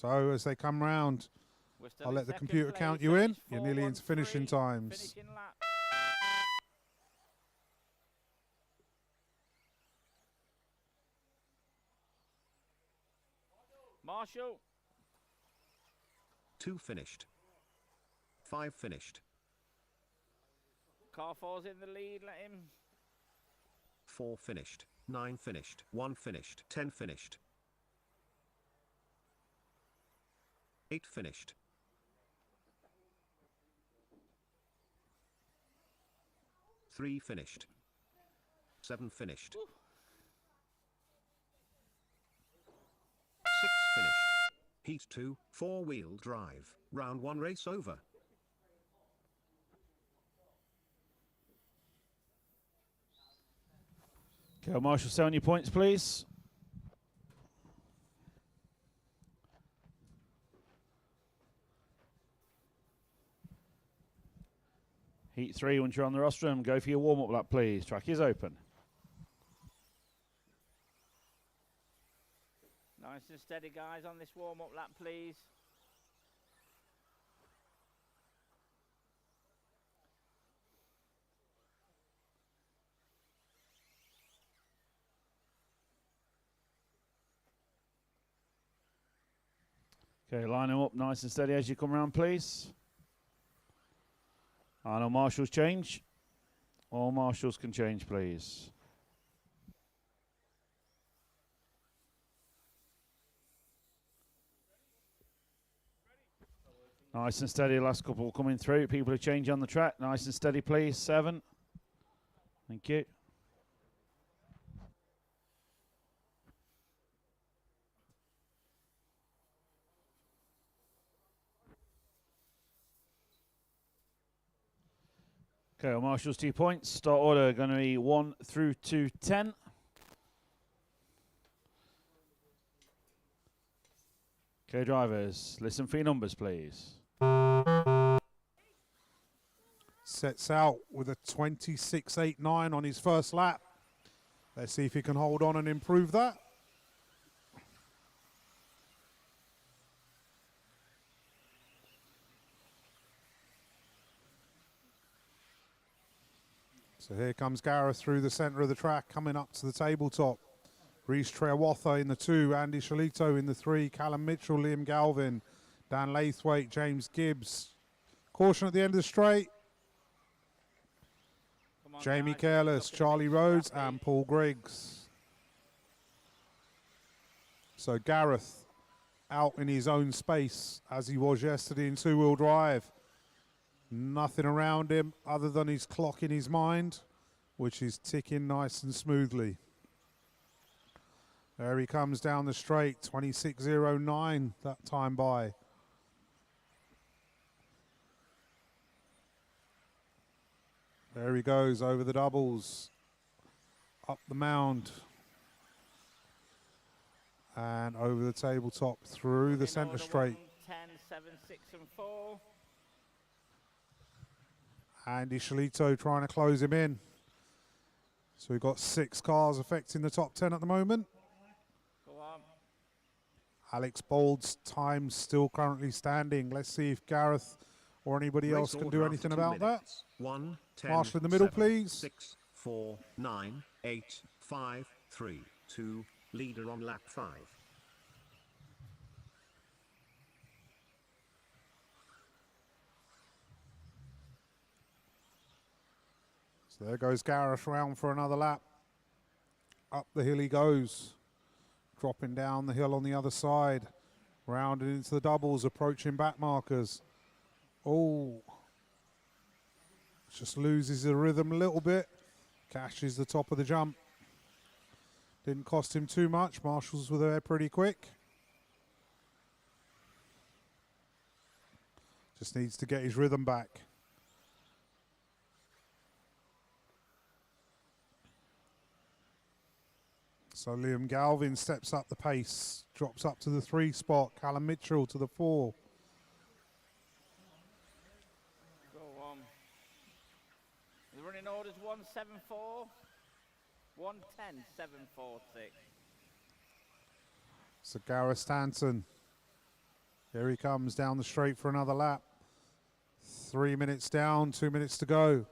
So as they come round, I'll let the computer count you in. You're nearly into finishing times. Finishing lap. Marshall. 2 finished. 5 finished. Car 4's in the lead, let him. 4 finished. 9 finished. 1 finished. 10 finished. 8 finished. 3 finished. 7 finished. Ooh. 6 finished. Heat 2, 4-wheel drive. Round 1 race over. Okay, Marshall, 70 points, please. Heat 3, once you're on the rostrum, go for your warm-up lap, please. Track is open. Nice and steady, guys, on this warm-up lap, please. Okay, line them up nice and steady as you come around, please. I know marshals change. All marshals can change, please. Nice and steady, last couple coming through. People who change on the track, nice and steady, please. 7. Thank you. Okay, well, marshals 2 points. Start order going to be 1 through to 10. Okay, drivers, listen for your numbers, please. Sets out with a 26.89 on his first lap. Let's see if he can hold on and improve that. So here comes Gareth through the centre of the track, coming up to the tabletop. Reece Treawatha in the 2, Andy Shalito in the 3, Callum Mitchell, Liam Galvin, Dan Lathwaite, James Gibbs. Caution at the end of the straight. Jamie Careless, Charlie Rhodes and Paul Griggs. So Gareth out in his own space as he was yesterday in 2-wheel drive. Nothing around him other than his clock in his mind, which is ticking nice and smoothly. There he comes down the straight, 26.09 that time by. There he goes over the doubles, up the mound, and over the tabletop through the centre straight. 10, 7, 6 and 4. Andy Shalito trying to close him in. So we've got 6 cars affecting the top 10 at the moment. Go on. Alex Bold's time still currently standing. Let's see if Gareth or anybody else can do anything about that. 1, 10, Marshall in the middle, 7, please. 6, 4, 9, 8, 5, 3, 2. Leader on lap 5. So there goes Gareth round for another lap. Up the hill he goes. Dropping down the hill on the other side. Rounding into the doubles, approaching back markers. Oh. Just loses the rhythm a little bit. Cashes the top of the jump. Didn't cost him too much. Marshals were there pretty quick. Just needs to get his rhythm back. So Liam Galvin steps up the pace, drops up to the 3 spot. Callum Mitchell to the 4. Go on. The running orders 174, 110, 746. So Gareth Stanton Here he comes down the straight for another lap. 3 minutes down, 2 minutes to go.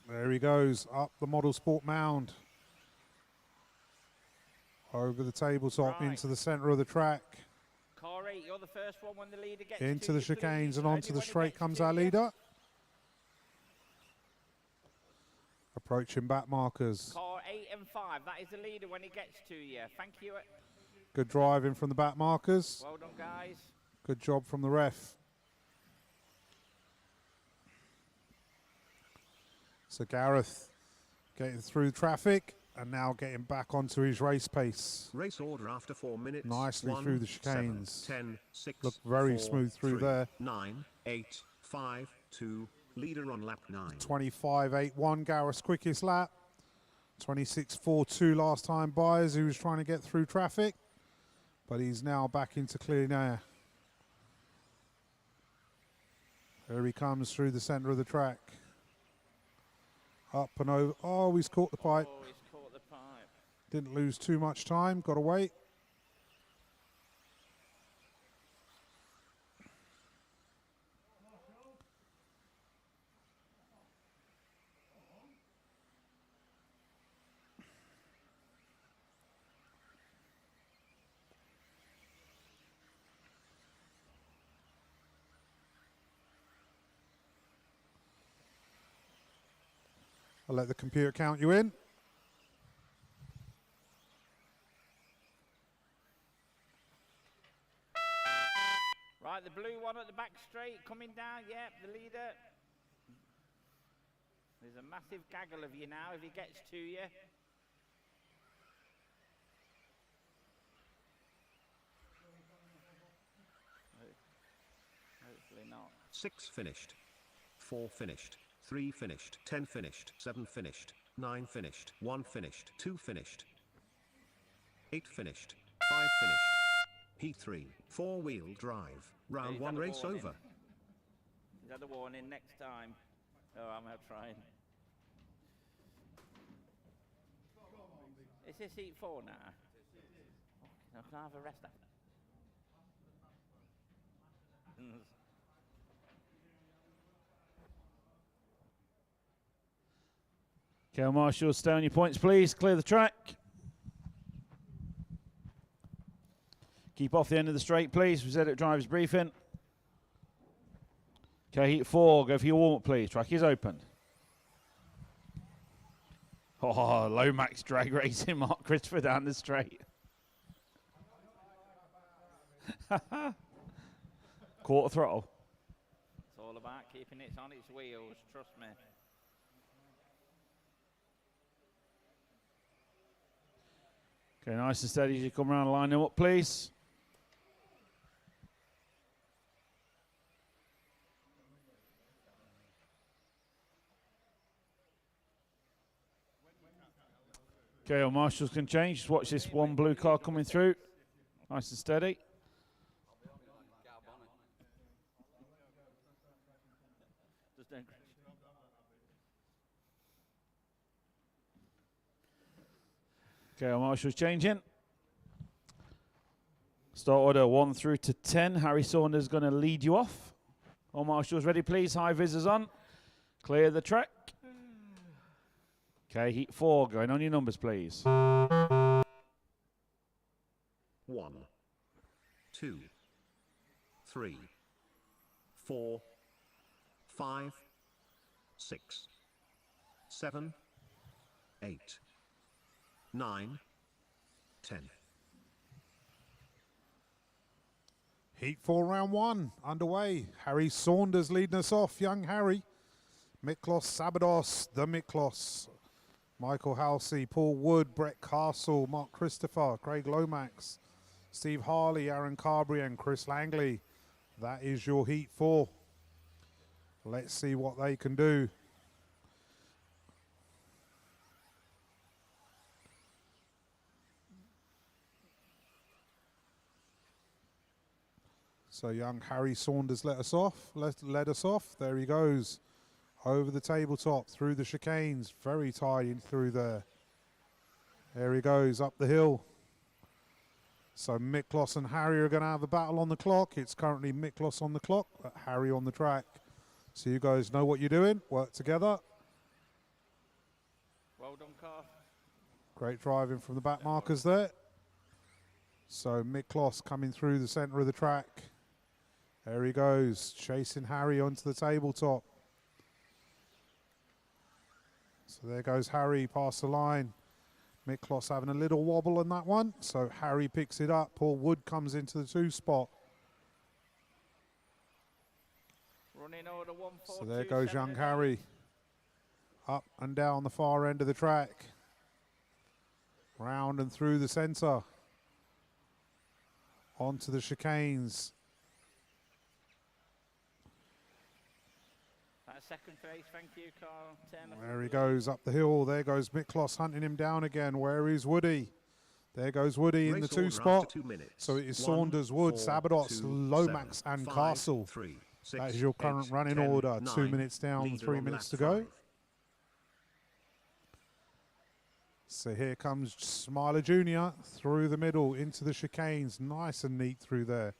There he goes, up the Model Sport mound. Over the tabletop, Right. into the centre of the track. Car 8, you're the first one when the leader gets Into to the you, please. chicanes and Ready onto the when he straight gets comes to our you. leader. Approaching back markers. Car 8 and 5, that is the leader when he gets to you. Thank you. Good driving from the back markers. Well done, guys. Good job from the ref. So Gareth getting through traffic and now getting back onto his race pace. Race order after 4 minutes. Nicely 1, through the 7, chicanes. 10, 6, Looked very 4, smooth through 3, there. 9, 8, 5, 2. Leader on lap 9. 25.81, Gareth's quickest lap. 26.42 last time by as he was trying to get through traffic. But he's now back into clean air. There he comes through the centre of the track. Up and over. Oh, he's caught the pipe. Oh, he's caught the pipe. Didn't lose too much time. Got to wait. I'll let the computer count you in. Right, the blue one at the back straight, coming down, yep, the leader. There's a massive gaggle of you now if he gets to you. Hopefully not. 6 finished. 4 finished. 3 finished. 10 finished. 7 finished. 9 finished. 1 finished. 2 finished. 8 finished. 5 finished. Heat 3. 4-wheel drive. Round He's 1 had a race warning. over. He's had a warning next time. Oh, I'm trying. Is this heat 4 now? I can have a rest after. Okay, Marshall, stay on your points, please. Clear the track. Keep off the end of the straight, please. We said at driver's briefing. Okay, heat 4. Go for your warm-up, please. Track is open. Oh, Lomax drag racing Mark Christopher down the straight. Quarter throttle. It's all about keeping it on its wheels, trust me. Okay, nice and steady as you come around and line them up, please. Okay, our marshals can change. Just watch this one blue car coming through. Nice and steady. Just don't Okay, our marshals changing. Start order 1 through to 10. Harry Saunders going to lead you off. All marshals ready, please. High visors on. Clear the track. Okay, heat 4. Going on your numbers, please. 1, 2, 3, 4, 5, 6, 7, 8, 9, 10. Heat 4, round 1 underway. Harry Saunders leading us off. Young Harry. Miklos Sabados, the Miklos. Michael Halsey, Paul Wood, Brett Castle, Mark Christopher, Craig Lomax, Steve Harley, Aaron Carberry and Chris Langley. That is your Heat 4. Let's see what they can do. So young Harry Saunders led us off. There he goes. over the tabletop, through the chicanes, very tight in through there. There he goes, up the hill. So Miklos and Harry are going to have a battle on the clock. It's currently Miklos on the clock, but Harry on the track. So you guys know what you're doing, work together. Well done, Carl. Great driving from the back markers there. So Miklos coming through the centre of the track. There he goes, chasing Harry onto the tabletop. So there goes Harry past the line. Miklos having a little wobble on that one. So Harry picks it up. Paul Wood comes into the 2 spot. Running order 142. So there goes young Harry. Up and down the far end of the track. Round and through the centre. Onto the chicanes. Second place, thank you, Carl. There he goes up the hill. There goes Miklos hunting him down again. Where is Woody? There goes Woody in the 2 spot. 2 minutes. So it is 1, Saunders, Wood, 4, Sabados, 2, Lomax 7, and 5, Castle. 3, 6, That is your current 8, running 10, order. 2 9, minutes down, leader 3 on minutes lap to go. 5. So here comes Smiler Jr. through the middle into the chicanes. Nice and neat through there.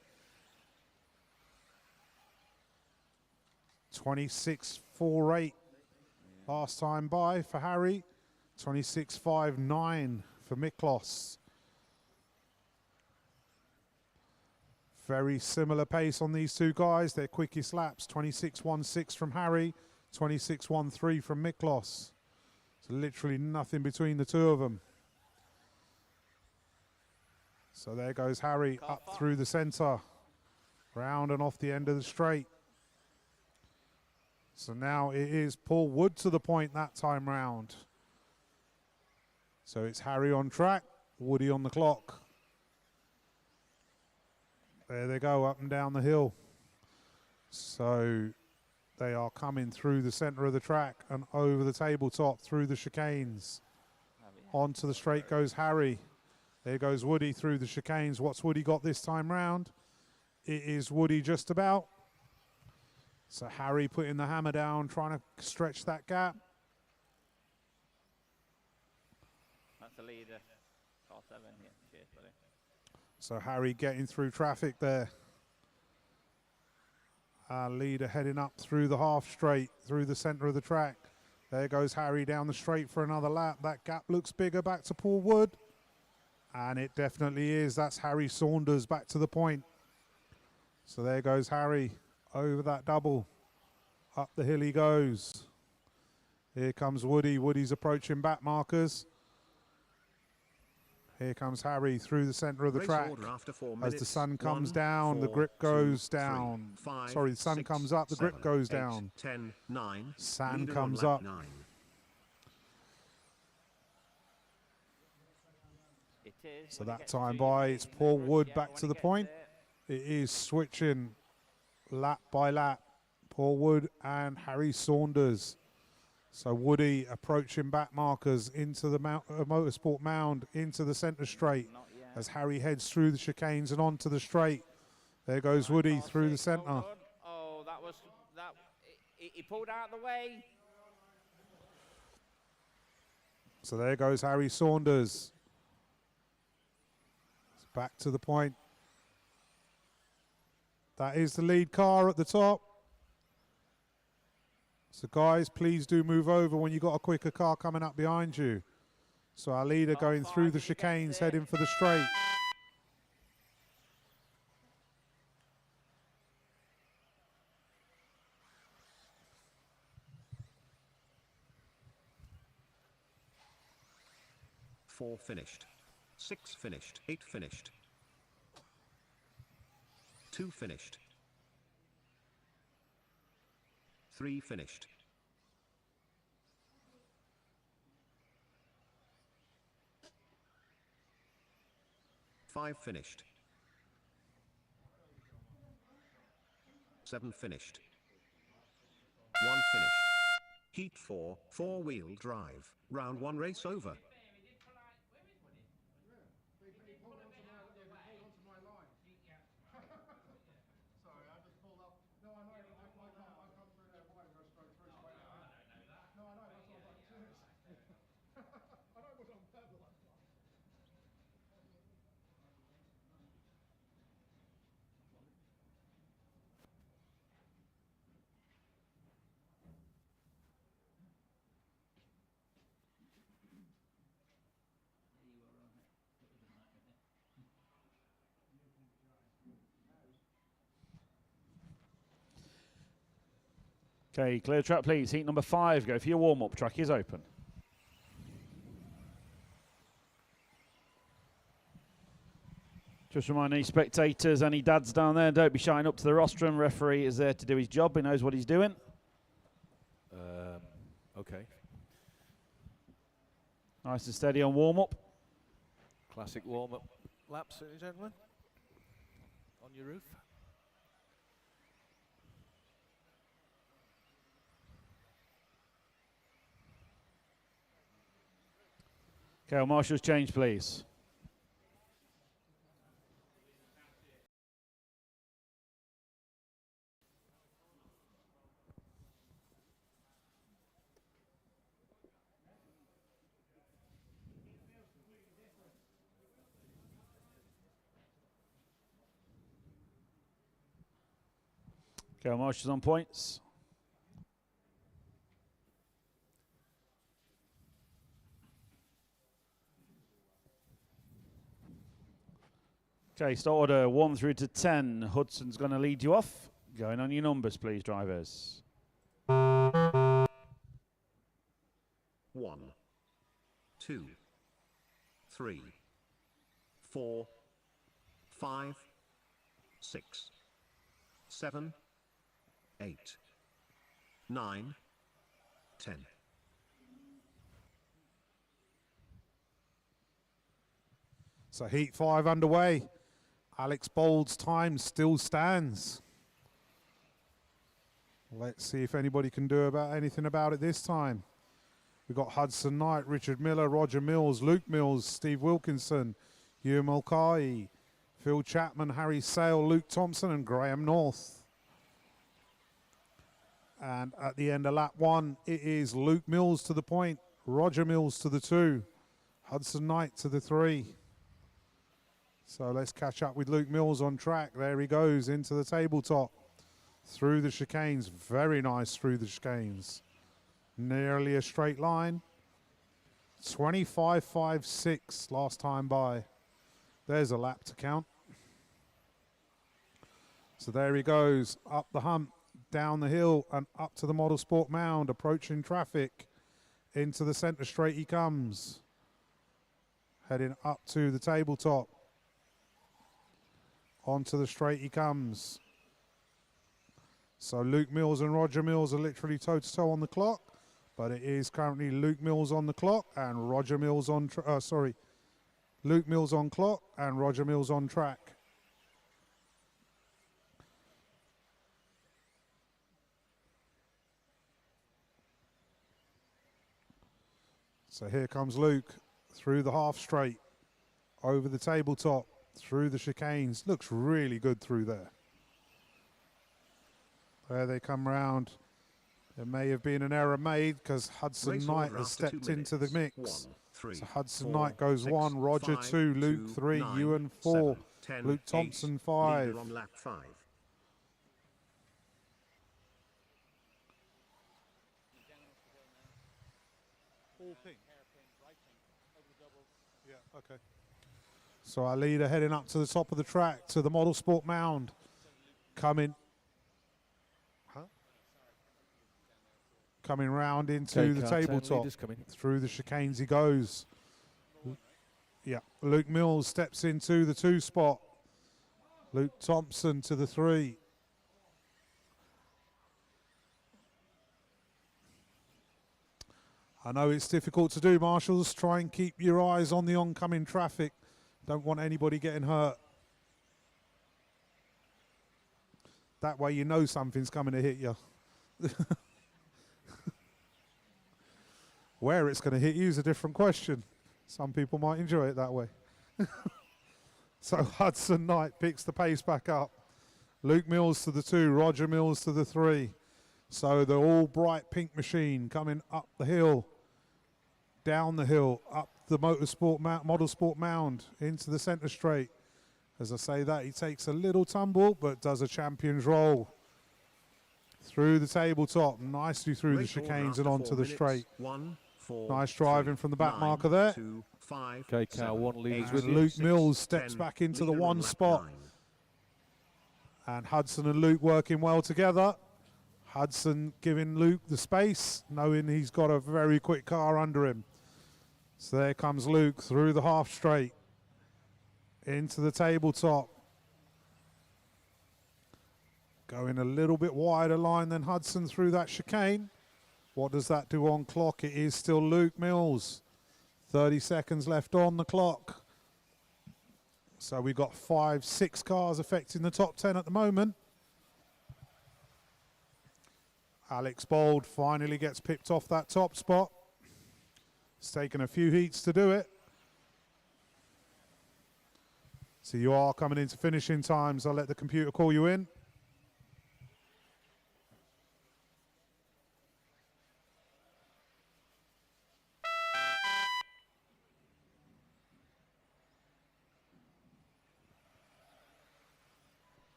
26.48 last time by for Harry. 26.59 for Miklos. Very similar pace on these 2 guys. Their quickest laps. 26.16 from Harry. 26.13 from Miklos. So literally nothing between the 2 of them. So there goes Harry up through the centre. Round and off the end of the straight. So now it is Paul Wood to the point that time round. So it's Harry on track, Woody on the clock. There they go, up and down the hill. So they are coming through the centre of the track and over the tabletop, through the chicanes. Onto the straight goes Harry. There goes Woody through the chicanes. What's Woody got this time round? It is Woody just about. So Harry putting the hammer down, trying to stretch that gap. That's the leader. Car 7, yeah. Cheers, buddy. So Harry getting through traffic there. Our leader heading up through the half straight, through the centre of the track. There goes Harry down the straight for another lap. That gap looks bigger back to Paul Wood. And it definitely is. That's Harry Saunders back to the point. So there goes Harry over that double. Up the hill he goes. Here comes Woody. Woody's approaching back markers. Here comes Harry through the centre of the track. As the sun comes down, the grip goes down. Sorry, the sun comes up, the grip goes down. 10, 9. Sand comes up. 9. It is. So that time by, it's Paul Wood back to the point. It is switching lap by lap. Paul Wood and Harry Saunders. So Woody approaching back markers into the motorsport mound, into the centre straight as Harry heads through the chicanes and onto the straight. There goes Woody through the centre. Oh, that was that. He pulled out of the way. So there goes Harry Saunders. It's back to the point. That is the lead car at the top. So guys, please do move over when you got a quicker car coming up behind you. So our leader going through the chicanes, heading for the straight. Four finished. 6 finished. 8 finished. 2 finished. 3 finished. 5 finished. 7 finished. 1 finished. Heat 4, 4-wheel drive. Round 1 race over. Okay, clear track, please. Heat number 5. Go for your warm-up. Track is open. Just remind any spectators, any dads down there, don't be shying up to the rostrum. Referee is there to do his job. He knows what he's doing. Okay. Nice and steady on warm-up. Classic warm-up laps, ladies and gentlemen. On your roof. Okay, well, marshals change, please. Okay, well, marshals on points. Okay, start order 1 through to 10. Hudson's going to lead you off. Going on your numbers, please, drivers. 1, 2, 3, 4, 5, 6, 7, 8, 9, 10. So heat 5 underway. Alex Bold's time still stands. Let's see if anybody can do anything about it this time. We've got Hudson Knight, Richard Miller, Roger Mills, Luke Mills, Steve Wilkinson, Hugh Mulcahy, Phil Chapman, Harry Sale, Luke Thompson and Graham North. And at the end of lap 1, it is Luke Mills to the point, Roger Mills to the 2, Hudson Knight to the 3. So let's catch up with Luke Mills on track. There he goes into the tabletop. Through the chicanes. Very nice through the chicanes. Nearly a straight line. 25.56 last time by. There's a lap to count. So there he goes. Up the hump, down the hill and up to the Model Sport Mound. Approaching traffic. Into the centre straight he comes. Heading up to the tabletop. Onto the straight he comes. So Luke Mills and Roger Mills are literally toe-to-toe on the clock, but it is currently Luke Mills on the clock and Roger Mills on Luke Mills on clock and Roger Mills on track. So here comes Luke through the half straight, over the tabletop, through the chicanes. Looks really good through there. There they come round. There may have been an error made because Hudson Knight has stepped into the mix. 1, 3, so Hudson 4, Knight goes 6, 1, Roger 5, 2, Luke 2, 3, 9, Ewan 4, 7, 10, Luke Thompson 8, 5. leader on lap 5. All pink. Yeah, okay. So our leader heading up to the top of the track to the Model Sport Mound. Coming. Coming round into the tabletop. Through the chicanes he goes. Yeah, Luke Mills steps into the 2 spot. Luke Thompson to the 3. I know it's difficult to do, marshals. Try and keep your eyes on the oncoming traffic. Don't want anybody getting hurt. That way you know something's coming to hit you. Where it's going to hit you is a different question. Some people might enjoy it that way. So Hudson Knight picks the pace back up. Luke Mills to the 2, Roger Mills to the 3. So the all bright pink machine coming up the hill, down the hill, up the Model Sport Mound, into the centre straight. As I say that, he takes a little tumble, but does a champion's roll. Through the tabletop, nicely through the chicanes and onto the straight. 1, 4, nice driving 3, from the back 9, marker there. 2, 5, okay, Cal 1 leads with Luke 6, Mills steps 10, back into the leader 1 on lap spot. 9. And Hudson and Luke working well together. Hudson giving Luke the space, knowing he's got a very quick car under him. So there comes Luke through the half straight into the tabletop. Going a little bit wider line than Hudson through that chicane. What does that do on clock? It is still Luke Mills. 30 seconds left on the clock. So we've got 5-6 cars affecting the top 10 at the moment. Alex Bold finally gets picked off that top spot. It's taken a few heats to do it. So you are coming into finishing times. I'll let the computer call you in.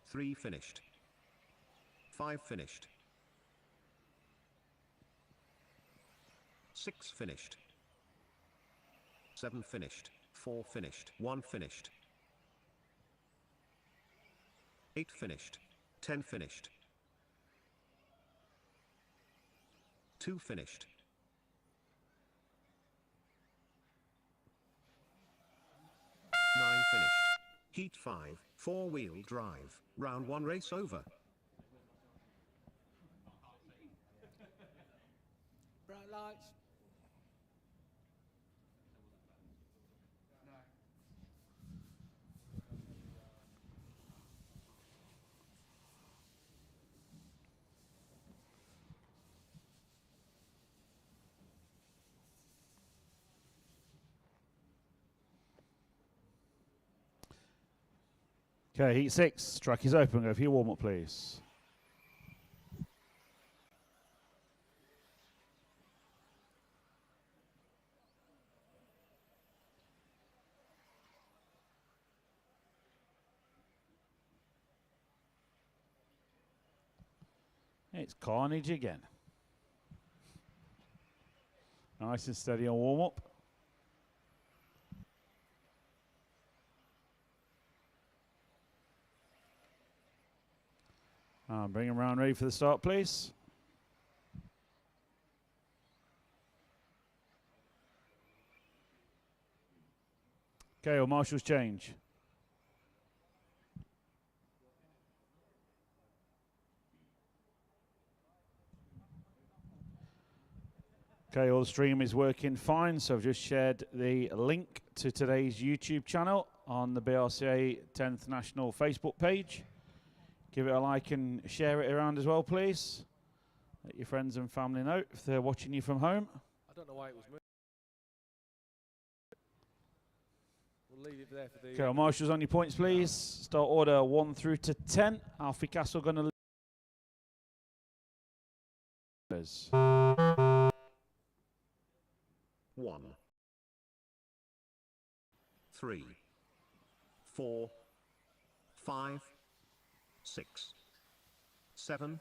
Three finished. 5 finished. 6 finished. 7 finished. 4 finished. 1 finished. 8 finished. 10 finished. 2 finished. 9 finished. Heat 5, 4-wheel drive, round 1 race over. Bright lights. Okay, heat 6. Track is open. Go for your warm-up, please. It's carnage again. Nice and steady on warm-up. Bring him round ready for the start, please. Okay, well, marshals change. Okay, all the stream is working fine, so I've just shared the link to today's YouTube channel on the BRCA 10th National Facebook page. Give it a like and share it around as well, please. Let your friends and family know if they're watching you from home. I don't know why it was moved. We'll leave it there for the... Okay, marshals on your points, please. Start order 1 through to 10. Alfie Castle going to... 1, 3, 4, 5, 6, 7,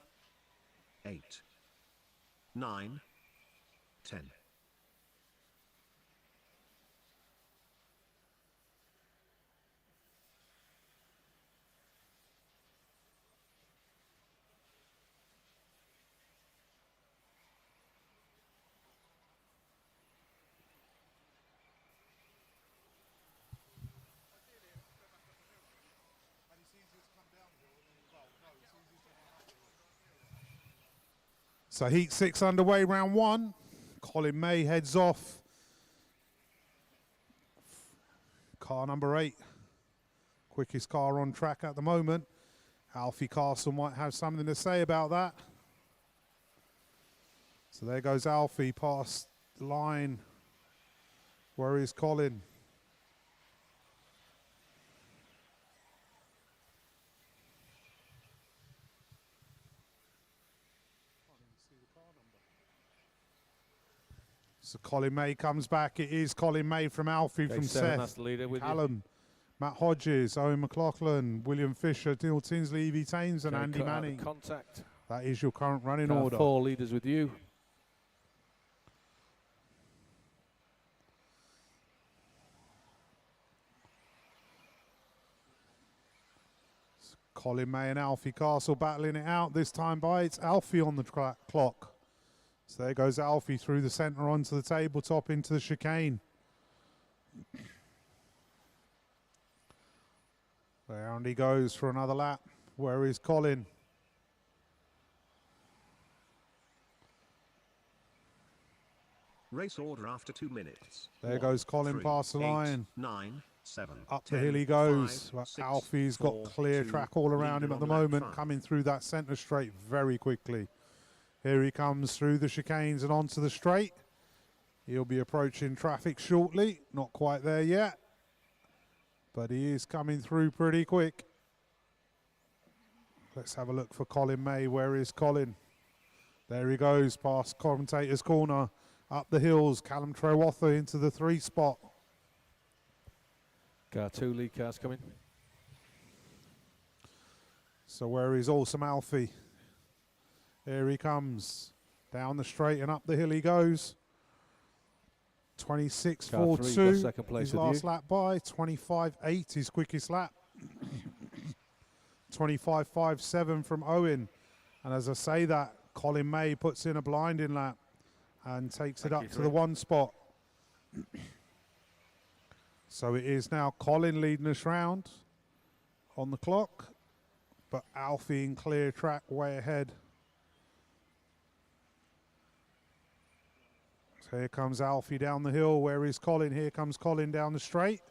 8, 9, 10. So heat 6 underway, round 1. Colin May heads off. Car number 8. Quickest car on track at the moment. Alfie Castle might have something to say about that. So there goes Alfie past the line. Where is Colin? So Colin May comes back. It is Colin May from Alfie, from Seth. That's the leader with Callum, Matt Hodges, Owen McLaughlin, William Fisher, Neil Tinsley, Evie Taines and you. Andy Manning. Contact. That is your current running Car order. 4 leaders with you. Colin May and Alfie Castle battling it out. This time by it's Alfie on the clock. So there goes Alfie through the centre onto the tabletop into the chicane. Round he goes for another lap. Where is Colin? Race order after 2 minutes. There goes Colin past the line. 9, 7. Up 10, the hill he goes. 5, But 6, Alfie's 4, got clear 2, track all around him leader at the on lap moment, 5. coming through that centre straight very quickly. Here he comes through the chicanes and onto the straight. He'll be approaching traffic shortly. Not quite there yet, but he is coming through pretty quick. Let's have a look for Colin May. Where is Colin? There he goes past commentator's corner. Up the hills, Callum Trewather into the 3 spot. Car 2, lead car's coming. So where is Awesome Alfie? Here he comes. Down the straight and up the hill he goes. Car 3 got 26.42 second place his with last you. lap by. 25.8 his quickest lap. 25.57 from Owen. And as I say that, Colin May puts in a blinding lap and takes it up to the 1 spot. So it is now Colin leading us round on the clock, but Alfie in clear track way ahead. So here comes Alfie down the hill. Where is Colin? Here comes Colin down the straight.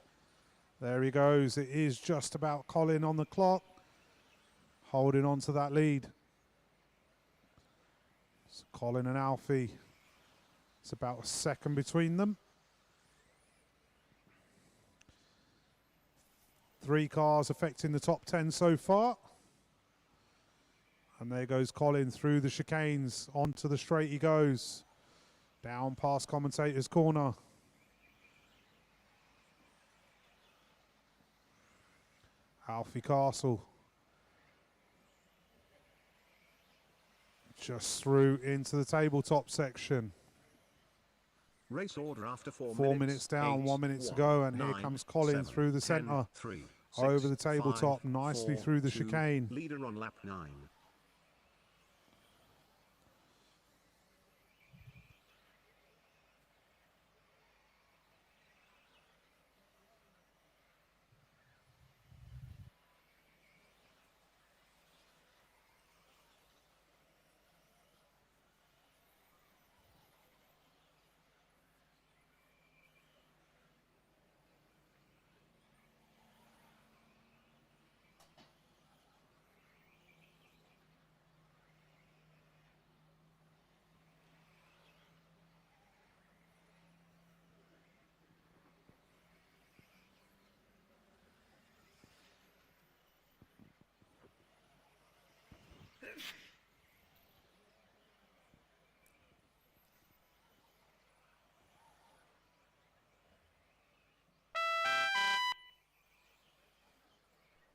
There he goes. It is just about Colin on the clock, holding on to that lead. So Colin and Alfie, it's about a second between them. 3 cars affecting the top 10 so far. And there goes Colin through the chicanes. Onto the straight he goes. Down past commentator's corner. Alfie Castle. Just through into the tabletop section. Race order after 4 minutes. 4 minutes down, 8, 1 minute to 1, go, and 9, here comes Colin 7, through the 10, centre. 3, 6, Over the tabletop, 5, nicely 4, through the 2, chicane. Leader on lap 9.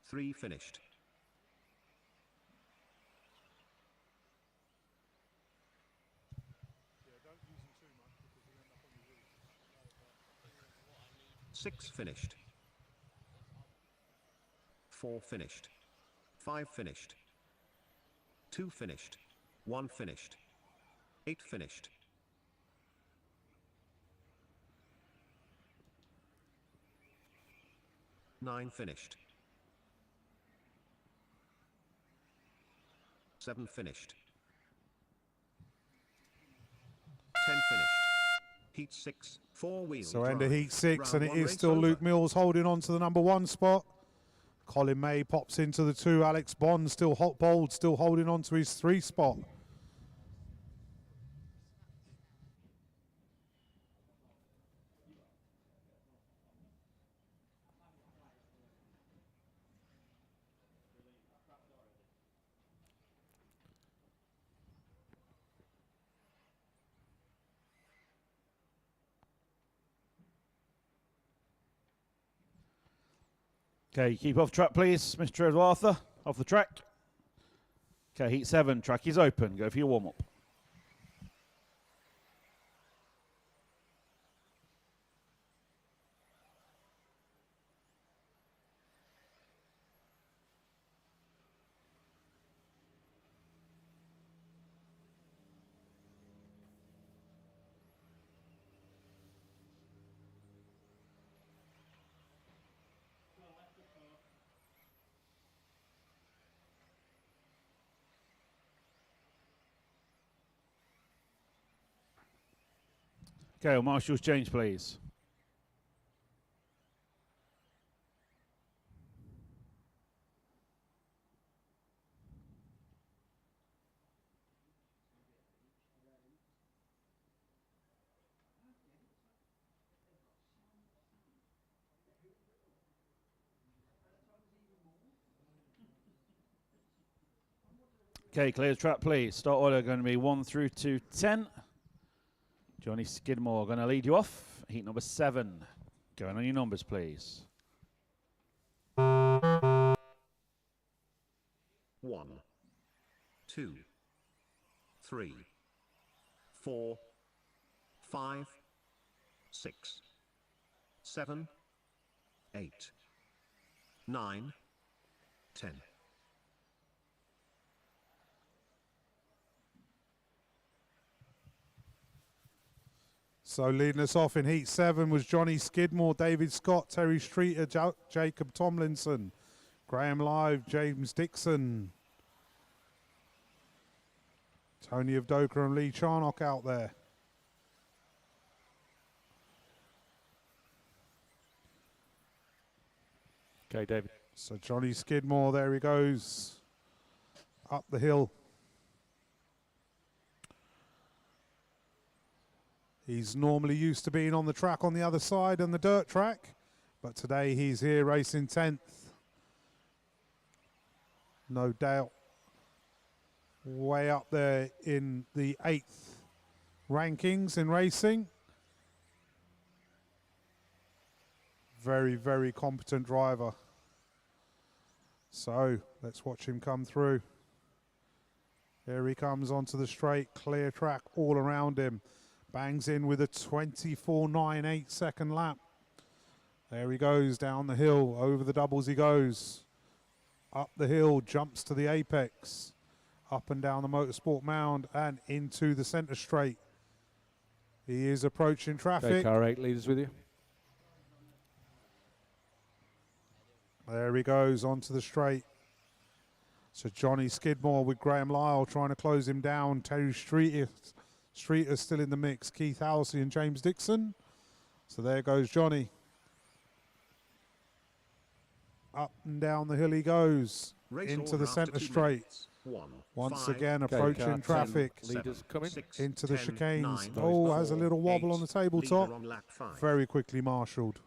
Three finished. Six finished. 4 finished. 5 finished. 2 finished. 1 finished. 8 finished. 9 finished. 7 finished. 10 finished. Heat 6, 4 wheels. So end of heat 6, and Round it 1 is race still over. Luke Mills holding on to the number 1 spot. Colin May pops into the 2. Alex Bond still hot bold, still holding on to his 3 spot. Okay, keep off track, please, Mr. Edwartha. Off the track. Okay, heat 7, track is open. Go for your warm-up. Okay, well, marshals change, please. Okay, clear the track, please. Start order going to be 1 through to 10. Johnny Skidmore going to lead you off. Heat number 7. Going on your numbers, please. 1, 2, 3, 4, 5, 6, 7, 8, 9, 10. So leading us off in Heat 7 was Johnny Skidmore, David Scott, Terry Streeter, Jacob Tomlinson, Graham Live, James Dixon, Tony Avdoka and Lee Charnock out there. Okay, David. So Johnny Skidmore, there he goes, up the hill. He's normally used to being on the track on the other side on the dirt track, but today he's here racing 10th. No doubt way up there in the 8th rankings in racing. Very, very competent driver. So let's watch him come through. Here he comes onto the straight, clear track all around him. Bangs in with a 24.98 second lap. There he goes down the hill, over the doubles he goes. Up the hill, jumps to the apex. Up and down the motorsport mound and into the centre straight. He is approaching traffic. Okay, car 8 leaders with you. There he goes onto the straight. So Johnny Skidmore with Graham Lyle trying to close him down. Terry Streeter still in the mix. Keith Housley and James Dixon. So there goes Johnny. Up and down the hill he goes. Race into the order after centre 2 straight. minutes. 1, Once 5, again Okay, approaching car 10 traffic. leaders coming. 6, Into the 10, chicanes. 9, Oh, has a 4, little wobble 8, on the tabletop. leader on lap 5. Very quickly marshalled.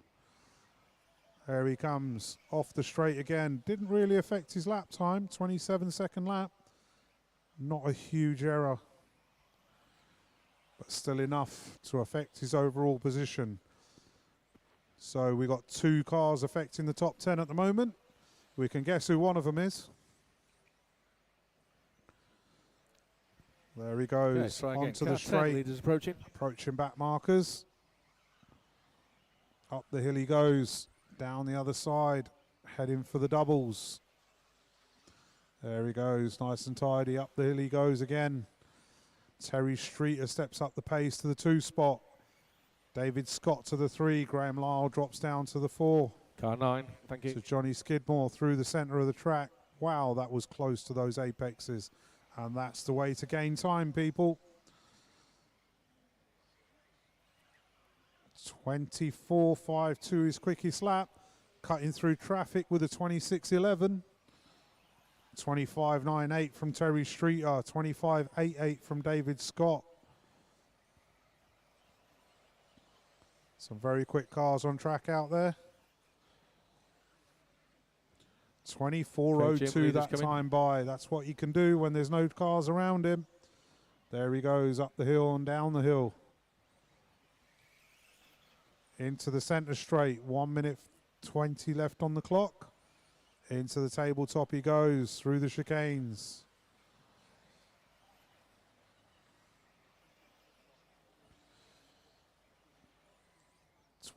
There he comes off the straight again. Didn't really affect his lap time. 27-second lap. Not a huge error, but still enough to affect his overall position. So we got 2 cars affecting the top 10 at the moment. We can guess who one of them is. There he goes Okay, try again. onto Car the 10 straight. leaders approaching. Approaching back markers. Up the hill he goes. Down the other side. Heading for the doubles. There he goes. Nice and tidy. Up the hill he goes again. Terry Streeter steps up the pace to the 2 spot. David Scott to the 3. Graham Lyle drops down to the 4. Car 9, thank you. So Johnny Skidmore through the centre of the track. Wow, that was close to those apexes. And that's the way to gain time, people. 24.52 his quickest lap. Cutting through traffic with a 26.11. 25.98 from Terry Streeter. 25.88 from David Scott. Some very quick cars on track out there. 24.02 that time by. That's what he can do when there's no cars around him. There he goes up the hill and down the hill. Into the centre straight. 1 minute 20 left on the clock. Into the tabletop he goes through the chicanes.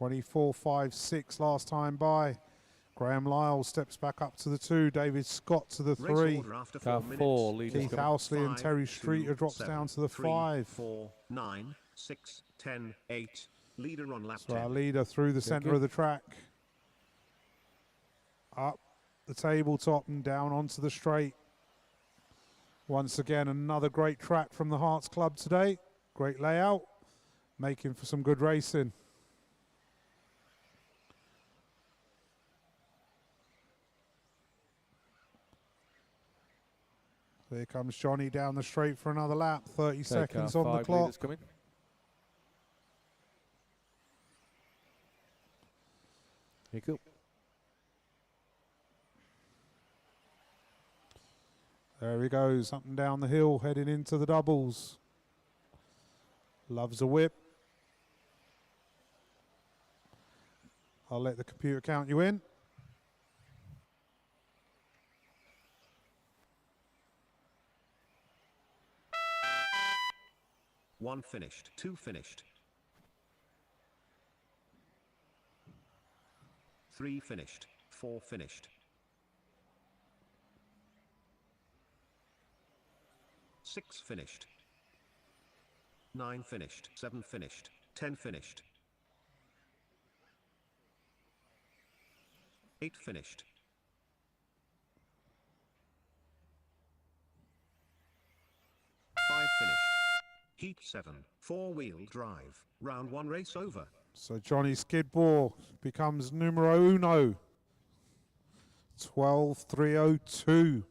.24.56 last time by. Graham Lyle steps back up to the 2. David Scott to the 3. Car 4 leaders Keith coming. Housley and 5, Terry 2, Streeter drops 7, down to the 3, 5. 4, 9, 6, 10, 8. Leader on lap So 10. our leader through the centre good. of the track. Up the tabletop and down onto the straight. Once again, another great track from the Herts Club today. Great layout. making for some good racing. Here comes Johnny down the straight for another lap. 30 seconds on the clock. Coming. Here you go. There he goes, up and down the hill, heading into the doubles. Loves a whip. I'll let the computer count you in. One finished, two finished. Three finished, four finished. Six finished. Nine finished, seven finished, 10 finished. 8 finished. 5 finished. Heat 7, four-wheel drive, round 1 race over. So Johnny Skidmore becomes numero uno. 12:302.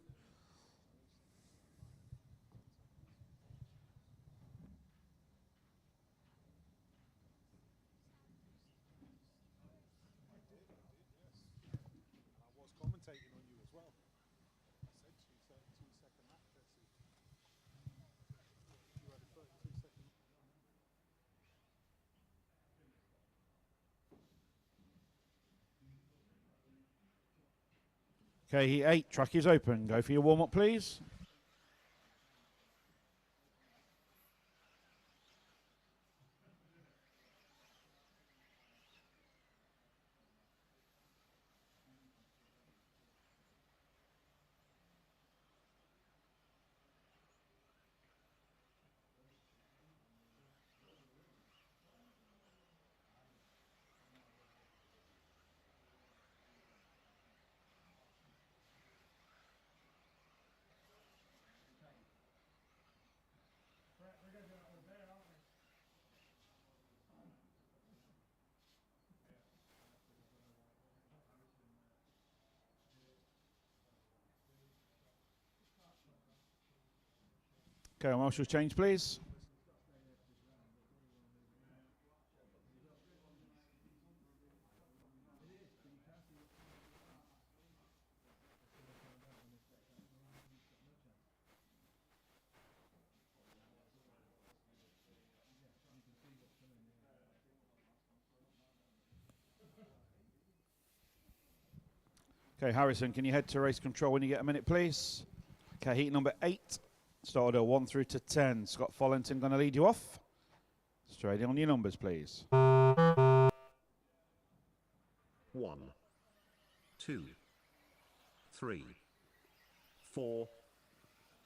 Okay, heat 8, track is open. Go for your warm-up, please. Okay, marshals change, please. Okay, Harrison, can you head to race control when you get a minute, please? Okay, heat number 8. Start order 1 through to 10. Scott Follington going to lead you off. Straight on your numbers, please. 1, 2, 3, 4,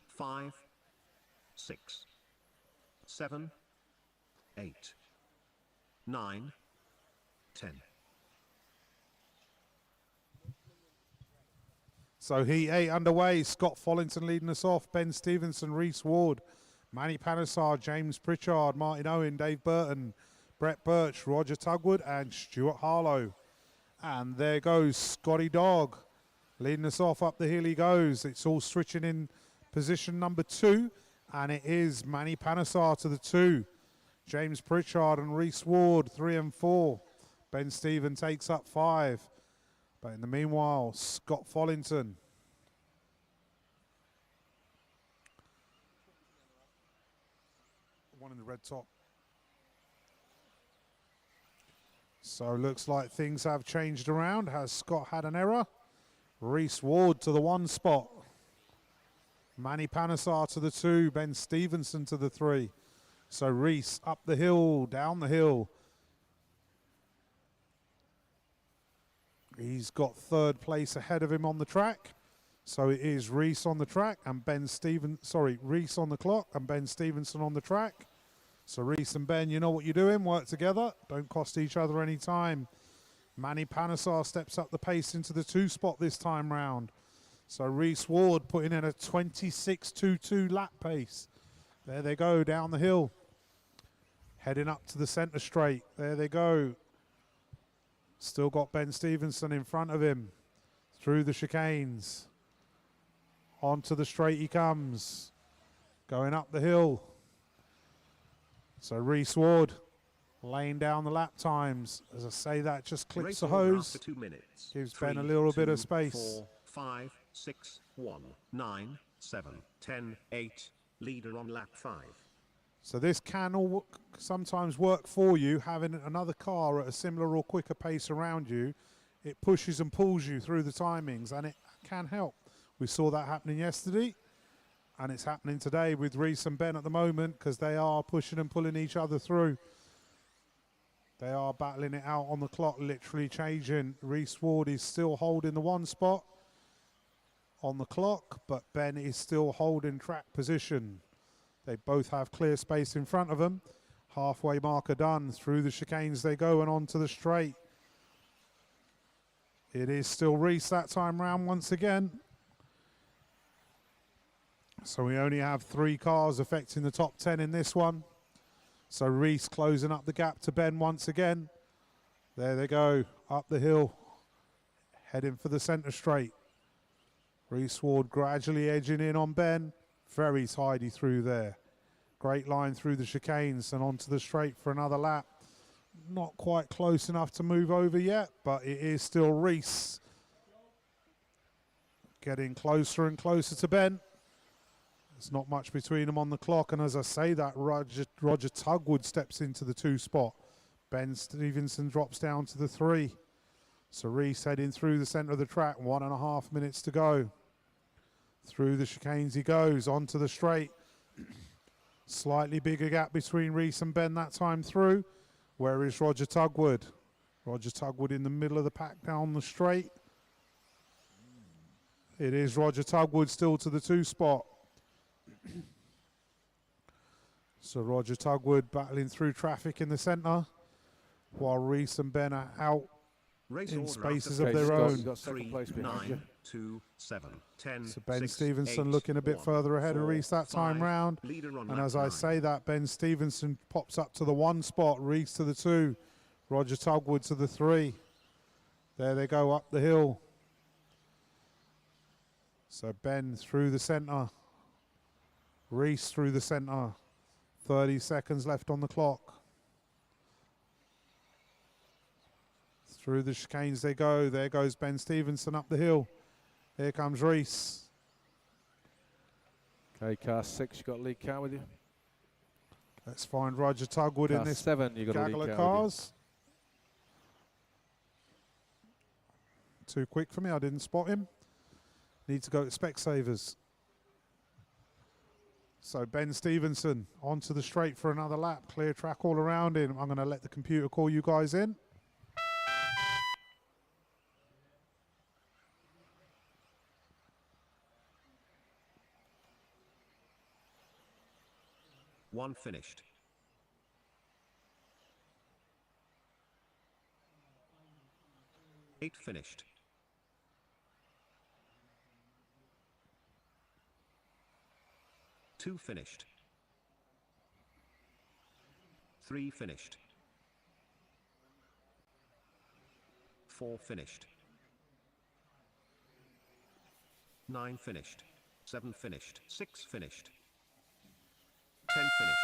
5, 6, 7, 8, 9, 10. So heat 8 underway. Scott Follington leading us off. Ben Stevenson, Reese Ward, Manny Panesar, James Pritchard, Martin Owen, Dave Burton, Brett Birch, Roger Tugwood, and Stuart Harlow. And there goes Scotty Dog leading us off. Up the hill he goes. It's all switching in position number 2. And it is Manny Panesar to the 2. James Pritchard and Reese Ward 3 and 4. Ben Steven takes up 5. But in the meanwhile, Scott Follington. One in the red top. So looks like things have changed around. Has Scott had an error? Reese Ward to the 1 spot. Manny Panesar to the 2. Ben Stevenson to the 3. So Reese up the hill, down the hill. He's got 3rd place ahead of him on the track. So it is Reese on the track and Reese on the clock and Ben Stevenson on the track. So Reese and Ben, you know what you're doing. Work together. Don't cost each other any time. Manny Panesar steps up the pace into the 2 spot this time round. So Reese Ward putting in a 26.22 lap pace. There they go down the hill. heading up to the centre straight. There they go. Still got Ben Stevenson in front of him. Through the chicanes. Onto the straight he comes. Going up the hill. So Reese Ward laying down the lap times. As I say that, just clips Race the order hose. after 2 minutes. Gives 3, Ben a little bit 2, of space. 4, 5, 6, 1, 9, 7, 10, 8. Leader on lap 5. So this can all sometimes work for you, having another car at a similar or quicker pace around you. It pushes and pulls you through the timings, and it can help. We saw that happening yesterday, and it's happening today with Reese and Ben at the moment, because they are pushing and pulling each other through. They are battling it out on the clock, literally changing. Reese Ward is still holding the one spot on the clock, but Ben is still holding track position. They both have clear space in front of them. Halfway marker done. Through the chicanes they go and onto the straight. It is still Reese that time round once again. So we only have 3 cars affecting the top 10 in this one. So Reese closing up the gap to Ben once again. There they go, up the hill, heading for the centre straight. Reese Ward gradually edging in on Ben. Very tidy through there. Great line through the chicanes and onto the straight for another lap. Not quite close enough to move over yet, but it is still Reese. Getting closer and closer to Ben. There's not much between them on the clock, and as I say that, Roger Tugwood steps into the 2 spot. Ben Stevenson drops down to the 3. So Reese heading through the centre of the track, 1.5 minutes to go. Through the chicanes he goes, onto the straight. Slightly bigger gap between Reese and Ben that time through. Where is Roger Tugwood? Roger Tugwood in the middle of the pack down the straight. It is Roger Tugwood still to the 2 spot. So Roger Tugwood battling through traffic in the centre, while Reese and Ben are out Race in order spaces after of their Scott, own. you've got second 3, place behind you. 9, 2, 7, 10, So Ben 6, Stevenson 8, looking a bit 1, further ahead 4, of Reese that time 5. round. Leader on And lap as I 9. say that, Ben Stevenson pops up to the 1 spot, Reese to the 2, Roger Tugwood to the 3. There they go up the hill. So Ben through the centre, Reese through the centre. 30 seconds left on the clock. Through the chicanes they go. There goes Ben Stevenson up the hill. Here comes Reese. Okay, car 6, you got a lead car with you. Let's find Roger Tugwood in Car this 7, you got a gaggle lead of car with cars. Too quick for me, I didn't spot him. Need to go to Specsavers. So Ben Stevenson onto the straight for another lap. Clear track all around him. I'm going to let the computer call you guys in. One finished. Eight finished. Two finished. 3 finished. 4 finished. 9 finished. 7 finished. 6 finished. 10 finished.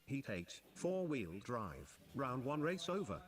Heat 8, 4-wheel drive. Round 1 race over.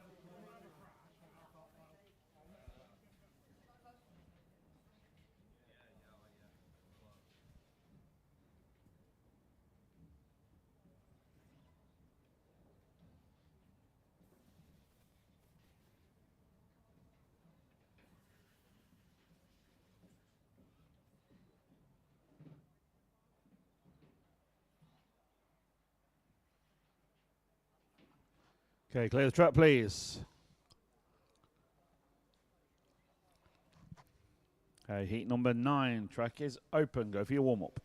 Okay, clear the track, please. Okay, heat number 9. Track is open. Go for your warm-up.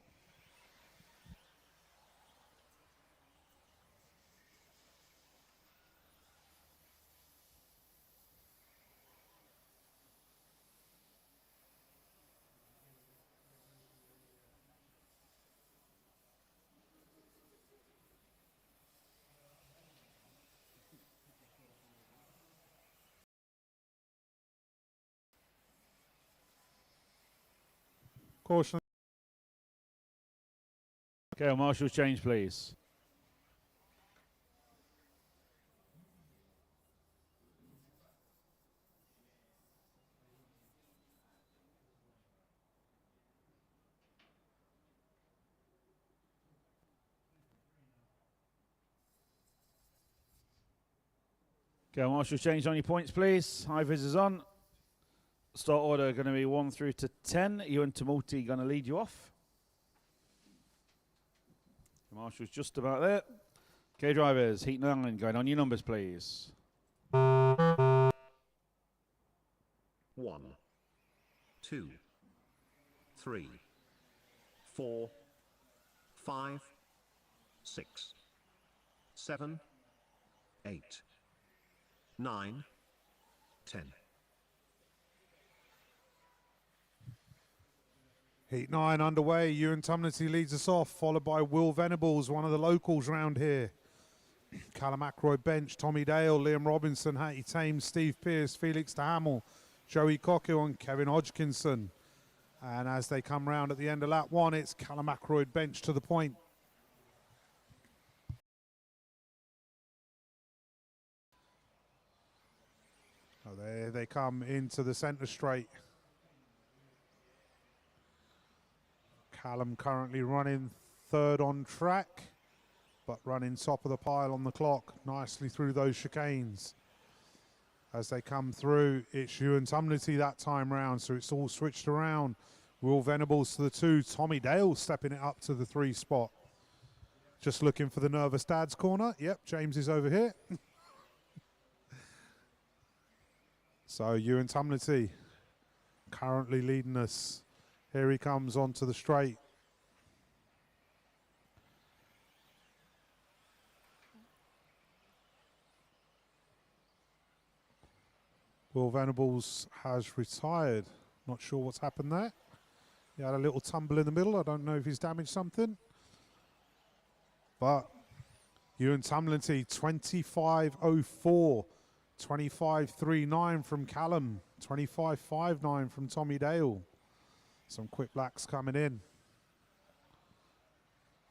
Unfortunately, Okay, Marshall's change, please. Okay, Marshall's change on your points, please. High vis is on. Start order going to be 1 through to 10. You and Tumulty going to lead you off. Marshall's just about there. Okay, drivers, heat 9, going on your numbers, please. 1, 2, 3, 4, 5, 6, 7, 8, 9, 10. Heat 9 underway. Ewan Tumnity leads us off, followed by Will Venables, one of the locals round here. Callum Ackroyd bench, Tommy Dale, Liam Robinson, Hattie Thames, Steve Pearce, Felix de Hamel, Joey Cockhill and Kevin Hodgkinson. And as they come round at the end of lap 1, it's Callum Ackroyd bench to the point. Oh, there they come into the centre straight. Callum currently running third on track, but running top of the pile on the clock, nicely through those chicanes. As they come through, it's Ewan Tumnity that time round, so it's all switched around. Will Venables to the 2, Tommy Dale stepping it up to the 3 spot. Just looking for the nervous dad's corner. Yep, James is over here. So Ewan Tumnity currently leading us. Here he comes onto the straight. Will Venables has retired. Not sure what's happened there. He had a little tumble in the middle. I don't know if he's damaged something. But Ewan Tumnity, 25.04. 25.39 from Callum. 25.59 from Tommy Dale. Some quick laps coming in.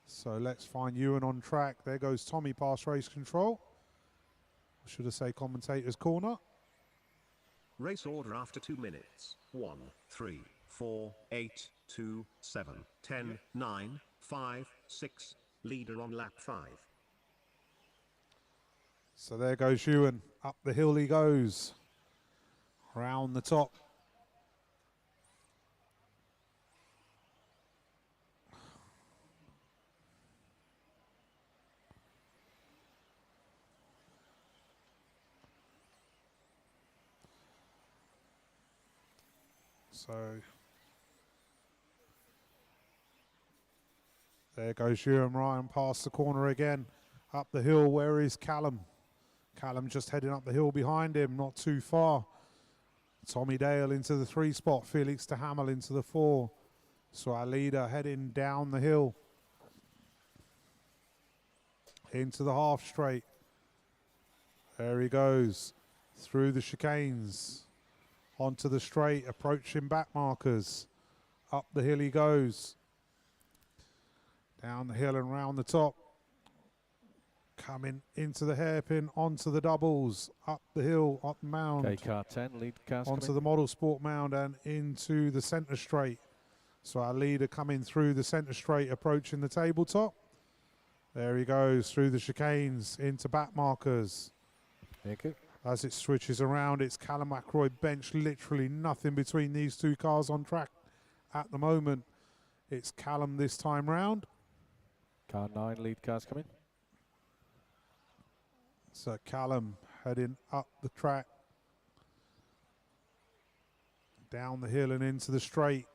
So let's find Ewan on track. There goes Tommy past race control. Or should I say commentator's corner. Race order after 2 minutes. 1, 3, 4, 8, 2, 7, 10, 9, 5, 6. Leader on lap 5. So there goes Ewan. Up the hill he goes. Round the top. So there goes Ewan Ryan past the corner again. Up the hill, where is Callum? Callum just heading up the hill behind him, not too far. Tommy Dale into the 3 spot, Felix de Hamel into the 4. So our leader heading down the hill. Into the half straight. There he goes, through the chicanes. Onto the straight, approaching back markers. Up the hill he goes. Down the hill and round the top. Coming into the hairpin, onto the doubles. Up the hill, up the mound. Okay, car 10, lead cars Onto coming. the model sport mound and into the centre straight. So our leader coming through the centre straight, approaching the tabletop. There he goes, through the chicanes, into back markers. Thank you. As it switches around, it's Callum Ackroyd bench, literally nothing between these 2 cars on track at the moment. It's Callum this time round. Car 9, lead cars coming. So Callum heading up the track, down the hill and into the straight.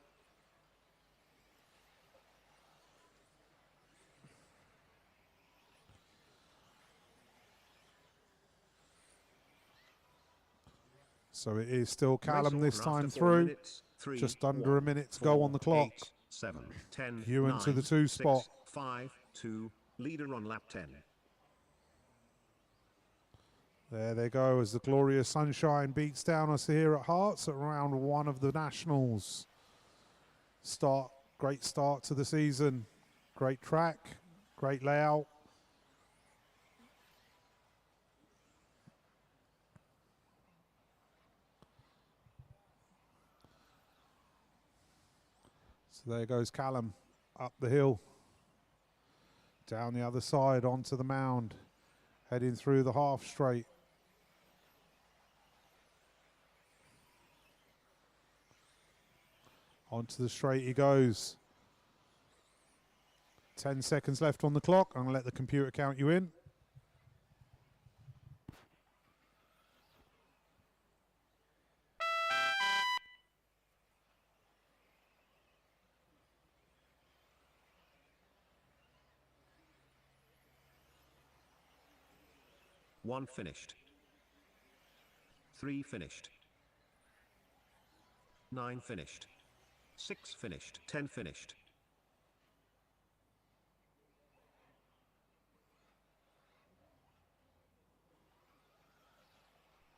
So it is still Callum this time through. Just under a minute to go on the clock. 8, 7, 10, Ewan 9, to the 2 6, spot. 5, 2. Leader on lap 10. There they go as the glorious sunshine beats down us here at Herts at round 1 of the Nationals. Start Great start to the season. Great track, great layout. So there goes Callum up the hill, down the other side onto the mound, heading through the half straight. Onto the straight he goes. 10 seconds left on the clock. I'm going to let the computer count you in. One finished. 3 finished. 9 finished. 6 finished. 10 finished.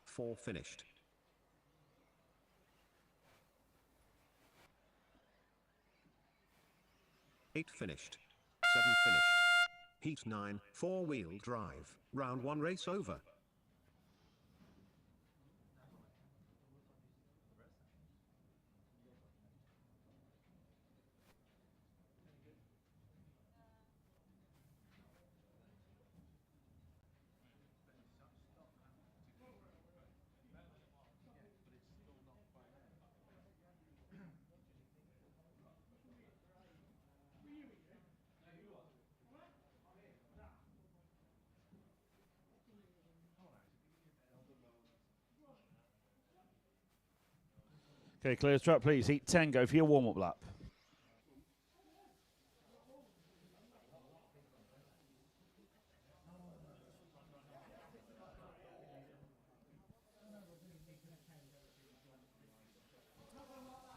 4 finished. 8 finished. 7 finished. Heat 9, 4-wheel drive, round 1 race over. Okay, clear the track, please. Heat 10, go for your warm-up lap.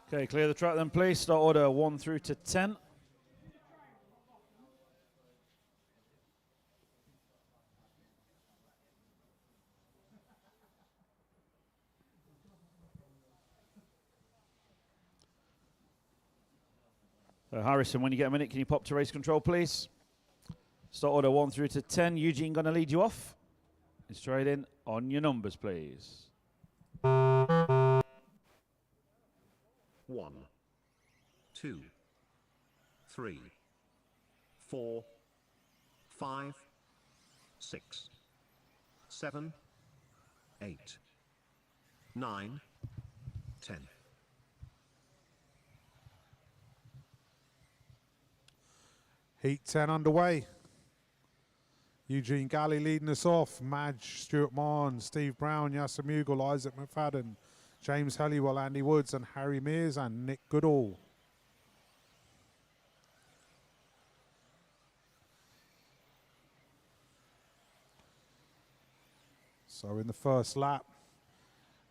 Okay, clear the track then, please. Start order 1 through to 10. Harrison, when you get a minute, can you pop to race control, please? Start order 1 through to 10. Eugene going to lead you off. Straight in on your numbers, please. 1, 2, 3, 4, 5, 6, 7, 8, 9, 10. Heat 10 underway. Eugene Galley leading us off. Madge, Stuart Marn, Steve Brown, Yasser Mughal, Isaac McFadden, James Helliwell, Andy Woods, and Harry Mears and Nick Goodall. So in the first lap,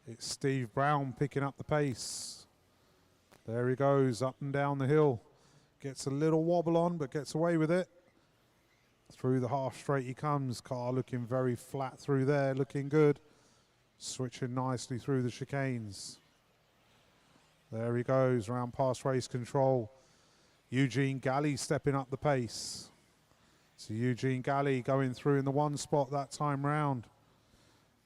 it's Steve Brown picking up the pace. There he goes, up and down the hill. Gets a little wobble on, but gets away with it. Through the half straight he comes. Car looking very flat through there, looking good. Switching nicely through the chicanes. There he goes, round past race control. Eugene Galley stepping up the pace. So Eugene Galley going through in the 1 spot that time round.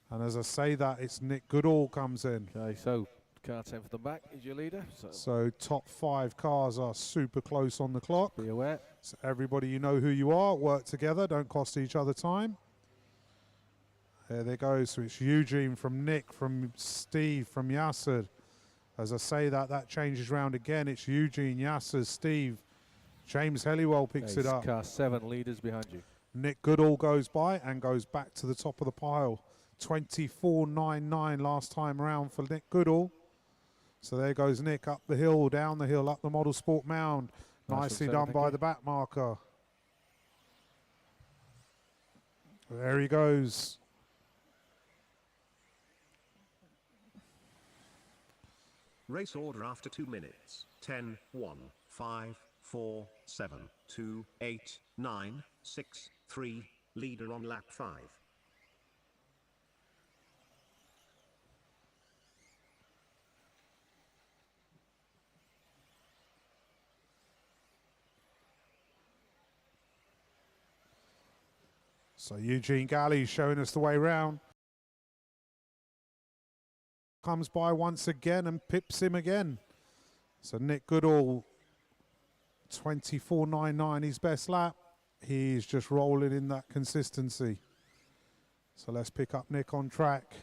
And as I say that, it's Nick Goodall comes in. Okay, so car 10 for the back is your leader. So top 5 cars are super close on the clock. Be aware. So everybody, you know who you are. Work together. Don't cost each other time. There they go. So it's Eugene from Nick, from Steve, from Yasser. As I say that, that changes round again. It's Eugene, Yasser, Steve. James Helliwell picks it up. Car 7 leaders behind you. Nick Goodall goes by and goes back to the top of the pile. 24.99 last time around for Nick Goodall. So there goes Nick up the hill, down the hill, up the Model Sport mound. Nicely done by the back marker. There he goes. Race order after 2 minutes. 10, 1, 5, 4, 7, 2, 8, 9, 6, 3. Leader on lap 5. So Eugene Galley showing us the way round. Comes by once again and pips him again. So Nick Goodall, 24.99, his best lap. He's just rolling in that consistency. So let's pick up Nick on track.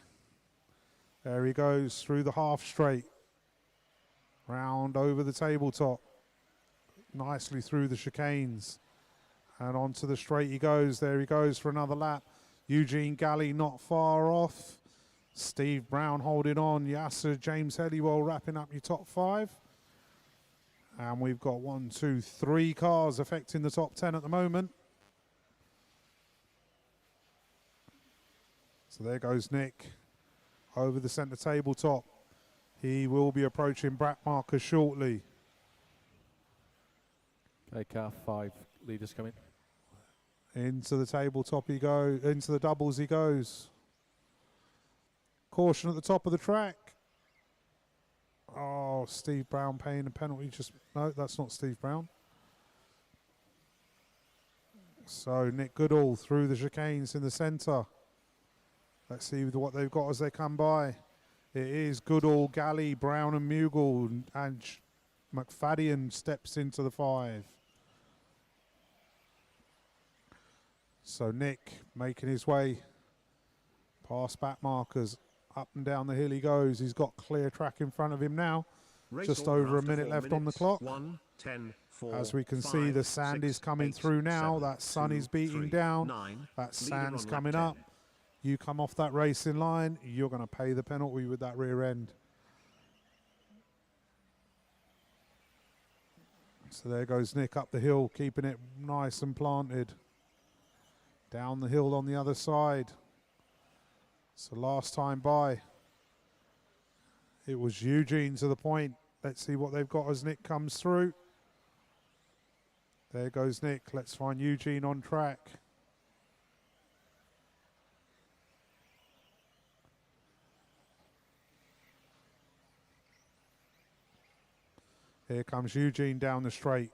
There he goes through the half straight. Round over the tabletop. Nicely through the chicanes. And onto the straight he goes. There he goes for another lap. Eugene Galley not far off. Steve Brown holding on. Yasser James Helliwell wrapping up your top 5. And we've got 1, 2, 3 cars affecting the top 10 at the moment. So there goes Nick over the centre tabletop. He will be approaching Brack Marker shortly. Okay, car 5 leaders coming. Into the tabletop he goes, into the doubles he goes. Caution at the top of the track. Oh, Steve Brown paying a penalty. No, that's not Steve Brown. So Nick Goodall through the chicanes in the centre. Let's see what they've got as they come by. It is Goodall, Galley, Brown and Mughal, and McFadden steps into the 5. So Nick making his way past back markers. Up and down the hill he goes. He's got clear track in front of him now. Race Just order over a after minute 4 left on the minutes. clock. 1, 10, 4, As we can 5, see, the sand 6, is coming 8, through now. 7, That sun 2, is beating 3, down. 9. That Leader sand's on lap coming 10. up. You come off that racing line, you're going to pay the penalty with that rear end. So there goes Nick up the hill, keeping it nice and planted. Down the hill on the other side. So last time by, it was Eugene to the point. Let's see what they've got as Nick comes through. There goes Nick. Let's find Eugene on track. Here comes Eugene down the straight.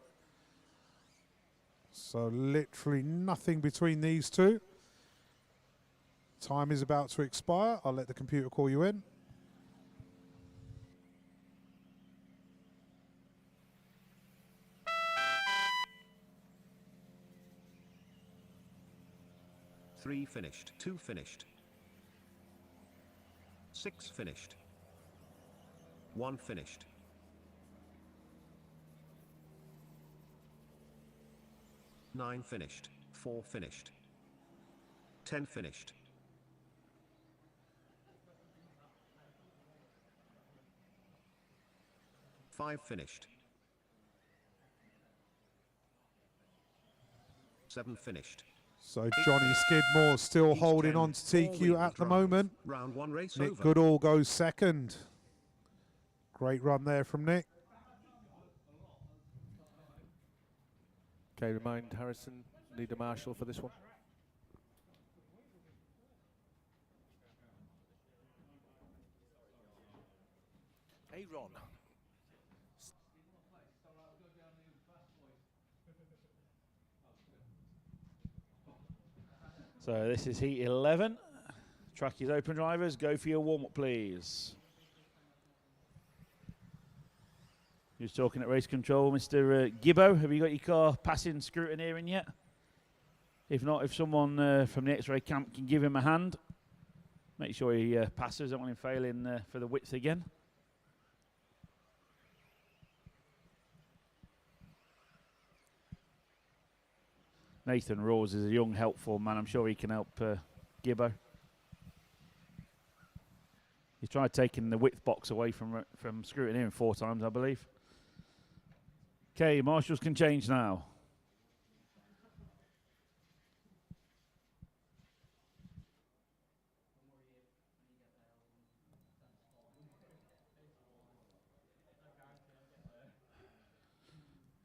So literally nothing between these two. Time is about to expire. I'll let the computer call you in. Three finished. 2 finished. 6 finished. 1 finished. 9 finished. 4 finished. 10 finished. 5 finished. 7 finished. So Johnny Skidmore still Each holding 10, on to TQ four-wheel at the drive. moment. Round 1 race Nick over. Goodall goes second. Great run there from Nick. Okay, remind Harrison, need a marshal for this one. Hey, Ron. So this is heat 11. Track is open, drivers. Go for your warm-up, please. Who's talking at race control? Mr. Gibbo, have you got your car passing scrutineering yet? If not, if someone from the X-ray camp can give him a hand, make sure he passes. Don't want him failing for the width again. Nathan Rawls is a young, helpful man. I'm sure he can help Gibbo. He's tried taking the width box away from scrutineering 4 times, I believe. Okay, marshals can change now.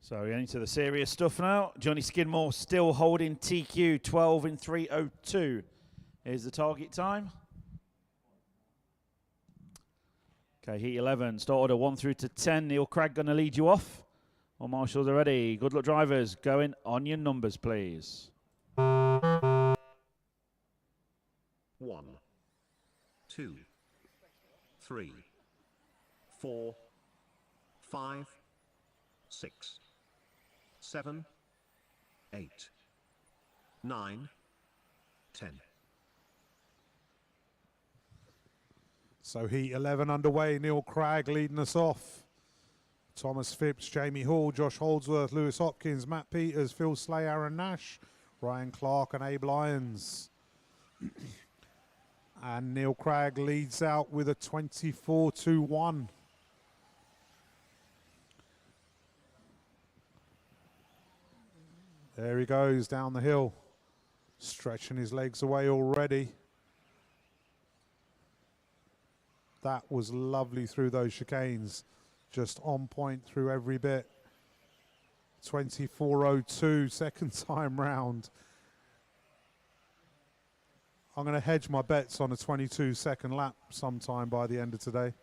So we're into the serious stuff now. Johnny Skidmore still holding TQ 12 in 3:02. Here's the target time. Okay, heat 11. Start order 1 through to 10. Neil Cragg going to lead you off. All marshals are ready. Good luck, drivers. Going on your numbers, please. 1, 2, 3, 4, 5, 6, 7, 8, 9, 10. So heat 11 underway. Neil Cragg leading us off. Thomas Phipps, Jamie Hall, Josh Holdsworth, Lewis Hopkins, Matt Peters, Phil Slay, Aaron Nash, Ryan Clark and Abe Lyons. And Neil Cragg leads out with a 24-1. There he goes down the hill, stretching his legs away already. That was lovely through those chicanes. Just on point through every bit. 24.02, second time round. I'm going to hedge my bets on a 22-second lap sometime by the end of today.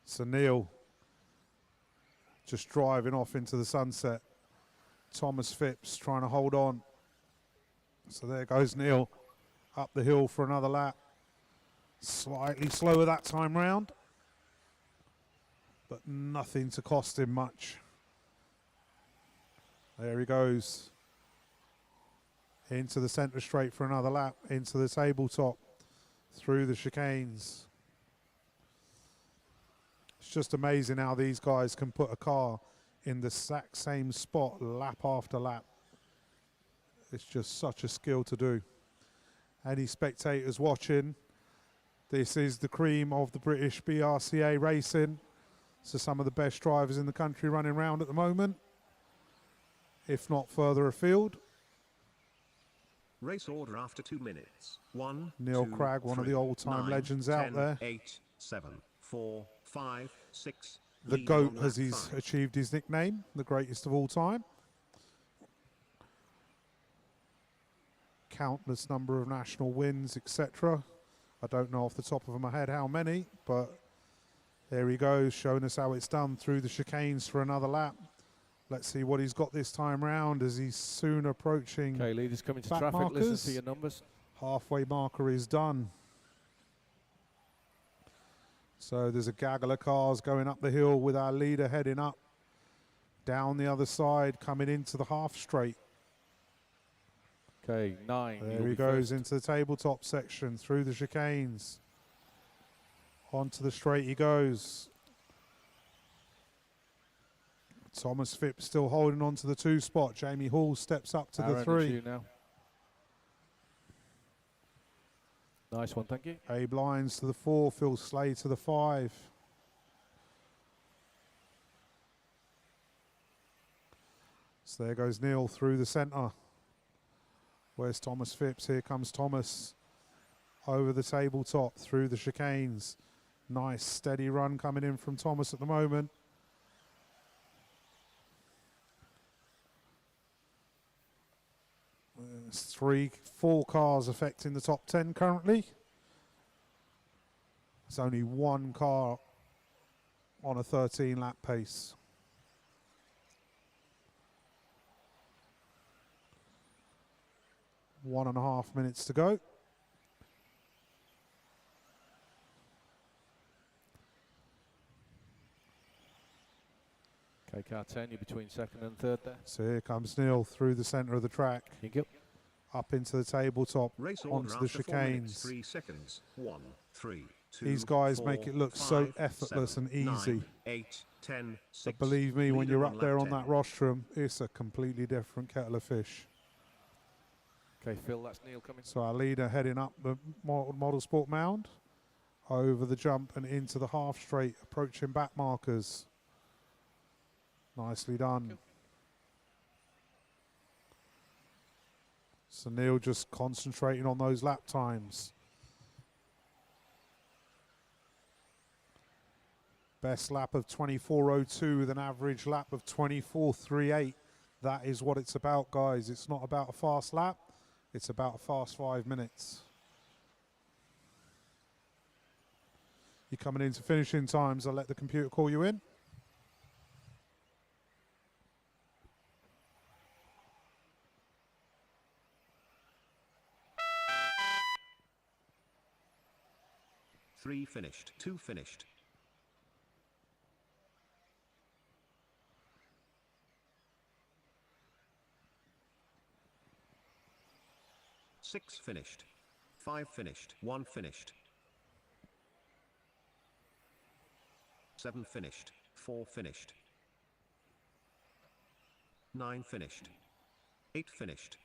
So Neil just driving off into the sunset. Thomas Phipps trying to hold on. So there goes Neil up the hill for another lap. Slightly slower that time round, but nothing to cost him much. There he goes into the centre straight for another lap, into the tabletop, through the chicanes. It's just amazing how these guys can put a car in the exact same spot lap after lap. It's just such a skill to do. Any spectators watching, this is the cream of the British BRCA racing. So some of the best drivers in the country running around at the moment, if not further afield. Race order after 2 minutes. 1, Neil 2, Cragg, one of 3, the old-time 9, legends 10, out there. 8, 7, 4, 5, 6. The lead GOAT, on as lap he's 5. achieved his nickname, the greatest of all time. Countless number of national wins, etc. I don't know off the top of my head how many, but there he goes, showing us how it's done through the chicanes for another lap. Let's see what he's got this time round as he's soon approaching. Okay, leaders coming to back traffic. markers. Listen to your numbers. Halfway marker is done. So there's a gaggle of cars going up the hill with our leader heading up. Down the other side, coming into the half straight. Okay, 9. There you'll he be goes first. into the tabletop section, through the chicanes. Onto the straight he goes. Thomas Phipps still holding on to the 2 spot. Jamie Hall steps up to Aaron, the it's 3. you now. Nice one, thank you. Abe Lyons to the 4, Phil Slay to the 5. So there goes Neil through the centre. Where's Thomas Phipps? Here comes Thomas. Over the tabletop, through the chicanes. Nice steady run coming in from Thomas at the moment. There's 3, 4 cars affecting the top 10 currently. There's only 1 car on a 13-lap pace. One and a half minutes to go. Okay, car 10, you're between second and third there. So here comes Neil through the centre of the track, Here you go. up into the tabletop, Race order onto the after 4 minutes, chicanes. 3 seconds. 1, 3, 2. These guys 4, make it look so 5, effortless 7, and easy. 9, 8, 10, 6. But believe me, when leader you're on up there lap on 10. that rostrum, it's a completely different kettle of fish. Okay, Phil, that's Neil coming. So our leader heading up the model sport mound, over the jump and into the half straight, approaching back markers. Nicely done. So Neil just concentrating on those lap times. Best lap of 24.02 with an average lap of 24.38. That is what it's about, guys. It's not about a fast lap. It's about a fast 5 minutes. You're coming into finishing times. I'll let the computer call you in. 3 finished, 2 finished. 6 finished. 5 finished. 1 finished. 7 finished. 4 finished. 9 finished. 8 finished.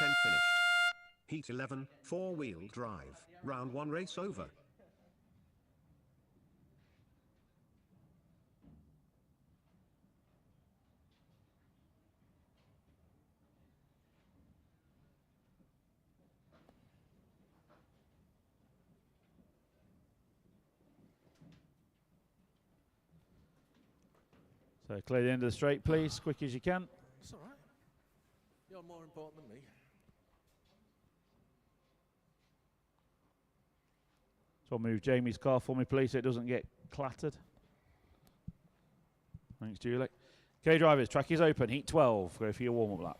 10 finished. Heat 11, 4-wheel drive. Round 1 race over. So clear the end of the straight, please, quick as you can. It's all right. You're more important than me. So I'll move Jamie's car for me, please, so it doesn't get clattered. Thanks, Julie. Okay, drivers, track is open. Heat 12. Go for your warm-up lap.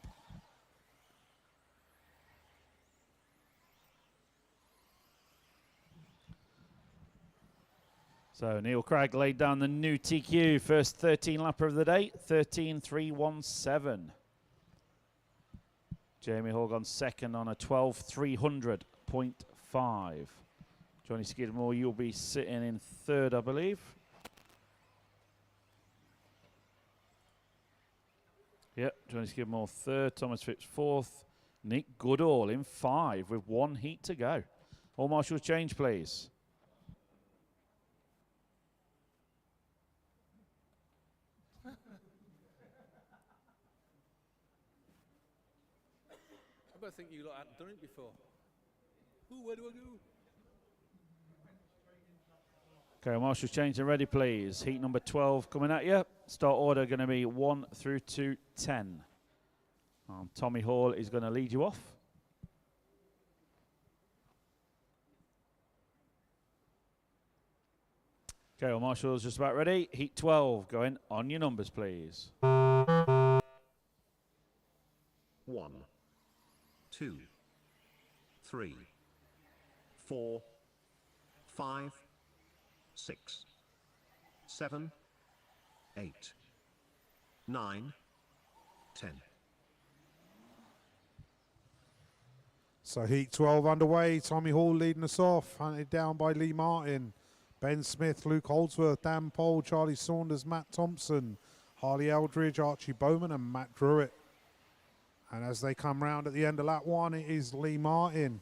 So Neil Craig laid down the new TQ, first 13 lapper of the day, 13.317. Jamie Hall on second on a 12.300.5. Johnny Skidmore, you'll be sitting in third, I believe. Yep, Johnny Skidmore third, Thomas Phipps fourth, Nick Goodall in 5 with 1 heat to go. All marshals change, please. I think you lot hadn't done it before. Ooh, where do I go? Okay, marshals change and ready, please. Heat number 12 coming at you. Start order going to be 1 through to 10. Tommy Hall is going to lead you off. Okay, well, marshals just about ready. Heat 12 going on your numbers, please. 1, 2, 3, 4, 5, 6, 7, 8, 9, 10. So heat 12 underway. Tommy Hall leading us off, hunted down by Lee Martin, Ben Smith, Luke Holdsworth, Dan Pole, Charlie Saunders, Matt Thompson, Harley Eldridge, Archie Bowman and Matt Druitt. And as they come round at the end of lap 1, it is Lee Martin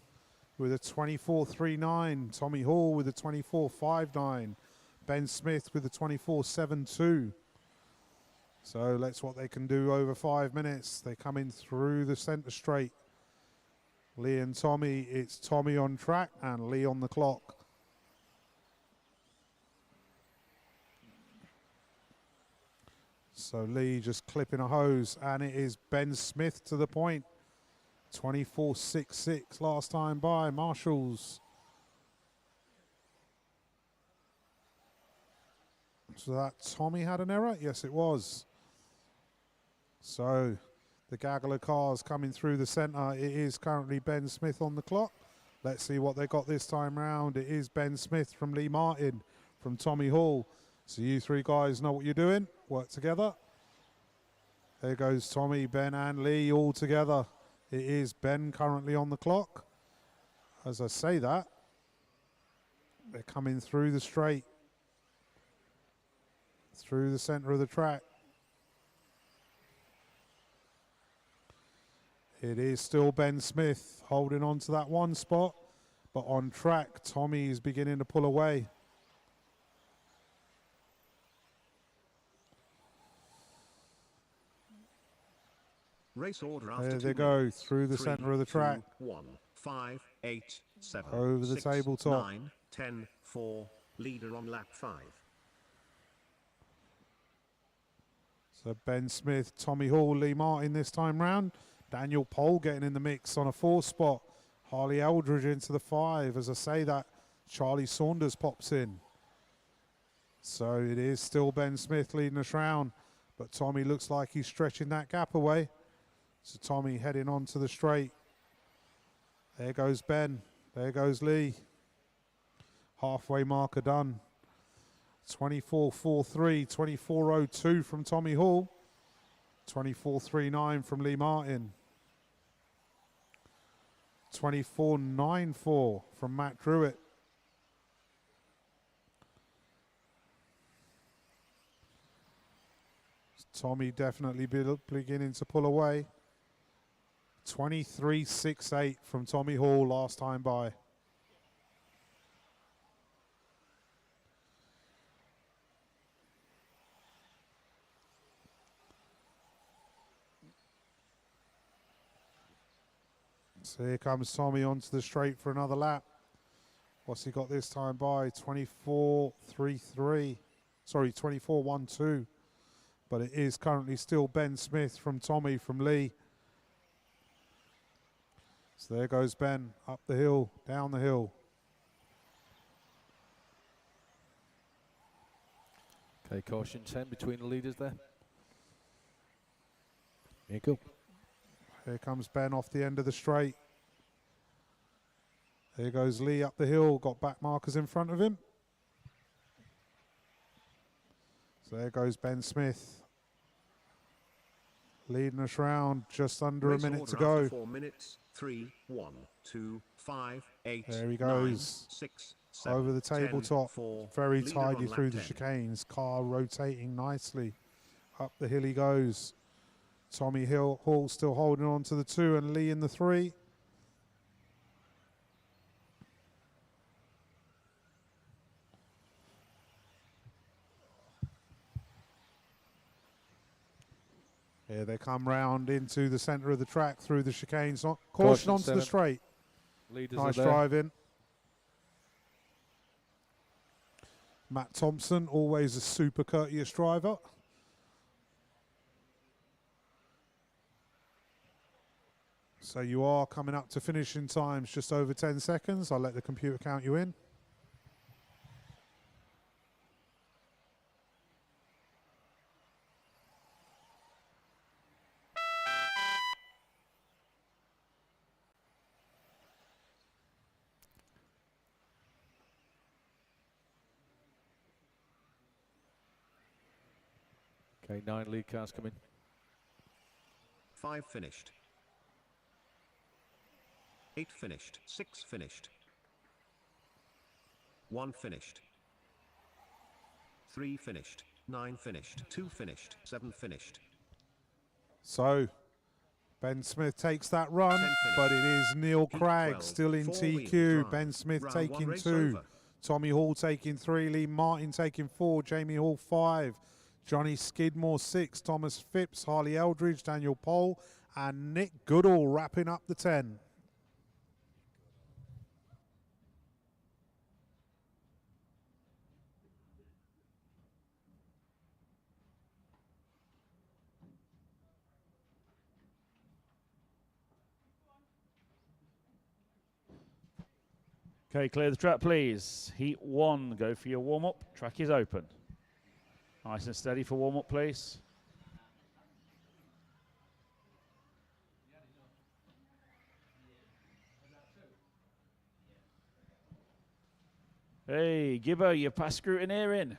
with a 24.39, Tommy Hall with a 24.59, Ben Smith with a 24.72. So let's what they can do over 5 minutes. They come in through the centre straight. Lee and Tommy, it's Tommy on track and Lee on the clock. So Lee just clipping a hose, and it is Ben Smith to the point. 24.66 last time by marshals. So that Tommy had an error? Yes, it was. So the gaggle of cars coming through the centre. It is currently Ben Smith on the clock. Let's see what they got this time round. It is Ben Smith from Lee Martin from Tommy Hall. So you three guys know what you're doing. Work together. There goes Tommy, Ben and Lee all together. It is Ben currently on the clock. As I say that, they're coming through the straight, through the centre of the track. It is still Ben Smith holding on to that one spot, but on track, Tommy is beginning to pull away. Race order after There 2 they go, minutes. through the 3, centre of the 2, track. 1, 5, 8, 7, Over the 6, tabletop. 9, 10, 4, leader on lap 5. So Ben Smith, Tommy Hall, Lee Martin this time round. Daniel Pole getting in the mix on a 4 spot. Harley Eldridge into the 5. As I say that, Charlie Saunders pops in. So it is still Ben Smith leading us round, but Tommy looks like he's stretching that gap away. So Tommy heading on to the straight. There goes Ben. There goes Lee. Halfway marker done. 24.43, 24.02 from Tommy Hall. 24.39 from Lee Martin. 24.94 from Matt Druitt. Tommy definitely beginning to pull away. 23.68 from Tommy Hall last time by. So here comes Tommy onto the straight for another lap. What's he got this time by? 24.33. Sorry, 24.12. But it is currently still Ben Smith from Tommy from Lee. So there goes Ben up the hill, down the hill. Okay, caution 10 between the leaders there. Here you go. Here comes Ben off the end of the straight. There goes Lee up the hill, got back markers in front of him. So there goes Ben Smith. Leading us round, just under a minute to go. 4 minutes, 3, 1, 2, 5, 8, There he 9, goes. 6, 7, Over the 10, tabletop, 4, very leader on tidy lap through the 10. chicanes. Car rotating nicely. Up the hill he goes. Tommy Hall still holding on to the 2 and Lee in the 3. Here they come round into the centre of the track through the chicanes. Caution onto 7. the straight. Leaders Nice are there. driving. Matt Thompson, always a super courteous driver. So you are coming up to finishing times just over 10 seconds. I'll let the computer count you in. Okay, 9 lead cars coming. 5 finished. 8 finished. 6 finished. 1 finished. 3 finished. 9 finished. 2 finished. 7 finished. So Ben Smith takes that run, 10 finished. but it is Neil Heat Cragg 12, still in 4-wheel TQ. drive. Ben Smith Round 1 taking race 2. over. Tommy Hall taking 3. Lee Martin taking 4. Jamie Hall 5. Johnny Skidmore 6. Thomas Phipps, Harley Eldridge, Daniel Pohl, and Nick Goodall wrapping up the 10. Okay, clear the track, please. Heat 1, go for your warm-up. Track is open. Nice and steady for warm-up, please. Hey, Gibbo, you pass scrutineering.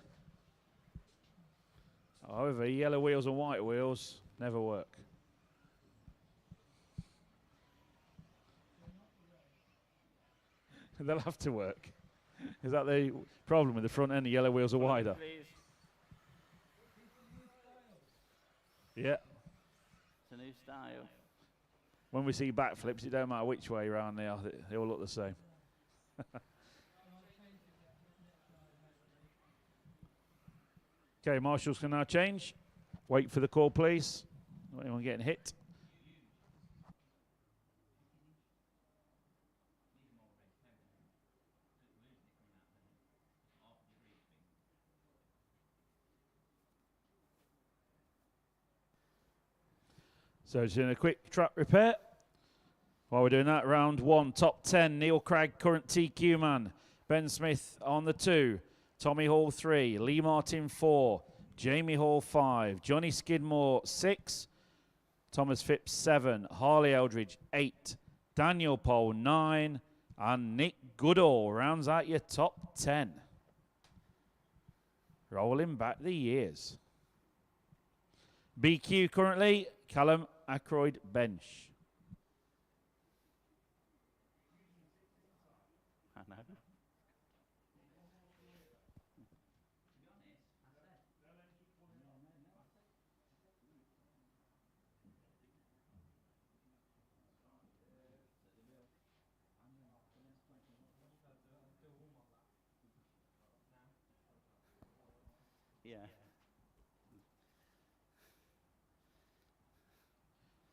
However, yellow wheels and white wheels never work. They'll have to work. Is that the problem with the front end? The yellow wheels are wider. Please. Yeah. It's a new style. When we see backflips, it don't matter which way around they are. They all look the same. Okay, marshals can now change. Wait for the call, please. Anyone getting hit? So just doing a quick track repair. While we're doing that, round 1, top 10, Neil Cragg, current TQ man. Ben Smith on the 2. Tommy Hall 3. Lee Martin 4. Jamie Hall 5. Johnny Skidmore 6. Thomas Phipps 7, Harley Eldridge 8, Daniel Pole 9, and Nick Goodall rounds out your top 10. Rolling back the years. BQ currently, Callum Ackroyd bench. I know. Yeah.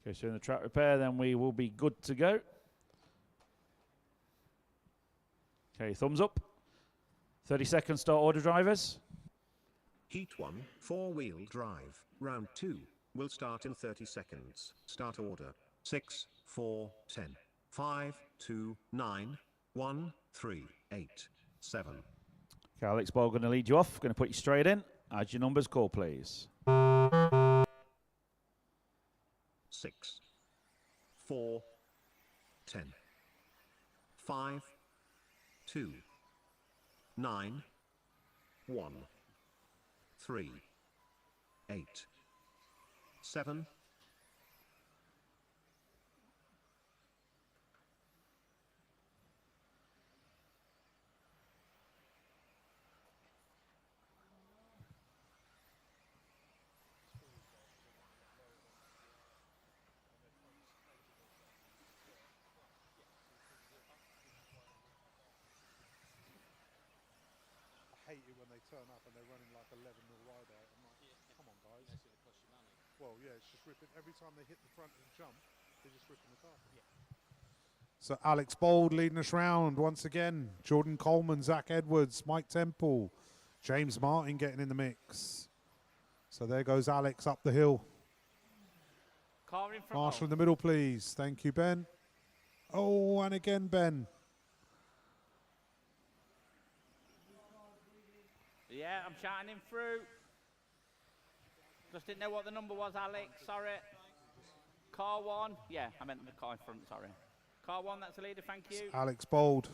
Okay, so in the track repair, then we will be good to go. Okay, thumbs up. 30 seconds start order, drivers. Heat 1, 4-wheel drive. Round 2 will start in 30 seconds. Start order. 6, 4, 10, 5, 2, 9, 1, 3, 8, 7. Okay, Alex Ball going to lead you off. Going to put you straight in. Add your numbers, call please. 6, 4, 10, 5, 2, 9, 1, 3, 8, 7. I hate it when they turn up and they're running like 11 mil wide out. I'm like, come on, guys. Well, yeah, it's just ripping. Every time they hit the front and jump, they're just ripping the car. So Alex Bold leading us round once again. Jordan Coleman, Zach Edwards, Mike Temple, James Martin getting in the mix. So there goes Alex up the hill. Car in front. Marshall in the middle, please. Thank you, Ben. Oh, and again, Ben. Yeah, I'm shouting him through. Just didn't know what the number was, Alex. Sorry. Car 1. Yeah, I meant the car in front, sorry. Car 1, that's the leader, thank you. Alex Bold.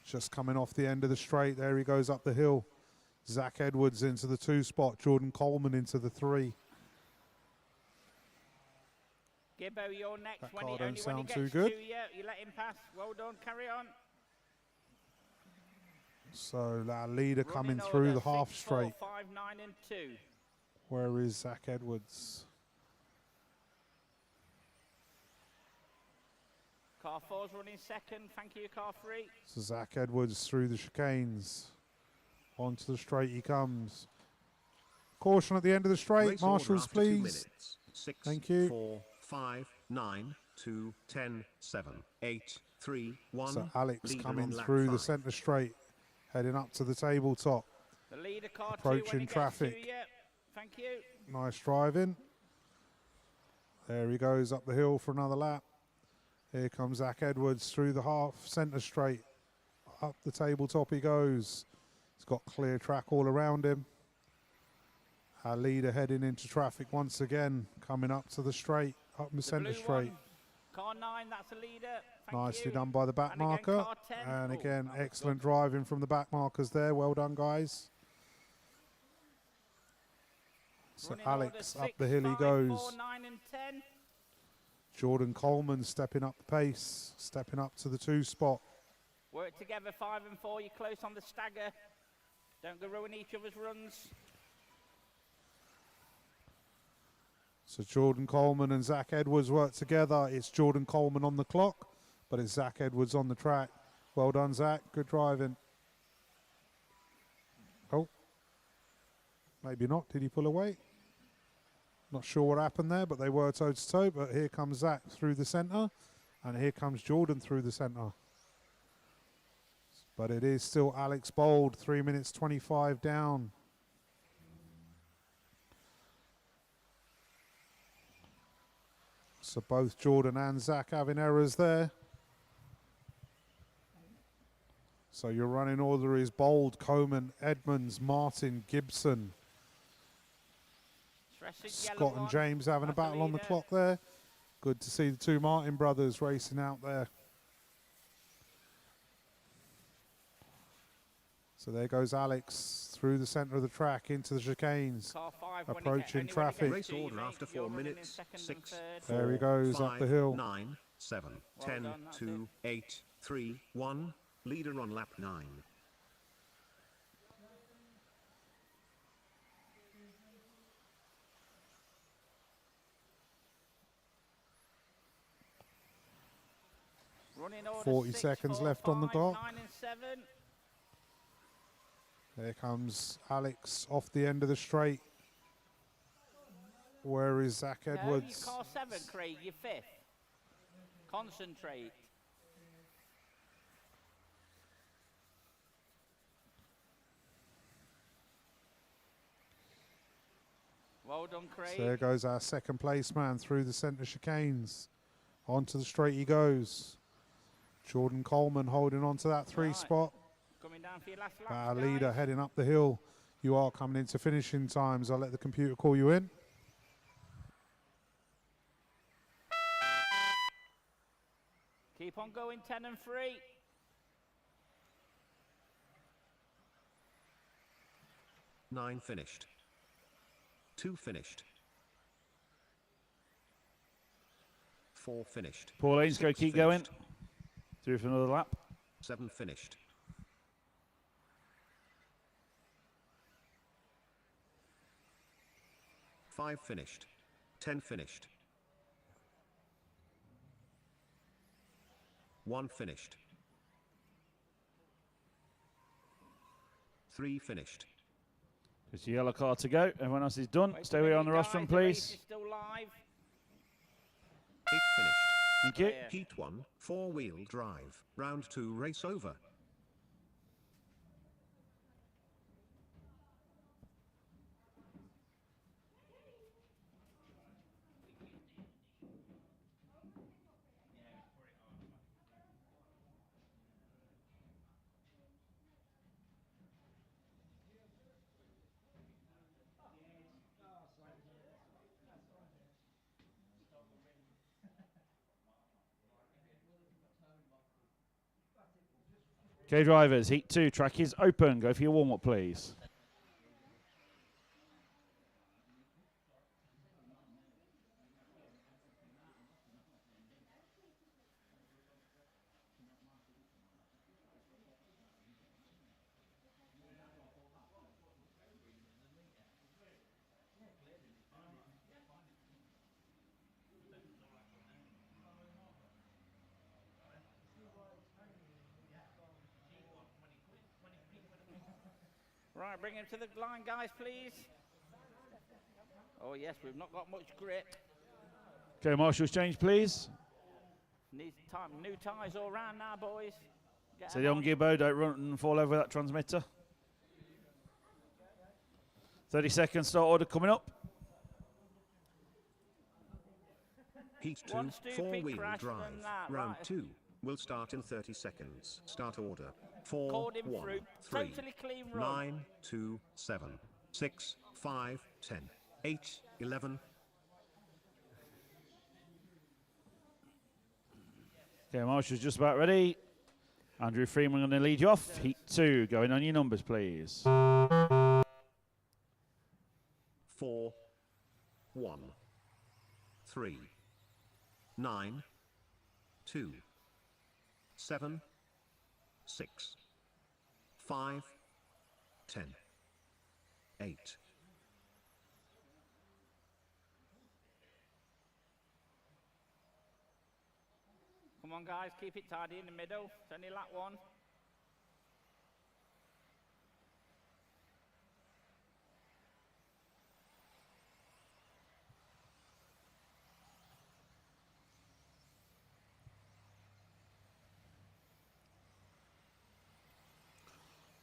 Just coming off the end of the straight. There he goes up the hill. Zach Edwards into the 2 spot. Jordan Coleman into the 3. Gibbo, you're next. That When car he, don't only when he sound too gets good. to you, you let him pass. Well done, carry on. So our leader Running coming order, through the half 6, 4, straight. 5, 9 and 2. Where is Zach Edwards? Car 4's running second. Thank you, car 3. So Zach Edwards through the chicanes. Onto the straight he comes. Caution at the end of the straight. Race order Marshals, after 2 please. minutes. 6, Thank you. 4, 5, 9, 2, 10, 7, 8, 3, 1. So Alex Leader coming on lap through the 5. centre straight. Heading up to the tabletop. The leader car 2 Approaching when he traffic. gets to you. Thank you. Nice driving. There he goes up the hill for another lap. Here comes Zach Edwards through the half centre straight. Up the tabletop he goes. He's got clear track all around him. Our leader heading into traffic once again. Coming up to the straight. Up the The centre blue straight. one, car 9, that's the leader. Thank Nicely you. done by the back And again, marker. car 10. And Oh, again, that was excellent driving from the back markers there. Well done, guys. So Running order, Alex up 6, the hill he 5, goes. 4, 9 and 10. Jordan Coleman stepping up the pace. Stepping up to the 2 spot. Work together, 5 and 4. You're close on the stagger. Don't go ruin each other's runs. So Jordan Coleman and Zach Edwards work together. It's Jordan Coleman on the clock, but it's Zach Edwards on the track. Well done, Zach. Good driving. Oh, maybe not. Did he pull away? Not sure what happened there, but they were toe to toe. But here comes Zach through the centre, and here comes Jordan through the centre. But it is still Alex Bold, 3 minutes 25 down. So both Jordan and Zach having errors there. So your running order is Bold, Coleman, Edmonds, Martin, Gibson. Stressing Scott and James having a battle on the clock there. Good to see the two Martin brothers racing out there. So there goes Alex through the centre of the track into the chicanes, approaching traffic. Race order after 4 minutes. 6, There he 4, goes 5, up the hill. 9, 7, 10, 2, 8, 3, 1. Leader on lap 9. Running order 40 6, seconds 4, left on the 5, clock. 9 and 7. There comes Alex off the end of the straight. Where is Zach Edwards? No, you call 7, Craig. You're 5th. Concentrate. Well done, Craig. So there goes our second place man through the centre chicanes. Onto the straight he goes. Jordan Coleman holding on to that 3 spot. Coming down for your last lap, Our leader heading up the hill. You are coming into finishing times. I'll let the computer call you in. Keep on going, 10 and 3. Nine finished. 2 finished. 4 finished. Pauline's go 6 keep finished. going. Through for another lap. 7 finished. 5 finished. 10 finished. 1 finished. 3 finished. There's a yellow card to go. Everyone else is done. Wait Stay a away minute, on the guys, rostrum, the race please. is still live. 8 finished. Thank you. Yeah. Heat 1, 4-wheel drive. Round 2 race over. Okay, drivers, heat 2, track is open. Go for your warm-up, please. Right, bring him to the line, guys, please. Oh, yes, we've not got much grip. Okay, marshals change, please. Needs time, new tyres all round now, boys. Get Steady 'em on, Gibbo. Don't run and fall over that transmitter. 30 seconds start order coming up. Heat 2, One stupid 4-wheel crash drive. than that, Round right. 2 will start in 30 seconds. Start order. 4, Called him 1, through. 3, Totally clean run. 9, 2, 7, 6, 5, 10, 8, 11. Okay, marshals just about ready. Andrew Freeman going to lead you off. Heat 2, going on your numbers, please. 4, 1, 3, 9, 2, 7, 6, 5, 10, 8. Come on, guys, keep it tidy in the middle. It's only lap 1.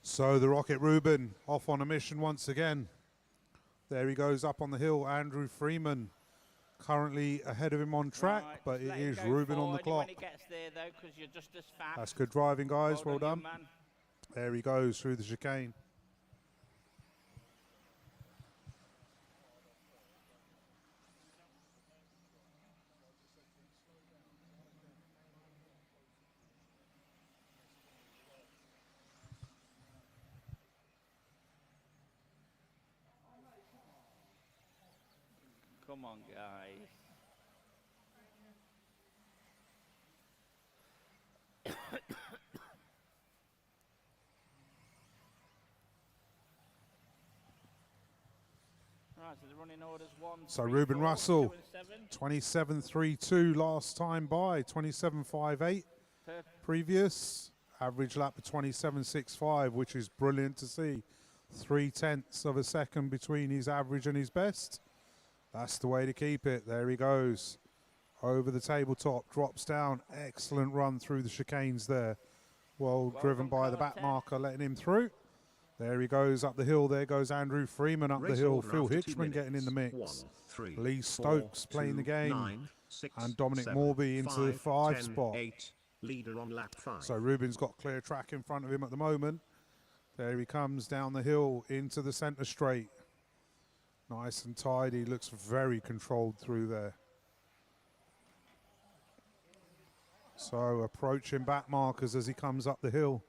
So the Rocket Reuben off on a mission once again. There he goes up on the hill. Andrew Freeman currently ahead of him on track, Right, but it let him is go Reuben on the forward clock. when he gets there, though, because you're just as fast. That's good driving, guys. Well young done. man. There he goes through the chicane. Come on, guys. Right, so the running orders 1, So 3, Ruben 4, Russell, 2 and 7. 27.32 last time by, 27.58 previous. Average lap of 27.65, which is brilliant to see. 0.3 of a second between his average and his best. That's the way to keep it. There he goes. Over the tabletop, drops down. Excellent run through the chicanes there. Well driven by the back marker, letting him through. There he goes up the hill. There goes Andrew Freeman up the Race hill. order Phil after 2 Hitchman getting in the mix. minutes. 1, 3, Lee 4, Stokes playing the 2, game. 9, 6, And Dominic 7, Morby into the 5 10, spot. 8. Leader on lap 5. So Ruben's got clear track in front of him at the moment. There he comes down the hill into the centre straight. Nice and tidy. Looks very controlled through there. So approaching back markers as he comes up the hill.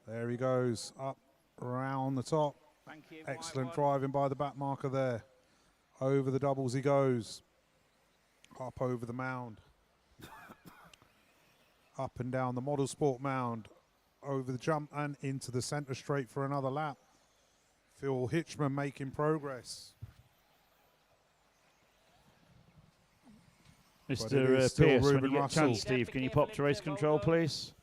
There he goes up around the top. Thank you. Excellent driving by the back marker there. Over the doubles he goes. Up over the mound. Up and down the model sport mound. Over the jump and into the centre straight for another lap. Phil Hitchman making progress. Mr. Pierce, when you get a chance, Steve, can you pop to race control, please?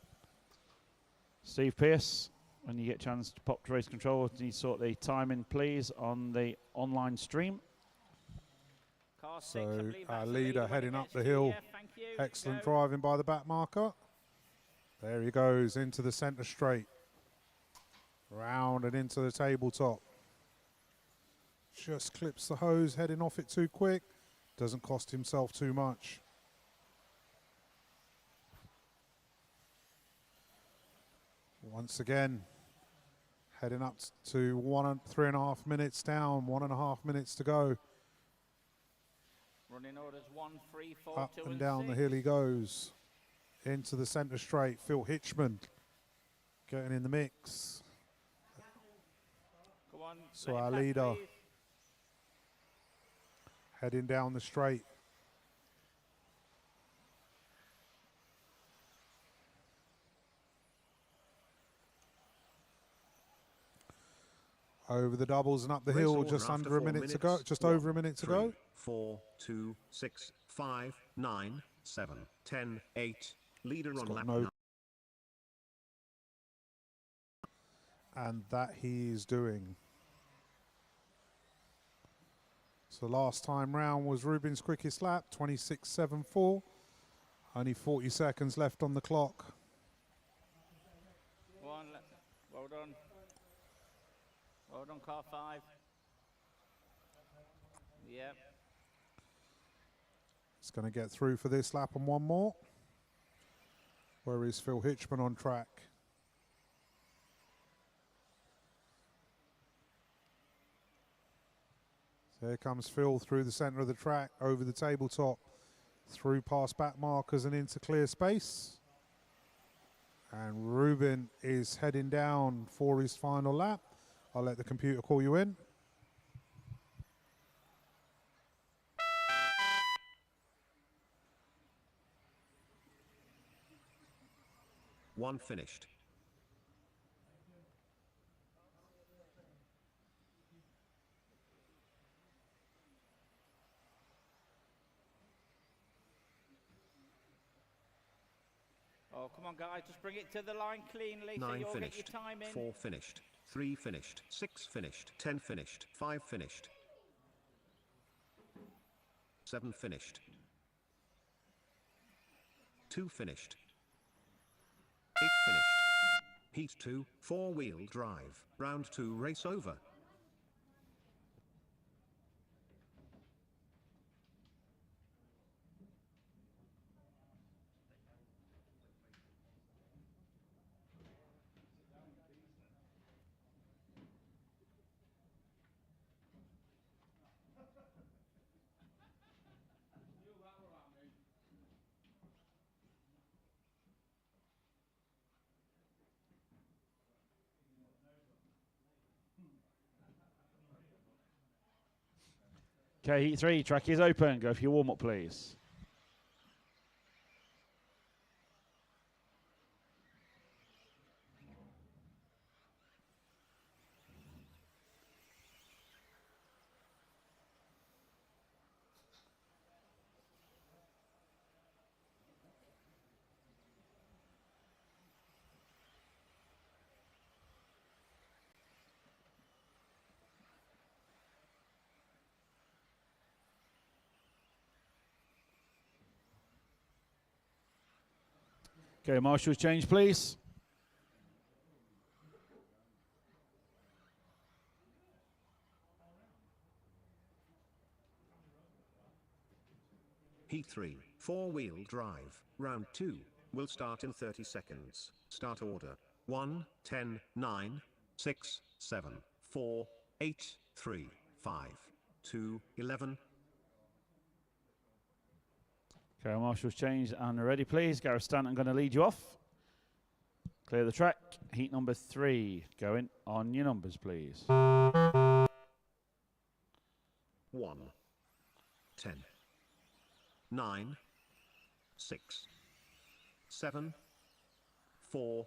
Steve Pierce, when you get a chance to pop to race control, can you sort the timing, please, on the online stream? So our leader heading up the hill. Excellent driving by the back marker. There he goes into the centre straight. Round and into the tabletop. Just clips the hose, heading off it too quick. Doesn't cost himself too much. Once again, heading up to 3.5 minutes down, 1.5 minutes to go. Running orders 1, 3, 4, Up 2 and and down 6. the hill he goes. Into the centre straight. Phil Hitchman getting in the mix. Go on, So let him our pass, leader please. heading down the straight. Over the doubles and up the Race hill, order just after under a 4 minute to go. minutes. Just 1, over a minute to 3, go. 4, 2, 6, 5, 9, 7, 10, 8. Leader on got lap no 9. And that he is doing. So last time round was Ruben's quickest lap, 26.74. Only 40 seconds left on the clock. Well done. Well done, car 5. Yep. It's going to get through for this lap and one more. Where is Phil Hitchman on track? So here comes Phil through the centre of the track, over the tabletop, through past back markers and into clear space. And Ruben is heading down for his final lap. I'll let the computer call you in. One finished. Oh, come on, guys. Just bring it to the line cleanly so 9 you'll finished. get your time in. 4 finished. 3 finished. 6 finished. 10 finished. 5 finished. 7 finished. 2 finished. 8 finished. Heat 2, 4-wheel drive. Round 2 race over. Okay, heat 3, track is open. Go for your warm-up, please. Okay, marshals change, please. Heat 3, 4-wheel drive, round 2, will start in 30 seconds. Start order, 1, 10, 9, 6, 7, 4, 8, 3, 5, 2, 11. Okay, marshals change and ready, please. Gareth Stanton going to lead you off. Clear the track. Heat number 3. Going on your numbers, please. 1, 10, 9, 6, 7, 4,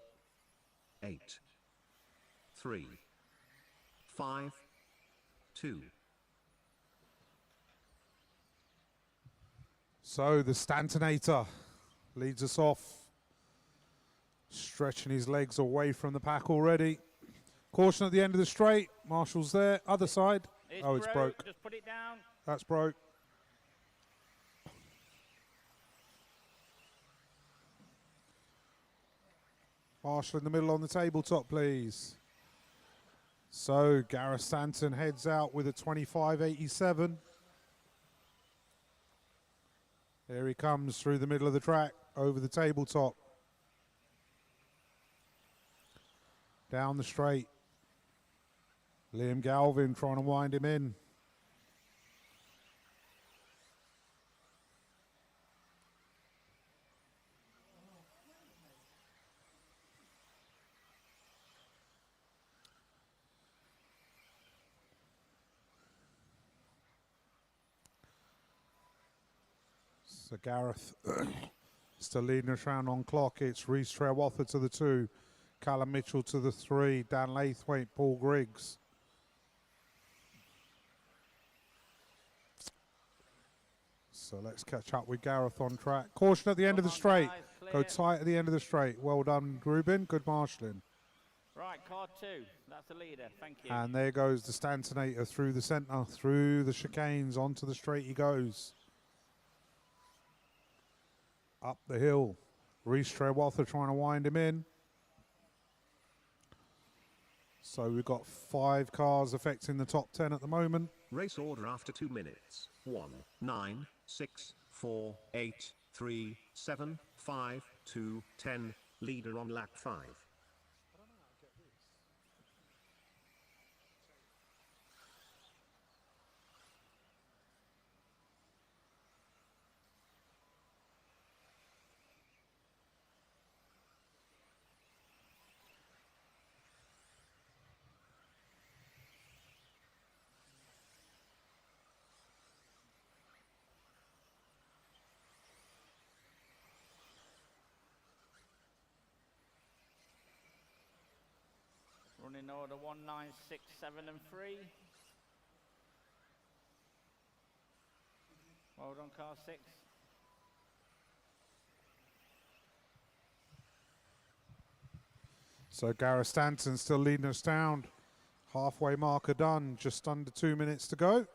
8, 3, 5, 2. So the Stantonator leads us off, stretching his legs away from the pack already. Caution at the end of the straight. Marshall's there. Other side. It's broke. Just put it down. That's broke. Marshall in the middle on the tabletop, please. So Gareth Stanton heads out with a 25.87. There he comes through the middle of the track, over the tabletop. Down the straight. Liam Galvin trying to wind him in. So Gareth still leading us round on clock. It's Reece Trewather to the 2, Callum Mitchell to the 3, Dan Lathwaite, Paul Griggs. So let's catch up with Gareth on track. Caution at the end of the straight. Go tight at the end of the straight. Well done, Rubin. Good marshalling. Right, car 2. That's the leader. Thank you. And there goes the Stantonator through the centre, through the chicanes, onto the straight he goes. Up the hill. Reece Trewather trying to wind him in. So we've got 5 cars affecting the top 10 at the moment. Race order after 2 minutes. 1, 9, 6, 4, 8, 3, 7, 5, 2, 10. Leader on lap 5. Running order 1, 9, 6, 7 and 3. Well done, car 6. So Gareth Stanton still leading us down. Halfway marker done, just under 2 minutes to go.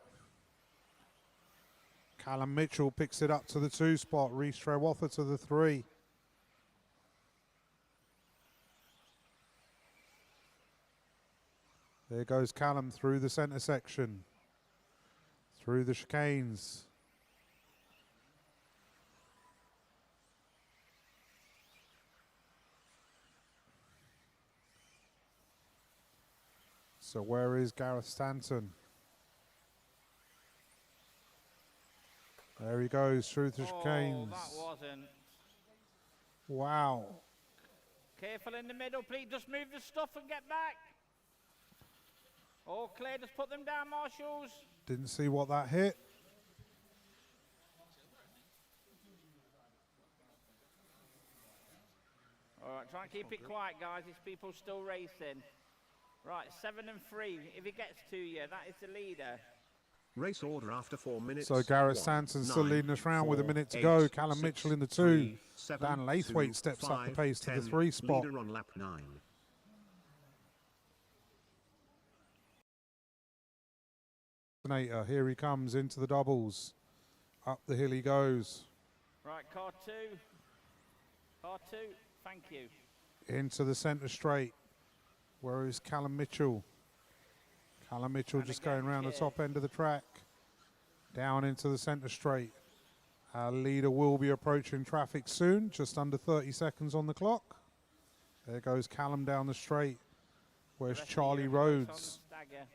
Callum Mitchell picks it up to the 2 spot. Reece Trewather to the 3. There goes Callum through the centre section. Through the chicanes. So where is Gareth Stanton? There he goes through the chicanes. Oh, that wasn't. Wow. Careful in the middle, please. Just move the stuff and get back. All clear, just put them down, marshals. Didn't see what that hit. All right, try and keep it quiet, guys. These people still racing. Right, 7 and 3. If he gets to you, that is the leader. Race order after 4 minutes. So Gareth 1, Sanson still 9, leading us round with a 4, minute to 8, go. Callum 6, Mitchell in the 2. 3, 7, Dan Laithwaite 2, steps up the 5, pace to the 10, 3 spot. Leader on lap 9. Here he comes into the doubles. Up the hill he goes. Right, car 2. Car 2, thank you. Into the centre straight. Where is Callum Mitchell? Callum Mitchell And just again, going round the cheers. top end of the track. Down into the centre straight. Our leader will be approaching traffic soon, just under 30 seconds on the clock. There goes Callum down the straight. Where's The rest of Charlie you are close on the Rhodes? stagger.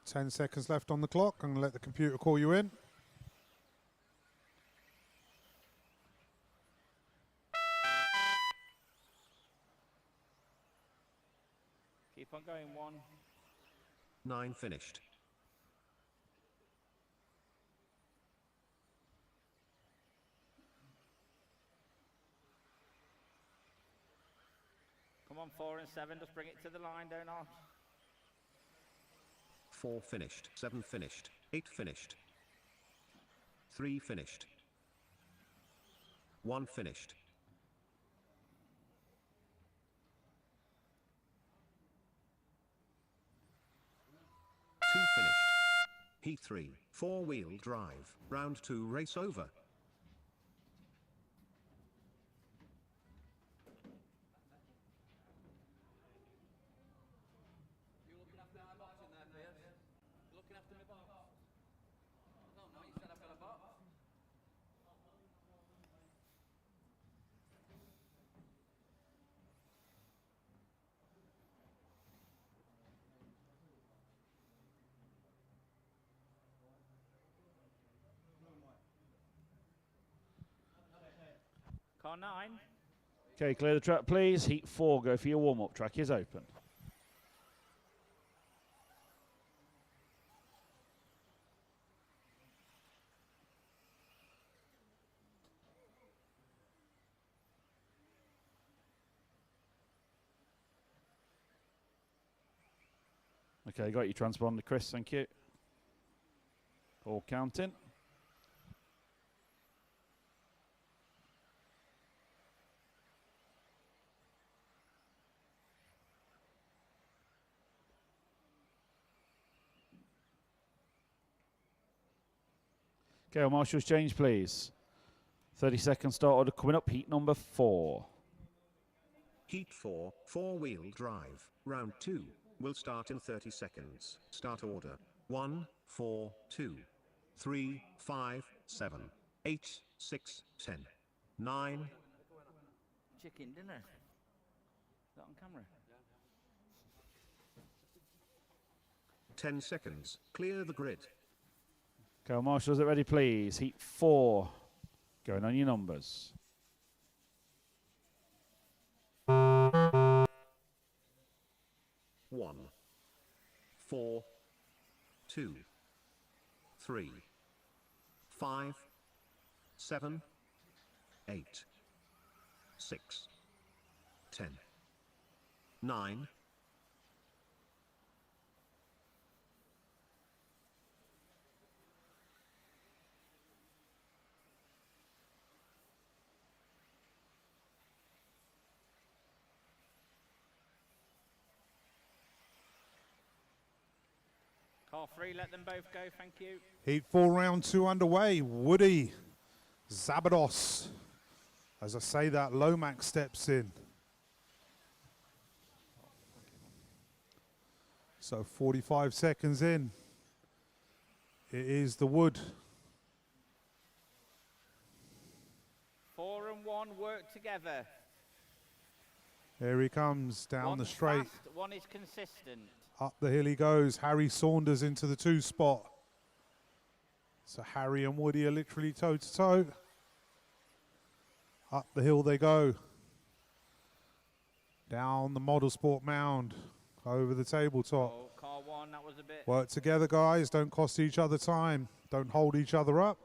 10 seconds left on the clock. I'm going to let the computer call you in. Keep on going, 1. 9 finished. Come on, 4 and 7. Just bring it to the line, don't I? 4 finished. 7 finished. 8 finished. 3 finished. 1 finished. 2 finished. Heat 3, 4-wheel drive, round 2 race over. You looking after my box in there, Piers? You looking after my box? I don't know, you said I've got a box. Car 9. Okay, clear the track, please. Heat 4, go for your warm-up. Track is open. Okay, got your transponder, Chris, thank you. All counting. Okay, well, Marshall's change, please. 30 second start order coming up, heat number 4. Heat 4, 4-wheel drive, round 2, will start in 30 seconds. Start order, 1, 4, 2, 3, 5, 7, 8, 6, 10, 9, Chicken dinner. Is that on camera? 10 seconds. Clear the grid. Okay, well, Marshall's it ready, please. Heat 4, going on your numbers. 1, 4, 2, 3, 5, 7, 8, 6, 10, 9, Car 3, let them both go, thank you. Heat 4, round 2 underway. Woody Zabados. As I say that, Lomax steps in. So 45 seconds in. It is the Wood. 4 and 1 work together. Here he comes down the One's straight. fast, one is consistent. Up the hill he goes. Harry Saunders into the 2 spot. So Harry and Woody are literally toe to toe. Up the hill they go. Down the model sport mound. Over the tabletop. Oh, car car one, that was a bit. Work together, guys. Don't cost each other time. Don't hold each other up.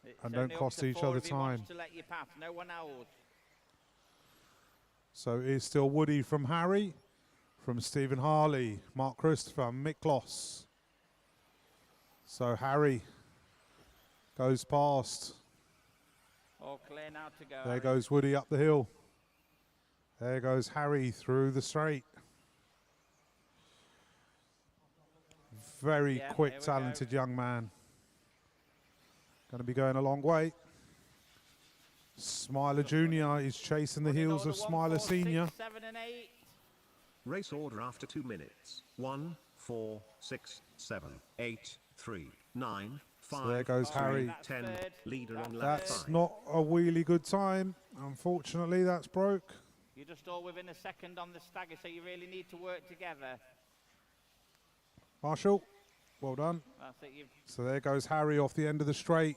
It's And don't only up cost to each 4 other if he wants time. to let you pass. No one else. So it's still Woody from Harry, from Stephen Harley, Mark Christopher, Miklos. So Harry goes past. All clear now to go. There Harry. goes Woody up the hill. There goes Harry through the straight. Very Yeah, quick, here we talented young man. Going to be going a long way. Smiler Jr. is chasing the Running heels order of 1, Smiler 4, 6, Senior. 7 and 8. Race order after 2 minutes. 1, 4, 6, 7, 8, 3, 9, 5, So there goes 3, Harry. That's 10. third. Leader on That's lap That's 5. not a wheelie good time. Unfortunately, that's broke. You're just all within a second on the stagger, so you really need to work together. Marshall, well done. That's it. You've So there goes Harry off the end of the straight.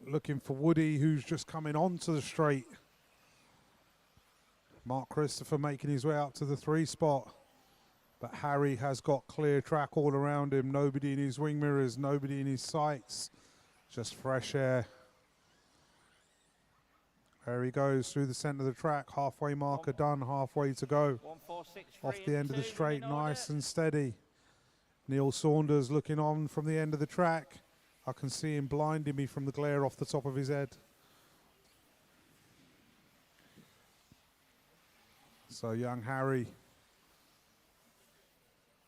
Looking for Woody, who's just coming onto the straight. Mark Christopher making his way up to the 3 spot. But Harry has got clear track all around him. Nobody in his wing mirrors, nobody in his sights. Just fresh air. There he goes through the centre of the track. Halfway marker done, halfway to go. 1, 4, 6, 3 Off the end of the 2, straight, running order. nice and steady. Neil Saunders looking on from the end of the track. I can see him blinding me from the glare off the top of his head. So young Harry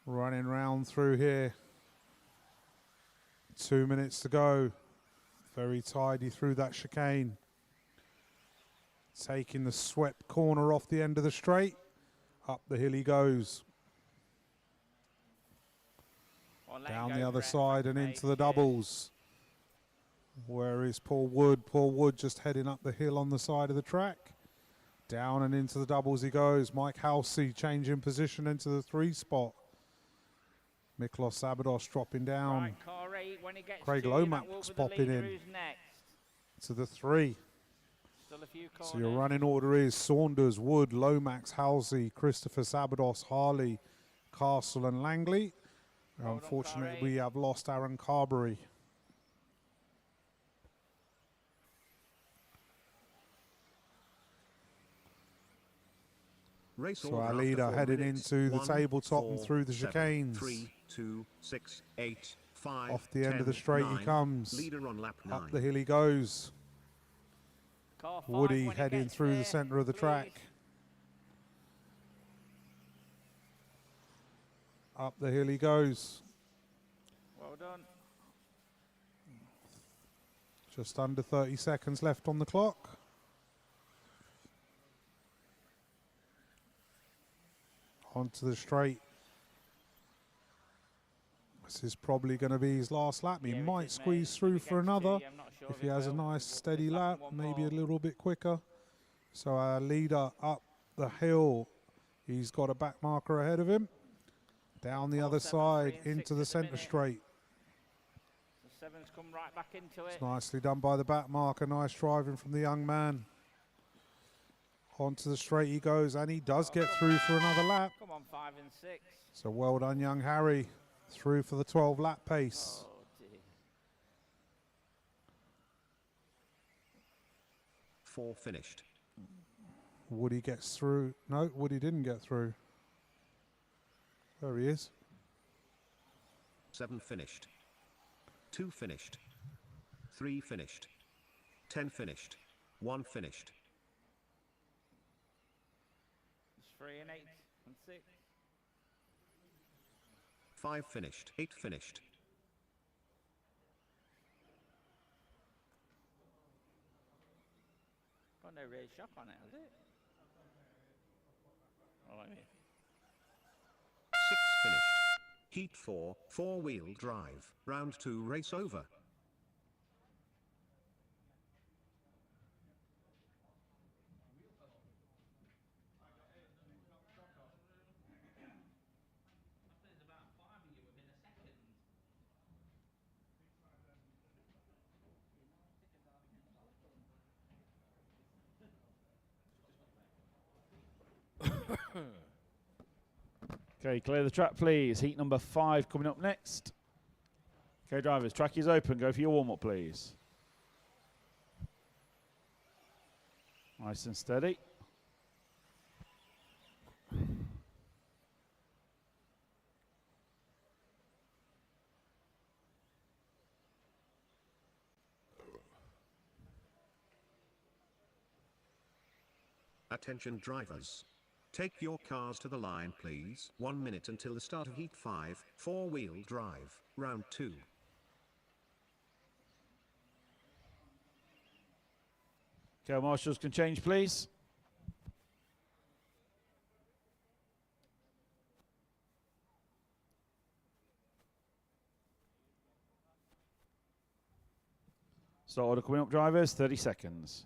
running round through here. 2 minutes to go. Very tidy through that chicane. Taking the swept corner off the end of the straight. Up the hill he goes. Well, let Down him the go, other Brett. side and Mate, into the cheers. doubles. Where is Paul Wood? Paul Wood just heading up the hill on the side of the track. Down and into the doubles he goes. Mike Halsey changing position into the 3 spot. Miklos Sabados dropping down Right, car 8, when he gets Craig to you, Lomax that will be the popping leader in. who's next. to the 3. Still a few corners. So your running order is Saunders, Wood, Lomax, Halsey, Christopher Sabados, Harley, Castle and Langley. Well done, Unfortunately, Corey. we have lost Aaron Carberry. Race So order our after leader 4 heading minutes. into the 1, tabletop and 4, through the 7, chicanes. 3, 2, 6, 8, 5, Off the end 10, of the straight he 9. comes. Leader on lap 9. Up the hill he goes. Car 5 Woody when he heading gets through there, the centre of the please. track. Up the hill he goes. Well done. Just under 30 seconds left on the clock. Onto the straight. This is probably going to be his last lap. He Yeah, it might is, mate. squeeze When through he for gets to another. you, I'm not sure If he has a will. nice steady This lap, one maybe more. a little bit quicker. So our leader up the hill, he's got a back marker ahead of him. Down the 4, other 7, 3 side and 6 into the at the centre minute. straight. The 7's come right back into it. It's nicely done by the back marker. Nice driving from the young man. Onto the straight he goes, and he does get through for another lap. Come on, 5 and 6. So well done, young Harry. Through for the 12 lap pace. Oh dear. 4 finished. Woody gets through. No, Woody didn't get through. There he is. 7 finished. 2 finished. 3 finished. 10 finished. 1 finished. It's 3 and 8 and 6. 5 finished. 8 finished. Got no rear shock on it, has it? Oh, I mean. 6 finished. Heat 4, 4-wheel drive. Round 2 race over. There's about 5 of you within a second. Okay, clear the track, please. Heat number 5 coming up next. Okay, drivers, track is open. Go for your warm-up, please. Nice and steady. Attention drivers. Take your cars to the line please. 1 minute until the start of Heat 5, 4-wheel drive, round 2. Okay, marshals can change, please. Start order coming up, drivers. 30 seconds.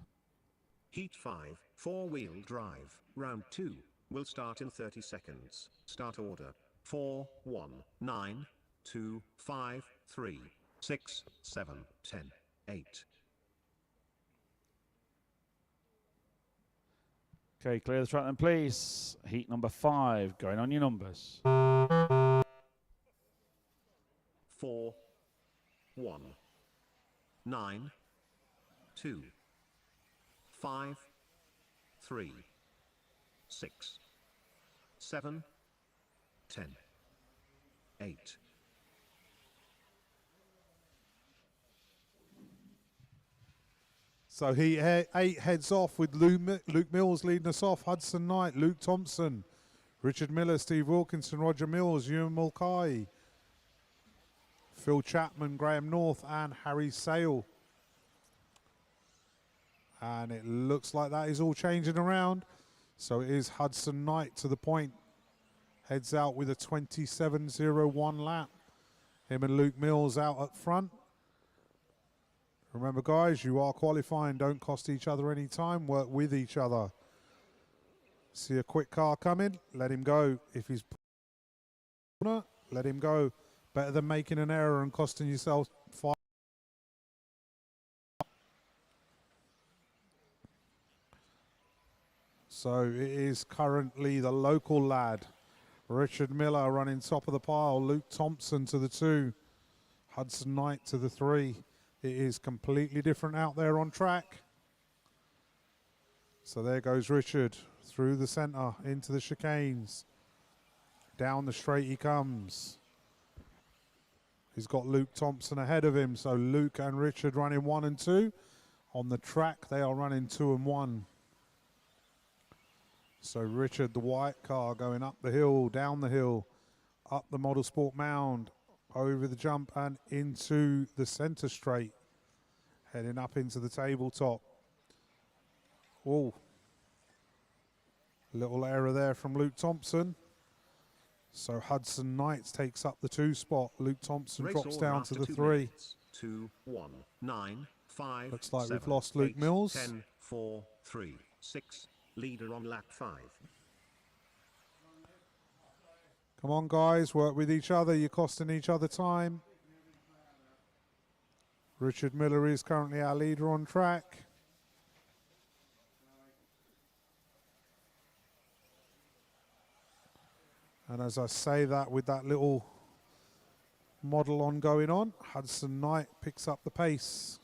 Heat 5, 4-wheel drive, round 2, will start in 30 seconds. Start order. 4, 1, 9, 2, 5, 3, 6, 7, 10, 8. Okay, clear the track then, please. Heat number 5, going on your numbers. 4, 1, 9, 2, 5, 3, 6, 7, 10, 8. So Heat 8 heads off with Luke Mills leading us off. Hudson Knight, Luke Thompson, Richard Miller, Steve Wilkinson, Roger Mills, Ewan Mulcahy, Phil Chapman, Graham North, and Harry Sale. And it looks like that is all changing around. So it is Hudson Knight to the point. Heads out with a 27.01 lap. Him and Luke Mills out up front. Remember, guys, you are qualifying. Don't cost each other any time. Work with each other. See a quick car coming, let him go. If he's let him go. Better than making an error and costing yourself 5. So it is currently the local lad, Richard Miller, running top of the pile. Luke Thompson to the 2. Hudson Knight to the 3. It is completely different out there on track. So there goes Richard through the centre into the chicanes. Down the straight he comes. He's got Luke Thompson ahead of him. So Luke and Richard running 1 and 2. On the track they are running 2 and 1. So Richard, the white car, going up the hill, down the hill, up the Model Sport Mound, over the jump and into the centre straight. Heading up into the tabletop. Oh, little error there from Luke Thompson. So Hudson Knight takes up the 2 spot. Luke Thompson drops down to the 3. 2, 1, 9, 5. Looks like 7, we've lost Luke 8, Mills. 10, 4, 3, 6. Leader on lap 5. Come on, guys, work with each other. You're costing each other time. Richard Miller is currently our leader on track. And as I say that with that little model on going on, Hudson Knight picks up the pace.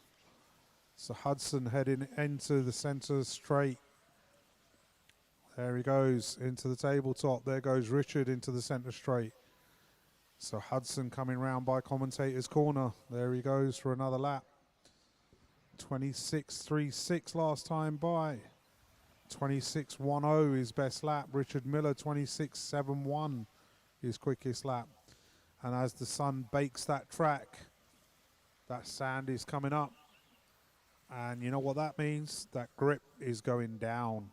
So Hudson heading into the centre straight. There he goes into the tabletop. There goes Richard into the centre straight. So Hudson coming round by commentator's corner. There he goes for another lap. 26.36 last time by. 26.10 his best lap. Richard Miller 26.71 his quickest lap. And as the sun bakes that track, that sand is coming up. And you know what that means? That grip is going down.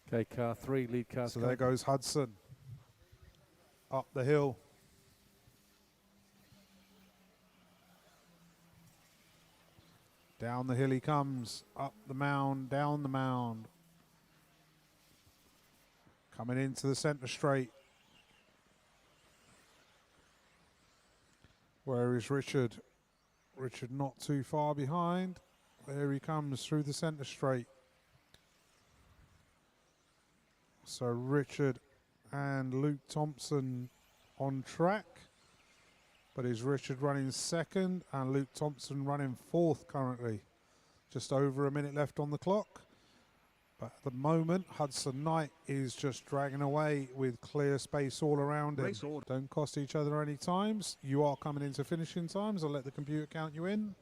Okay, car 3, lead car. So there goes Hudson. Up the hill. Down the hill he comes. Up the mound, down the mound. Coming into the centre straight. Where is Richard? Richard not too far behind. There he comes through the centre straight. So Richard and Luke Thompson on track. But is Richard running second and Luke Thompson running fourth currently? Just over a minute left on the clock. But at the moment, Hudson Knight is just dragging away with clear space all around him. Race order. Don't cost each other any times. You are coming into finishing times. I'll let the computer count you in.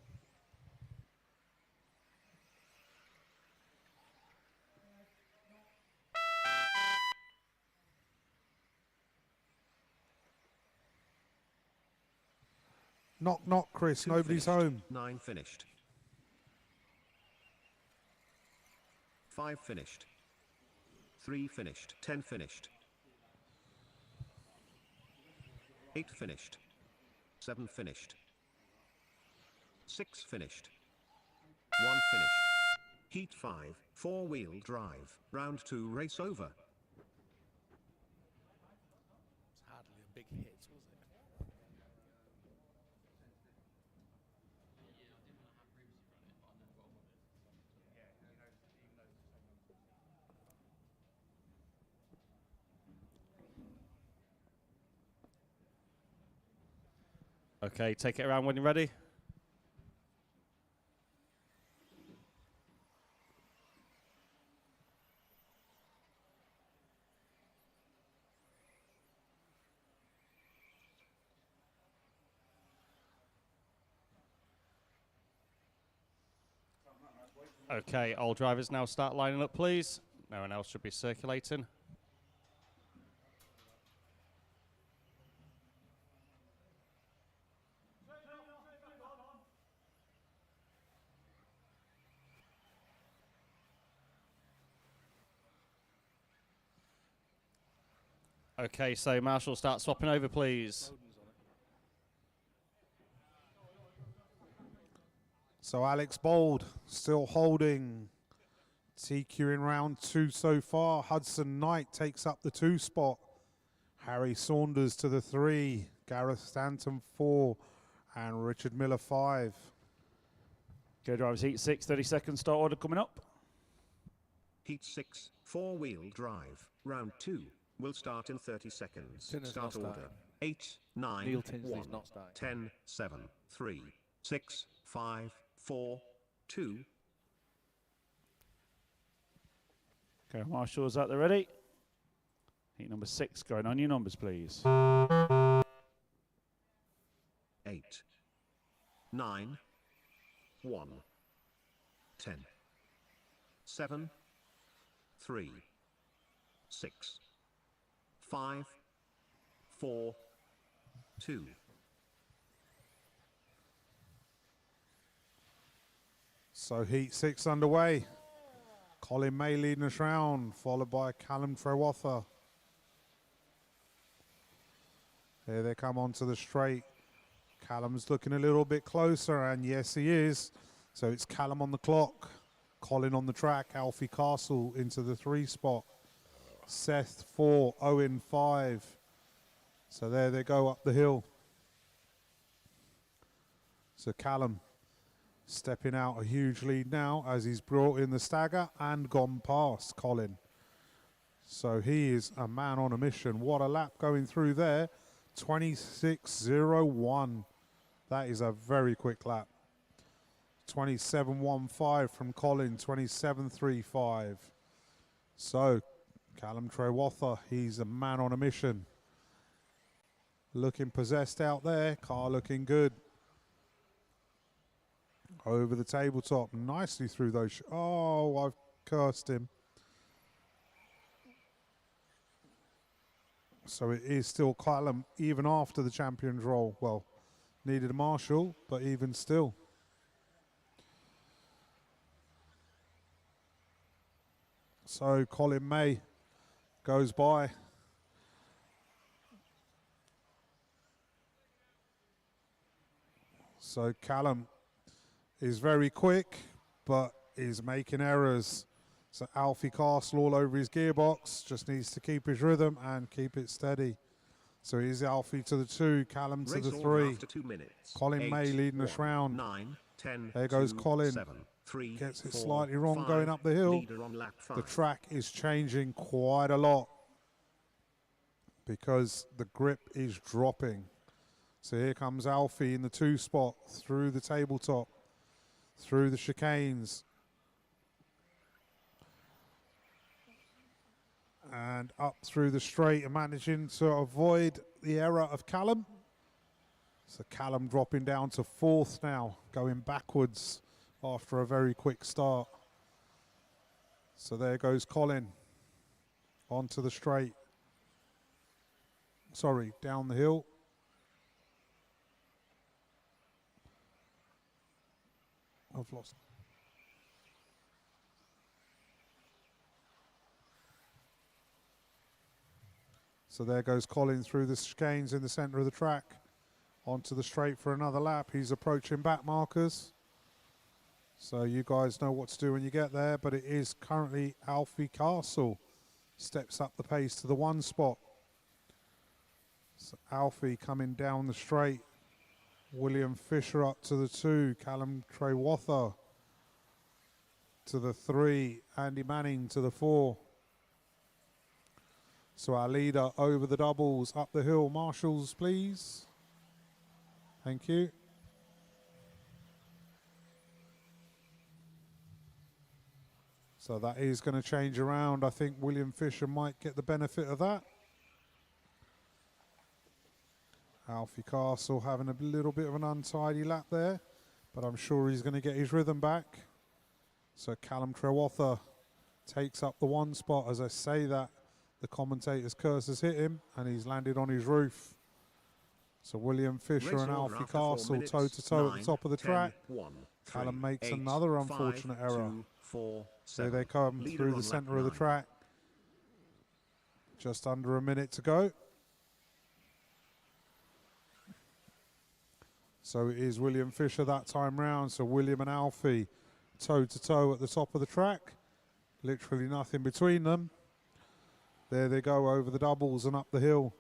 Knock, knock, Chris. 2 Nobody's finished, home. 9 finished. 5 finished. 3 finished. 10 finished. 8 finished. 7 finished. 6 finished. 1 finished. Heat 5, 4-wheel drive. Round 2 race over. It's hardly a big hit, was it? Okay, take it around when you're ready. Okay, all drivers now start lining up, please. No one else should be circulating. Okay, so Marshall, start swapping over, please. So Alex Bold still holding. TQ in round 2 so far. Hudson Knight takes up the 2 spot. Harry Saunders to the 3. Gareth Stanton 4. And Richard Miller 5. Go drivers, heat 6, 30 seconds start order coming up. Heat 6, 4-wheel drive. Round 2 will start in 30 seconds. Tinner's Start not order. starting. 8, 9, Neil Tinsley's 1, not starting. 10, 7, 3, 6, 5, 4, 2. Okay, Marshall's at the ready. Heat number 6 going on your numbers, please. 8, 9, 1, 10, 7, 3, 6, 5, 4, 2. So heat 6 underway. Colin May leading us round, followed by Callum Trewatha. Here they come onto the straight. Callum's looking a little bit closer, and yes, he is. So it's Callum on the clock, Colin on the track, Alfie Castle into the 3 spot. Seth 4, Owen 5. So there they go up the hill. So Callum stepping out a huge lead now as he's brought in the stagger and gone past Colin. So he is a man on a mission. What a lap going through there. 26.01. That is a very quick lap. 27.15 from Colin, 27.35. So Callum Trewatha, he's a man on a mission. Looking possessed out there, car looking good. Over the tabletop, nicely through those. Oh, I've cursed him. So it is still Callum, even after the champion's roll. Well, needed a marshal, but even still. So Colin May goes by. So Callum is very quick, but is making errors. So Alfie Castle all over his gearbox, just needs to keep his rhythm and keep it steady. So here's Alfie to the 2, Callum to Race the order 3. after 2 minutes. Colin 8, May leading us 1, round. 9, 10, There goes 2, Colin. 7, 3, Gets it 4, slightly wrong 5, going up the hill. leader on lap 5. The track is changing quite a lot because the grip is dropping. So here comes Alfie in the 2 spot, through the tabletop, through the chicanes, and up through the straight and managing to avoid the error of Callum. So Callum dropping down to 4th now, going backwards after a very quick start. So there goes Colin onto the straight. Sorry, down the hill. I've lost. So there goes Colin through the chicanes in the centre of the track. Onto the straight for another lap. He's approaching back markers. So you guys know what to do when you get there, but it is currently Alfie Castle. Steps up the pace to the 1 spot. So Alfie coming down the straight. William Fisher up to the 2. Callum Trewatha to the 3. Andy Manning to the 4. So our leader over the doubles, up the hill. Marshals, please. Thank you. So that is going to change around. I think William Fisher might get the benefit of that. Alfie Castle having a little bit of an untidy lap there, but I'm sure he's going to get his rhythm back. So Callum Trewatha takes up the 1 spot. As I say that, the commentator's curse has hit him and he's landed on his roof. So William Fisher and Alfie Castle toe-to-toe at the top of the track. 1, 3, Callum makes 8, another 5, unfortunate error. 2, 4, So 7. they come Leader through on the lap centre of the 9. track. Just under a minute to go. So it is William Fisher that time round. So William and Alfie toe-to-toe at the top of the track. Literally nothing between them. There they go over the doubles and up the hill.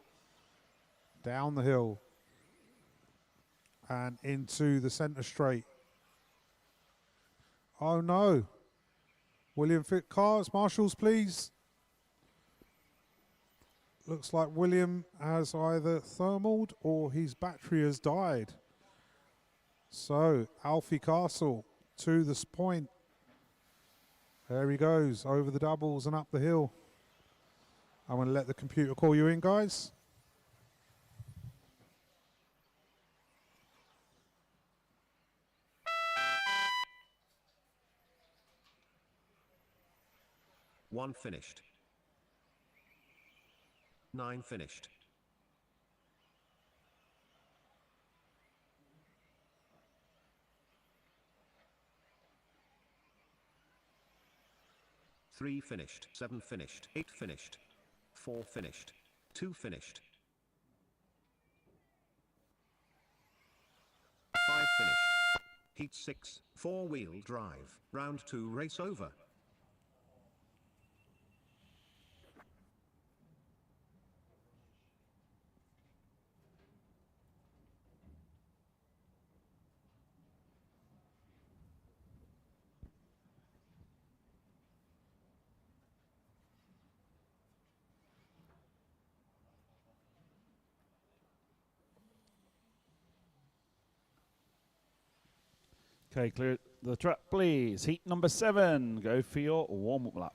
Down the hill. And into the centre straight. Oh no. William Fit cars, marshals please. Looks like William has either thermaled or his battery has died. So Alfie Castle to this point. There he goes over the doubles and up the hill. I'm going to let the computer call you in, guys. One finished. 9 finished. Three finished. 7 finished. 8 finished. 4 finished. 2 finished. 5 finished. Heat 6, 4-wheel drive. Round 2 race over. Okay, clear the track, please. Heat number 7. Go for your warm-up lap.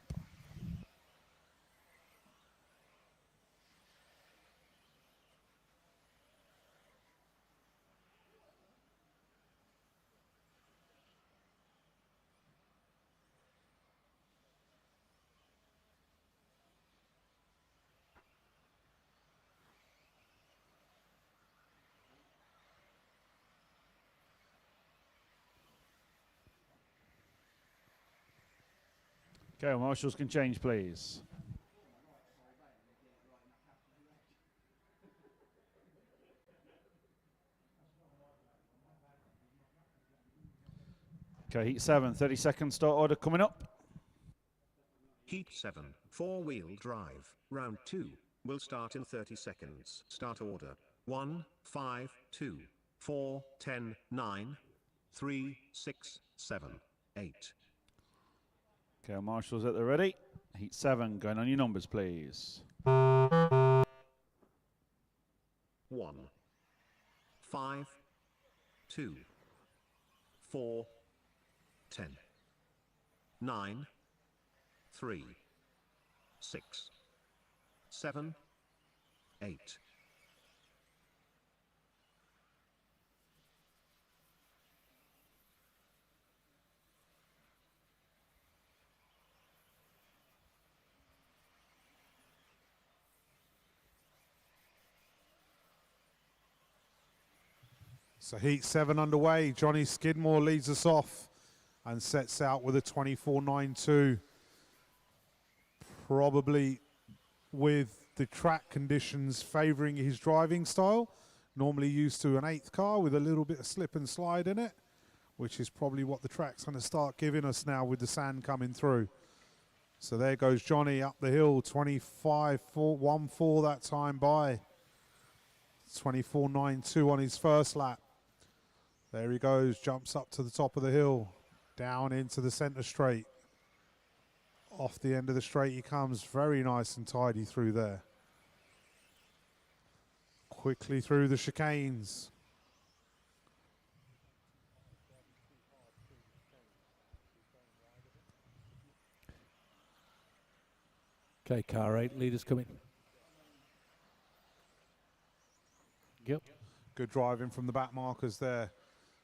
Okay, marshals can change, please. Okay, heat 7, 30-second start order coming up. Heat 7, 4-wheel drive. Round 2 will start in 30 seconds. Start order. 1, 5, 2, 4, 10, 9, 3, 6, 7, 8. Okay, our marshals at the ready. Heat 7, going on your numbers, please. 1, 5, 2, 4, 10, 9, 3, 6, 7, 8. So heat 7 underway. Johnny Skidmore leads us off and sets out with a 24.92. Probably with the track conditions favouring his driving style. Normally used to an 8th car with a little bit of slip and slide in it, which is probably what the track's going to start giving us now with the sand coming through. So there goes Johnny up the hill, 25.14 that time by. 24.92 on his first lap. There he goes, jumps up to the top of the hill, down into the centre straight. Off the end of the straight he comes, very nice and tidy through there. Quickly through the chicanes. Okay, car 8, leaders coming. Yep. Good driving from the back markers there.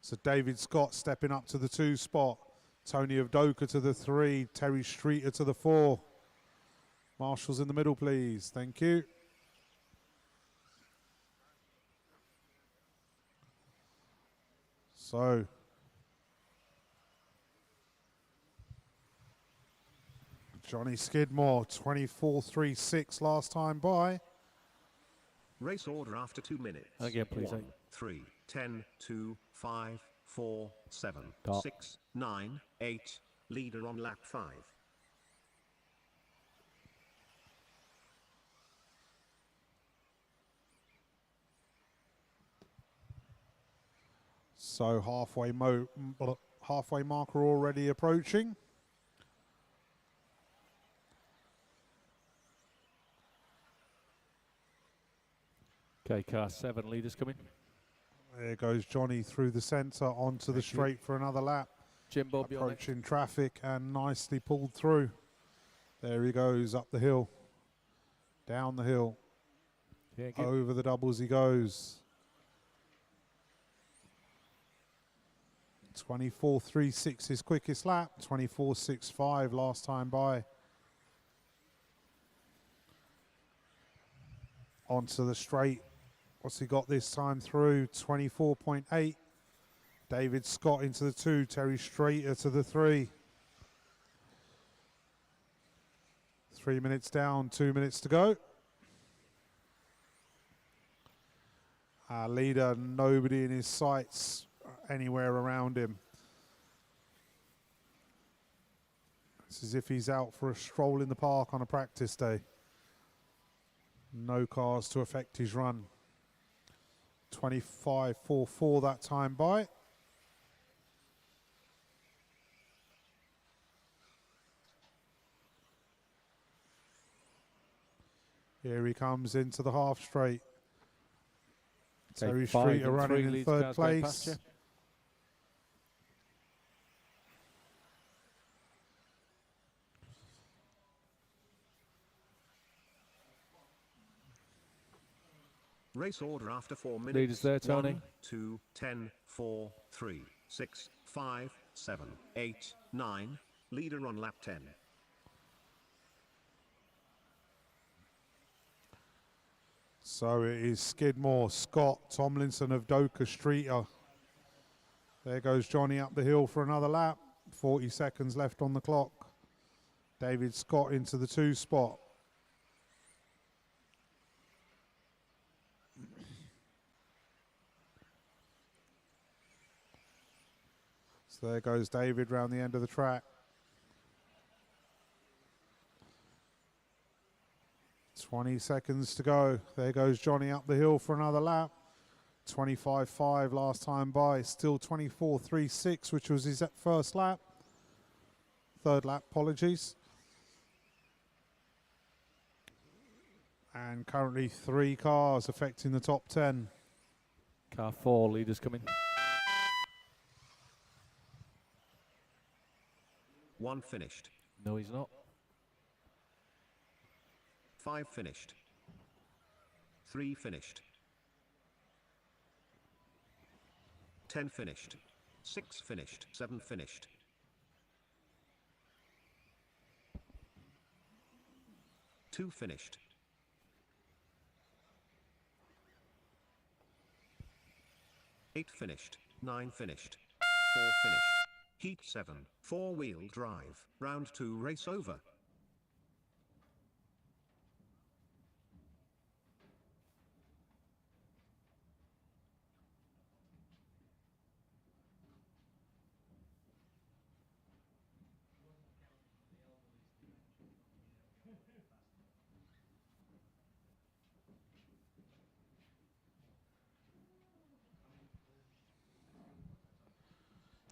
So David Scott stepping up to the 2 spot. Tony Avdoka to the 3. Terry Streeter to the 4. Marshals in the middle, please. Thank you. So Johnny Skidmore, 24.36 last time by. Race order after 2 minutes. Again, please. 1, 3, 10, 2, 5, 4, 7, Stop. 6, 9, 8. Leader on lap 5. So halfway marker already approaching. Okay, car 7, leaders coming. There goes Johnny through the centre onto the straight for another lap. Jim Bob, you're next. Approaching traffic and nicely pulled through. There he goes up the hill, down the hill, Yeah, good. over the doubles he goes. 24.36 his quickest lap, 24.65 last time by. Onto the straight. What's he got this time through? 24.8. David Scott into the 2. Terry Streeter to the 3. 3 minutes down, 2 minutes to go. Our leader, nobody in his sights anywhere around him. It's as if he's out for a stroll in the park on a practice day. No cars to affect his run. 25.44 that time by. Here he comes into the half straight. Okay, Terry 5 Streeter and 3 running in leads third cars going past place. you. Race order after 4 minutes. Leaders there, Tony. 1, 2, 10, 4, 3, 6, 5, 7, 8, 9. Leader on lap 10. So it is Skidmore, Scott, Tomlinson, Avdoka, Streeter. There goes Johnny up the hill for another lap. 40 seconds left on the clock. David Scott into the 2 spot. So there goes David round the end of the track. 20 seconds to go. There goes Johnny up the hill for another lap. 25.5 last time by. Still 24.36, which was his first lap. third lap, apologies. And currently 3 cars affecting the top 10. Car 4, leaders coming. 1 finished. No, he's not. 5 finished. 3 finished. 10 finished. 6 finished. 7 finished. 2 finished. 8 finished. 9 finished. 4 finished. Heat 7. 4-wheel drive. Round 2 race over.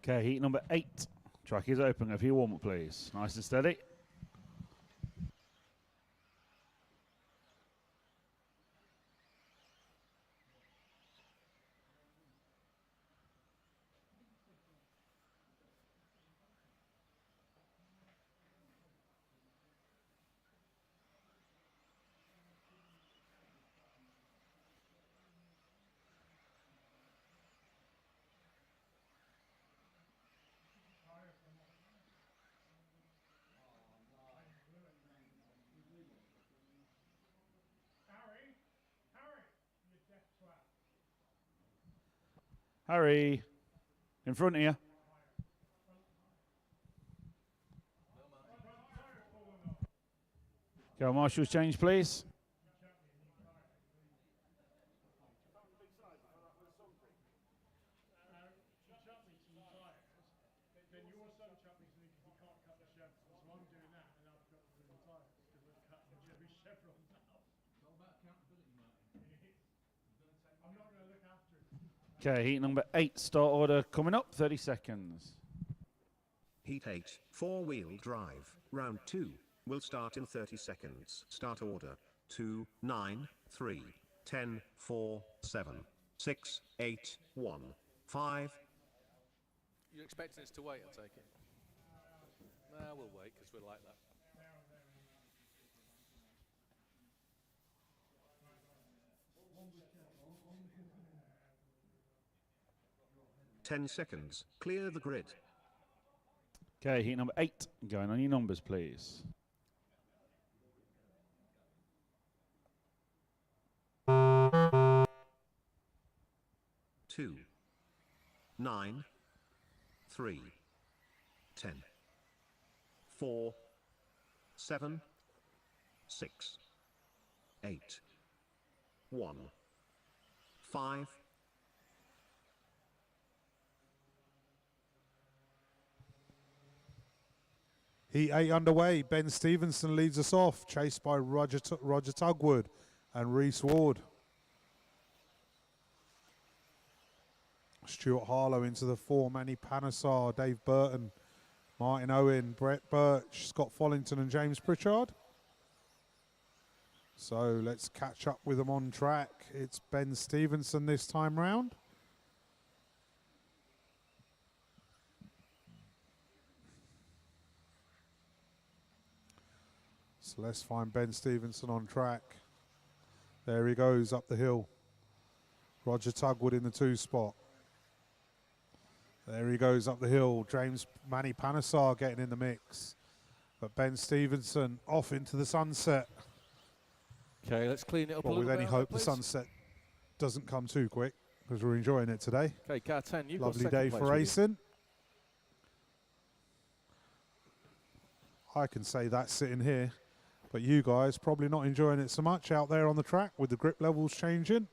Okay, heat number 8. Track is open. A few warm-up, please. Nice and steady. Harry, in front of you. Go, Marshall's change, please. Okay, heat number 8, start order coming up, 30 seconds. Heat 8. 4-wheel drive. Round 2 will start in 30 seconds. Start order. 2, 9, 3, 10, 4, 7, 6, 8, 1, 5. You're expecting us to wait, I take it? Nah, we'll wait because we're like that. Ten seconds. Clear the grid. Okay, heat number 8, going on your numbers, please. Two, 9, 3, 10, 4, 7, 6, 8, 1, 5. Heat 8 underway. Ben Stevenson leads us off, chased by Roger Tugwood and Reese Ward. Stuart Harlow into the 4, Manny Panesar, Dave Burton, Martin Owen, Brett Birch, Scott Follington and James Pritchard. So let's catch up with them on track. It's Ben Stevenson this time round. So let's find Ben Stevenson on track. There he goes up the hill. Roger Tugwood in the 2 spot. There he goes up the hill. Manny Panesar getting in the mix. But Ben Stevenson off into the sunset. Okay, let's clean it up a Well, little with bit. any hope the sunset doesn't come too quick because we're enjoying it today. Okay, car 10, you've Lovely got day second for place racing. I can say that sitting here, but you guys probably not enjoying it so much out there on the track with the grip levels changing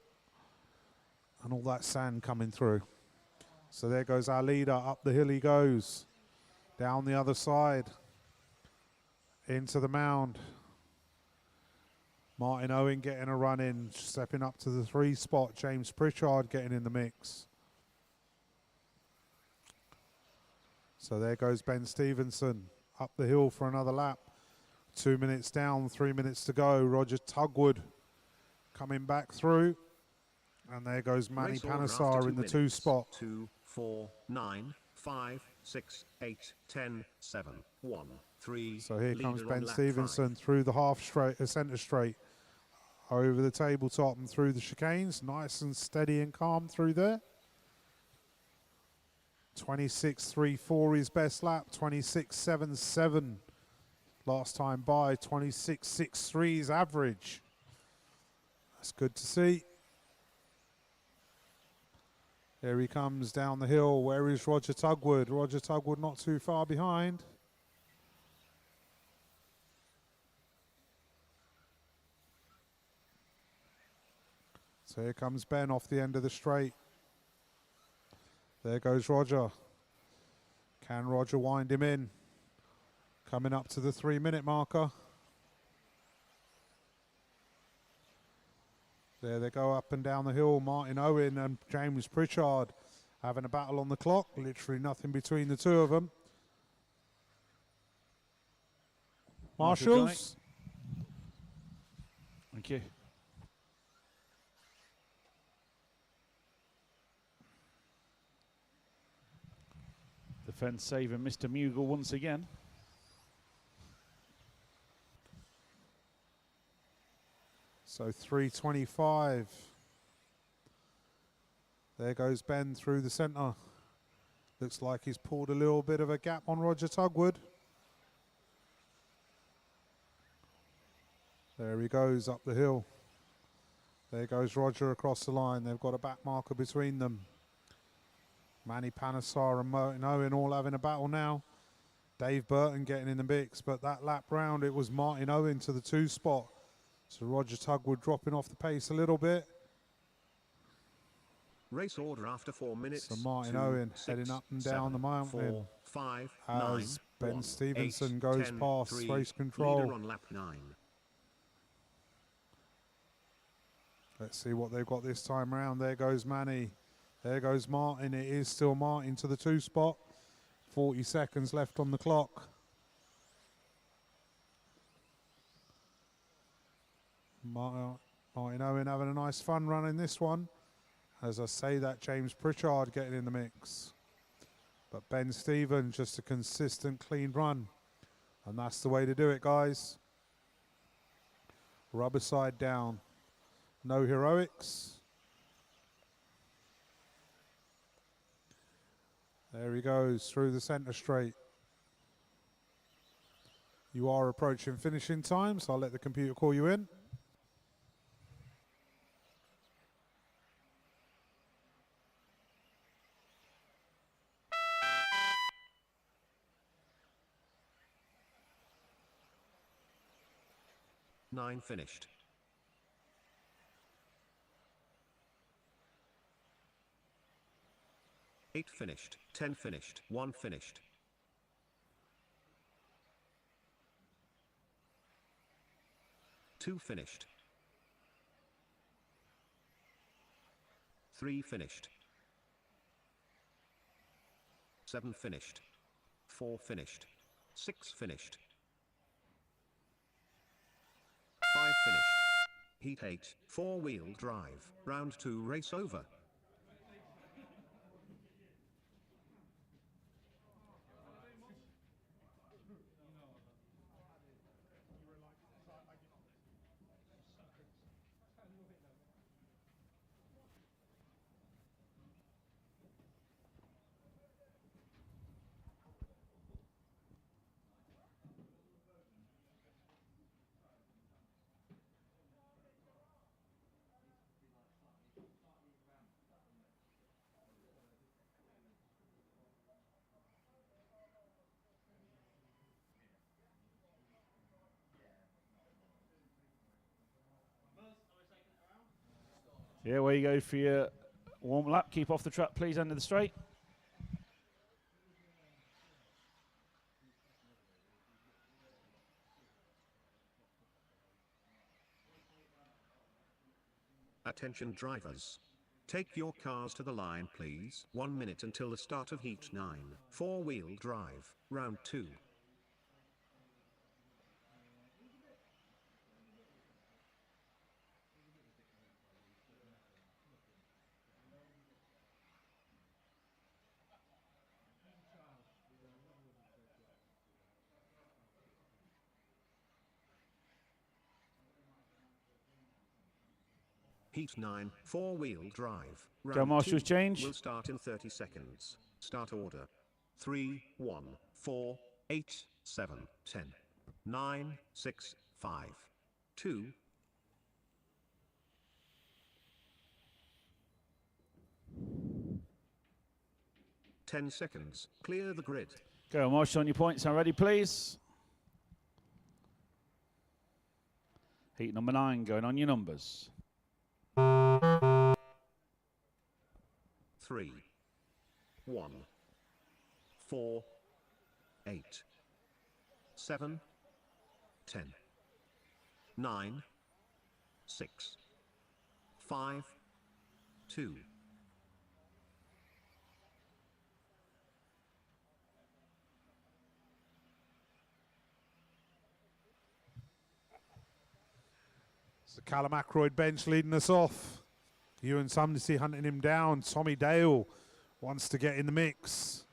and all that sand coming through. So there goes our leader, up the hill he goes, down the other side, into the mound. Martin Owen getting a run in, stepping up to the 3 spot, James Pritchard getting in the mix. So there goes Ben Stevenson, up the hill for another lap. 2 minutes down, 3 minutes to go. Roger Tugwood coming back through. And there goes Manny Race order after Panesar 2 in the minutes. 2 spot. 2, 4, 9, 5, 6, 8, 10, 7, 1, 3. So here comes Leader on Ben lap Stevenson 5. through the half straight, centre straight, over the tabletop and through the chicanes. Nice and steady and calm through there. 26.34 his best lap. 26.77 last time by. 26.63 his average. That's good to see. Here he comes down the hill. Where is Roger Tugwood? Roger Tugwood not too far behind. So here comes Ben off the end of the straight. There goes Roger. Can Roger wind him in? Coming up to the 3 minute marker. There they go up and down the hill. Martin Owen and James Pritchard having a battle on the clock. Literally nothing between the two of them. Marshals. Thank you. Defence saving Mr. Mughal once again. So 3:25. There goes Ben through the centre. Looks like he's pulled a little bit of a gap on Roger Tugwood. There he goes up the hill. There goes Roger across the line. They've got a back marker between them. Manny Panesar and Martin Owen all having a battle now. Dave Burton getting in the mix, but that lap round it was Martin Owen to the 2 spot. So Roger Tugwood dropping off the pace a little bit. Race order after 4 minutes. So Martin 2, Owen 6, heading up and 7, down the mountain 4, 5, as 9, Ben 1, Stevenson 8, goes 10, past 3, race control. Leader on lap 9. Let's see what they've got this time round. There goes Manny. There goes Martin. It is still Martin to the 2 spot. 40 seconds left on the clock. Martin Owen having a nice fun run in this one. As I say that, James Pritchard getting in the mix. But Ben Stevens, just a consistent, clean run. And that's the way to do it, guys. Rubber side down. No heroics. There he goes through the centre straight. You are approaching finishing time, so I'll let the computer call you in. Nine finished. Eight finished. 10 finished. 1 finished. 2 finished. 3 finished. 7 finished. 4 finished. 6 finished. 5 finished. Heat 8, 4-wheel drive, round 2 race over. Yeah, where you go for your warm lap. Keep off the track, please, end of the straight. Attention drivers. Take your cars to the line, please. 1 minute until the start of heat 9, 4-wheel drive, round 2. Heat 9, 4-wheel drive. Go Round Marshall's 2 change. will start in 30 seconds. Start order. 3, 1, 4, 8, 7, 10, 9, 6, 5, 2. Ten seconds. Clear the grid. Go Marshall on your points. Are ready, please? Heat number 9 going on your numbers. 3, 1, 4, 8, 7, 10, 9, 6, 5, 2. So Callum Ackroyd bench leading us off. Ewan Sumnesy hunting him down. Tommy Dale wants to get in the mix.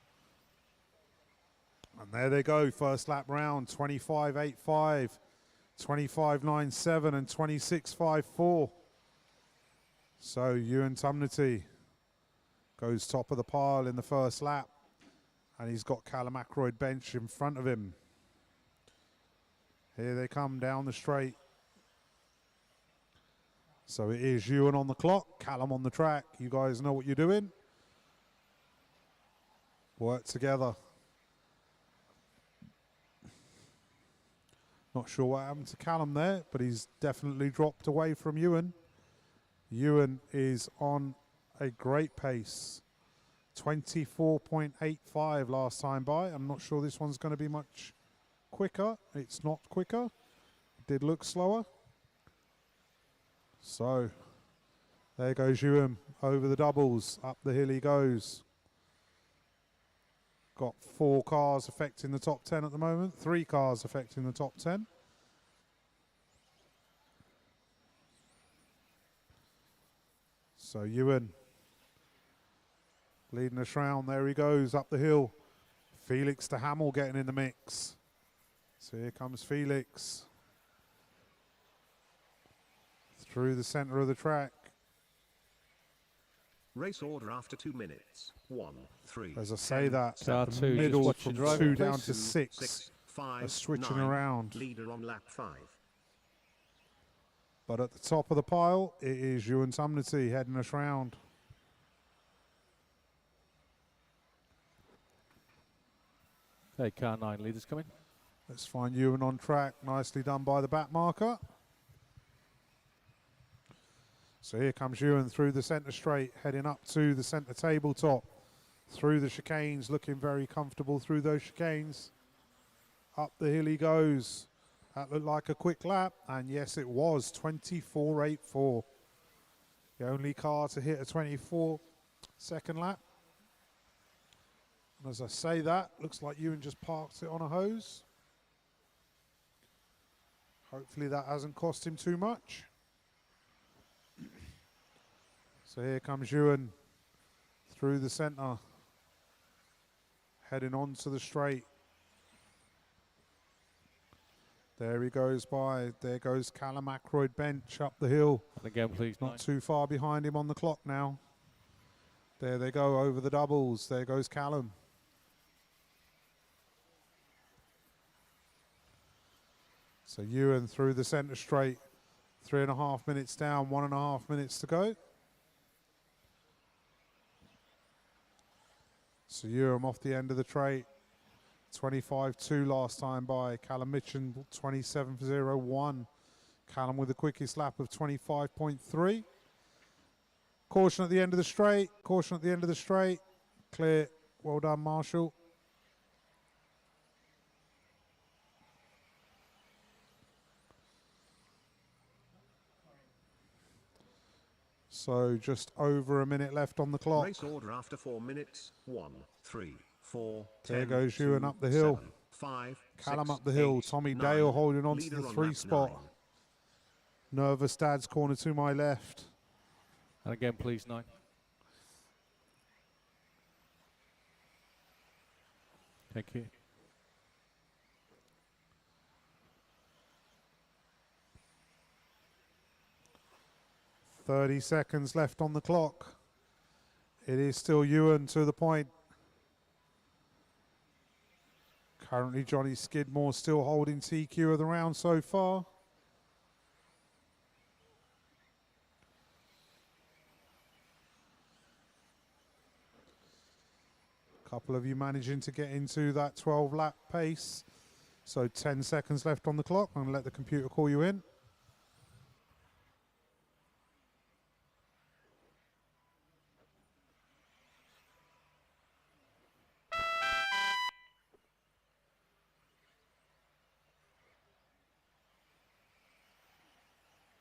And there they go, first lap round, 25.85, 25.97 and 26.54. So Ewan Tumnity goes top of the pile in the first lap. And he's got Callum Ackroyd bench in front of him. Here they come down the straight. So it is Ewan on the clock, Callum on the track. You guys know what you're doing. Work together. Not sure what happened to Callum there, but he's definitely dropped away from Ewan. Ewan is on a great pace. 24.85 last time by. I'm not sure this one's going to be much quicker. It's not quicker. It did look slower. So there goes Ewan over the doubles. Up the hill he goes. Got 4 cars affecting the top 10 at the moment. 3 cars affecting the top 10. So Ewan leading us round. There he goes up the hill. Felix de Hamel getting in the mix. So here comes Felix. Through the centre of the track. Race order after 2 minutes. 1, 3. As I say that, Car the 2, just middle watch from your driver, 2 please. down to 6, 6 5, are switching 9. around. Leader on lap 5. But at the top of the pile, it is Ewan Tumnity heading us round. Okay, car 9 leaders coming. Let's find Ewan on track. Nicely done by the back marker. So here comes Ewan through the centre straight, heading up to the centre tabletop. Through the chicanes, looking very comfortable through those chicanes. Up the hill he goes. That looked like a quick lap, and yes it was, 24.84. The only car to hit a 24-second lap. And as I say that, looks like Ewan just parked it on a hose. Hopefully that hasn't cost him too much. So here comes Ewan through the centre, heading on to the straight. There he goes by. There goes Callum Ackroyd bench up the hill. And again, please. Not too far behind him on the clock now. There they go over the doubles. There goes Callum. So Ewan through the centre straight. 3.5 minutes down, 1.5 minutes to go. So Ewan off the end of the straight. 25.2 last time by. Callum Mitchell 27.01. Callum with the quickest lap of 25.3. Caution at the end of the straight. Caution at the end of the straight. Clear. Well done, Marshall. So just over a minute left on the clock. Race order after 4 minutes. 1, 3, 4. There 10, goes Ewan 2, up the hill. 7, 5. Callum 6, up the hill. 8, Tommy 9. Dale holding on to Leader the on 3 lap spot. 9. Nervous Dad's corner to my left. And again, please, 9. Thank you. 30 seconds left on the clock. It is still Ewan to the point. Currently Johnny Skidmore still holding TQ of the round so far. Couple of you managing to get into that 12 lap pace. So 10 seconds left on the clock. I'm going to let the computer call you in.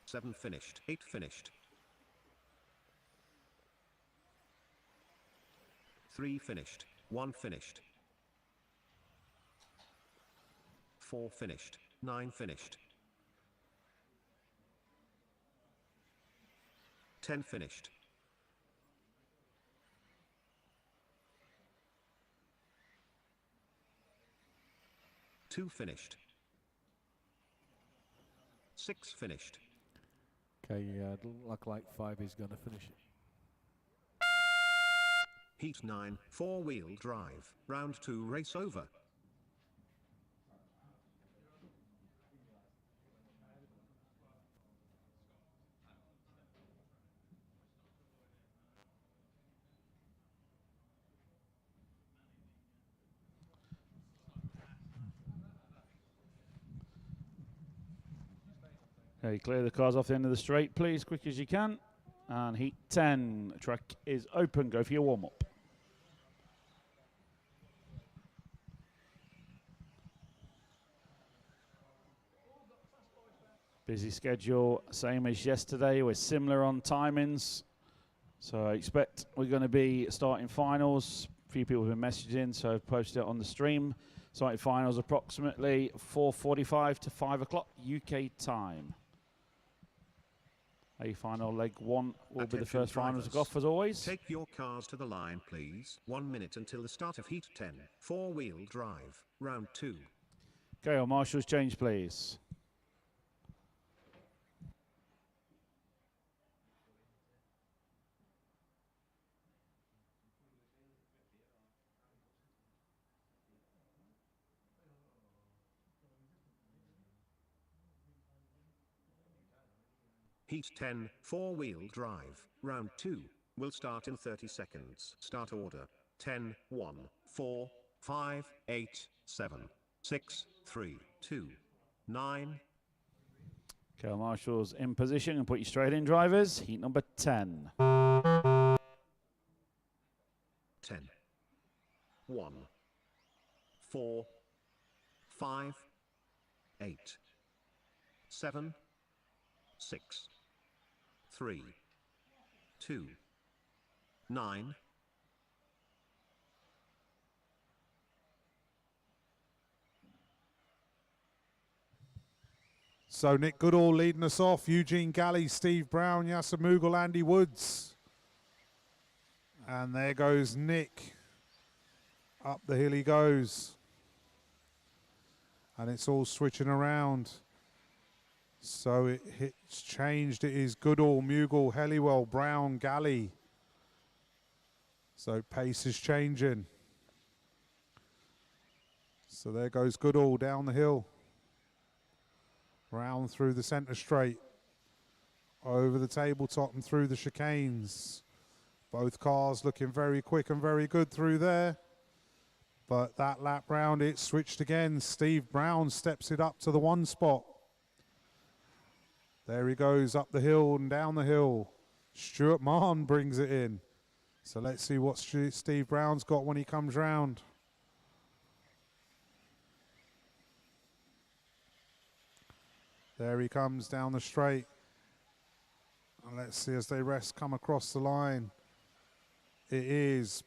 Seven finished. 8 finished. 3 finished. 1 finished. 4 finished. 9 finished. 10 finished. 2 finished. 6 finished. Okay, look like 5 is going to finish it. Heat 9, 4-wheel drive, round 2 race over. Okay, clear the cars off the end of the straight, please, quick as you can. And heat 10, track is open. Go for your warm-up. Busy schedule, same as yesterday. We're similar on timings. So I expect we're going to be starting finals. A few people have been messaging, so I've posted it on the stream. Starting finals approximately 4:45 to 5 o'clock UK time. A final leg 1 will be the first finals to go off as always. Take your cars to the line, please. 1 minute until the start of heat 10. 4-wheel drive, round 2. Okay, our marshals change, please. Heat 10, 4-wheel drive, round 2, will start in 30 seconds. Start order, 10, 1, 4, 5, 8, 7, 6, 3, 2, 9. Okay, our marshals in position and put you straight in, drivers. Heat number 10. 10, 1, 4, 5, 8, 7, 6, 3, 2, 9. So Nick Goodall leading us off. Eugene Galley, Steve Brown, Yasser Mughal, Andy Woods. And there goes Nick. Up the hill he goes. And it's all switching around. So it's changed. It is Goodall, Mughal, Helliwell, Brown, Galley. So pace is changing. So there goes Goodall down the hill. Round through the centre straight. Over the tabletop and through the chicanes. Both cars looking very quick and very good through there. But that lap round, it switched again. Steve Brown steps it up to the 1 spot. There he goes up the hill and down the hill. Stuart Mahon brings it in. So let's see what Steve Brown's got when he comes round. There he comes down the straight. And let's see as they rest come across the line. It is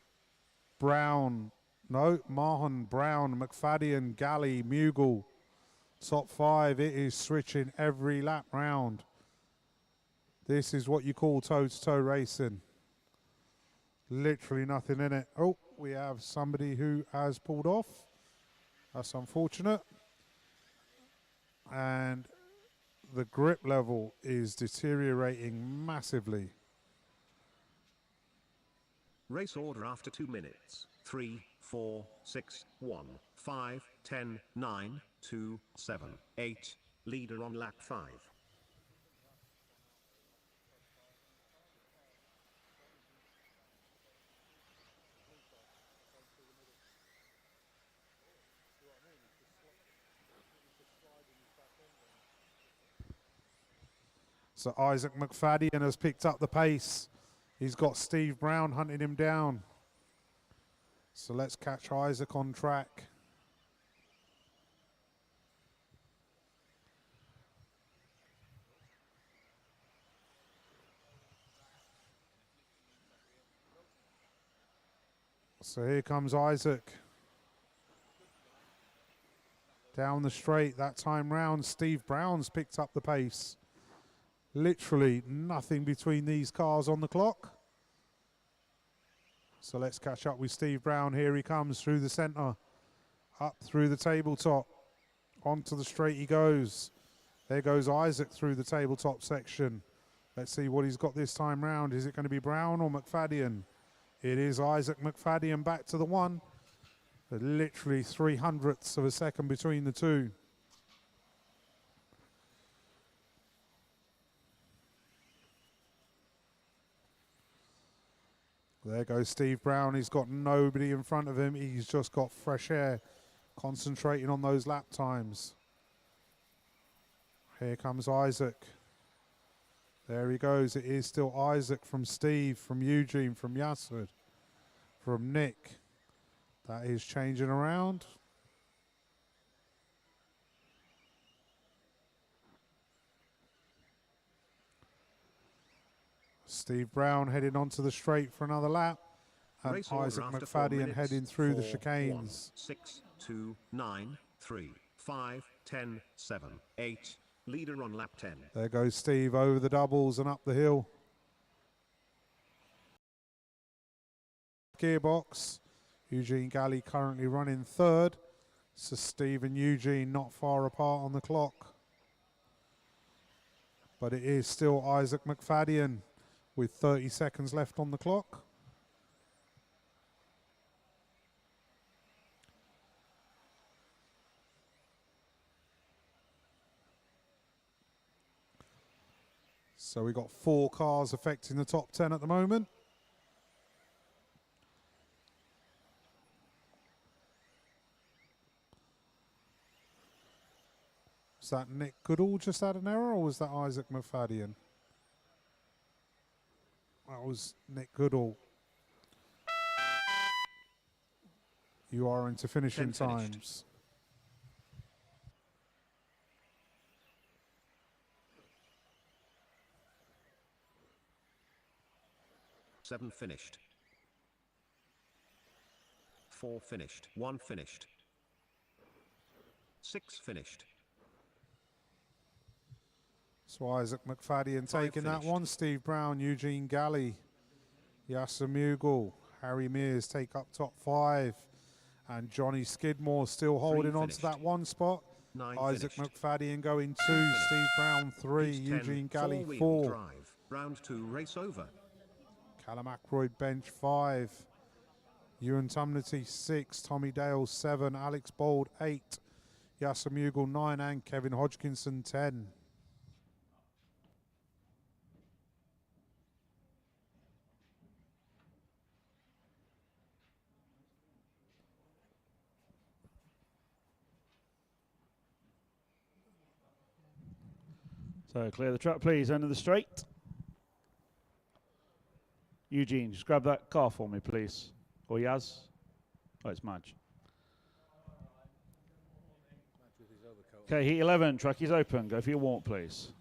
Brown. No, Mahon, Brown, McFadden, Galley, Mughal. Top 5, it is switching every lap round. This is what you call toe-to-toe racing. Literally nothing in it. Oh, we have somebody who has pulled off. That's unfortunate. And the grip level is deteriorating massively. Race order after 2 minutes. 3, 4, 6, 1, 5, 10, 9, 2, 7, 8. Leader on lap 5. So Isaac McFadden has picked up the pace. He's got Steve Brown hunting him down. So let's catch Isaac on track. So here comes Isaac. Down the straight that time round. Steve Brown's picked up the pace. Literally nothing between these cars on the clock. So let's catch up with Steve Brown. Here he comes through the centre. Up through the tabletop. Onto the straight he goes. There goes Isaac through the tabletop section. Let's see what he's got this time round. Is it going to be Brown or McFadden? It is Isaac McFadden back to the one. But literally 0.03 of a second between the two. There goes Steve Brown. He's got nobody in front of him. He's just got fresh air, concentrating on those lap times. Here comes Isaac. There he goes. It is still Isaac from Steve, from Eugene, from Yasser, from Nick. That is changing around. Steve Brown heading onto the straight for another lap. And Race order Isaac after 4 McFadden minutes. heading through the 4, chicanes. 1, 6, 2, 9, 3, 5, 10, 7, 8. Leader on lap 10. There goes Steve over the doubles and up the hill. Gearbox. Eugene Galley currently running third. So Steve and Eugene not far apart on the clock. But it is still Isaac McFadden with 30 seconds left on the clock. So we got 4 cars affecting the top 10 at the moment. Was that Nick Goodall just had an error, or was that Isaac McFadden? That was Nick Goodall. You are into finishing 10 finished. times. Seven finished. 4 finished. 1 finished. 6 finished. So Isaac McFadden taking that finished. one. Steve Brown, Eugene Galley, Yasser Mughal, Harry Mears take up top 5. And Johnny Skidmore still holding on to finished. that one spot. 9 Isaac finished. McFadden going 2, finished. Steve Brown 3, He's 10, Eugene Galley 4-wheel 4. drive. Round 2 race over. Callum Ackroyd bench 5. Ewan Tumnity 6, Tommy Dale 7, Alex Bold 8, Yasser Mughal 9 and Kevin Hodgkinson 10. So clear the track, please. End of the straight. Eugene, just grab that car for me, please. Or Yaz. Oh, it's Madge. Okay, heat 11. Track is open. Go for your warm, please.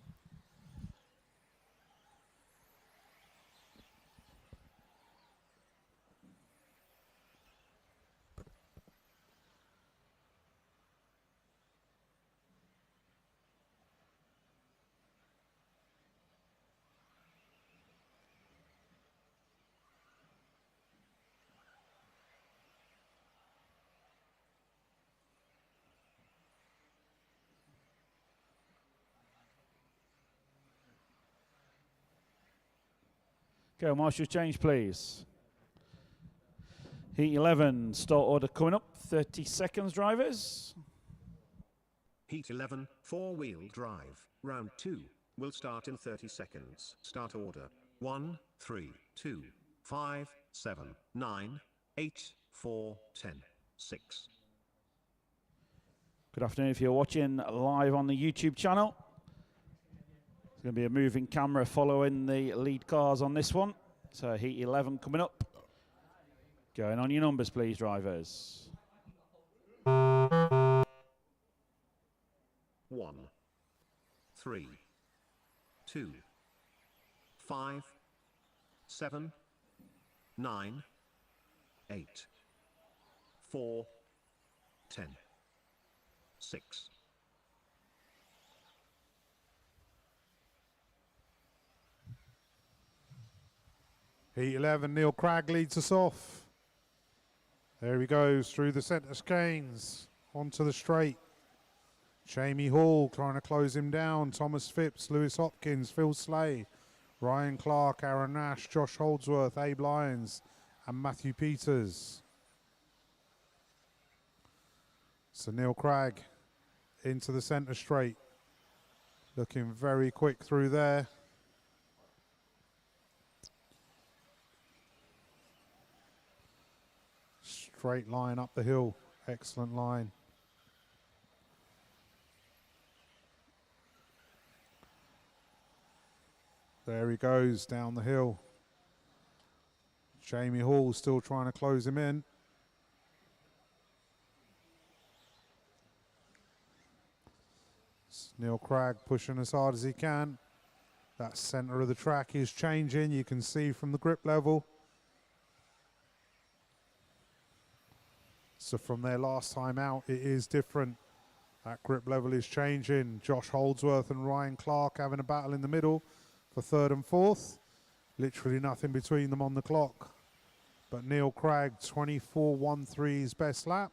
Go, marshals change, please. Heat 11, start order coming up. 30 seconds, drivers. Heat 11, four-wheel drive, round 2, will start in 30 seconds. Start order, 1, 3, 2, 5, 7, 9, 8, 4, 10, 6. Good afternoon if you're watching live on the YouTube channel. There's going to be a moving camera following the lead cars on this one. So heat 11 coming up. Going on your numbers, please, drivers. 1, 3, 2, 5, 7, 9, 8, 4, 10, 6. Heat 11, Neil Cragg leads us off. There he goes through the centre skeins, onto the straight. Jamie Hall trying to close him down. Thomas Phipps, Lewis Hopkins, Phil Slay, Ryan Clark, Aaron Nash, Josh Holdsworth, Abe Lyons, and Matthew Peters. So Neil Cragg into the centre straight. Looking very quick through there. Straight line up the hill. Excellent line. There he goes down the hill. Jamie Hall still trying to close him in. Neil Cragg pushing as hard as he can. That centre of the track is changing. You can see from the grip level. So from their last time out, it is different. That grip level is changing. Josh Holdsworth and Ryan Clark having a battle in the middle for third and fourth. Literally nothing between them on the clock. But Neil Cragg, 24.13 his best lap.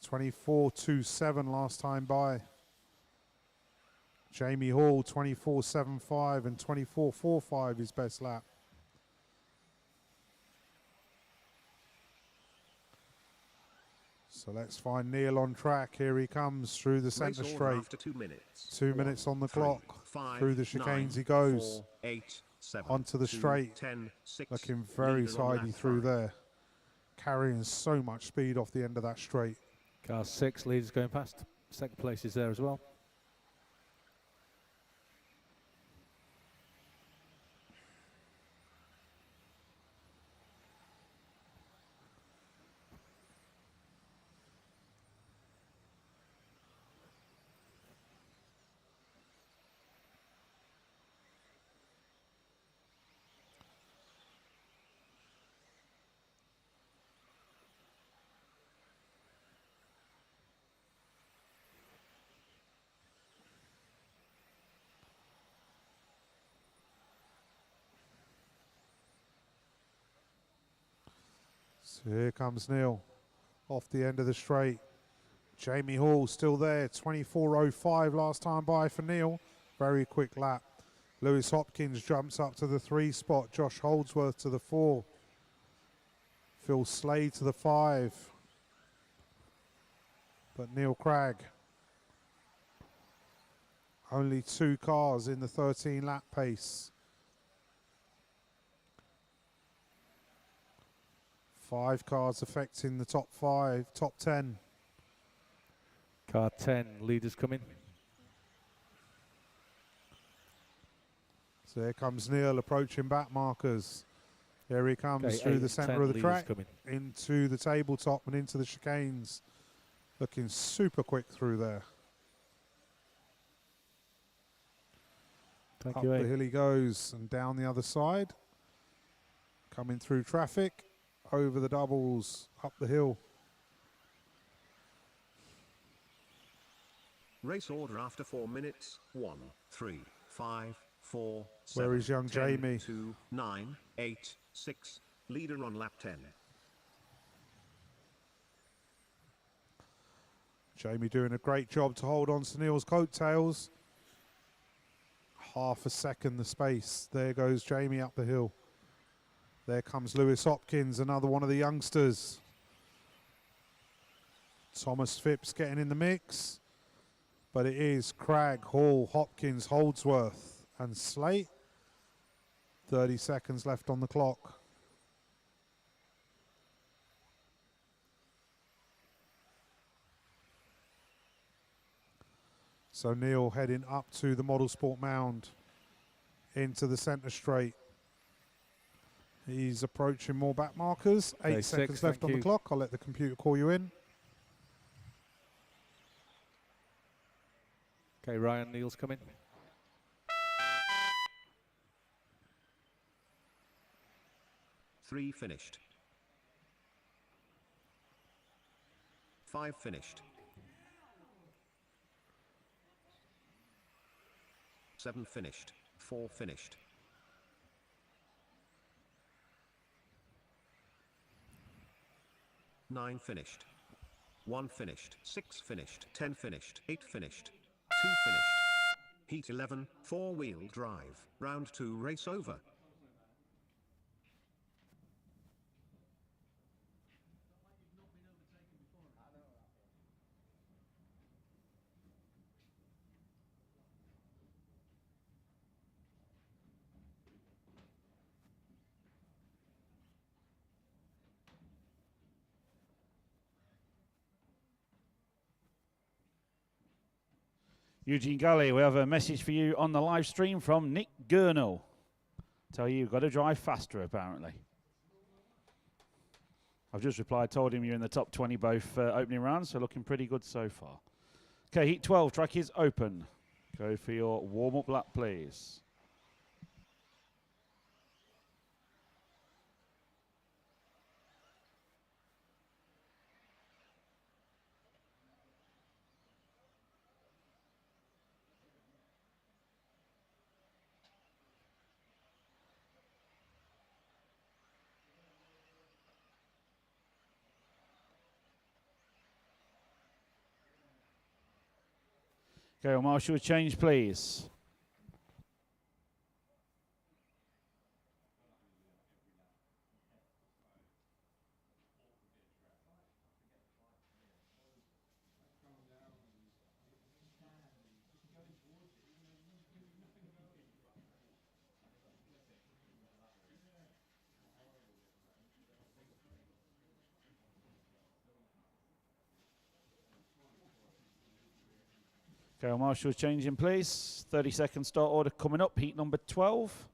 24.27 last time by. Jamie Hall, 24.75 and 24.45 his best lap. So let's find Neil on track. Here he comes through the centre straight. After 2 minutes. 2 minutes on the clock. 5, Through the chicanes 9, he goes. 4, 8, 7, onto the 2, straight. 10, 6, Looking very leader on tidy lap through 5. there. Carrying so much speed off the end of that straight. Car 6 leaders going past. Second place is there as well. So here comes Neil off the end of the straight. Jamie Hall still there. 24.05 last time by for Neil. Very quick lap. Lewis Hopkins jumps up to the 3 spot. Josh Holdsworth to the 4. Phil Slade to the 5. But Neil Cragg, only 2 cars in the 13 lap pace. 5 cars affecting the top 10. Car 10 leaders coming. So here comes Neil approaching back markers. There he comes Okay, through 8 the and centre 10 of the leaders track, coming. into the tabletop and into the chicanes. Looking super quick through there. Thank Up you, the Abe. hill he goes and down the other side. Coming through traffic, over the doubles, up the hill. Race order after 4 minutes. 1, 3, 5, 4, Where 7, is young 10, Jamie? 2, 9, 8, 6. Leader on lap 10. Jamie doing a great job to hold on to Neil's coattails. Half a second the space. There goes Jamie up the hill. There comes Lewis Hopkins, another one of the youngsters. Thomas Phipps getting in the mix. But it is Cragg, Hall, Hopkins, Holdsworth and Slate. 30 seconds left on the clock. So Neil heading up to the Model Sport Mound into the centre straight. He's approaching more back markers. 8 seconds left on the clock. I'll let the computer call you in. Okay, Ryan, Neil's coming. Three finished. 5 finished. 7 finished. 4 finished. 9 finished. 1 finished. 6 finished. 10 finished. 8 finished. 2 finished. Heat 11, 4-wheel drive. Round 2 race over. Eugene Gully, we have a message for you on the live stream from Nick Gurnall. Tell you you've got to drive faster, apparently. I've just replied, told him you're in the top 20 both opening rounds, so looking pretty good so far. Okay, heat 12, track is open. Go for your warm-up lap, please. Okay, well, Marshall, a change, please. Okay, well, Marshall, changing, please. 30-second start order coming up. Heat number 12.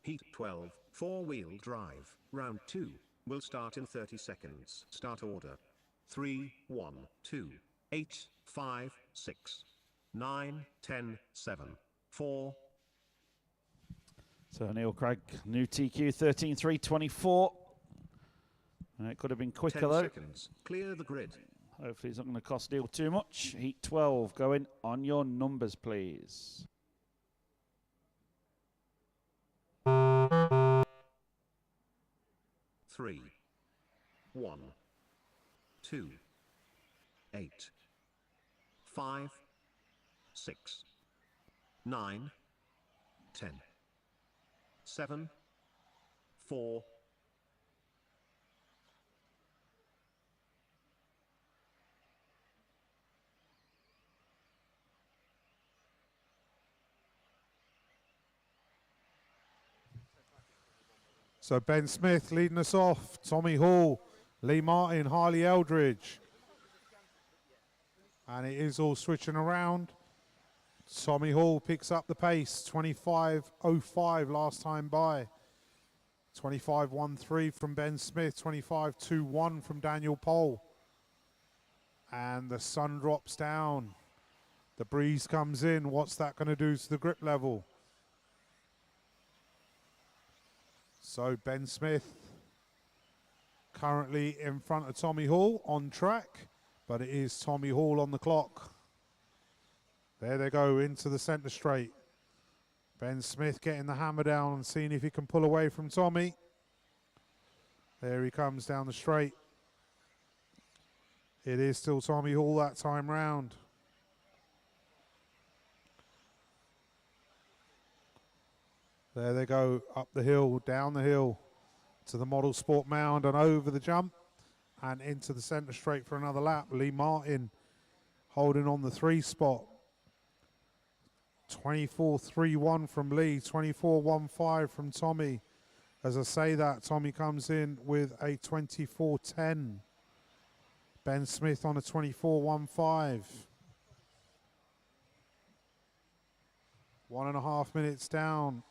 Heat 12, 4-wheel drive. Round 2 will start in 30 seconds. Start order. 3, 1, 2, 8, 5, 6, 9, 10, 7, 4. So Neil Cragg, new TQ 13.324. And it could have been quicker 10 though. seconds. Clear the grid. Hopefully it's not going to cost Neil too much. Heat 12 going on your numbers, please. 3, 1, 2, 8, 5, 6, 9, 10, 7, 4. So Ben Smith leading us off. Tommy Hall, Lee Martin, Harley Eldridge. And it is all switching around. Tommy Hall picks up the pace. 25.05 last time by. 25.13 from Ben Smith. 25.21 from Daniel Pohl. And the sun drops down. The breeze comes in. What's that going to do to the grip level? So Ben Smith currently in front of Tommy Hall on track, but it is Tommy Hall on the clock. There they go into the centre straight. Ben Smith getting the hammer down and seeing if he can pull away from Tommy. There he comes down the straight. It is still Tommy Hall that time round. There they go, up the hill, down the hill, to the model sport mound and over the jump and into the centre straight for another lap. Lee Martin holding on the 3 spot. 24.31 from Lee, 24.15 from Tommy. As I say that, Tommy comes in with a 24.10. Ben Smith on a 24.15. 1.5 minutes down.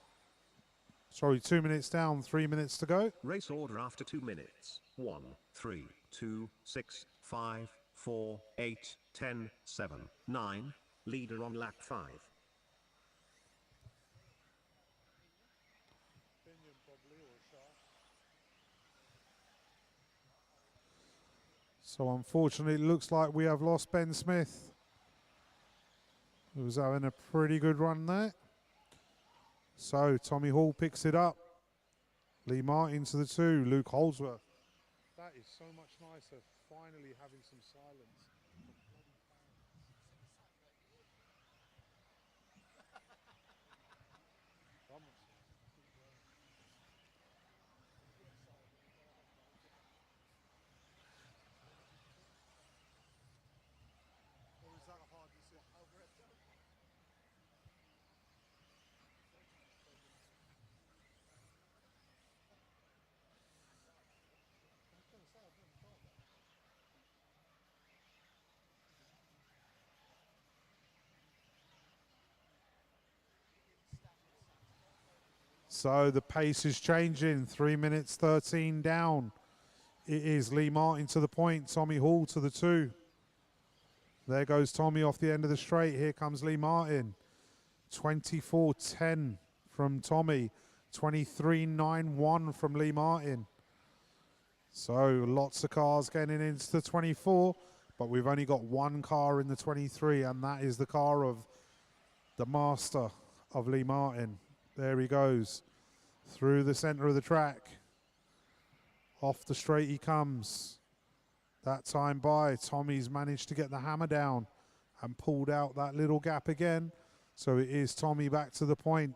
Sorry, 2 minutes down, 3 minutes to go. Race order after 2 minutes. 1, 3, 2, 6, 5, 4, 8, 10, 7, 9. Leader on lap 5. So unfortunately, it looks like we have lost Ben Smith, who was having a pretty good run there. So Tommy Hall picks it up. Lee Martin to the 2, Luke Holdsworth. That is so much nicer, finally having some silence. So the pace is changing, 3 minutes 13 down. It is Lee Martin to the point, Tommy Hall to the 2. There goes Tommy off the end of the straight. Here comes Lee Martin. 24.10 from Tommy. 23.91 from Lee Martin. So lots of cars getting into the 24, but we've only got one car in the 23, and that is the car of the master of Lee Martin. There he goes, through the centre of the track. Off the straight he comes. That time by, Tommy's managed to get the hammer down and pulled out that little gap again. So it is Tommy back to the point.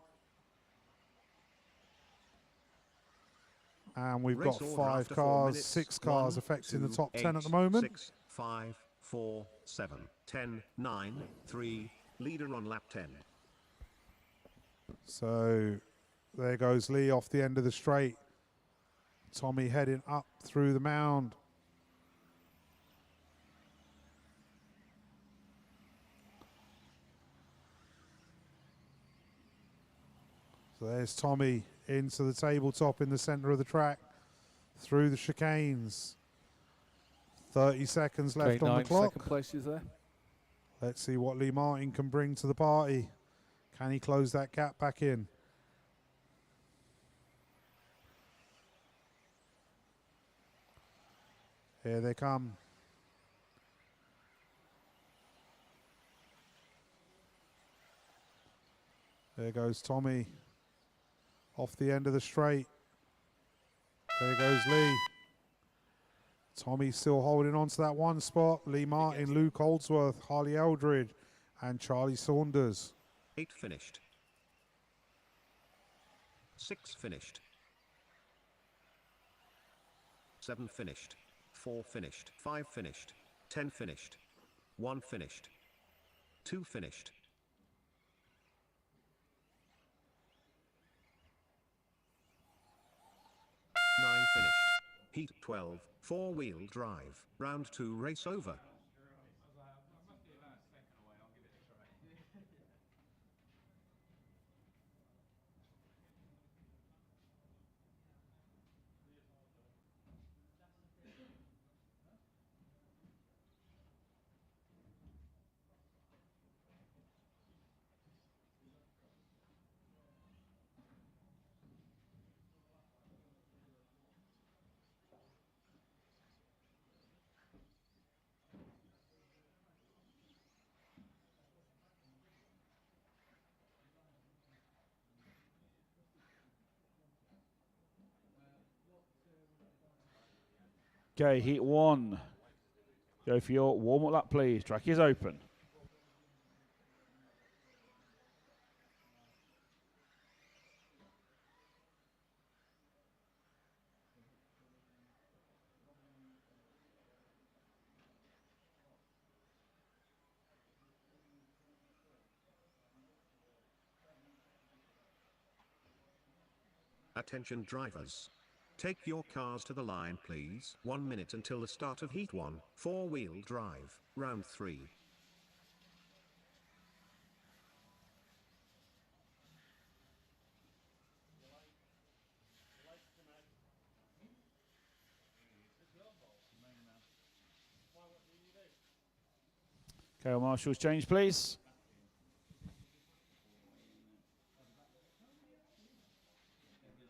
And we've got 5 cars, 6 cars 1, affecting 2, the top 10 at the 8, moment. 6, 5, 4, 7, 10, 9, 3. Leader on lap 10. So there goes Lee off the end of the straight. Tommy heading up through the mound. So there's Tommy into the tabletop in the centre of the track, through the chicanes. 30 seconds left on the clock. Second place is there. Let's see what Lee Martin can bring to the party. Can he close that gap back in? Here they come. There goes Tommy off the end of the straight. There goes Lee. Tommy still holding on to that one spot. Lee Martin, Luke Holdsworth, Harley Eldridge, and Charlie Saunders. 8 finished. 6 finished. 7 finished. 4 finished. 5 finished. 10 finished. 1 finished. 2 finished. 9 finished. Heat 12, 4-wheel drive. Round 2 race over. Okay, heat 1. Go for your warm-up lap, please. Track is open. Attention drivers. Take your cars to the line please. 1 minute until the start of Heat 1, 4-wheel drive, round 3. Okay, all marshals change, please.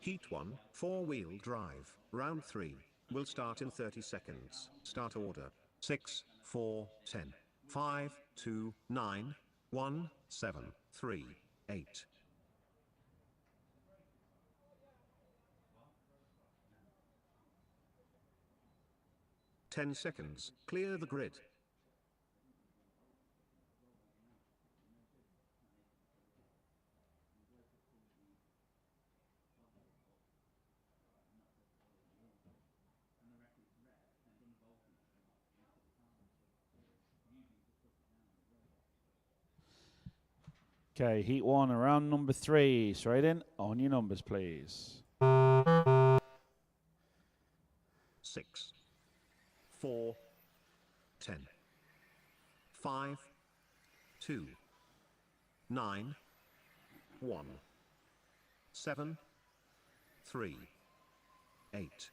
Heat 1, 4-wheel drive, round 3, will start in 30 seconds. Start order, 6, 4, 10, 5, 2, 9, 1, 7, 3, 8. Ten seconds, clear the grid. Okay, heat 1, around number 3. Straight in, on your numbers, please. 6, 4, 10, 5, 2, 9, 1, 7, 3, 8.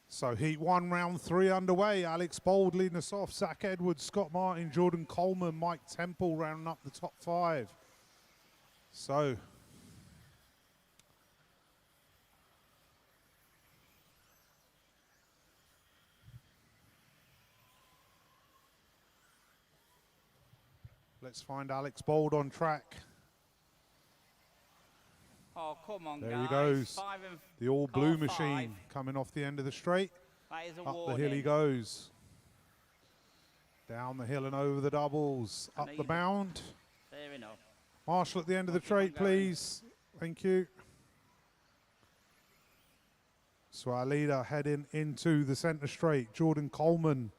So Heat 1, round 3 underway. Alex Bold leading us off. Zach Edwards, Scott Martin, Jordan Coleman, Mike Temple rounding up the top 5. So let's find Alex Bold on track. Oh, come on, There guys. he goes. 5 and The all blue car machine 5. coming off the end of the straight. That is a Up warning. the hill he goes. Down the hill and over the doubles. I Up know the you do. bound. Fair enough. Marshall at the end of the Keep on straight, going. please. Thank you. So our leader heading into the centre straight. Jordan Coleman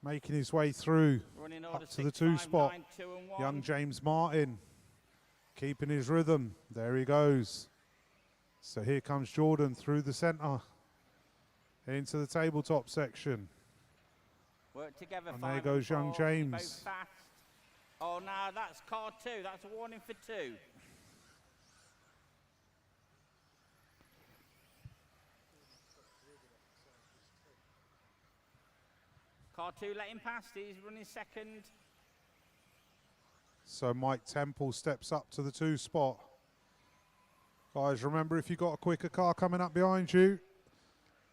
making his way through Running order up to the 6, 2 5, spot. 9, 2 and 1. Young James Martin keeping his rhythm. There he goes. So here comes Jordan through the centre into the tabletop section. Work together. And 5 there goes young 4. You're both James. fast. Oh, no, that's car 2. That's a warning for 2. Car 2 let him past. He's running second. So Mike Temple steps up to the 2 spot. Guys, remember, if you've got a quicker car coming up behind you,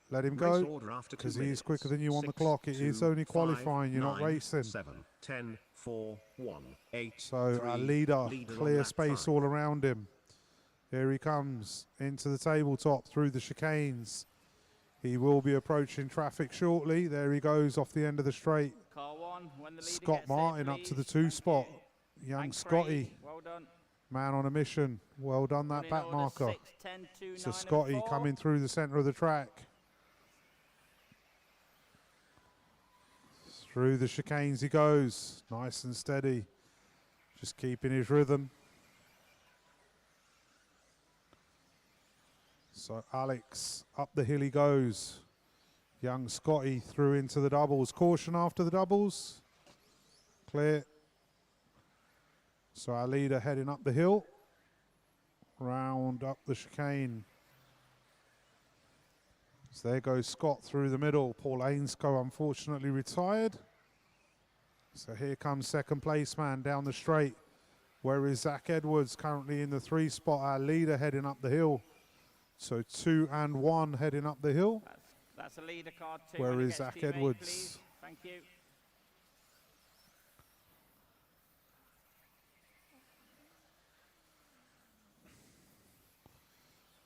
let him Race go, order after 2 because he minutes. is quicker than you on the 6, clock. It is 2, only 5, qualifying, you're not 9, racing. 7, 10, 4, 1, 8. So 3, our leader, on clear lap space 5. all around him. Here he comes into the tabletop through the chicanes. He will be approaching traffic shortly. There he goes off the end of the straight. Car 1. When the leader Scott gets there, Martin up to the please. 2 Thank spot. you. Young Thanks, Scotty, Craig. Well done. man on a mission. Well done, that Running back order marker. 6, 10, 2, So 9 Scotty and 4. coming through the centre of the track. Through the chicanes he goes, nice and steady, just keeping his rhythm. So Alex, up the hill he goes. Young Scotty through into the doubles. Caution after the doubles. Clear. So our leader heading up the hill. Round up the chicane. So there goes Scott through the middle. Paul Ainscoe unfortunately retired. So here comes second place man down the straight. Where is Zach Edwards currently in the 3 spot? Our leader heading up the hill. So 2 and 1 heading up the hill. That's a leader car 2. Where When it is gets Zach to you, mate, Edwards? please. Thank you.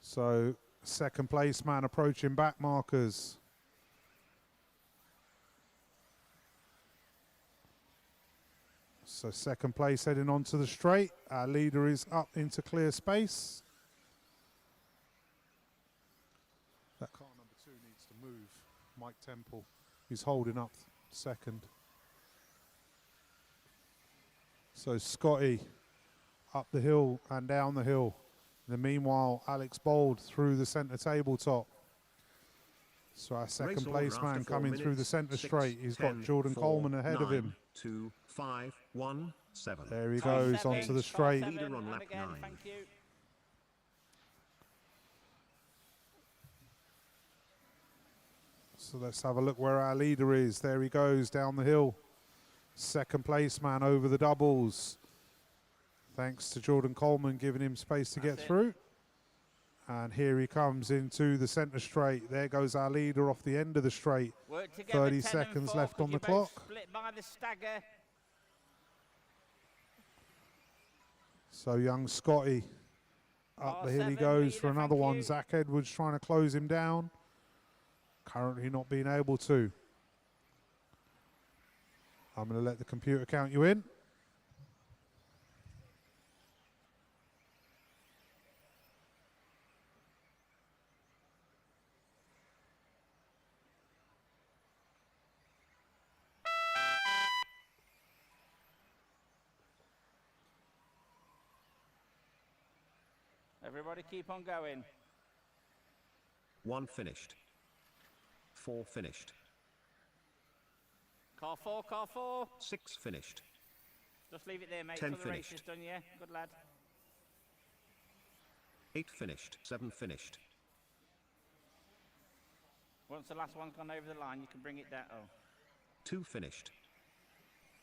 So second place man approaching back markers. So second place heading onto the straight. Our leader is up into clear space. Two needs to move. Mike Temple, he's holding up second. So Scotty up the hill and down the hill. In the meanwhile, Alex Bold through the centre tabletop. So our second place man coming through the centre straight. He's got Jordan Coleman ahead of him. 2, 5, 1, 7. There he goes onto the straight. Leader on lap 9. Thank you. So let's have a look where our leader is. There he goes down the hill. Second place man over the doubles. Thanks to Jordan Coleman giving him space to get through. And here he comes into the centre straight. There goes our leader off the end of the straight. 30 seconds left on the clock. Split by the stagger. So young Scotty up the hill he goes for another one. Zach Edwards trying to close him down. Currently not being able to. I'm going to let the computer count you in. Everybody keep on going. 1 finished. 4 finished. Car 4, car 4. 6 finished. Just leave it there, mate. 10 till the race is finished. done, yeah? Good lad. 8 finished. 7 finished. Once the last one's gone over the line, you can bring it down. Oh. 2 finished.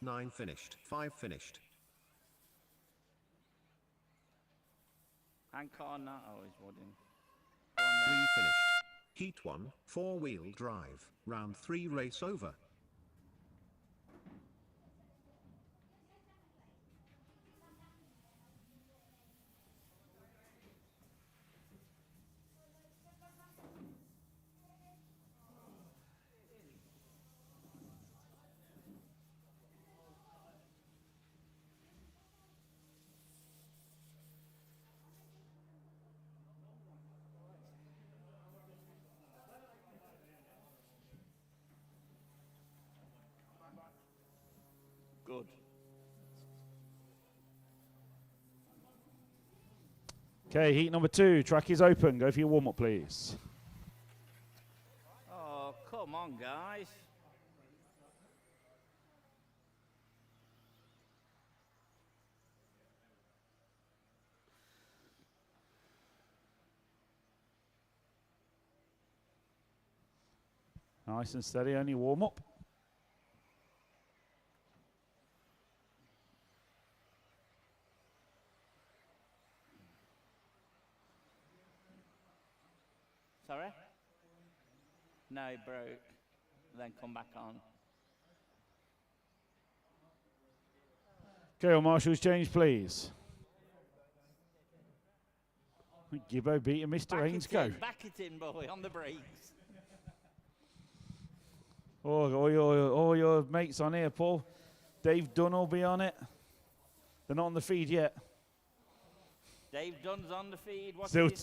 9 finished. 5 finished. And car now. Oh, he's wooden. 3 finished. Heat 1, 4-wheel drive. Round 3 race over. Good. Okay, heat number 2. Track is open. Go for your warm-up, please. Oh, come on, guys. Nice and steady, only warm-up. Sorry? No, it broke. Then come back on. Okay, all marshals change, please. Gibbo beating Mr. Haynes, go. Back it in, boy, on the brakes. Oh, all your mates on here, Paul. Dave Dunn will be on it. They're not on the feed yet. Dave Dunn's on the feed.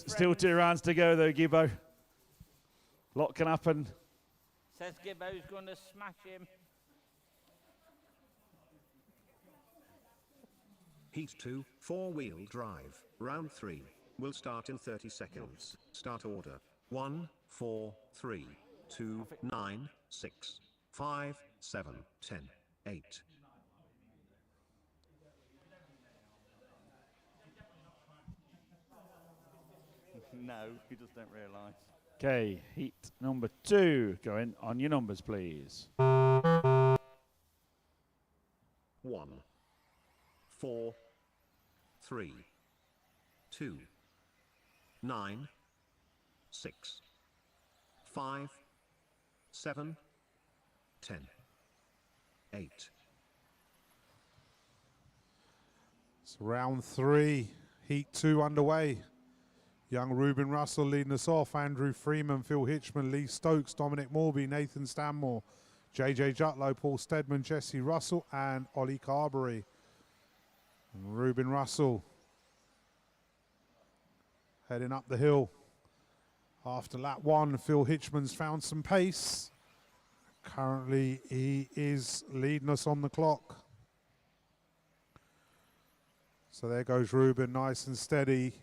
Still 2 rounds to go, though, Gibbo. A lot can happen. Says Gibbo's going to smash him. Heat 2, 4-wheel drive. Round 3. Will start in 30 seconds. Start order. 1, 4, 3, 2, 9, 6, 5, 7, 10, 8. No, he just don't realise. Okay, heat number 2. Going on your numbers, please. 1, 4, 3, 2, 9, 6, 5, 7, 10, 8. It's round 3, heat 2 underway. Young Ruben Russell leading us off. Andrew Freeman, Phil Hitchman, Lee Stokes, Dominic Morby, Nathan Stanmore, JJ Jutlow, Paul Steadman, Jesse Russell, and Ollie Carberry. And Ruben Russell heading up the hill After lap 1, Phil Hitchman's found some pace. Currently, he is leading us on the clock. So there goes Ruben, nice and steady.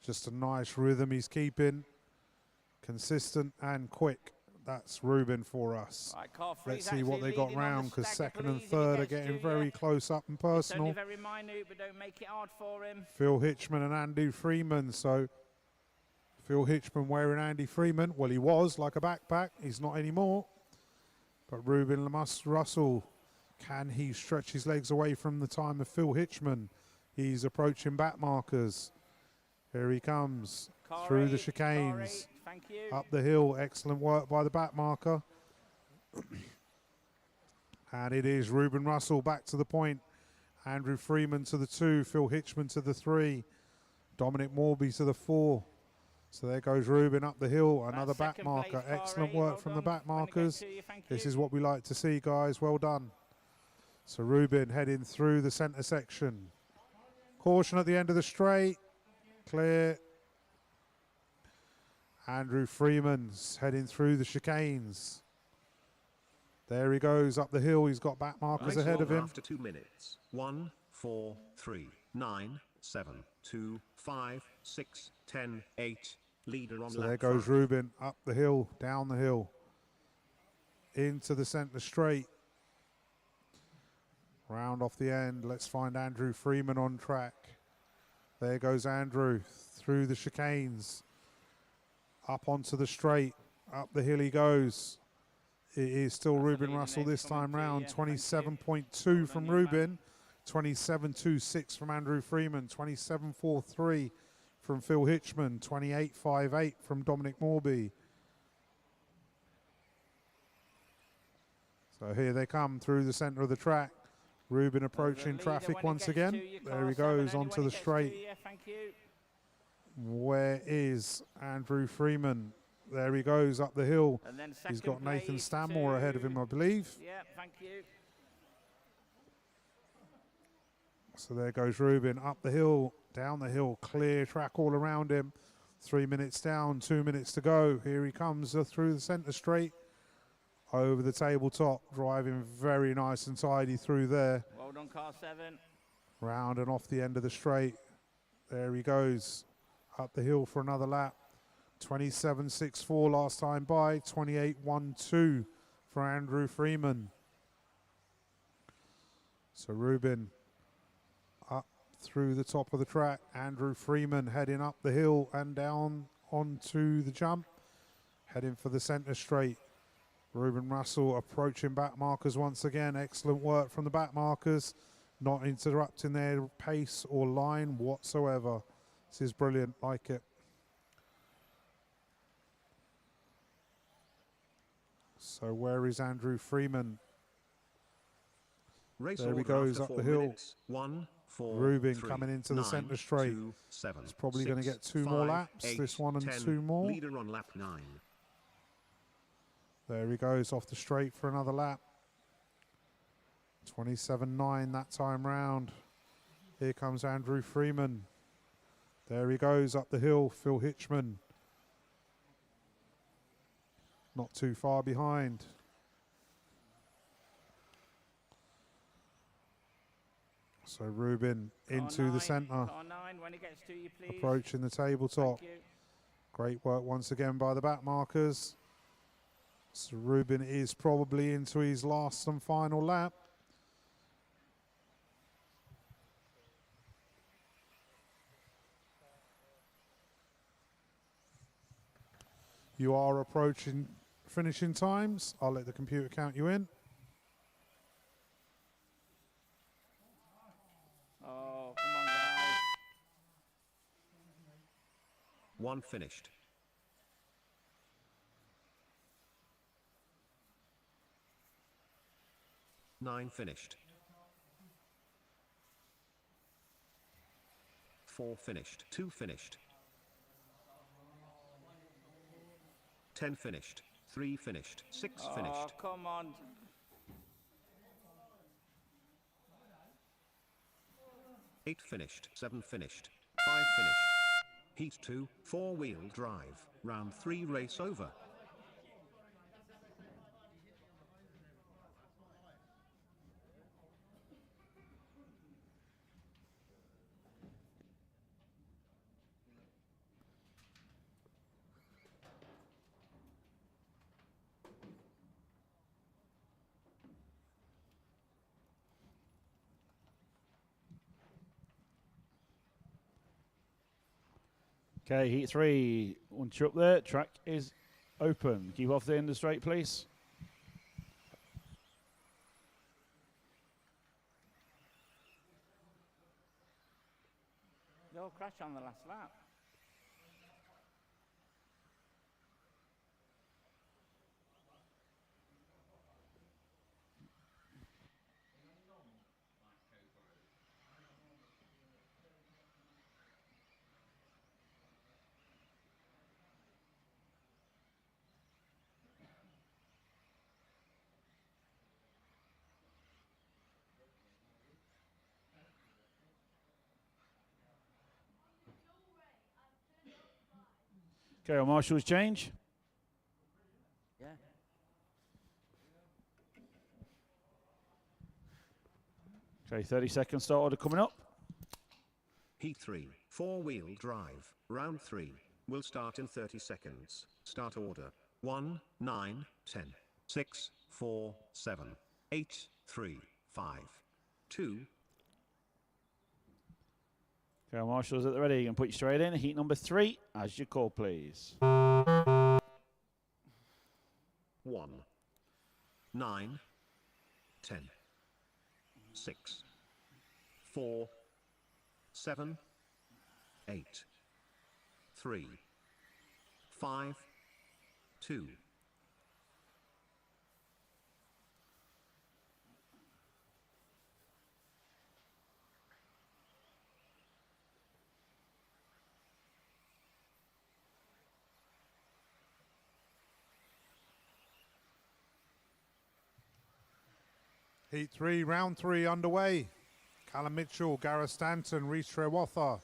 Just a nice rhythm he's keeping. Consistent and quick. That's Ruben for us. Right, car Let's three's see what actually they got leading on the round, because stagger, second and please, if he third are gets getting to very you. close up and It's only personal. very minute, but don't make it hard for him. Phil Hitchman and Andy Freeman. So Phil Hitchman wearing Andy Freeman. Well, he was like a backpack. He's not anymore. But Ruben Russell, can he stretch his legs away from the time of Phil Hitchman? He's approaching back markers. Here he comes Car through the 8, car 8, chicanes. thank you. Up the hill. Excellent work by the back marker. And it is Ruben Russell back to the point. Andrew Freeman to the 2. Phil Hitchman to the 3. Dominic Morby to the 4. So there goes Ruben up the hill. Another back second marker. place, car Excellent 8, work well from the done. back When it gets markers. to you, thank This you. is what we like to see, guys. Well done. So Ruben heading through the centre section. Caution at the end of the straight. Clear. Andrew Freeman's heading through the chicanes. There he goes up the hill. He's got back markers Race ahead of over him. after 2 minutes. 1, 4, 3, 9, 7, 2, 5, 6, 10, 8. Leader on So lap there goes 5. Ruben up the hill, down the hill, into the centre straight. Round off the end. Let's find Andrew Freeman on track. There goes Andrew through the chicanes. Up onto the straight. Up the hill he goes. It is still Ruben leading Russell edge this coming time to you, round. yeah, thank you. 27.2 from you, man. Ruben. 27.26 from Andrew Freeman. 27.43 from Phil Hitchman. 28.58 from Dominic Morby. So here they come through the centre of the track. Ruben approaching Leader traffic when it once gets again. to you, There car he 7, goes only onto when the it gets to straight. you, thank you. Where is Andrew Freeman? There he goes up the hill. And then He's second got Nathan place Stanmore ahead of him, to- I believe. Yeah, thank you. So there goes Ruben up the hill, down the hill, clear track all around him. 3 minutes down, 2 minutes to go. Here he comes through the centre straight, over the tabletop, driving very nice and tidy through there. Well done, car 7. Round and off the end of the straight. There he goes, up the hill for another lap. 27.64 last time by, 28.12 for Andrew Freeman. So Ruben up through the top of the track. Andrew Freeman heading up the hill and down onto the jump. Heading for the centre straight. Ruben Russell approaching back markers once again. Excellent work from the back markers. Not interrupting their pace or line whatsoever. This is brilliant, like it. So where is Andrew Freeman? Race There he order goes after up 4 the hill. minutes. 1, 4, Ruben 3, coming into the 9, centre straight. 2, 7, He's probably gonna 6, get 2 more 5, laps, 8, this one and 10. 2 more. Leader on lap 9. There he goes off the straight for another lap. 27.9 that time round. Here comes Andrew Freeman. There he goes up the hill. Phil Hitchman. Not too far behind. So Ruben into the centre. Car 9, when it gets to you, please. Approaching the tabletop. Thank you. Great work once again by the back markers. So Ruben is probably into his last and final lap. You are approaching finishing times. I'll let the computer count you in. Oh, come on, guys. 1 finished. 9 finished. 4 finished. 2 finished. 10 finished. 3 finished. 6 Oh, finished. come on. 8 finished. 7 finished. 5 finished. Heat 2, 4-wheel drive, round 3 race over. Okay, heat 3. Once you're up there, track is open. Keep off the end of the straight, please. They'll crash on the last lap. Okay, our marshals change. Yeah. Okay, 30-second start order coming up. Heat 3, 4-wheel drive, round 3, will start in 30 seconds. Start order, 1, 9, 10, 6, 4, 7, 8, 3, 5, 2. Okay, our marshals at the ready. You can put you straight in. Heat number 3, as you call, please. 1, 9, 10, 6, 4, 7, 8, 3, 5, 2. Heat 3, round 3 underway. Callum Mitchell, Gareth Stanton, Rhys Trewatha,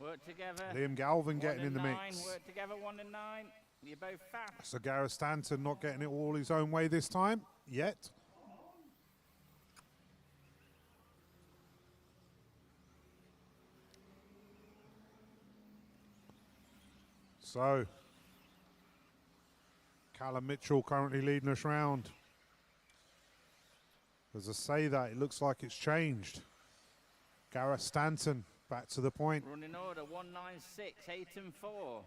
Work together. Liam Galvin 1 getting in and the 9. mix. Work together, 1 and 9. You're both fast. So Gareth Stanton not getting it all his own way this time, yet. So, Callum Mitchell currently leading us round. As I say that, it looks like it's changed. Gareth Stanton back to the point. Running order 196, 8 and 4.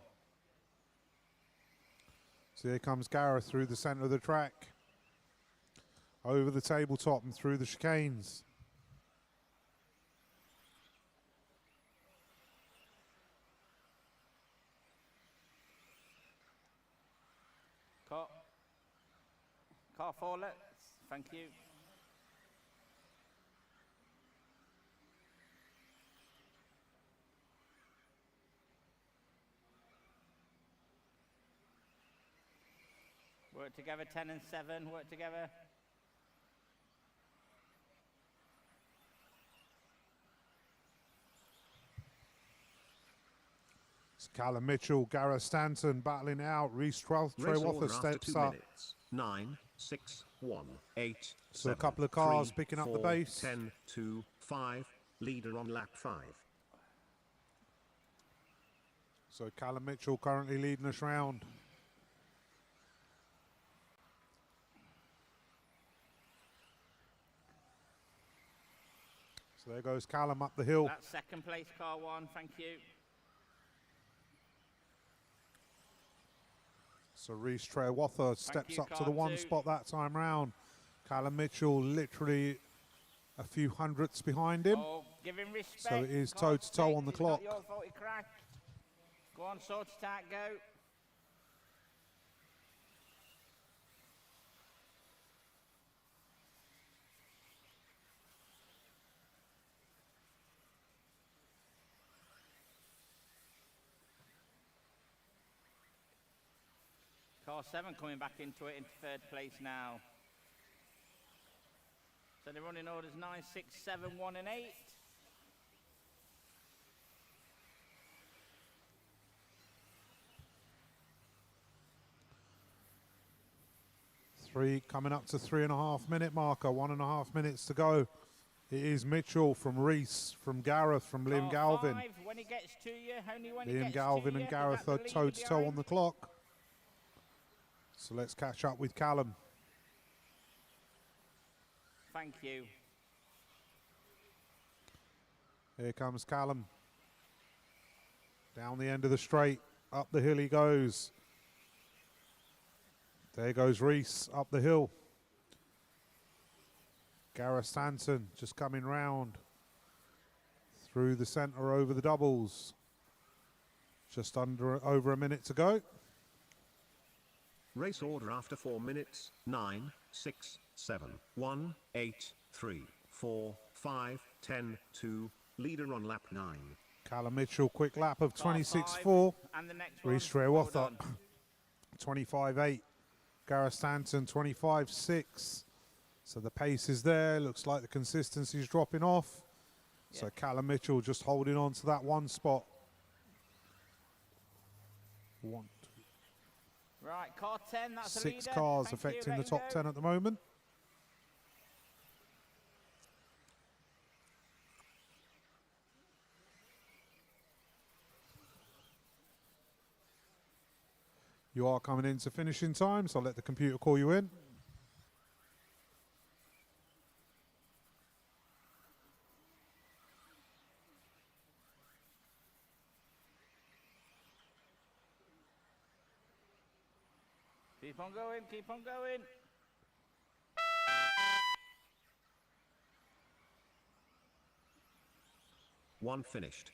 So here comes Gareth through the centre of the track. Over the tabletop and through the chicanes. Car 4, let's. Thank you. Work together, 10 and 7, work together. It's Callum Mitchell, Gareth Stanton battling out. Rhys Trewatha steps 2 up. minutes. 9, 6, 1, 8, So a 7, couple of cars 3, picking up the 4, pace. 10, 2, 5, leader on lap 5. So Callum Mitchell currently leading us round. So there goes Callum up the hill. That's second place, car 1, thank you. So Rhys Trewatha steps you, up to car the 1 2. spot that time round. Callum Mitchell literally a few hundredths behind him. Oh, give him respect. So it is Car toe-to-toe 6, on the it's clock. Not your fault he crashed. Go on, sort it out, go. Car 7 coming back into it into 3rd place now. So they're running orders 9, 6, 7, 1 and 8. Coming up to 3.5 minute marker, 1.5 minutes to go. It is Mitchell from Reese, from Gareth, from Liam Car Galvin. 5, when he gets to you, only when he Liam gets Galvin to you. and Gareth Is that are the leader toe to toe behind? on the clock. So let's catch up with Callum. Thank you. Here comes Callum. Down the end of the straight, up the hill he goes. There goes Reese up the hill. Gareth Stanton just coming round through the centre over the doubles. Just over a minute to go. Race order after 4 minutes. 9, 6, 7, 1, 8, 3, 4, 5, 10, 2. Leader on lap 9. Callum Mitchell, quick lap of Car 26.4. 5, and the next one. Reese Well Trewatha, done. 25.8. Gareth Stanton, 25.6. So the pace is there. Looks like the consistency is dropping off. So Callum Mitchell just holding on to that one spot. One, two, Right, car 10, that's the 6 leader. cars Thank you, affecting let the him top go. 10 at the moment. You are coming into finishing time, so I'll let the computer call you in. Keep on going, keep on going. One finished.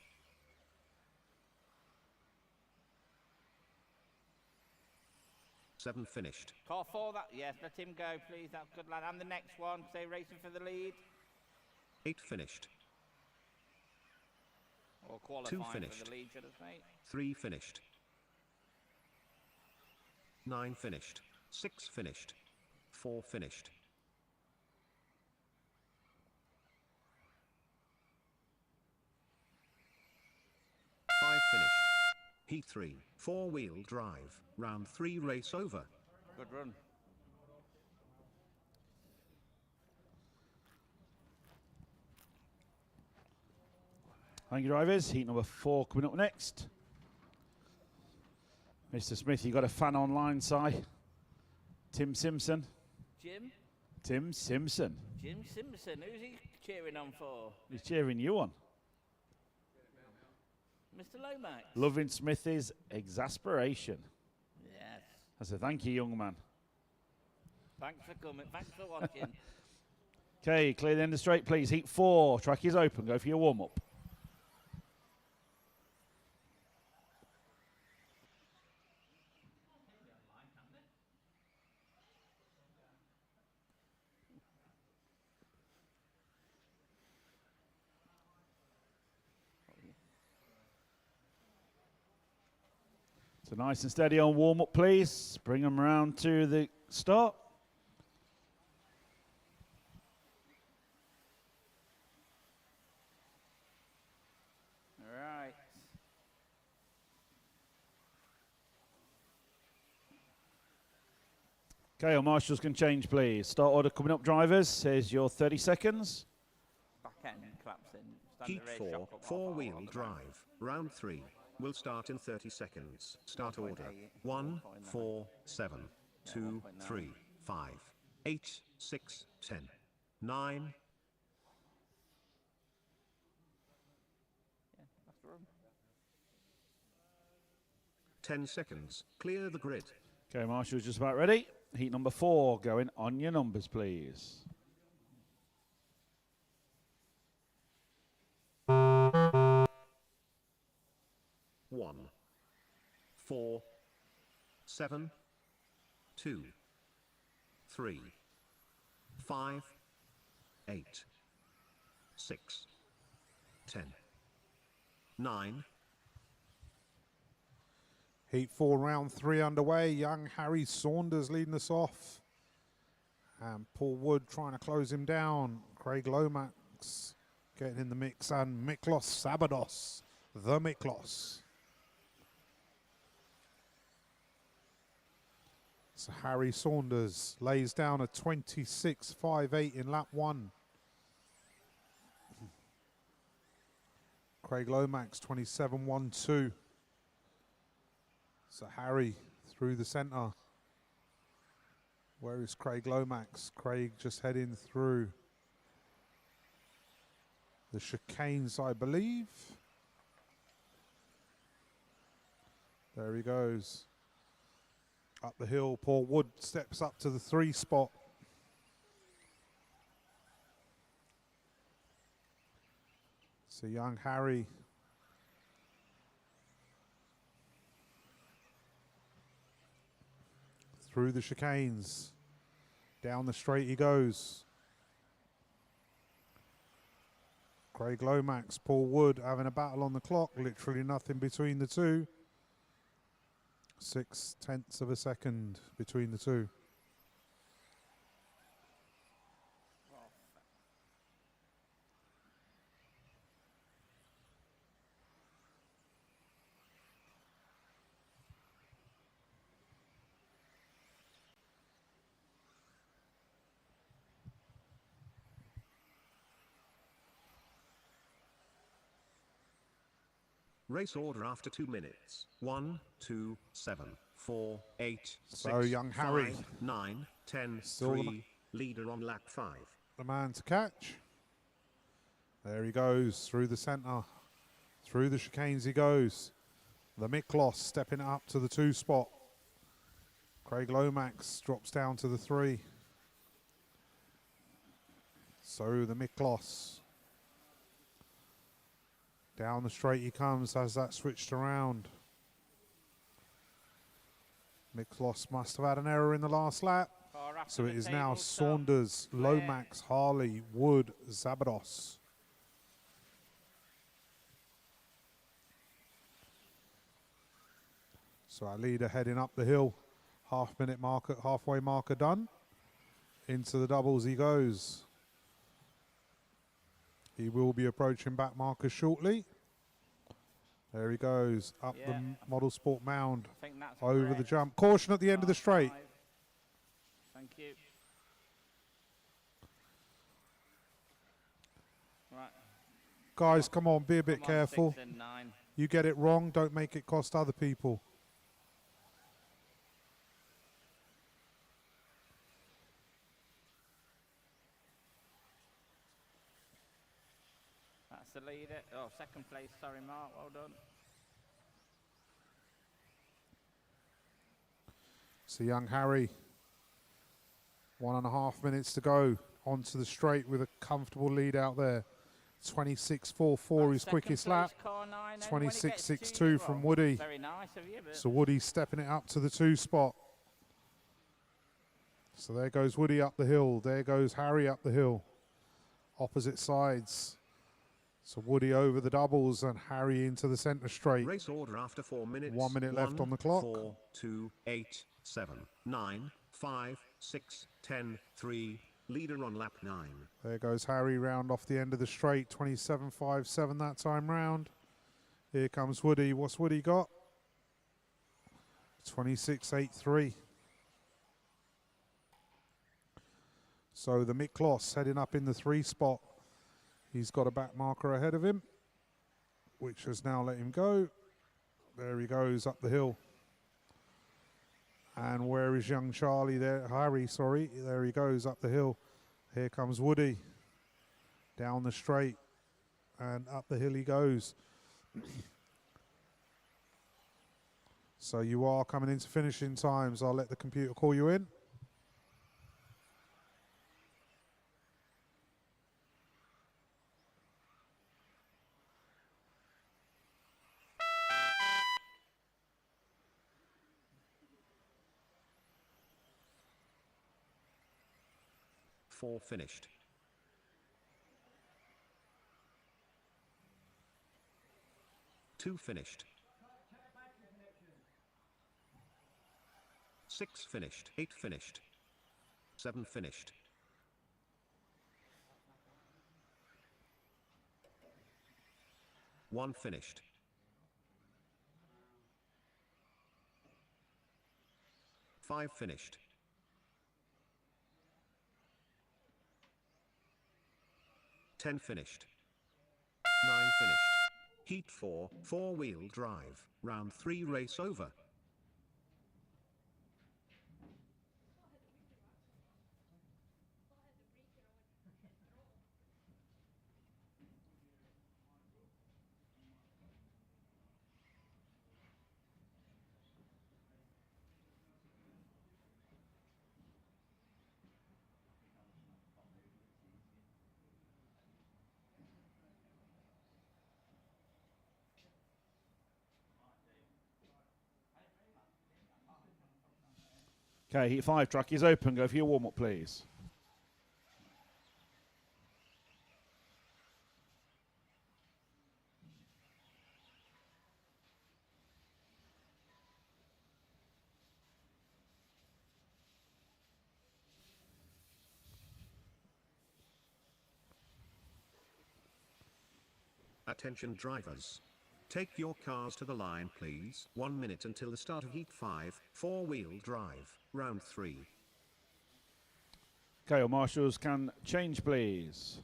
Seven finished. Car 4, that, yes, let him go, please. That's good lad. And the next one, stay racing for the lead. 8 finished. Or qualifying for finished. the lead, should I say. 3 finished. 9 finished. 6 finished. 4 finished. 5 finished. Heat 3, 4-wheel drive, round 3 race over. Good run. Thank you, drivers. Heat number 4 coming up next. Mr. Smith, you got a fan online, Si? Tim Simpson. Jim? Tim Simpson. Jim Simpson. Who's he cheering on for? He's cheering you on. Mr. Lomax? Loving Smithy's exasperation. Yes. I said, thank you, young man. Thanks for coming. Thanks for watching. Okay, clear the end of the straight, please. Heat 4. Track is open. Go for your warm-up. So nice and steady on warm-up, please. Bring them round to the start. All right. Okay, our marshals can change, please. Start order coming up, drivers. Here's your 30 seconds. Back end claps in. Heat Standard race 4, shock up half hour 4-wheel on the back. drive, round 3, will start in 30 seconds. Start order. 1, 4, 7, 2, 3, 5, 8, 6, 10, 9. Yeah, that's the run. 10 seconds. Clear the grid. Okay, marshals just about ready. Heat number 4 going on your numbers, please. One, 4, 7, 2, 3, 5, 8, 6, 10, 9. Heat 4, round 3 underway. Young Harry Saunders leading us off. And Paul Wood trying to close him down. Craig Lomax getting in the mix. And Miklos Sabados, the Miklos. So Harry Saunders lays down a 26.58 in lap 1. Craig Lomax 27.12. So Harry through the centre. Where is Craig Lomax? Craig just heading through the chicanes, I believe. There he goes. Up the hill, Paul Wood steps up to the 3 spot. So young Harry through the chicanes. Down the straight he goes. Craig Lomax, Paul Wood having a battle on the clock. Literally nothing between the two. 0.6 of a second between the two. Race order after 2 minutes. 1, 2, 7, 4, 8, So 6, young Harry 5, 9, 10, still 3, leader on lap 5. the man to catch. There he goes through the centre. Through the chicanes he goes. The Miklos stepping up to the 2 spot. Craig Lomax drops down to the 3. So the Miklos. Down the straight he comes as that switched around. Miklos must have had an error in the last lap. So it is now Saunders, Lomax, Harley, Wood, Zabados. So our leader heading up the hill. Halfway marker done. Into the doubles he goes. He will be approaching back markers shortly. There he goes, up the Model Sport mound, over the jump. Caution at the end of the straight. Thank you. Right. Guys, come on, be a bit Come on, careful. 6 and 9. You get it wrong, don't make it cost other people. That's the leader. Oh, second place. Sorry, Mark. Well done. So young Harry, 1.5 minutes to go. Onto the straight with a comfortable lead out there. 26.44 his quickest lap. 26.62 from Woody. Very nice of you, but So Woody's stepping it up to the 2 spot. So there goes Woody up the hill. There goes Harry up the hill. Opposite sides. So Woody over the doubles and Harry into the centre straight. Race order after 4 minutes. 1 minute left on the clock. 4, 2, 8, 7, 9, 5, 6, 10, 3. Leader on lap 9. There goes Harry round off the end of the straight. 27.57 that time round. Here comes Woody. What's Woody got? 26.83. So the Miklos heading up in the 3 spot. He's got a back marker ahead of him, which has now let him go. There he goes up the hill. And where is young Charlie there? Harry, sorry. There he goes up the hill. Here comes Woody. Down the straight. And up the hill he goes. So you are coming into finishing times. I'll let the computer call you in. Four finished. Two finished. 6 finished. 8 finished. 7 finished. 1 finished. 5 5 finished. 10 finished. 9 finished. Heat 4, 4-wheel drive, round 3 race over. Okay, heat 5 track is open. Go for your warm-up, please. Attention drivers. Take your cars to the line please. 1 minute until the start of Heat 5, 4-wheel drive, round 3. Okay, all marshals can change, please.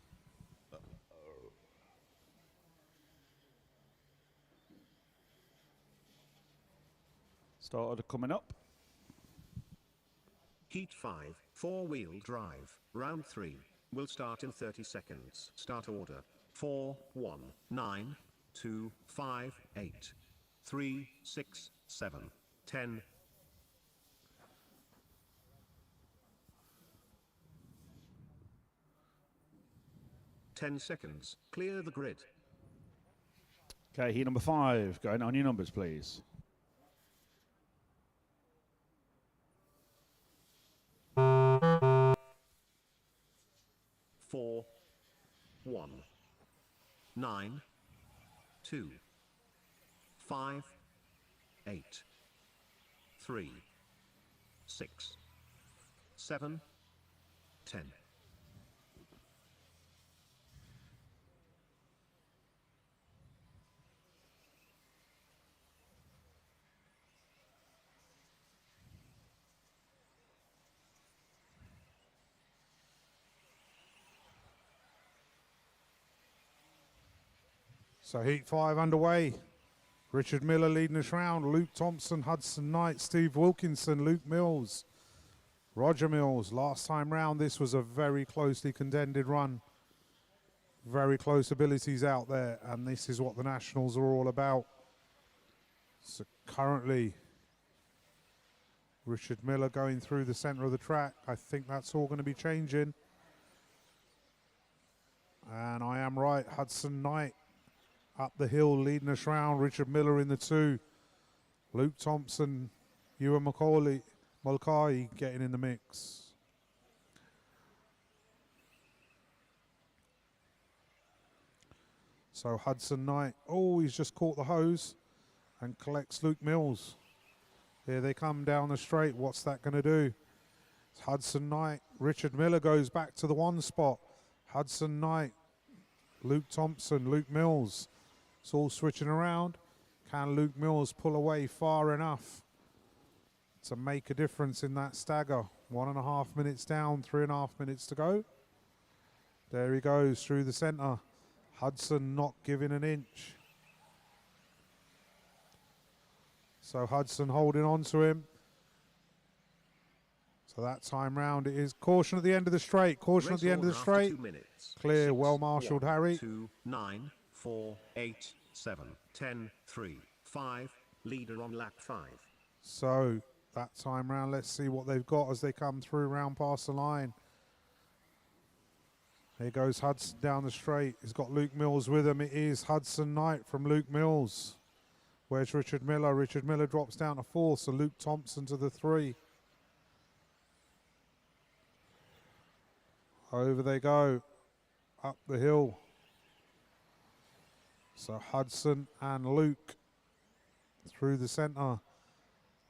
Start order coming up. Heat 5, 4-wheel drive, round 3, will start in 30 seconds. Start order. 4, 1, 9, 2, 5, 8, 3, 6, 7, 10. Ten seconds. Clear the grid. Okay, heat number 5. Going on your numbers, please. Four, 1, 9, 2, 5, 8, 3, 6, 7, 10. So heat 5 underway. Richard Miller leading us round. Luke Thompson, Hudson Knight, Steve Wilkinson, Luke Mills, Roger Mills. Last time round, this was a very closely contended run. Very close abilities out there, and this is what the Nationals are all about. So currently, Richard Miller going through the centre of the track. I think that's all going to be changing. And I am right, Hudson Knight up the hill leading us round. Richard Miller in the 2. Luke Thompson, Ewan Mulcahy getting in the mix. So Hudson Knight, oh, he's just caught the hose and collects Luke Mills. Here they come down the straight. What's that going to do? It's Hudson Knight. Richard Miller goes back to the 1 spot. Hudson Knight, Luke Thompson, Luke Mills. It's all switching around. Can Luke Mills pull away far enough to make a difference in that stagger? 1.5 minutes down, 3.5 minutes to go. There he goes through the centre. Hudson not giving an inch. So Hudson holding on to him. So that time round it is caution at the end of the straight. Caution at the end of the straight. 2 minutes. Clear, 6, well marshalled, 1, Harry. 2, 9, 4, 8, 7, 10, 3, 5. Leader on lap 5. So that time round, let's see what they've got as they come through round past the line. Here goes Hudson down the straight. He's got Luke Mills with him. It is Hudson Knight from Luke Mills. Where's Richard Miller? Richard Miller drops down to 4, so Luke Thompson to the 3. Over they go, up the hill. So Hudson and Luke through the centre.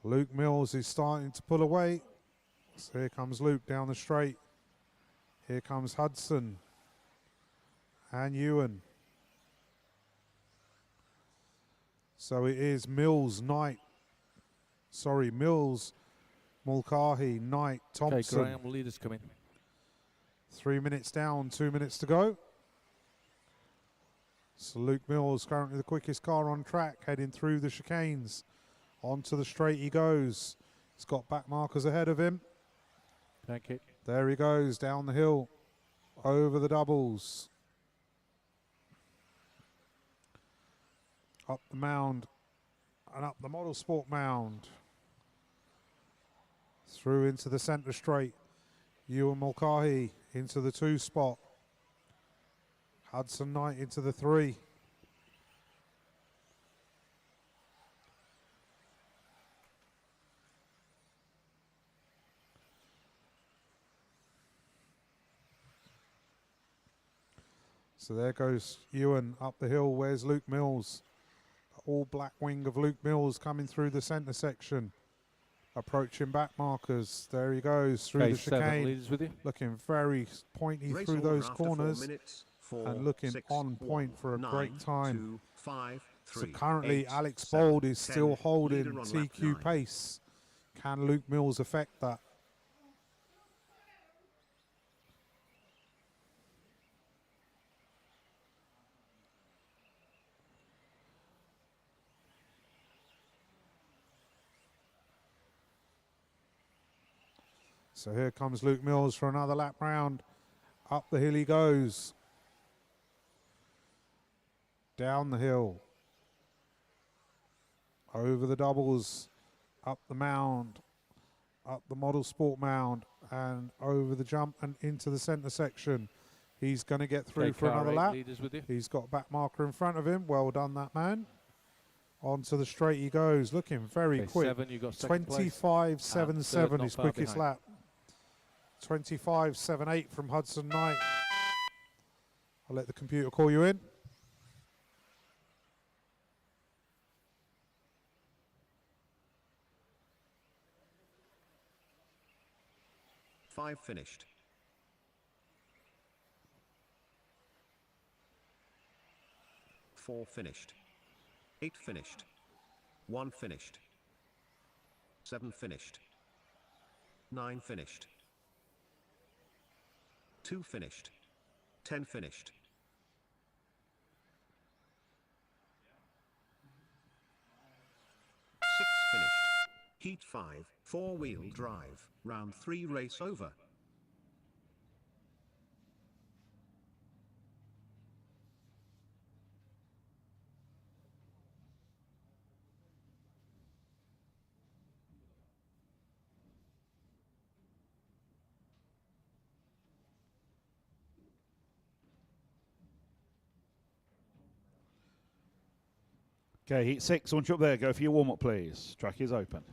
Luke Mills is starting to pull away. So here comes Luke down the straight. Here comes Hudson and Ewan. So it is Mills, Knight. Sorry, Mills, Mulcahy, Knight, Okay, Thompson. Graham, leaders coming. 3 minutes down, 2 minutes to go. So Luke Mills, currently the quickest car on track, heading through the chicanes. Onto the straight he goes. He's got back markers ahead of him. Thank you. There he goes, down the hill, over the doubles. Up the mound, and up the model sport mound. Through into the centre straight. Ewan Mulcahy into the 2 spot. Hudson Knight into the 3. So there goes Ewan up the hill. Where's Luke Mills? All black wing of Luke Mills coming through the centre section. Approaching back markers. There he goes through Okay, the 7 chicane. leaders with you. Looking very pointy Race through order those after 4 corners minutes. 4, and looking 6, on point 1, for a 9, great time. 2, 5, 3, So currently 8, Alex 7, Bold is 10, still holding leader on lap TQ 9. pace. Can Luke Mills affect that? So here comes Luke Mills for another lap round. Up the hill he goes. Down the hill. Over the doubles. Up the mound. Up the model sport mound. And over the jump and into the centre section. He's going to get through Okay, for car another 8 lap. leaders with you. He's got a back marker in front of him. Well done, that man. Onto the straight he goes. Looking very Okay, quick. 7, you got second place. 25.77, not his far quickest behind. lap. 25.78 from Hudson Knight. I'll let the computer call you in. Five finished. 4 finished. 8 finished. 1 finished. 7 finished. 9 finished. 2 finished. 10 finished. 6 finished. Heat 5, 4-wheel drive, round 3 race over. Okay, heat 6, once you're up there, go for your warm-up, please. Track is open.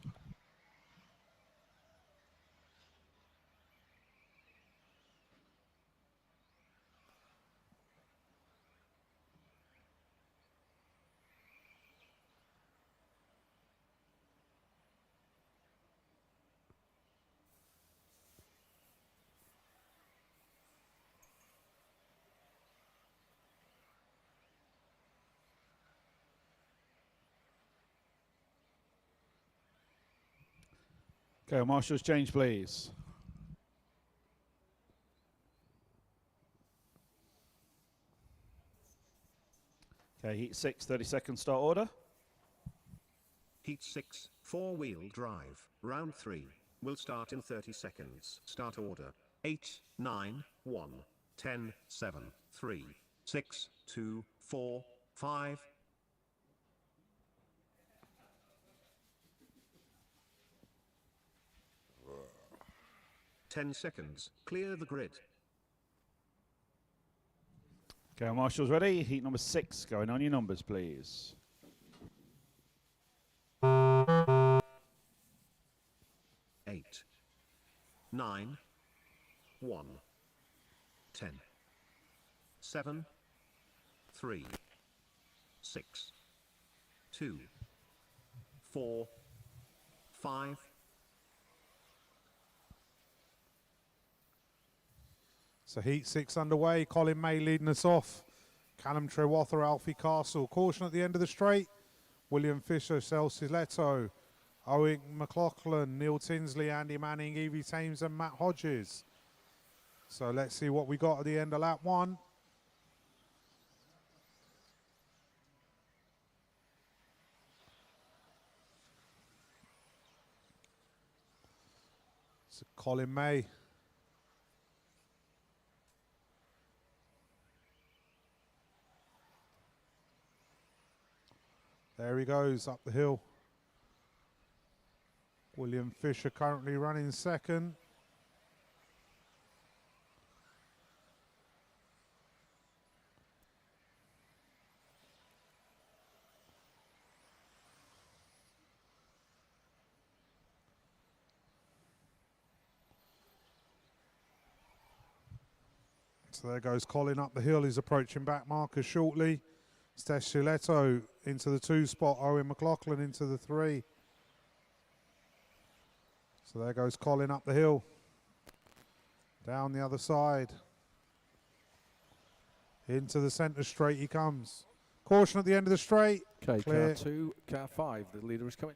Okay, marshals change, please. Okay, heat 6, 30-second start order. Heat 6, 4-wheel drive, round 3, will start in 30 seconds. Start order, 8, 9, 1, 10, 7, 3, 6, 2, 4, 5. Ten seconds, clear the grid. Okay, marshals ready. Heat number 6, going on your numbers, please. 8, 9, 1, 10, 7, 3, 6, 2, 4, 5. So heat 6 underway. Colin May leading us off. Callum Trewather, Alfie Castle. Caution at the end of the straight. William Fisher, Celsius Leto. Owen McLaughlin, Neil Tinsley, Andy Manning, Evie Thames and Matt Hodges. So let's see what we got at the end of lap 1. So Colin May. There he goes up the hill. William Fisher currently running second. So there goes Colin up the hill. He's approaching back markers shortly. Stesh Chiletto into the 2 spot. Owen McLaughlin into the 3. So there goes Colin up the hill. Down the other side. Into the centre straight he comes. Caution at the end of the straight. Okay, Clear. car 2, car 5, the leader is coming.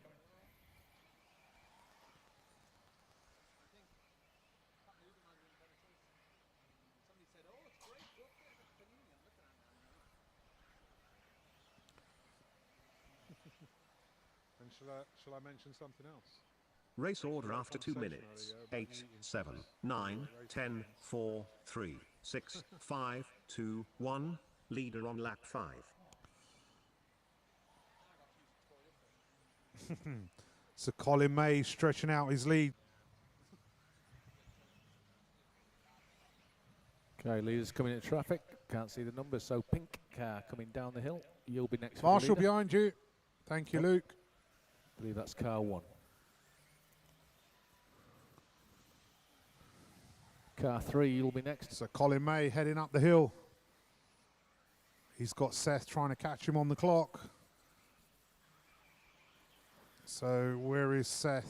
And shall I mention something else? Race order after 2 minutes. 8, 7, 9, 10, 4, 3, 6, 5, 2, 1. Leader on lap 5. So Colin May stretching out his lead. Okay, leader's coming into traffic. Can't see the numbers, so pink car coming down the hill. You'll be next. Marshall for the leader. behind you. Thank you, Luke. I believe that's car 1. Car 3, you'll be next. So Colin May heading up the hill. He's got Seth trying to catch him on the clock. So where is Seth?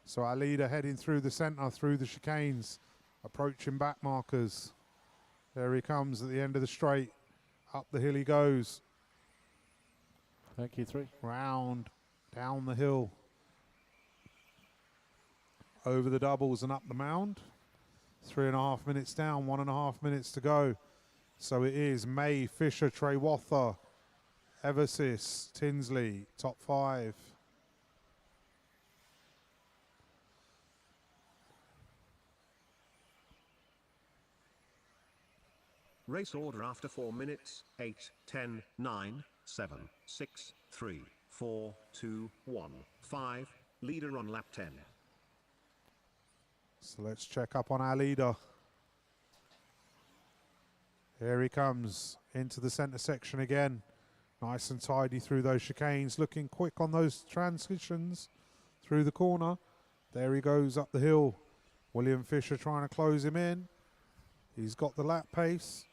So our leader heading through the centre, through the chicanes, approaching back markers. There he comes at the end of the straight. Up the hill he goes. Thank you, 3. Round, down the hill. Over the doubles and up the mound. 3.5 minutes down, 1.5 minutes to go. So it is May, Fisher, Trey Wather, Eversis, Tinsley, top 5. Race order after 4 minutes. 8, 10, 9, 7, 6, 3, 4, 2, 1, 5. Leader on lap 10. So let's check up on our leader. Here he comes into the centre section again. Nice and tidy through those chicanes. Looking quick on those transitions through the corner. There he goes up the hill. William Fisher trying to close him in. He's got the lap pace.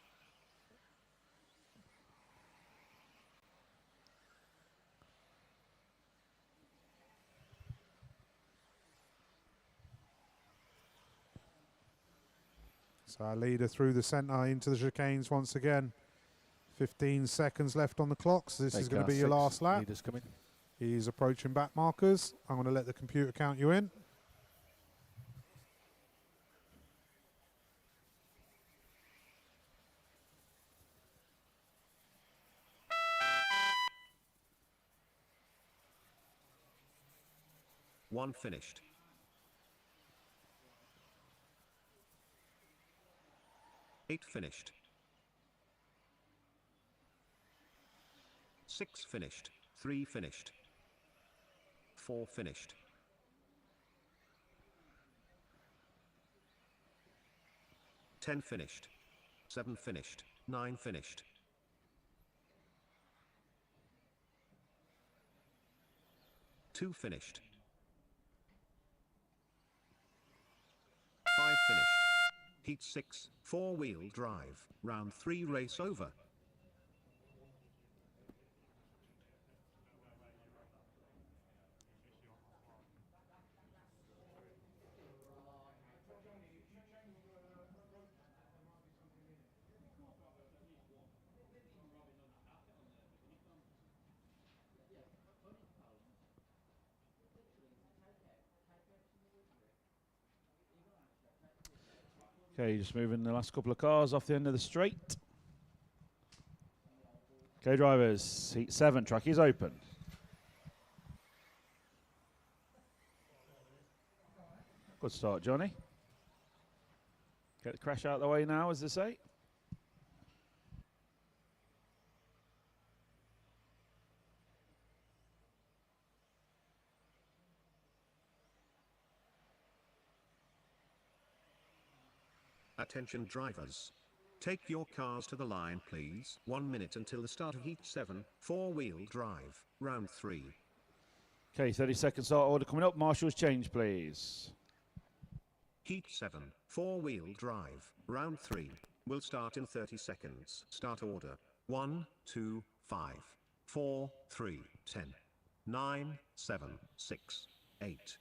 So our leader through the centre into the chicanes once again. 15 seconds left on the clock, so this is going to be your last lap. Leader's coming. He's approaching back markers. I'm going to let the computer count you in. One finished. 8 finished. 6 finished. 3 finished. 4 finished. 10 finished. 7 finished. 9 finished. 2 finished. 5 finished. Heat 6, 4-wheel drive, round 3 race over. Okay, just moving the last couple of cars off the end of the straight. Okay, drivers, heat 7, track is open. Good start, Johnny. Get the crash out of the way now, as they say. Attention drivers. Take your cars to the line please. 1 minute until the start of heat 7, 4-wheel drive, round 3. Okay, 30-second start order coming up. Marshall's change, please. Heat 7, 4-wheel drive, round 3. Will start in 30 seconds. Start order. 1, 2, 5, 4, 3, 10, 9, 7, 6, 8.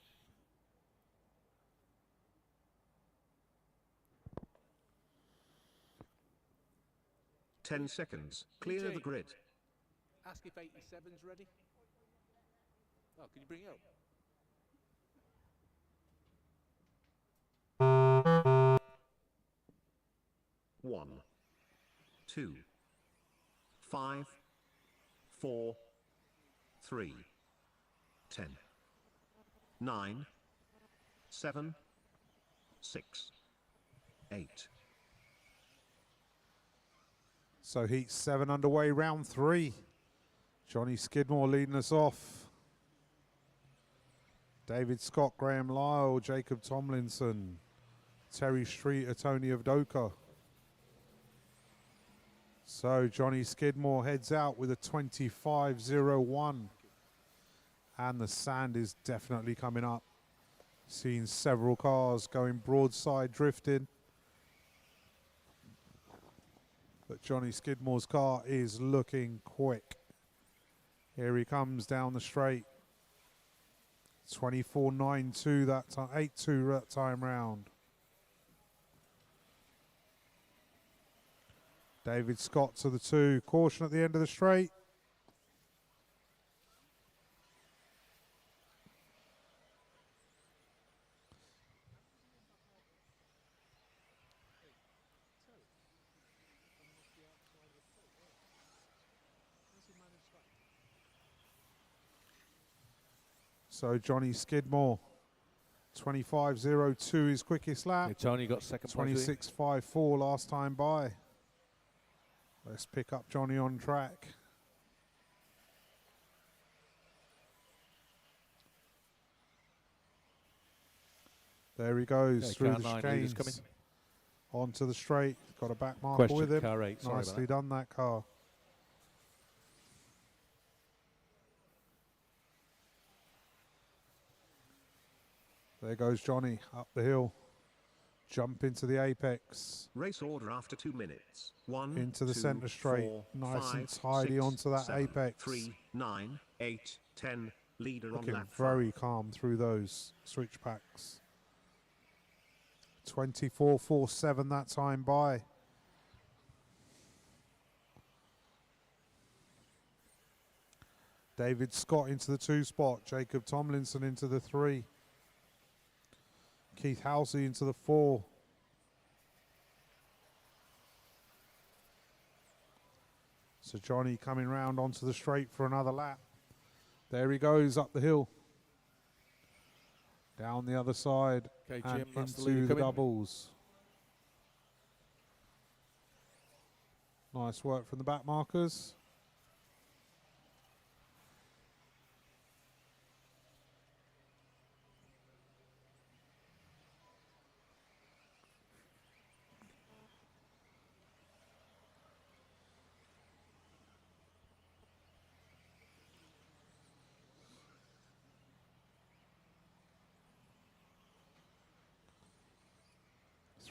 Ten seconds. Clear the grid. Ask if 87's ready. Oh, can you bring it up? One, 2, 5, 4, 3, 10, 9, 7, 6, 8. So heat 7 underway, round 3. Johnny Skidmore leading us off. David Scott, Graham Lyle, Jacob Tomlinson, Terry Streeter, Tony Avdoka. So Johnny Skidmore heads out with a 25.01. And the sand is definitely coming up. Seeing several cars going broadside drifting. But Johnny Skidmore's car is looking quick. Here he comes down the straight. 24.92 that time, 8.2 that time round. David Scott to the 2. Caution at the end of the straight. So Johnny Skidmore, 25.02 his quickest lap. Okay, Tony got second place. 26.54 last time by. Let's pick up Johnny on track. There he goes Okay, through car the 9 leaders chicanes. coming. Onto the straight. Got a back marker Question, with him. car 8. Sorry about Nicely that. done that car. There goes Johnny up the hill. Jump into the apex. Race order after 2 minutes. 1, Into the 2, centre straight. 4, Nice 5, and tidy 6, onto that 7, apex. 3, 9, 8, 10. Leader on Looking lap very 5. calm through those switchbacks. 24.47 that time by. David Scott into the 2 spot. Jacob Tomlinson into the 3. Keith Halsey into the 4. So Johnny coming round onto the straight for another lap. There he goes up the hill. Down the other side. Okay, And Jim, that's the into leader the coming. doubles. Nice work from the back markers.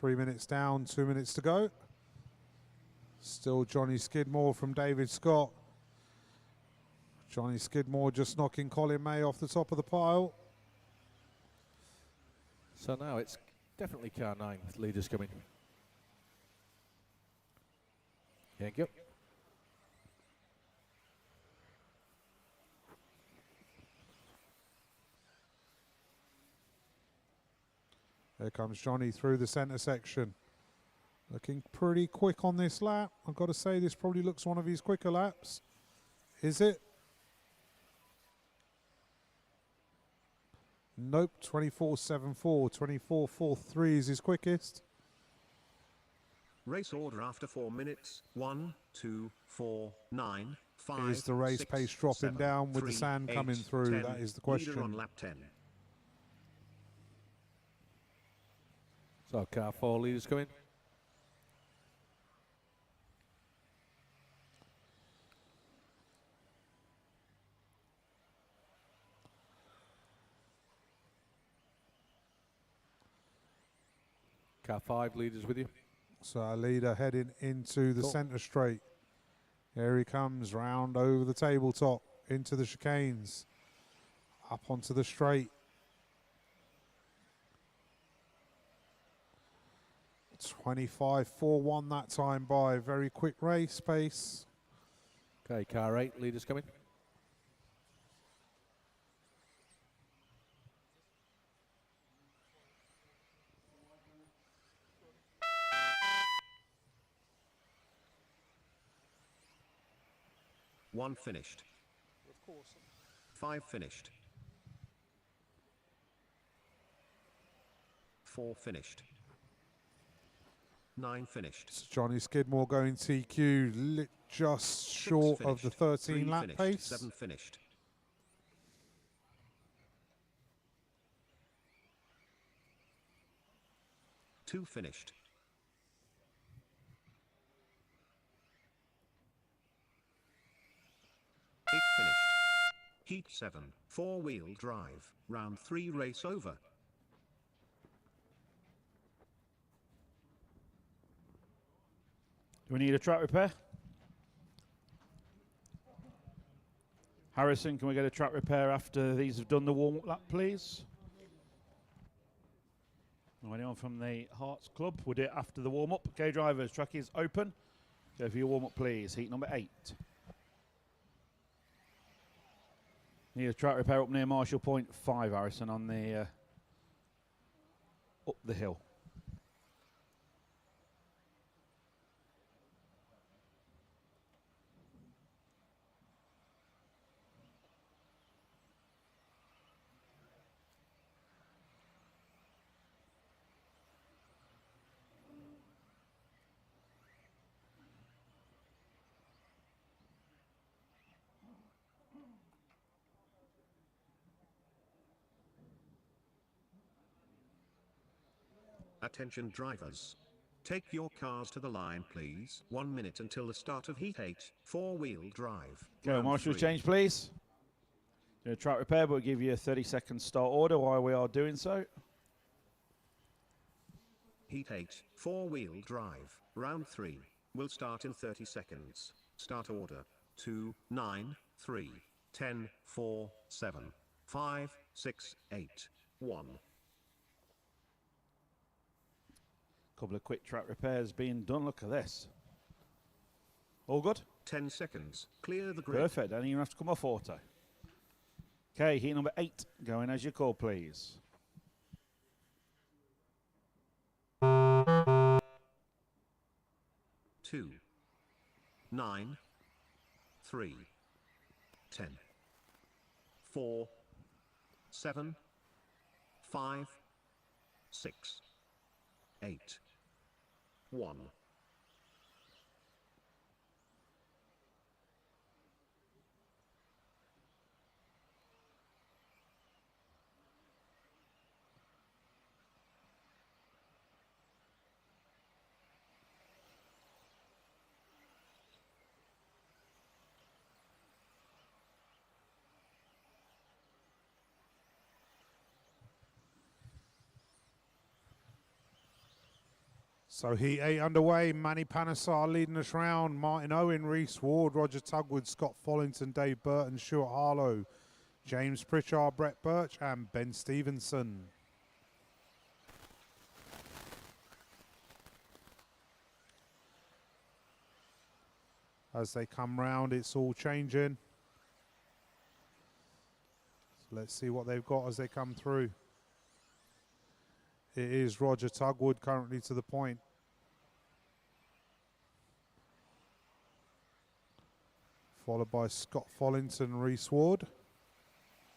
Three minutes down, 2 minutes to go. Still Johnny Skidmore from David Scott. Johnny Skidmore just knocking Colin May off the top of the pile. So now it's definitely car 9 leaders coming. Thank you. There comes Johnny through the centre section. Looking pretty quick on this lap. I've got to say, this probably looks one of his quicker laps. Is it? Nope, 24.74. 24.43 is his quickest. Race order after 4 minutes. 1, 2, 4, 9, 5. Is the race 6, pace dropping 7, down with the 3, sand 8, coming through? 10. That is the Leader question. on lap 10. So car 4 leaders coming. Car 5 leaders with you. So our leader heading into the Cool. centre straight. Here he comes, round over the tabletop, into the chicanes, up onto the straight. 25.41 that time by. Very quick race pace. Okay, car 8 leaders coming. One finished. 5 finished. 4 finished. 9 finished. So Johnny Skidmore going TQ, just short of the 13 3 lap finished. pace. 7 finished. 2 finished. 8 finished. Heat 7, 4-wheel drive, round 3 race over. Do we need a track repair? Harrison, can we get a track repair after these have done the warm-up lap, please? Or anyone from the Herts Club? We'll do it after the warm-up. Okay, drivers, track is open. Go for your warm-up, please. Heat number 8. Need a track repair up near Marshall Point 5, Harrison, on the up the hill. Attention drivers. Take your cars to the line, please. 1 minute until the start of Heat 8, 4-wheel drive. Go, Round Marshall, 3. change, please. Do a track repair, but we'll give you a 30-second start order while we are doing so. Heat 8, 4-wheel drive, round 3. Will start in 30 seconds. Start order. 2, 9, 3, 10, 4, 7, 5, 6, 8, 1. Couple of quick track repairs being done. Look at this. All good? 10 seconds. Clear the grid. Perfect. Don't even have to come off auto. Okay, heat number 8. Going as you call, please. 2, 9, 3, 10, 4, 7, 5, 6, 8, 1. So Heat 8 underway. Manny Panesar leading us round. Martin Owen, Reese Ward, Roger Tugwood, Scott Follington, Dave Burton, Stuart Harlow, James Pritchard, Brett Birch, and Ben Stevenson. As they come round, it's all changing. So let's see what they've got as they come through. It is Roger Tugwood currently to the point. followed by Scott Follington, Reese Ward.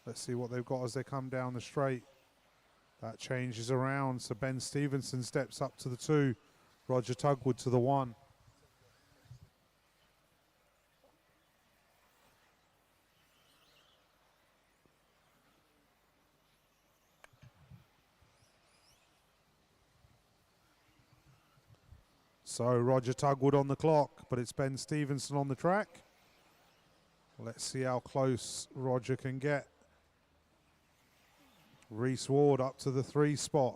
Let's see what they've got as they come down the straight. That changes around, so Ben Stevenson steps up to the 2, Roger Tugwood to the 1. So Roger Tugwood on the clock, but it's Ben Stevenson on the track. Let's see how close Roger can get. Reese Ward up to the 3 spot.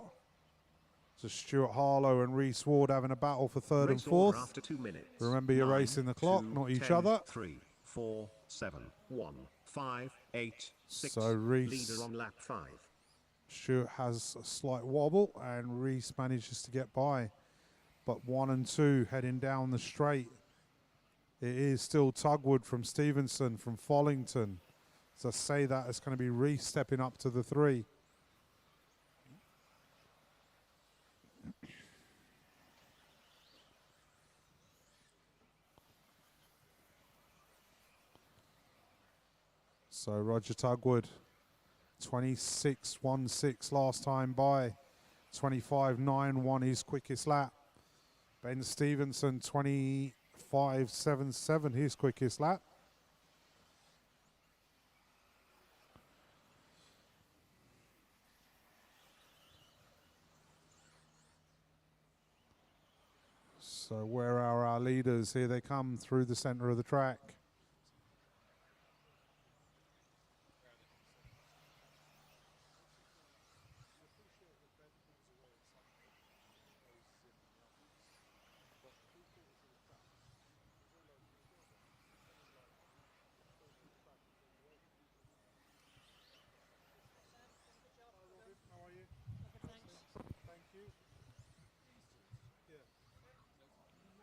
So Stuart Harlow and Reese Ward having a battle for 3rd and 4th. After 2 minutes. Remember, you're 9, racing the clock, 2, not each 10, other. 3, 4, 7, 1, 5, 8, 6. So Reese, Leader on lap 5. Stuart has a slight wobble and Reese manages to get by. But 1 and 2 heading down the straight. It is still Tugwood from Stevenson, from Follington. As I say that, it's going to be Reese stepping up to the 3. So Roger Tugwood, 26.16 last time by, 25.91 his quickest lap. Ben Stevenson, 25.77 his quickest lap. So where are our leaders? Here they come through the center of the track.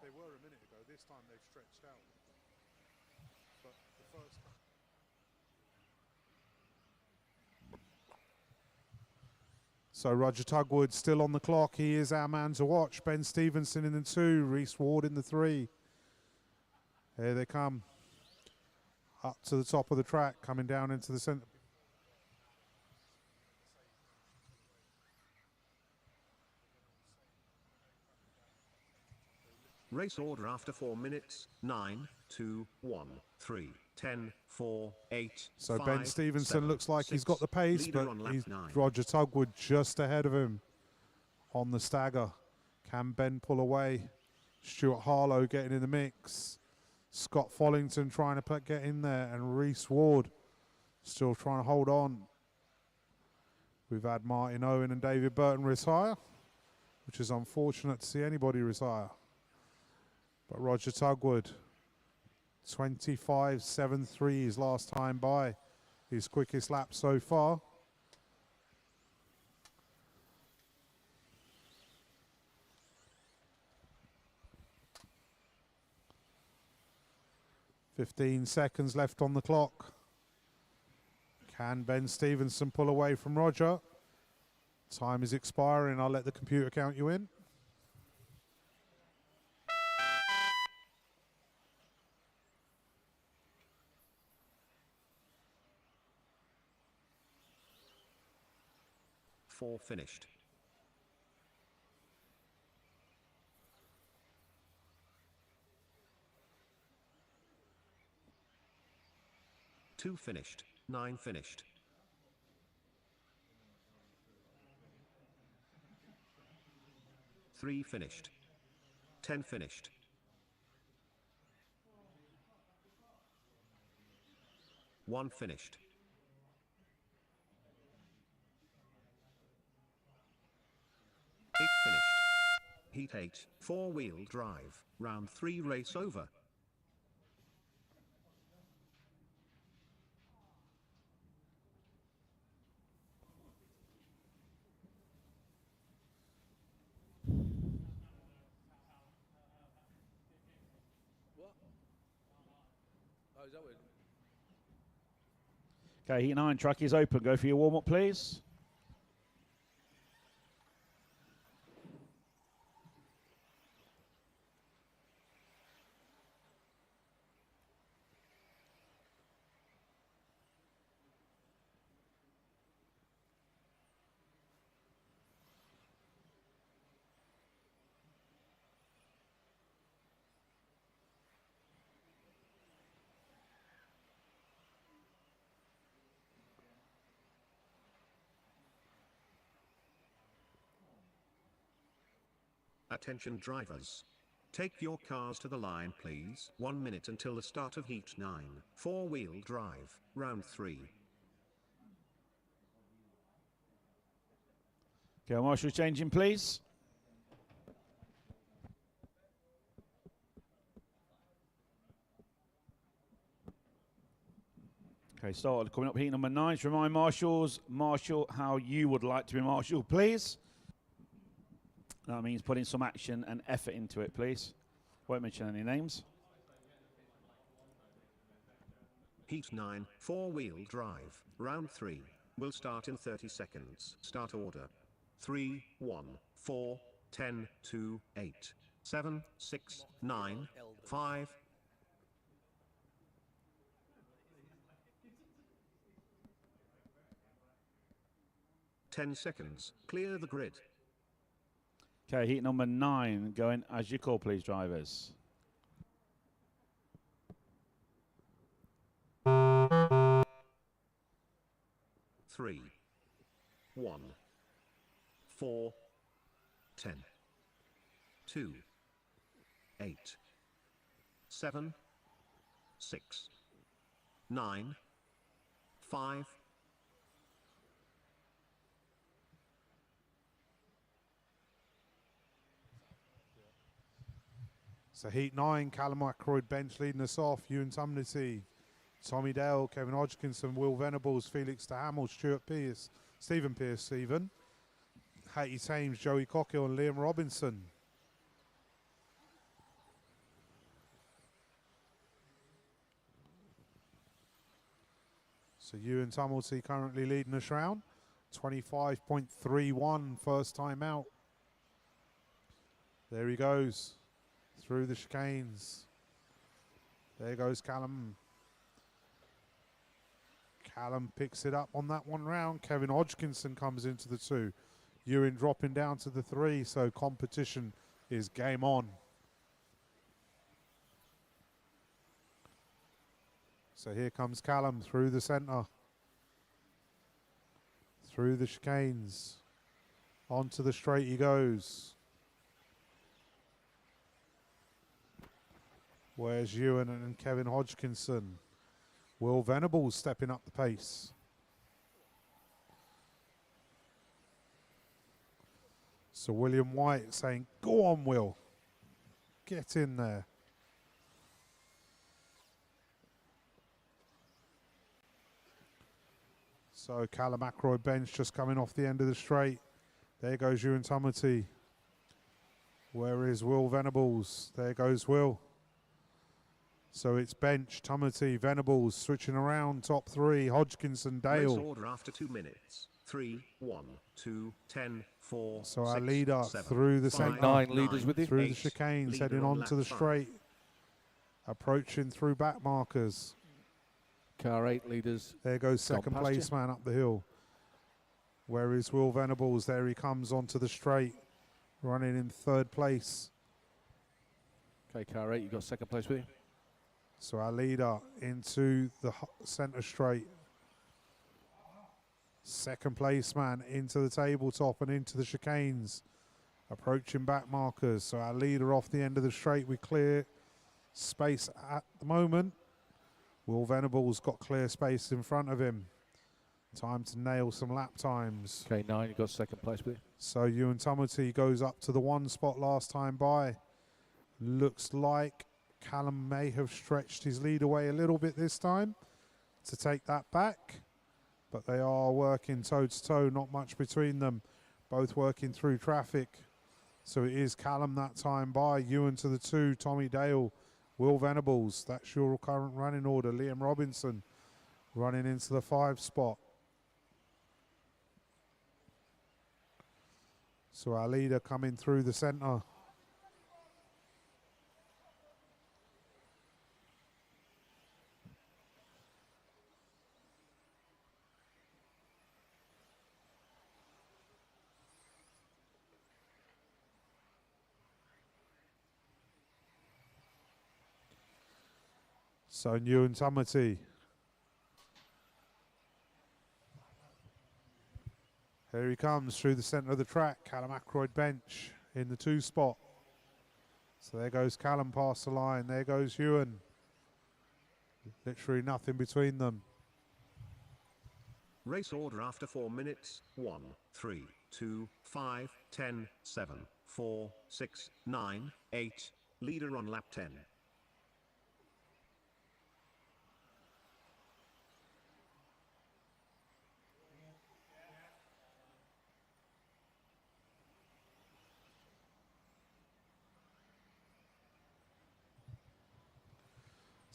They were a minute ago. This time they've stretched out. But the first time. So Roger Tugwood still on the clock. He is our man to watch. Ben Stevenson in the 2, Reese Ward in the 3. Here they come. Up to the top of the track, coming down into the centre. Race order after 4 minutes. 9, 2, 1, 3, 10, 4, 8. So 5, Ben Stevenson 7, looks like 6. he's got the pace, Leader but on lap he's 9. Roger Tugwood just ahead of him on the stagger. Can Ben pull away? Stuart Harlow getting in the mix. Scott Follington trying to get in there, and Reese Ward still trying to hold on. We've had Martin Owen and David Burton retire, which is unfortunate to see anybody retire. But Roger Tugwood, 25.73 his last time by, his quickest lap so far. "15 seconds left on the clock. Can Ben Stevenson pull away from Roger? Time is expiring. I'll let the computer count you in. Four finished. Two finished. 9 finished. Three finished. 10 finished. One finished. Eight finished. Heat 8, 4-wheel drive, round 3 race over. What? Oh, is that what? Okay, Heat 9 track is open. Go for your warm-up, please. Attention drivers. Take your cars to the line please. 1 minute until the start of Heat 9. 4-wheel drive, round 3. Okay, marshal changing, please. Okay, started coming up heat number 9. To remind marshals, marshal how you would like to be marshaled, please. That means putting some action and effort into it, please. Won't mention any names. Heat 9, 4-wheel drive, round 3. Will start in 30 seconds. Start order. 3, 1, 4, 10, 2, 8, 7, 6, 9, 5. Ten seconds. Clear the grid. Okay, heat number 9 going as you call, please, drivers. Three, 1, 4, 10, 2, 8, 7, 6, 9, 5. So heat 9, Callum Ackroyd bench leading us off. Ewan Tumnity, Tommy Dale, Kevin Hodgkinson, Will Venables, Felix de Hamel, Stuart Pearce, Stephen Pearce even, Hattie Thames, Joey Cockhill and Liam Robinson. So Ewan Tumnity currently leading us round. 25.31 first time out. There he goes. Through the chicanes. There goes Callum. Callum picks it up on that one round. Kevin Hodgkinson comes into the 2. Ewan dropping down to the 3, so competition is game on. So here comes Callum through the centre. Through the chicanes. Onto the straight he goes. Where's Ewan and Kevin Hodgkinson? Will Venables stepping up the pace. So William White saying, go on, Will. Get in there. So Callum Ackroyd bench just coming off the end of the straight. There goes Ewan Tumnity. Where is Will Venables? There goes Will. So it's bench, Tumnity, Venables switching around, top 3, Hodgkinson, Dale. Race order after 2 minutes. 3, 1, 2, 10, 4, So our 6, leader 7, through the 5, centre, 9 leaders with you. through 8, the chicanes, leader heading on on to lap the 5. straight. Approaching through back markers. Car 8 leaders. There goes Gone second past place you. man up the hill. Where is Will Venables? There he comes onto the straight, running in 3rd place. Okay, car 8, you got second place with you. So our leader into the centre straight. Second place man into the tabletop and into the chicanes. Approaching back markers. So our leader off the end of the straight with clear space at the moment. Will Venables got clear space in front of him. Time to nail some lap times. Okay, 9, you got second place with you. So Ewan Tumnity goes up to the 1 spot last time by. Looks like Callum may have stretched his lead away a little bit this time to take that back. But they are working toe to toe, not much between them. Both working through traffic. So it is Callum that time by. Ewan to the 2, Tommy Dale, Will Venables. That's your current running order. Liam Robinson running into the 5 spot. So our leader coming through the centre. So Ewan Tumnity. Here he comes through the centre of the track. Callum Ackroyd bench in the 2 spot. So there goes Callum past the line. There goes Ewan. Literally nothing between them. Race order after 4 minutes. 1, 3, 2, 5, 10, 7, 4, 6, 9, 8. Leader on lap 10.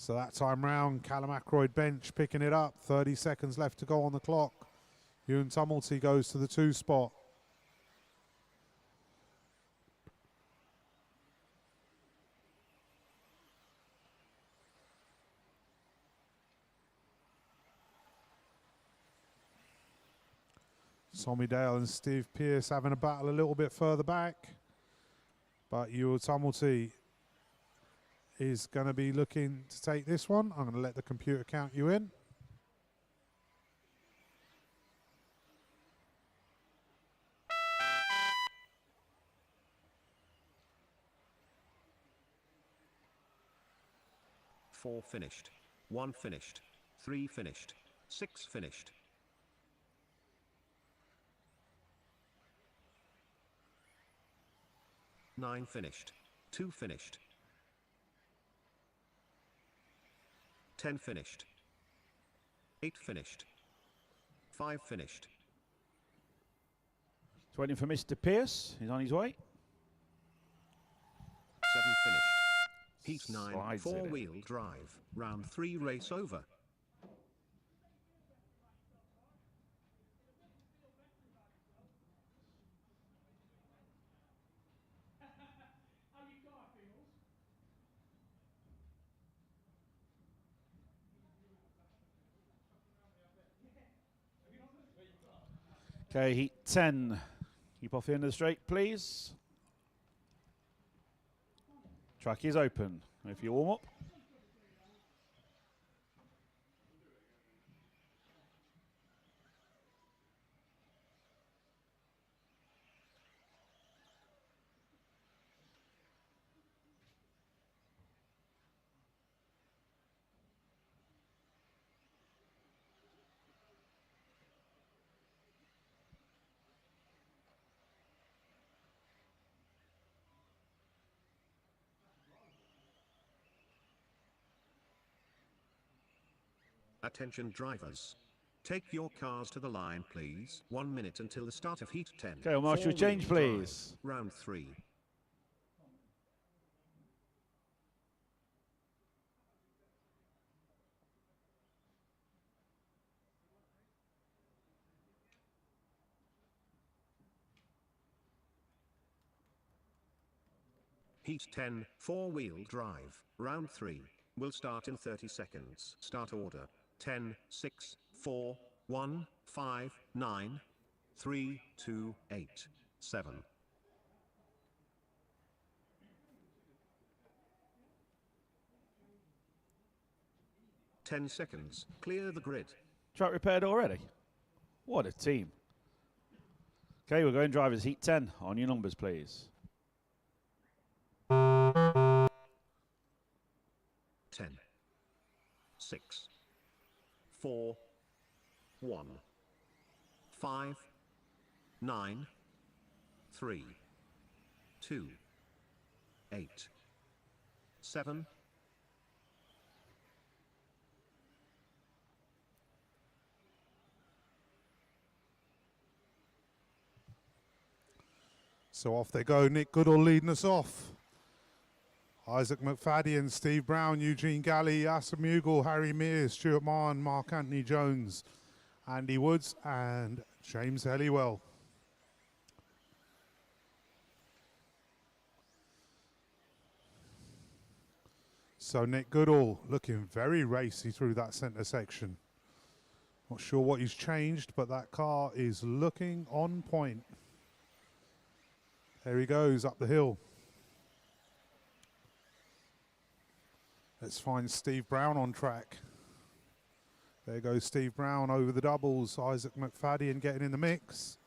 So that time round, Callum Ackroyd bench picking it up. 30 seconds left to go on the clock. Ewan Tumulty goes to the 2 spot. Tommy Dale and Steve Pearce having a battle a little bit further back. But Ewan Tumulty is going to be looking to take this one. I'm going to let the computer count you in. Four finished. 1 finished. 3 finished. 6 finished. 9 finished. 2 finished. 10 finished. 8 finished. 5 finished. It's waiting for Mr. Pearce. He's on his way. 7 finished. Heat 9, Slides it in. 4-wheel drive. Round 3 race over. Okay, heat 10. Keep off the end of the straight, please. Track is open. If you warm up. Attention drivers. Take your cars to the line, please. 1 minute until the start of heat 10. Okay, well, Marshal, 4-wheel change, drive. please. Round 3. Heat 10, 4-wheel drive. Round 3. Will start in 30 seconds. Start order. 10, 6, 4, 1, 5, 9, 3, 2, 8, 7. Ten seconds. Clear the grid. Track repaired already. What a team. Okay, we're going drivers heat 10. On your numbers, please. 10, 6, 4, 1, 5, 9, 3, 2, 8, 7. So off they go. Nick Goodall leading us off. Isaac McFadden, Steve Brown, Eugene Galley, Asa Mughal, Harry Mears, Stuart Marn, Mark Anthony Jones, Andy Woods and James Helliwell. So Nick Goodall looking very racy through that centre section. Not sure what he's changed, but that car is looking on point. There he goes up the hill. Let's find Steve Brown on track. There goes Steve Brown over the doubles. Isaac McFadden getting in the mix.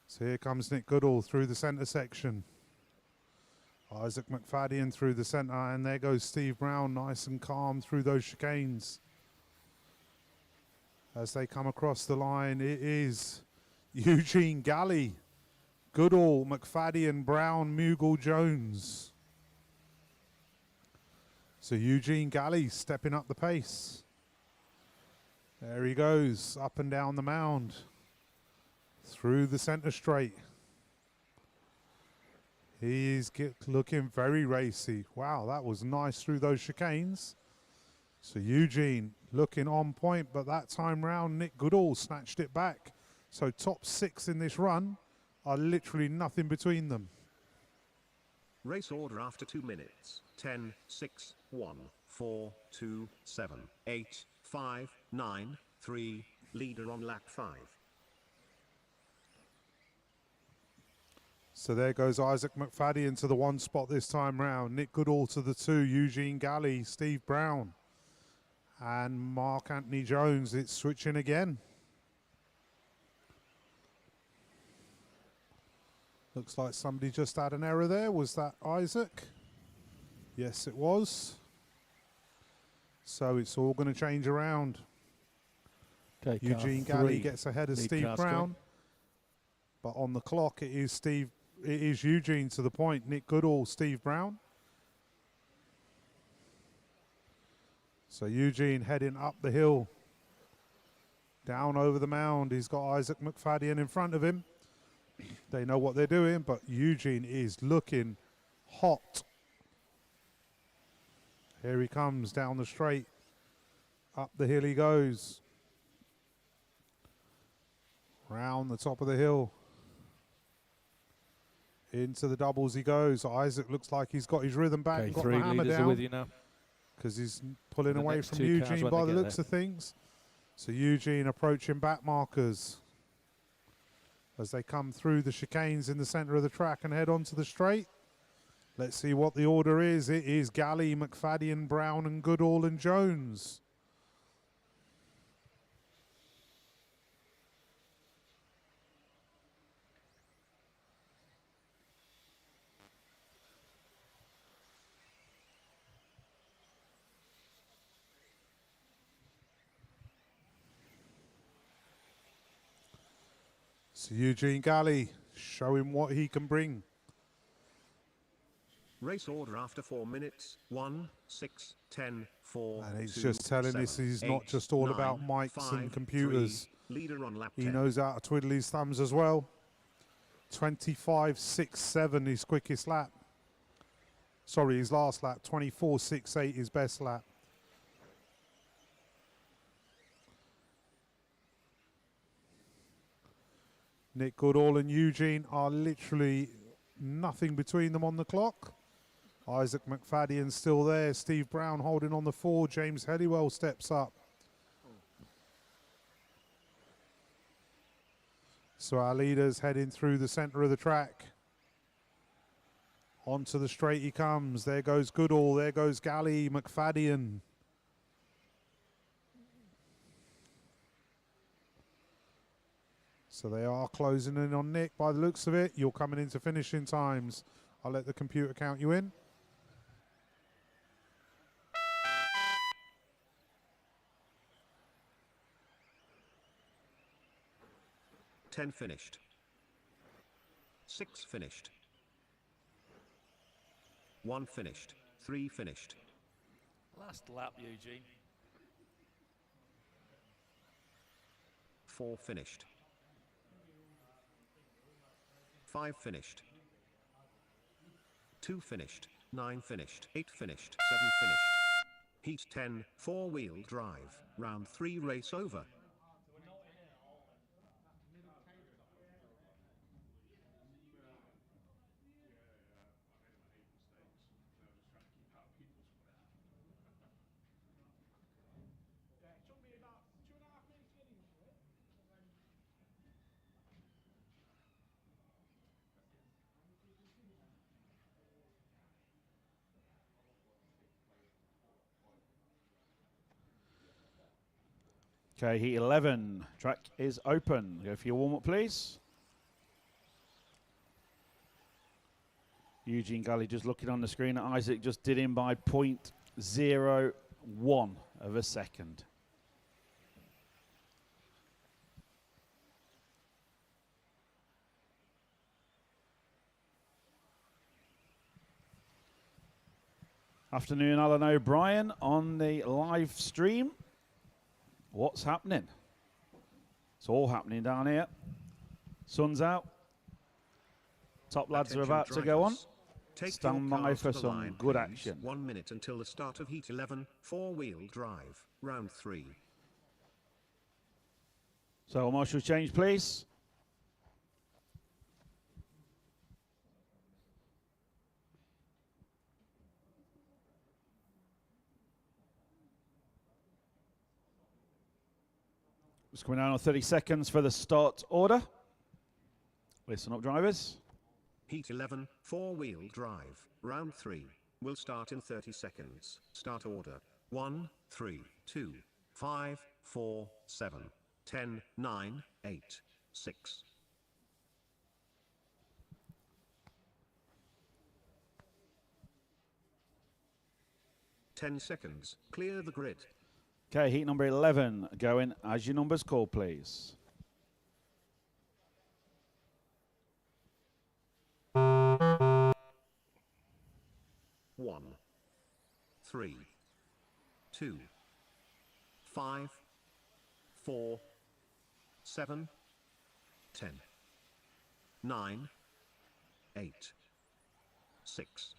So So here comes Nick Goodall through the centre section. Isaac McFadden through the centre, and there goes Steve Brown, nice and calm through those chicanes. As they come across the line, it is Eugene Galley, Goodall, McFadden, Brown, Mughal, Jones. So Eugene Galley stepping up the pace. There he goes, up and down the mound, through the centre straight. He's looking very racy. Wow, that was nice through those chicanes. So Eugene looking on point, but that time round, Nick Goodall snatched it back. So top 6 in this run are literally nothing between them. Race order after 2 minutes. 10, 6, 1, 4, 2, 7, 8, 5, 9, 3. Leader on lap 5. So there goes Isaac McFadden to the 1 spot this time round. Nick Goodall to the 2. Eugene Galley, Steve Brown, and Mark Anthony Jones. It's switching again. Looks like somebody just had an error there. Was that Isaac? Yes, it was. So it's all going to change around. Okay, Eugene Galley gets ahead of Steve Brown. But on the clock, it is Eugene to the point. Nick Goodall, Steve Brown. So Eugene heading up the hill, down over the mound. He's got Isaac McFadden in front of him. They know what they're doing, but Eugene is looking hot. Here he comes down the straight. Up the hill he goes. Round the top of the hill. Into the doubles he goes. Isaac looks like he's got his rhythm back and got the hammer down. With you now. Because he's pulling The away next from 2 cars Eugene when by they the get looks there. of things. So Eugene approaching back markers as they come through the chicanes in the centre of the track and head onto the straight. Let's see what the order is. It is Galley, McFadden, Brown and Goodall and Jones. So Eugene Galley showing what he can bring. Race order after 4 minutes. 1, 6, 10, 4. And he's 2, just telling us 7, he's 8, not just all 9, about mics 5, and computers. 3. Leader on lap He 10. knows how to twiddle his thumbs as well. 25.67 his quickest lap. Sorry, his last lap. 24.68 his best lap. Nick Goodall and Eugene are literally nothing between them on the clock. Isaac McFadden still there. Steve Brown holding on the 4. James Helliwell steps up. So our leader's heading through the centre of the track. Onto the straight he comes. There goes Goodall. There goes Galley, McFadden. So they are closing in on Nick by the looks of it. You're coming into finishing times. I'll let the computer count you in. Ten finished. 6 finished. 1 finished. 3 finished. Last lap, Eugene. 4 finished. 5 finished. 2 finished. 9 finished. 8 finished. 7 finished. Heat 10, 4-wheel drive. Round 3 race over. Okay, heat 11. Track is open. Go for your warm-up, please. Eugene Galley just looking on the screen at Isaac, just did him by 0.01 of a second. Afternoon, Alan O'Brien on the live stream. What's happening? It's all happening down here. Sun's out. Top lads are about to go on. Stand by for some good action. 1 minute until the start of Heat 11, four-wheel drive, round 3. So, marshal change, please. Just coming down on 30 seconds for the start order. Listen up, drivers. Heat 11, four-wheel drive, round 3. Will start in 30 seconds. Start order. 1, 3, 2, 5, 4, 7, 10, 9, 8, 6. Ten seconds. Clear the grid. Okay, heat number 11 going as your numbers call, please. 1, 3, 2, 5, 4, 7, 10, 9, 8, 6.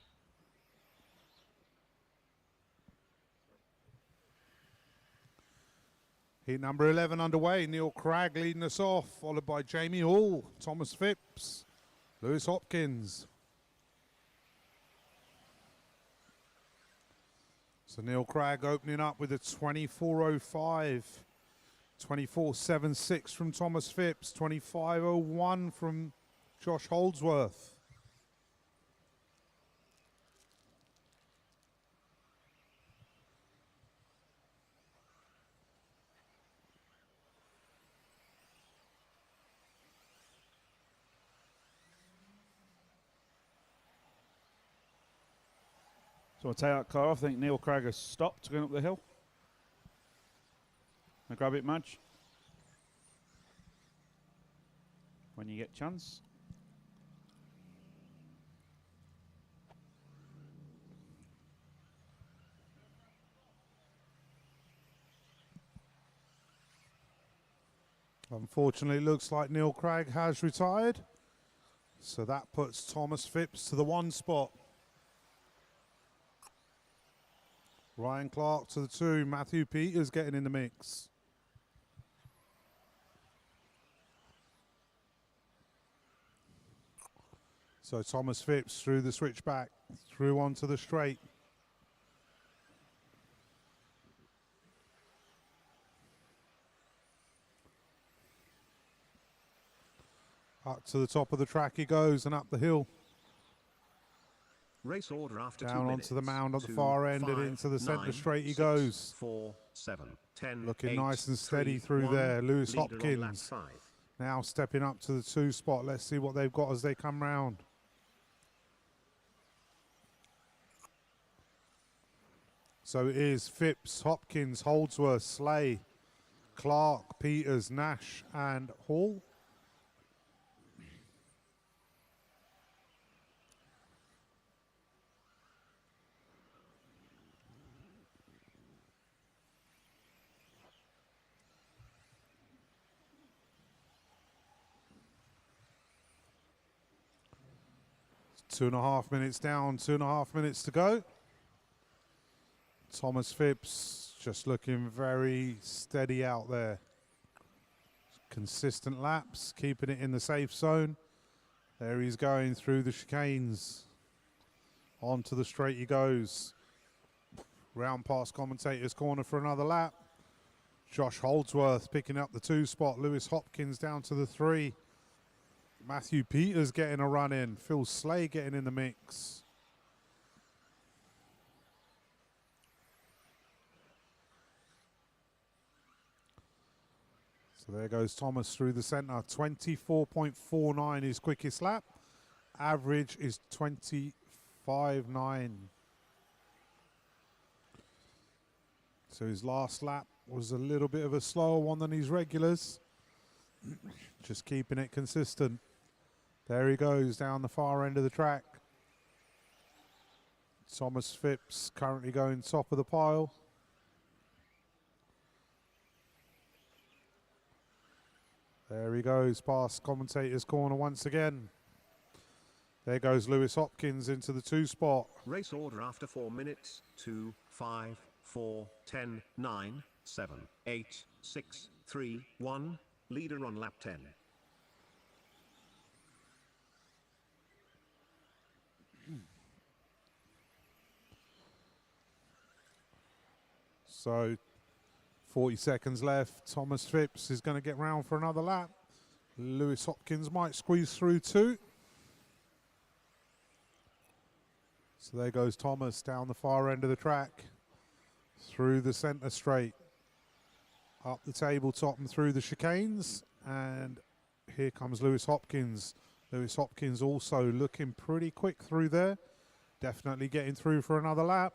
Heat number 11 underway. Neil Cragg leading us off, followed by Jamie Hall, Thomas Phipps, Lewis Hopkins. So Neil Cragg opening up with a 24.05, 24.76 from Thomas Phipps, 25.01 from Josh Holdsworth. So I'll take that car off. I think Neil Cragg has stopped going up the hill. Now grab it, Madge. When you get chance. Unfortunately, it looks like Neil Cragg has retired. So that puts Thomas Phipps to the 1 spot. Ryan Clark to the 2. Matthew Peters getting in the mix. So Thomas Phipps through the switchback, through onto the straight. Up to the top of the track he goes and up the hill. Race order after Down 2 minutes. onto the mound at the 2, far end 5, and into the centre 9, straight he 6, goes. 4, 7, 10, Looking 8, nice and steady 3, through 1, there. Lewis leader on lap Hopkins 5. now stepping up to the 2 spot. Let's see what they've got as they come round. So it is Phipps, Hopkins, Holdsworth, Slay, Clark, Peters, Nash and Hall. Two and a half minutes down, 2.5 minutes to go. Thomas Phipps just looking very steady out there. Consistent laps, keeping it in the safe zone. There he's going through the chicanes. Onto the straight he goes. Round past commentator's corner for another lap. Josh Holdsworth picking up the 2 spot. Lewis Hopkins down to the 3. Matthew Peters getting a run in. Phil Slay getting in the mix. So there goes Thomas through the centre. 24.49 his quickest lap. average is 25.9. So his last lap was a little bit of a slower one than his regulars. Just keeping it consistent. There he goes down the far end of the track. Thomas Phipps currently going top of the pile. There he goes past commentator's corner once again. There goes Lewis Hopkins into the 2 spot. Race order after 4 minutes. 2, 5, 4, 10, 9, 7, 8, 6, 3, 1. Leader on lap 10. So 40 seconds left. Thomas Phipps is going to get round for another lap. Lewis Hopkins might squeeze through too. So there goes Thomas down the far end of the track. Through the centre straight. Up the tabletop and through the chicanes. And here comes Lewis Hopkins. Lewis Hopkins also looking pretty quick through there. Definitely getting through for another lap.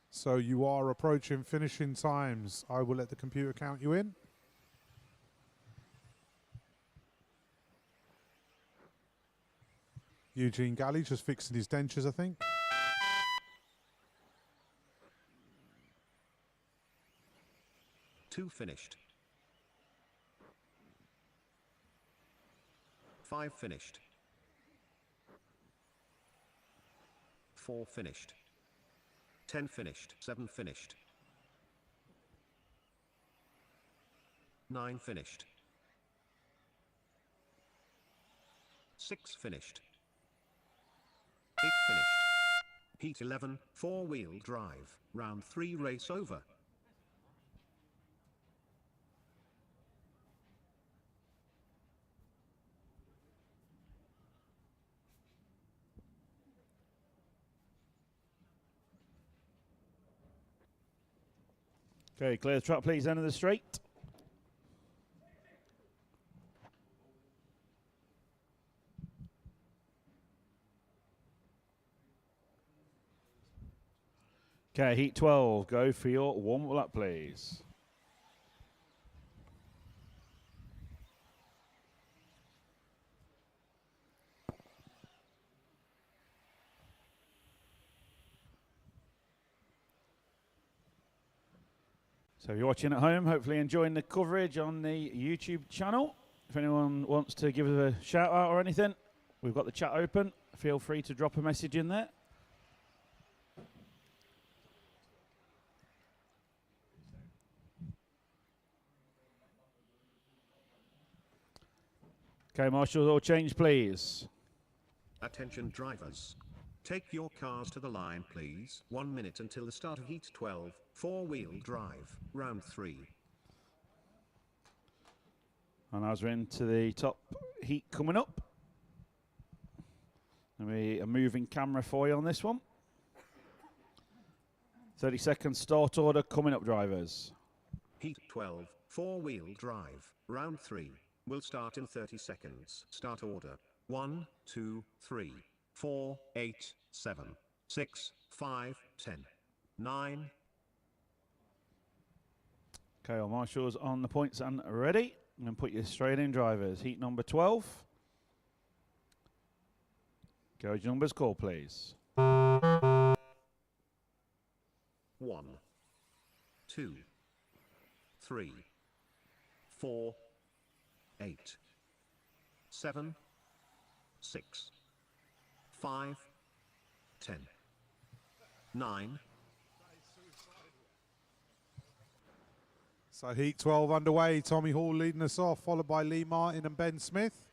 So you are approaching finishing times. I will let the computer count you in. Eugene Galley just fixing his dentures, I think. Two finished. 5 finished. 4 finished. 10 finished. 7 finished. 9 finished. 6 finished. 8 finished. Heat 11, 4-wheel drive, round 3 race over. Okay, clear the track, please. End of the straight. Okay, heat 12. Go for your warm-up lap, please. So if you're watching at home, hopefully enjoying the coverage on the YouTube channel. If anyone wants to give us a shout out or anything, we've got the chat open. Feel free to drop a message in there. Okay, marshals, all change, please. Attention drivers. Take your cars to the line, please. 1 minute until the start of heat 12, 4-wheel drive, round 3. And as we're into the top heat coming up, there'll be a moving camera for you on this one. 30 seconds start order coming up, drivers. Heat 12, 4-wheel drive, round 3. Will start in 30 seconds. Start order. 1, 2, 3, 4, 8, 7, 6, 5, 10, 9. Okay, all marshals on the points and ready. I'm going to put you straight in, drivers. Heat number 12. Garage numbers call, please. 1, 2, 3, 4, 8, 7, 6, 5, 10, 9. So heat 12 underway. Tommy Hall leading us off, followed by Lee Martin and Ben Smith.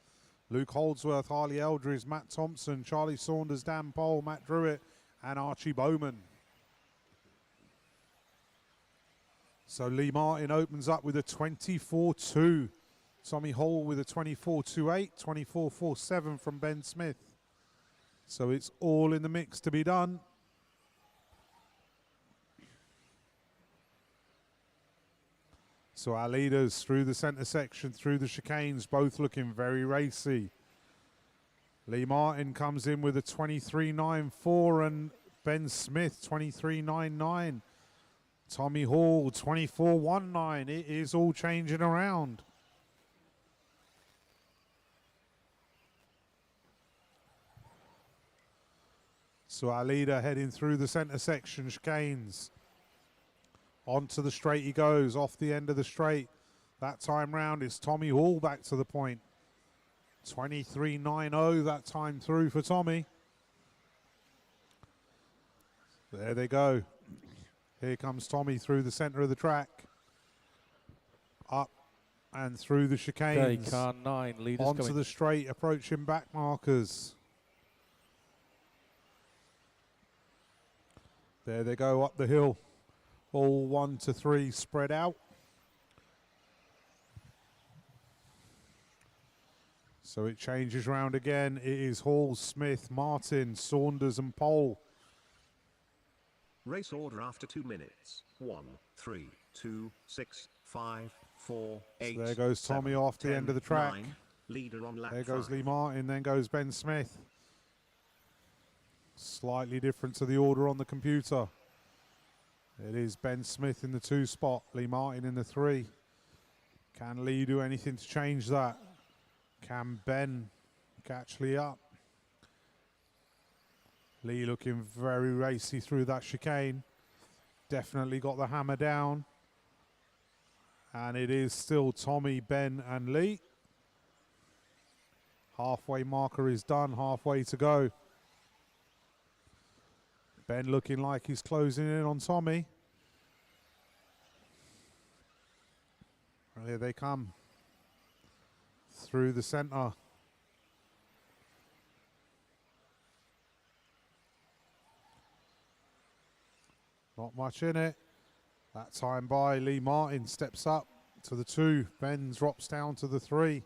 Luke Holdsworth, Harley Eldridge, Matt Thompson, Charlie Saunders, Dan Pole, Matt Druitt, and Archie Bowman. So Lee Martin opens up with a 24.2. Tommy Hall with a 24.28, 24.47 from Ben Smith. So it's all in the mix to be done. So our leaders through the centre section, through the chicanes, both looking very racy. Lee Martin comes in with a 23.94 and Ben Smith 23.99. Tommy Hall 24.19. It is all changing around. So our leader heading through the centre section, chicanes. Onto the straight he goes, off the end of the straight. That time round it's Tommy Hall back to the point. 23.90 that time through for Tommy. There they go. Here comes Tommy through the centre of the track. Up and through the chicanes. Okay, car 9, leaders onto coming. the straight, approaching back markers. There they go up the hill. All 1 to 3 spread out. So it changes round again. It is Hall, Smith, Martin, Saunders and Pole. Race order after 2 minutes. 1, 3, 2, 6, 5, 4, 8. So there goes Tommy 7, off the 10, end of the track. 9. Leader on lap There goes 5. Lee Martin, then goes Ben Smith. Slightly different to the order on the computer. It is Ben Smith in the 2 spot, Lee Martin in the 3. Can Lee do anything to change that? Can Ben catch Lee up? Lee looking very racy through that chicane. Definitely got the hammer down. And it is still Tommy, Ben and Lee. Halfway marker is done, halfway to go. Ben looking like he's closing in on Tommy. And here they come. Through the centre. Not much in it. That time by Lee Martin steps up to the 2. Ben drops down to the 3.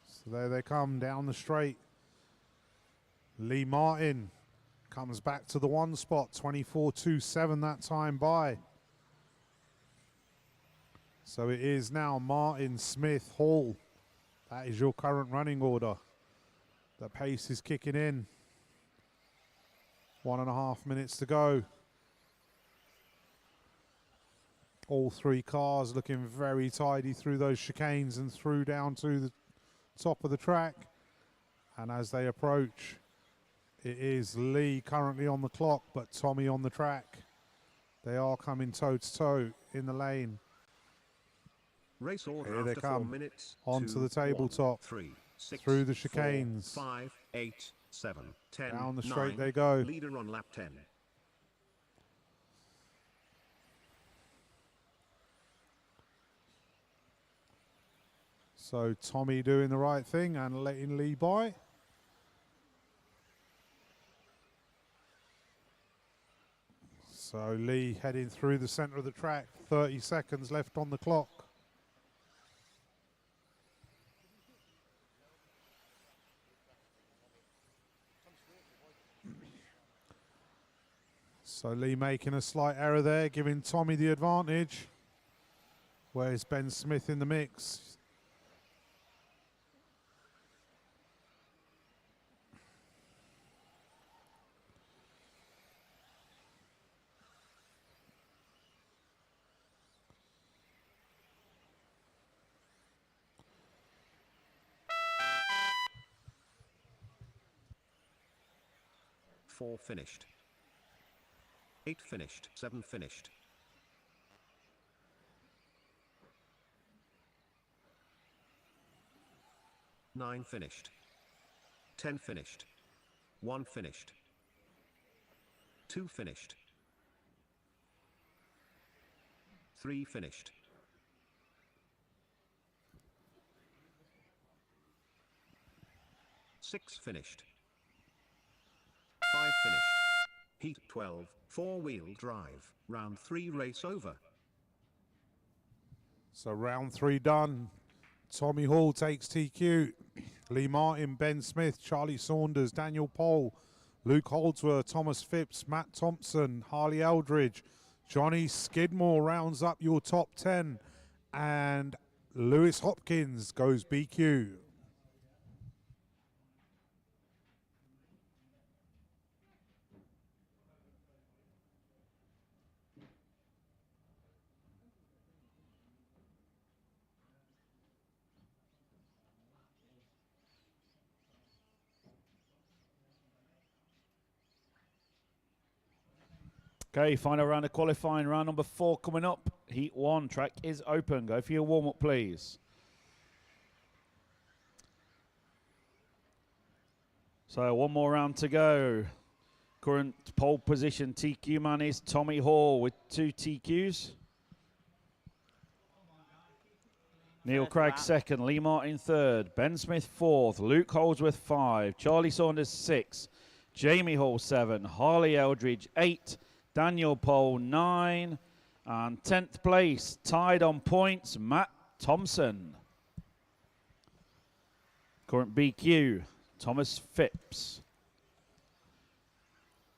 So there they come down the straight. Lee Martin comes back to the 1 spot, 24.27 that time by. So it is now Martin, Smith, Hall. That is your current running order. The pace is kicking in. 1.5 minutes to go. All 3 cars looking very tidy through those chicanes and through down to the top of the track. And as they approach, it is Lee currently on the clock, but Tommy on the track. They are coming toe to toe in the lane. Race order Here they after 4 come. minutes. Onto 2, the tabletop. 1, 3, 6, Through the 4, chicanes. 5, 8, 7, 10. Down the straight 9. they go. Leader on lap 10. So Tommy doing the right thing and letting Lee by. So Lee heading through the centre of the track. 30 seconds left on the clock. So Lee making a slight error there, giving Tommy the advantage. Where's Ben Smith in the mix? Four finished. 8 finished. 7 finished. 9 finished. 10 finished. 1 finished. 2 finished. 3 finished. 6 finished. 5 finished. Heat 12, 4-wheel drive, round 3 race over. So round 3 done. Tommy Hall takes TQ. Lee Martin, Ben Smith, Charlie Saunders, Daniel Pole, Luke Holdsworth, Thomas Phipps, Matt Thompson, Harley Eldridge, Johnny Skidmore rounds up your top 10, and Lewis Hopkins goes BQ. Okay, final round of qualifying, round number 4 coming up. Heat 1, track is open. Go for your warm-up, please. So one more round to go. Current pole position TQ man is Tommy Hall with 2 TQs. Neil Craig second, Lee Martin third, Ben Smith 4th, Luke Holdsworth 5, Charlie Saunders 6, Jamie Hall 7, Harley Eldridge 8, Daniel Pole 9, and 10th place, tied on points, Matt Thompson. Current BQ, Thomas Phipps.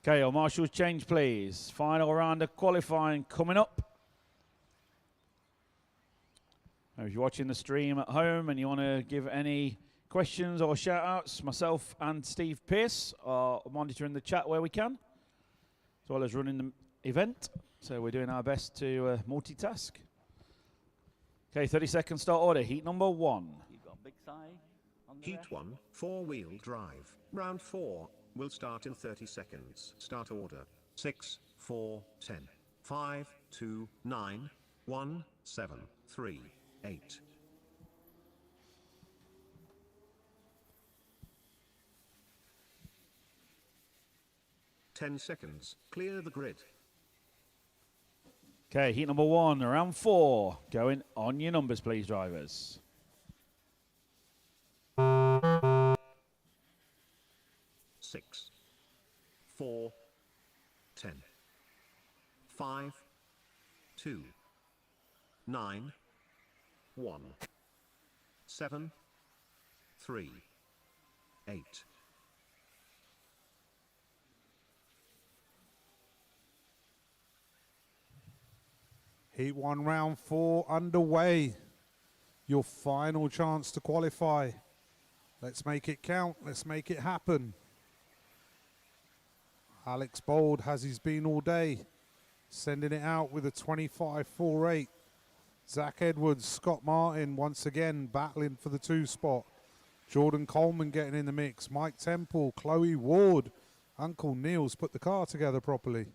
Okay, our marshals change, please. Final round of qualifying coming up. Now, if you're watching the stream at home and you want to give any questions or shout outs, myself and Steve Pearce are monitoring the chat where we can, as well as running the event. So we're doing our best to multitask. Okay, 30-second start order. Heat number 1. You've got Big Si on the Heat left. 1, 4-wheel drive. Round 4 will start in 30 seconds. Start order 6, 4, 10, 5, 2, 9, 1, 7, 3, 8. Ten seconds. Clear the grid. Okay, heat number 1, round 4. Going on your numbers, please, drivers. 6, 4, 10, 5, 2, 9, 1, 7, 3, 8. Heat 1, round 4 underway. Your final chance to qualify. Let's make it count. Let's make it happen. Alex Bold, as he's been all day, sending it out with a 25.48. Zach Edwards, Scott Martin once again battling for the 2 spot. Jordan Coleman getting in the mix. Mike Temple, Chloe Ward. Uncle Neil's put the car together properly.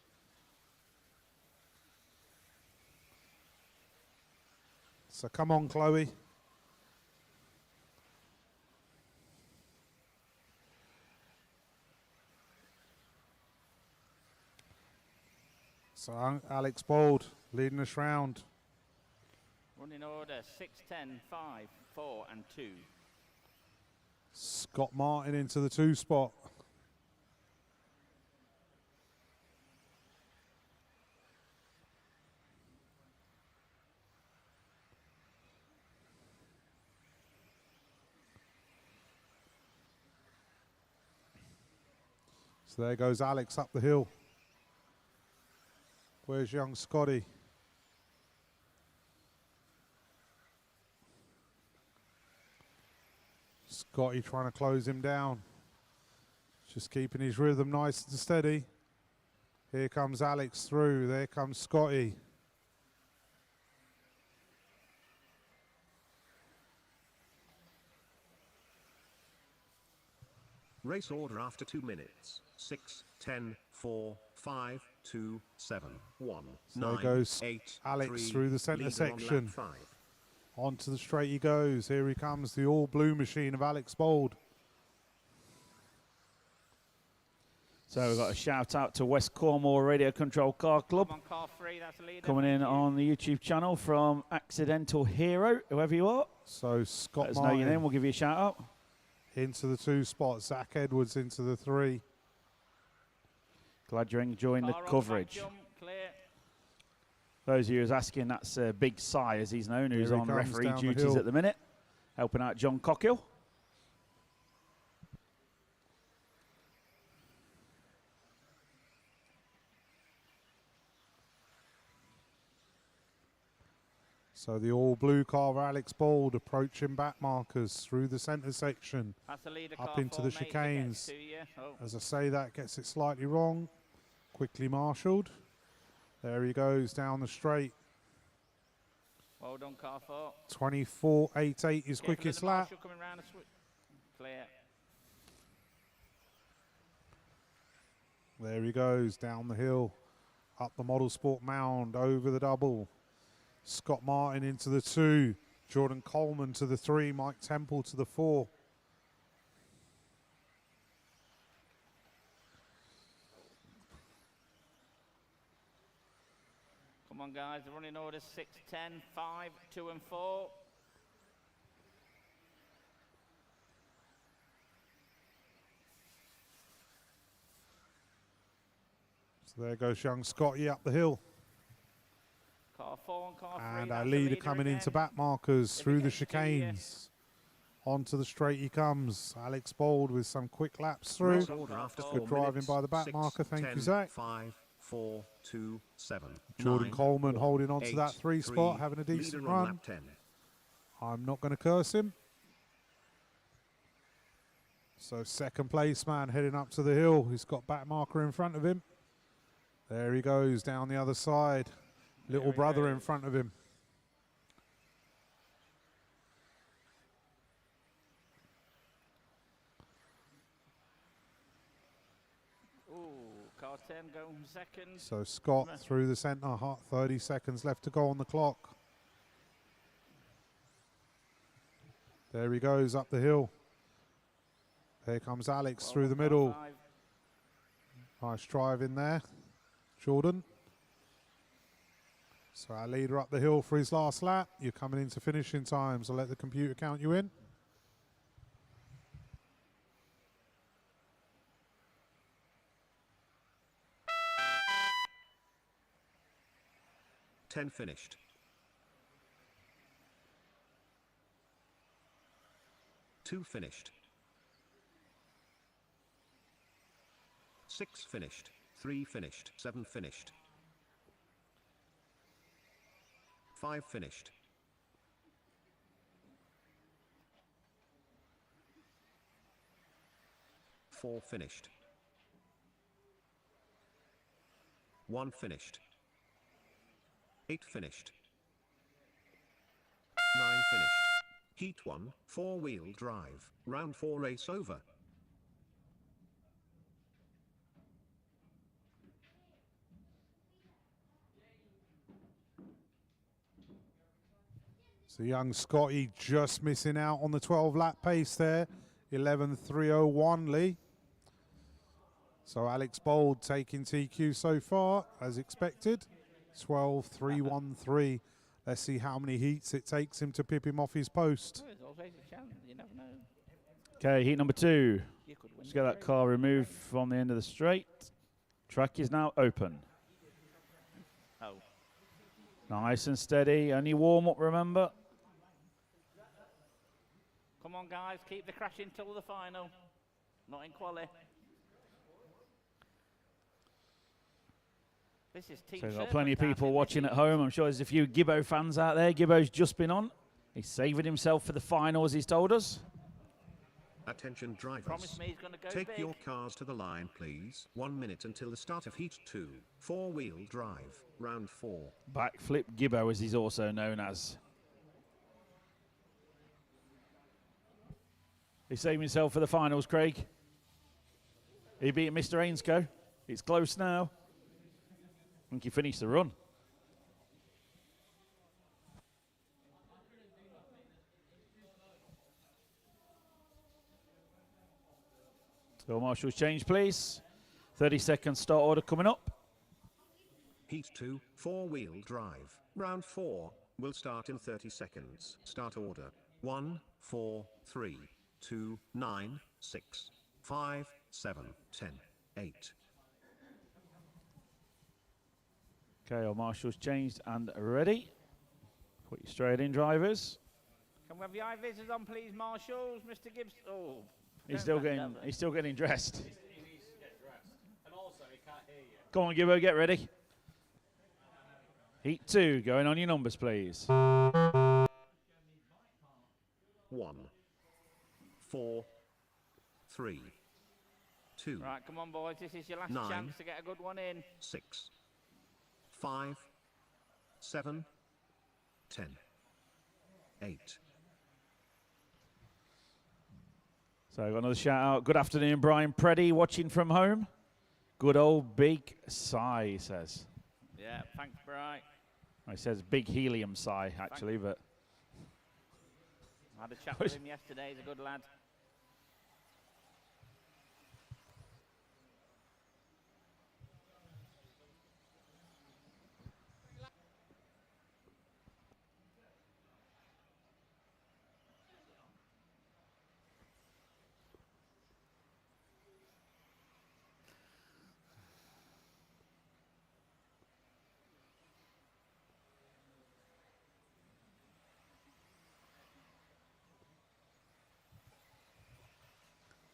So come on, Chloe. So Alex Bold leading us round. Running order 6, 10, 5, 4, and 2. Scott Martin into the 2 spot. So there goes Alex up the hill. Where's young Scotty? Scotty trying to close him down. Just keeping his rhythm nice and steady. Here comes Alex through. There comes Scotty. Race order after 2 minutes. 6, 10, 4, 5, 2, 7, 1, So 9, there goes 8, Alex 3, through the centre leader on lap section. 5. Onto the straight he goes. Here he comes, the all-blue machine of Alex Bold. So we've got a shout out to West Cornwall Radio Control Car Club. Come on, car 3, that's the leader. Coming in Thank you. on the YouTube channel from Accidental Hero, whoever you are. So Scott Let us know your Martin name, we'll give you a shout out. into the 2 spot. Zach Edwards into the 3. Glad you're enjoying the Car on coverage. back jump, clear. Those of you who's asking, that's Big Si, as he's known, who's Here he on comes referee down the duties hill. at the minute, helping out John Cockhill. So the all blue car of Alex Bold approaching back markers through the centre section. That's the leader Up car into for the mate, if it gets chicanes. to you. Oh, As I say, that gets it slightly wrong. Quickly marshalled. There he goes down the straight. well done, car 4. 24.88 his Careful of quickest the lap. marshal coming round the switch. Clear. There he goes down the hill. Up the Model Sport mound, over the double. Scott Martin into the 2. Jordan Coleman to the 3. Mike Temple to the 4. Come on, guys. The running order 6, 10, 5, 2 and 4. So there goes young Scotty up the hill. Car 4 and car 3. And that's our the leader coming into again. back markers If through it the gets to you. chicanes. Onto the straight he comes. Alex Bold with some quick laps through. Race order after Good 4 driving minutes. by the back 6, marker, thank you, 10, Zach. 5, 4, 2, 7. Jordan 9, Coleman 1, holding on to 8, that 3 spot, having a decent leader on run. lap 10. I'm not going to curse him. So second place man heading up to the hill. He's got back marker in front of him. There he goes down the other side. Little brother in front of him. Ooh, car 10 going second. So Scott through the centre, 30 seconds left to go on the clock. There he goes up the hill. Here comes Alex Well through the done, car middle. 5. Nice drive in there, Jordan. So our leader up the hill for his last lap. You're coming into finishing time, so let the computer count you in. Ten finished. 2 finished. 6 finished. 3 finished. 7 finished. 5 finished. 4 finished. 1 finished. 8 finished. 9 finished. Heat 1, 4-wheel drive, round 4 race over. So young Scotty just missing out on the 12 lap pace there. 11.301 Lee. So Alex Bold taking TQ so far as expected. 12.313. Let's see how many heats it takes him to pip him off his post. Oh, there's always a chance. You never know. Okay, heat number 2. You could win Let's the get that race. car removed from the end of the straight. Track is now open. Oh, Nice and steady. Only warm up, remember. come on, guys. Keep the crashing till the final. Not in quali. This is team So we've got serpent plenty of people dancing, watching this at is. home. I'm sure there's a few Gibbo fans out there. Gibbo's just been on. He's saving himself for the final, as he's told us. Attention drivers. Promise me he's going to go Take big. your cars to the line, please. 1 minute until the start of heat 2. 4-wheel drive, round 4. Backflip Gibbo, as he's also known as. He's saving himself for the finals, Craig. He beat Mr. Ainscoe. It's close now. I think he finished the run. So marshals change, please. 30-second start order coming up. Heat 2, 4-wheel drive, round 4, will start in 30 seconds. Start order. 1, 4, 3, 2, 9, 6, 5, 7, 10, 8. Okay, our marshals changed and ready. Put you straight in, drivers. Can we have your eye visors on, please, marshals? Mr. Gibbs. Oh, He's don't still bend getting over. he's still getting dressed. He needs to get dressed. And also, he can't hear you. Come on, Gibbo, get ready. Heat 2, going on your numbers, please. 1, 4, 3, 2, Right, come on, boys. This is your last 9, chance to get a good one in. 6, 5, 7, 10, 8. So got another shout out. Good afternoon, Brian Preddy, watching from home. Good old big sigh, he says. Yeah, thanks, Bright. He says big helium sigh, actually, but I had a chat with him yesterday. He's a good lad.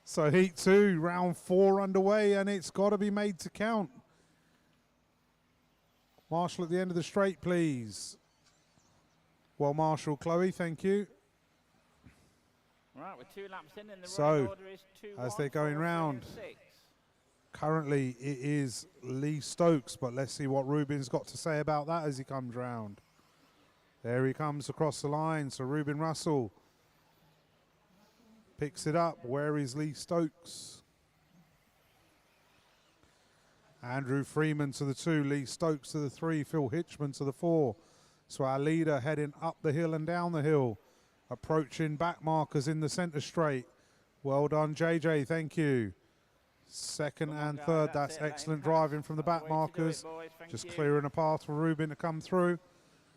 So heat 2, round 4 underway, and it's got to be made to count. Marshall at the end of the straight, please. Well, Marshall, Chloe, thank you. Right, we're 2 laps in, and the So, running order is 2, as 1, they're going 4, 3, round, and 6. currently it is Lee Stokes, but let's see what Ruben's got to say about that as he comes round. There he comes across the line, so Ruben Russell picks it up. Where is Lee Stokes? Andrew Freeman to the 2, Lee Stokes to the 3, Phil Hitchman to the 4. So our leader heading up the hill and down the hill, approaching back markers in the centre straight. Well done, JJ, thank you. Second and guys, third, that's that's it, let him excellent pass. driving from the That's back the way to do it, markers. boys, thank Just you. clearing a path for Ruben to come through.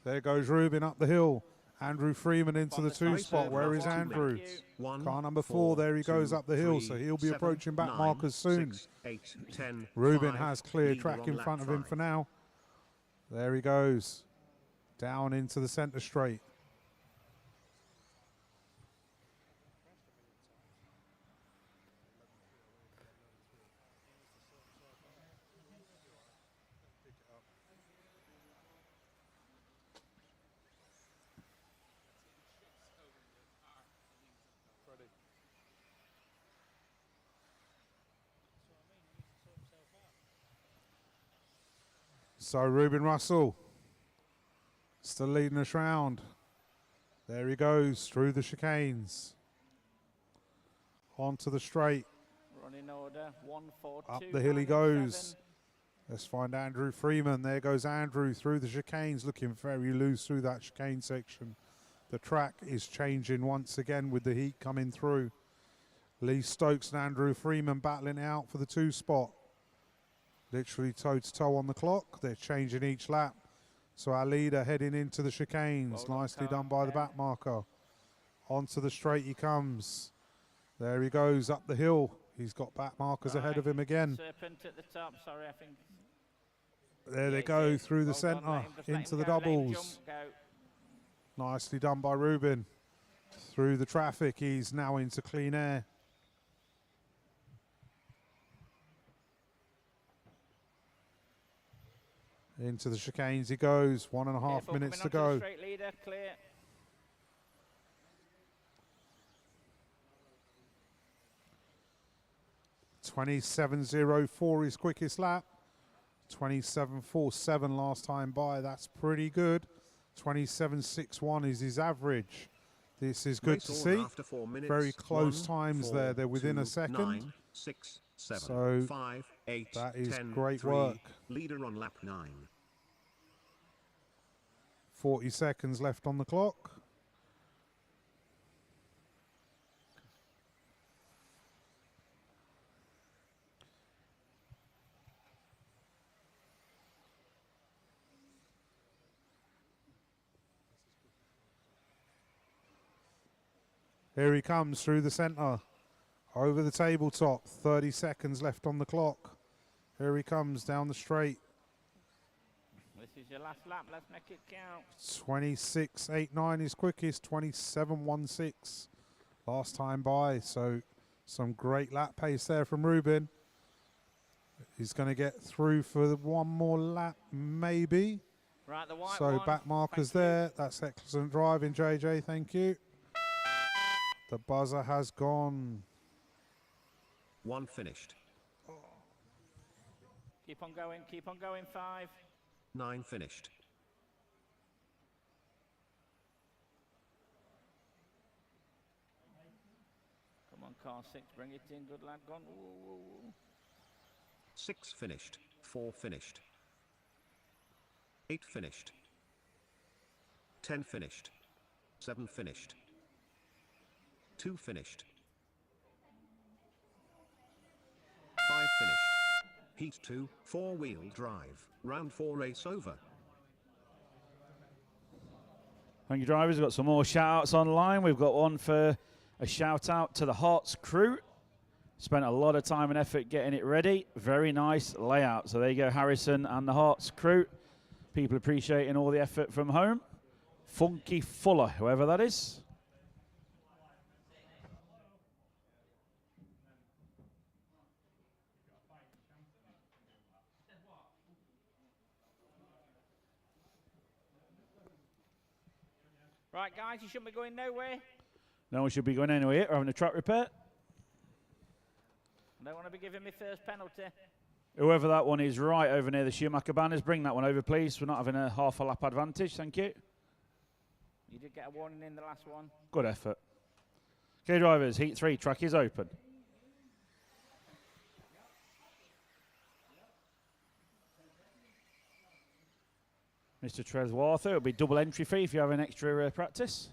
There goes Ruben up the hill. Andrew Freeman into On the the 2 top spot. third, Where lap is one, Andrew? thank you. 1, Car number 4, there he goes up the hill, so he'll be approaching back markers soon. 6, 8, 10, Ruben 5, has clear leader track on in lap front of him 5. for now. There he goes. Down into the centre straight. So Ruben Russell still leading us round. There he goes through the chicanes. Onto the straight. Running order 1, 4, 2, Up the hill 9, he and goes. 7. Let's find Andrew Freeman. There goes Andrew through the chicanes, looking very loose through that chicane section. The track is changing once again with the heat coming through. Lee Stokes and Andrew Freeman battling out for the 2 spot. Literally toe to toe on the clock. They're changing each lap. So our leader heading into the chicanes. Well Nicely done, done by the Ken. back marker. Onto the straight he comes. There he goes up the hill. He's got back markers ahead of him again. Serpent at the top, sorry, I think. There they Yeah, go it is. through the Well done, let centre him- just let into him the go, let him doubles. jump, go. Nicely done by Ruben. Through the traffic, he's now into clean air. Into the chicanes he goes. 1.5 Careful, minutes to coming onto go. the straight leader, clear. .27.04 his quickest lap. 27.47 last time by. That's pretty good. 27.61 is his average. This is good Race to order see. after 4 minutes. Very close 1, times 4, there. They're within 2, a second. 9, 6, 7, So 5, 8, that is 10, great 3, work. leader on lap 9. 40 seconds left on the clock. Here he comes through the centre. Over the tabletop. 30 seconds left on the clock. Here he comes down the straight. This is your last lap, let's make it count. 26.89 is quickest. 27.16 last time by. So some great lap pace there from Ruben. He's going to get through for one more lap, maybe. Right, the white So one. back markers Thank you. there. That's excellent driving, JJ. Thank you. The buzzer has gone. 1 finished. Keep on going, 5. 9 finished. Come on, car 6, bring it in, good lad, gone. Ooh. 6 finished. 4 finished. 8 finished. 10 finished. 7 finished. 2 finished. 5 finished. Heat 2, 4-wheel drive. Round 4 race over. Thank you, drivers. We've got some more shout-outs online. We've got one for a shout-out to the Herts crew. Spent a lot of time and effort getting it ready. Very nice layout. So there you go, Harrison and the Herts crew. People appreciating all the effort from home. Funky Fuller, whoever that is. Right, guys, you shouldn't be going nowhere. No one should be going anywhere yet. We're having a track repair. I don't want to be giving me first penalty. Whoever that one is right over near the Schumacher banners, bring that one over, please. We're not having a half a lap advantage. Thank you. You did get a warning in the last one. Good effort. Okay, drivers, heat 3, track is open. Mr. Treswather, it'll be double entry fee if you have an extra practice.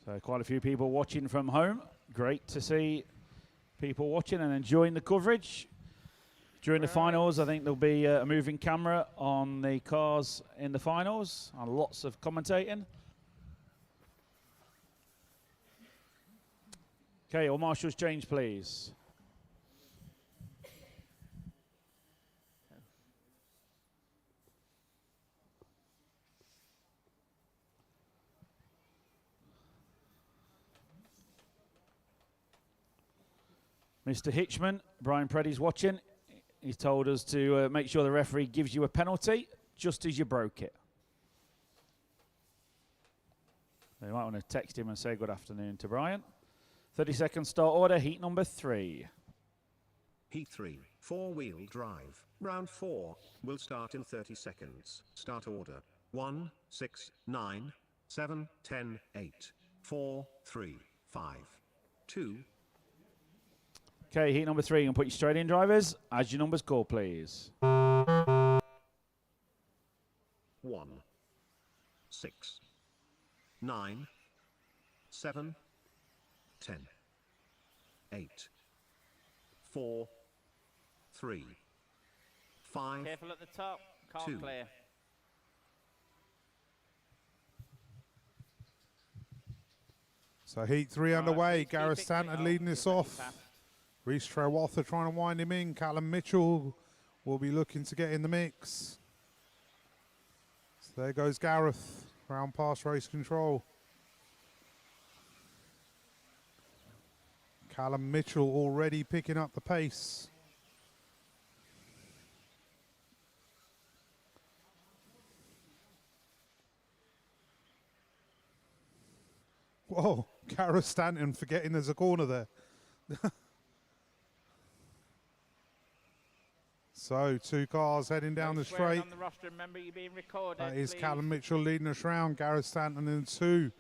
So quite a few people watching from home. Great to see people watching and enjoying the coverage. During the finals, I think there'll be a moving camera on the cars in the finals and lots of commentating. Okay, all marshals change, please. Mr. Hitchman, Brian Preddy's watching. He's told us to make sure the referee gives you a penalty just as you broke it. So you might want to text him and say good afternoon to Brian. 30-second start order, heat number 3. Heat 3, 4-wheel drive. Round 4 will start in 30 seconds. Start order. 1, 6, 9, 7, 10, 8, 4, 3, 5, 2. Okay, heat number 3. I'm going to put you straight in, drivers. As your numbers call, please. 1, 6, 9, 7, 10, 8, 4, 3, 5, Careful at the top. Can't 2. clear. So heat 3 underway. Gareth Stanton leading this off. Fast. Reese Trewather trying to wind him in. Callum Mitchell will be looking to get in the mix. So there goes Gareth, round past race control. Callum Mitchell already picking up the pace. Whoa, Gareth Stanton forgetting there's a corner there. So 2 cars heading down the straight. On the roster, remember you're being recorded. That is please. Callum Mitchell leading us round. Gareth Stanton in 2.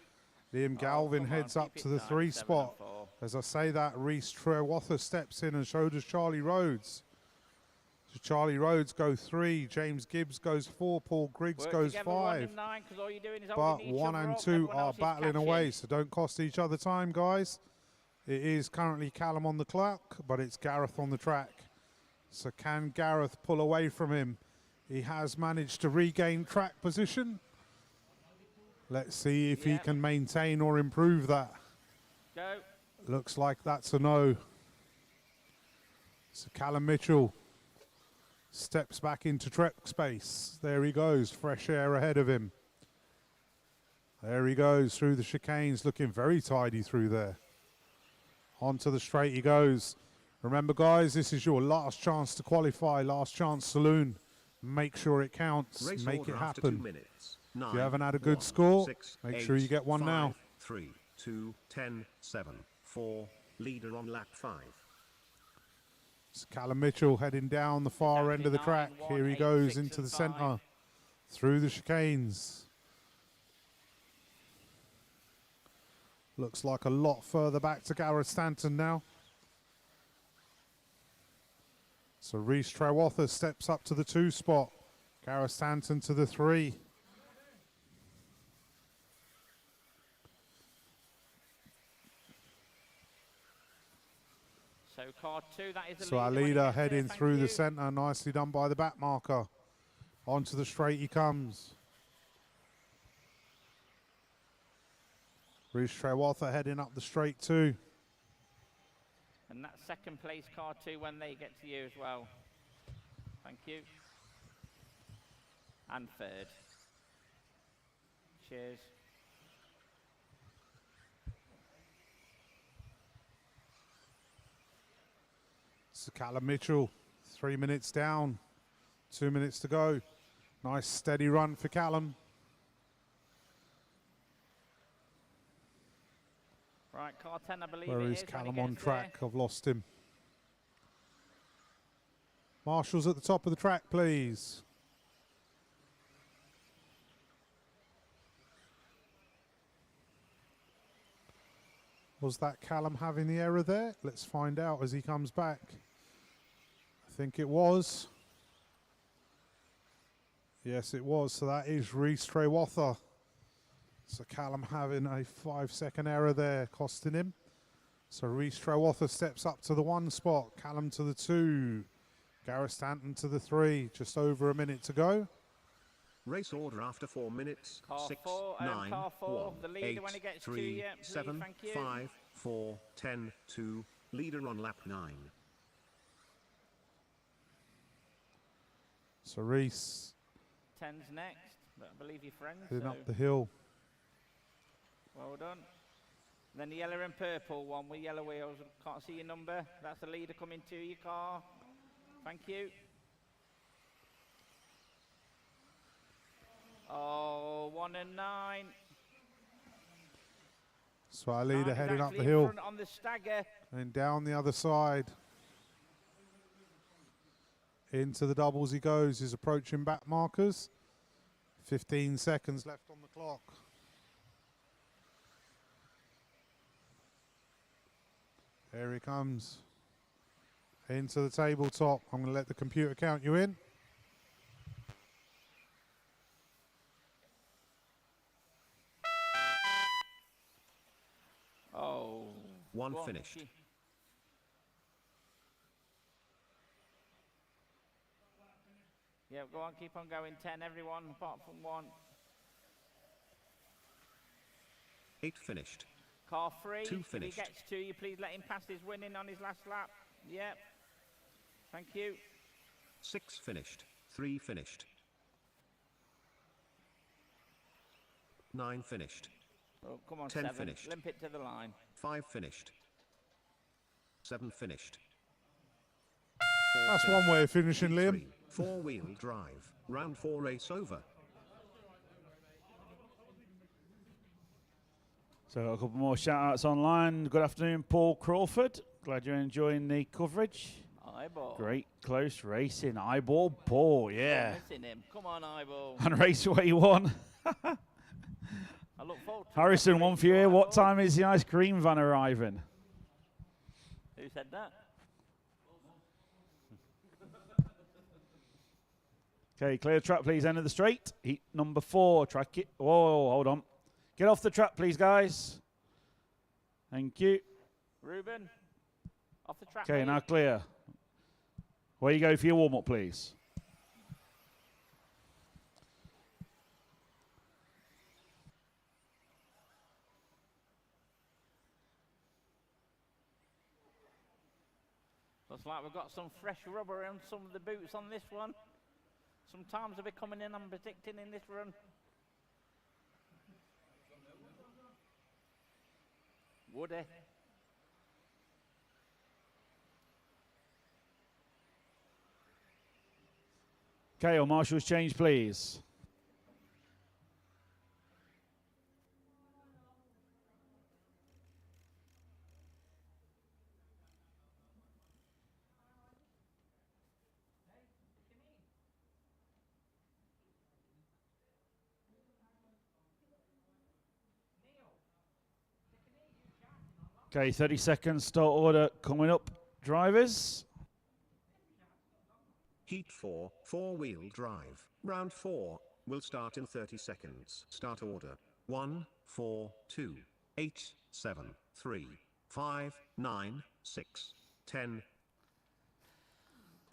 Liam Galvin come on, heads up keep to it the tight, 3 7 spot. and 4. As I say that, Reese Trewather steps in and so does Charlie Rhodes. So Charlie Rhodes go 3, James Gibbs goes 4, Paul Griggs Work goes together, 1 5. and 9, 'cause all you're doing is But holding each 1 other and up, 2 everyone are else is battling catching. away, so don't cost each other time, guys. It is currently Callum on the clock, but it's Gareth on the track. So can Gareth pull away from him? He has managed to regain track position. Let's see if he can maintain or improve that. Go. Looks like that's a no. So Callum Mitchell steps back into track space. There he goes, fresh air ahead of him. There he goes through the chicanes, looking very tidy through there. Onto the straight he goes. Remember, guys, this is your last chance to qualify, last chance saloon. Make sure it counts. Race Make order it after 2 happen. minutes. If 9, you haven't had a good 1, score, 6, make 8, sure you get one 5, now. 3, 2, 10, 7, 4. Leader on lap 5. It's Callum Mitchell heading down the far end of the track. 9, Here 1, he 8, goes 6 into and the 5. centre, through the chicanes. Looks like a lot further back to Gareth Stanton now. So Reece Trewatha steps up to the 2 spot. Gareth Stanton to the 3. So car 2, that is the So our leader when he leader gets there, heading thank through you. the centre, nicely done by the back marker. Onto the straight he comes. Reece Trewatha heading up the straight too. And that's second place car 2 when they get to you as well. Thank you. And third. Cheers. So Callum Mitchell, 3 minutes down, 2 minutes to go. Nice steady run for Callum. Right, car 10, I believe Where it is is when he Callum on gets there. track? I've lost him. Marshall's at the top of the track, please. Was that Callum having the error there? Let's find out as he comes back. I think it was. Yes, it was. So that is Reece Trewatha. So Callum having a 5-second error there, costing him. So Reece Trewatha steps up to the 1 spot. Callum to the 2. Gareth Stanton to the 3. Just over a minute to go. Race order after 4 minutes. Car 6, four, 9, car 4, 1, the leader 8, when he gets to 3, you, please, 7, thank you. 5, 4, 10, 2. Leader on lap 9. So Reece 10's next, but I believe your friend. heading So up the hill. well done. Then the yellow and purple one with yellow wheels. Can't see your number. That's the leader coming to your car. Thank you. Oh, 1 and 9. So our 9 leader is heading up actually the in hill front on the stagger. and down the other side. Into the doubles he goes. He's approaching back markers. 15 seconds left on the clock. There he comes. Into the tabletop. I'm going to let the computer count you in. Oh. 1 go on, finished. Mickey. Yeah, go on, keep on going. 10, everyone, apart from 1. 8 finished. Car 3, 2 if he finished. gets to you, please let him pass his winning on his last lap. Yep. Thank you. 6 finished. 3 finished. 9 finished. Oh, come on, 10 7. finished. Limp it to the line. 5 finished. 7 finished. That's one way of finishing, Liam. 4-wheel drive. Round 4 race over. So a couple more shout outs online. Good afternoon, Paul Crawford. Glad you're enjoying the coverage. Eyeball. Great close racing. Eyeball Paul, yeah. Missing him. Come on, Eyeball. And Raceway 1. I look forward to Harrison, that one race, for you. What Eyeball. time is the ice cream van arriving? Who said that? Okay, clear the track, please. End of the straight. Heat number 4. Track it. Whoa, hold on. Get off the track, please, guys. Thank you. Ruben, off the track. Okay, mate. now clear. Where you go for your warm-up, please. Looks like we've got some fresh rubber on some of the boots on this one. Sometimes they'll be coming in and predicting in this run. Woody. Okay, or marshals change, please. Okay, 30 seconds, start order coming up, drivers. Heat 4, four-wheel drive. Round 4 will start in 30 seconds. Start order. 1, 4, 2, 8, 7, 3, 5, 9, 6, 10.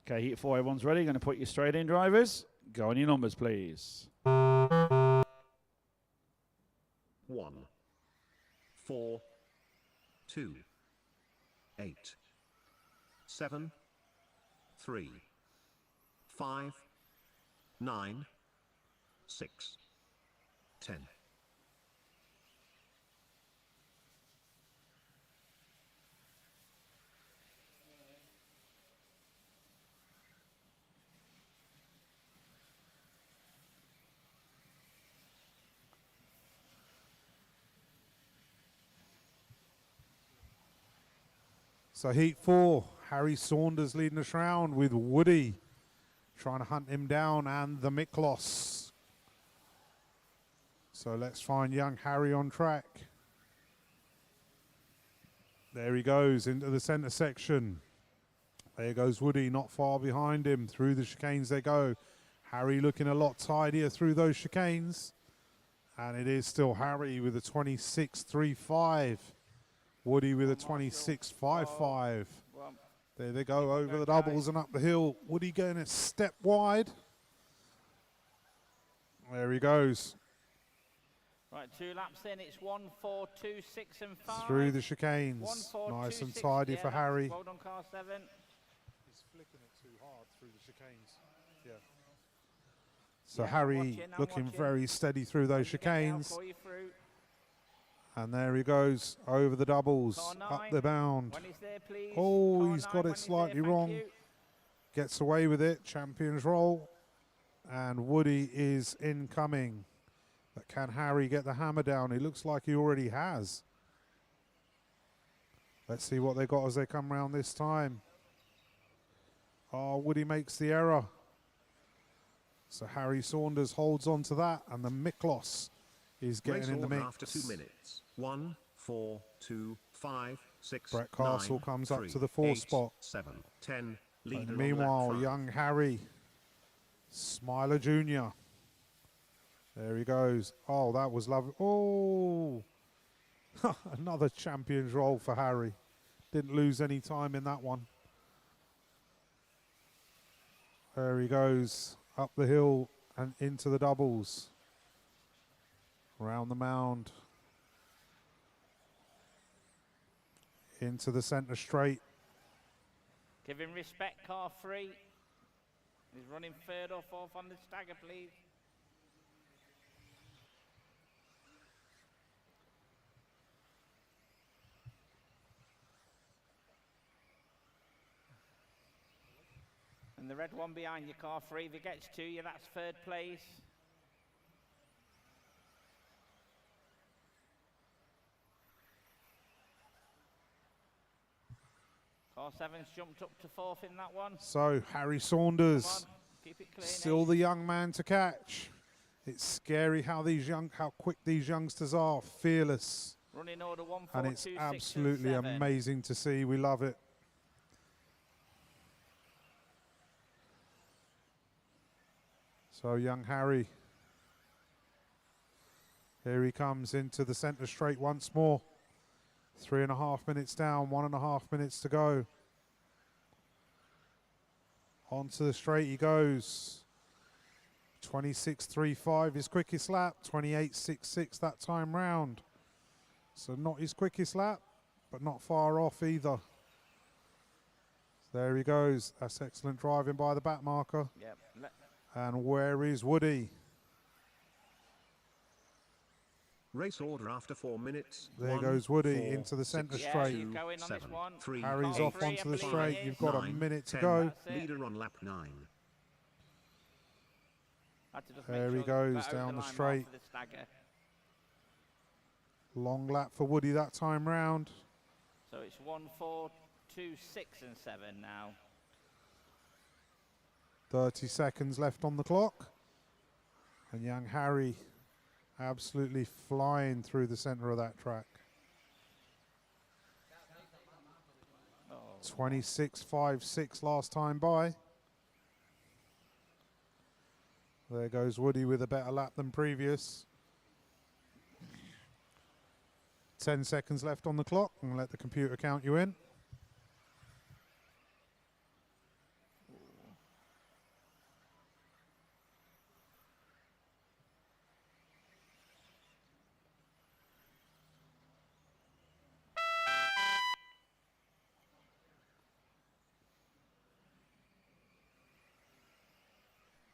Okay, heat 4, everyone's ready. Going to put you straight in, drivers. Go on your numbers, please. 1, 4, 2, 8, 7, 3, 5, 9, 6, 10. So heat 4, Harry Saunders leading us round with Woody trying to hunt him down and the Miklos. So let's find young Harry on track. There he goes into the centre section. There goes Woody, not far behind him. Through the chicanes they go. Harry looking a lot tidier through those chicanes. And it is still Harry with a 26.35. Woody with a 26.55. There they go over the doubles and up the hill. Woody going a step wide. There he goes. Right, 2 laps in. It's 1, 4, 2, 6 and 5. Through the chicanes. 1, 4, Nice 2, and 6. tidy Yeah, for that's Harry. well done, car 7. He's flicking it too hard through the chicanes. Yeah. So Yeah, I'm Harry watching. looking very steady through those When you get there, I'll chicanes. call you through. And there he goes over the doubles, Car up 9, the bound. When he's there, please. Oh, Car he's 9, got when it he's slightly there, thank wrong. you. Gets away with it, champion's roll. And Woody is incoming. But can Harry get the hammer down? He looks like he already has. Let's see what they got as they come round this time. Oh, Woody makes the error. So Harry Saunders holds on to that, and the Miklos is getting Race in the order mix. after 2 minutes. 1, 4, 2, 5, 6, Brett Castle 9, comes up 3, to the 4 8, spot. 7, 10. And Leader meanwhile, on lap 5. young Harry, Smiler Jr. There he goes. Oh, that was lovely. Oh, another champion's roll for Harry. Didn't lose any time in that one. There he goes, up the hill and into the doubles. Around the mound. Into the centre straight. Give him respect, car 3. He's running 3rd or 4th on the stagger, please. And the red one behind you, car 3. If it gets to you, that's 3rd place. Car 7's jumped up to 4th in that one. So Harry Come Saunders, on, keep it clean. still the young man to catch. It's scary how quick these youngsters are, fearless. Running order 1, 4, And 2, it's 6 absolutely and 7. amazing to see. We love it. So young Harry. Here he comes into the centre straight once more. 3.5 minutes down, 1.5 minutes to go. Onto the straight he goes. 26.35 his quickest lap, 28.66 that time round. So not his quickest lap, but not far off either. There he goes. That's excellent driving by the back marker. Yep. And where is Woody? Race order after 4 minutes. There 1, goes Woody 4, into the centre 6, straight. you go in on this 7, one. 3, Harry's 8, off onto the 5, straight. You've got a 9, minute to 10. go. That's it. Leader on lap 9. Had to just There make he sure goes got over down the line mark straight. for the stagger. Long lap for Woody that time round. So it's 1, 4, 2, 6 and 7 now. 30 seconds left on the clock. And young Harry absolutely flying through the centre of that track. 26.56 last time by. There goes Woody with a better lap than previous. 10 seconds left on the clock, and let the computer count you in.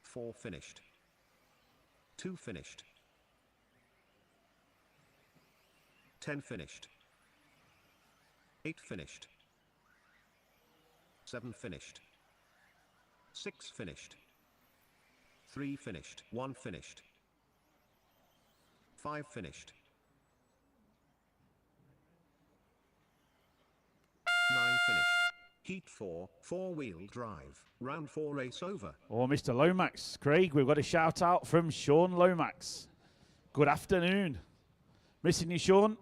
Four finished. 2 finished. 10 finished. 8 finished. 7 finished. 6 finished. 3 finished. 1 finished. 5 finished. 9 finished. Heat 4, 4-wheel drive. Round 4 race over. Oh, Mr. Lomax. Craig, we've got a shout out from Sean Lomax. Good afternoon. Missing you, Sean.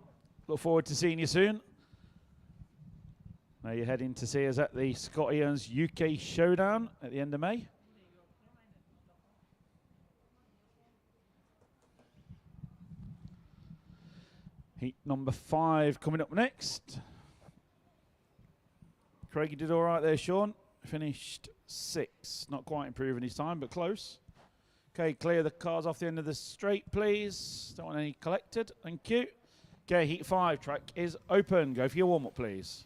Look forward to seeing you soon. Now you're heading to see us at the Scott Ian's UK Showdown at the end of May. Heat number 5 coming up next. Craig, you did all right there, Sean. Finished 6. Not quite improving his time, but close. Okay, clear the cars off the end of the straight, please. Don't want any collected. Thank you. Okay, heat 5 track is open. Go for your warm-up, please.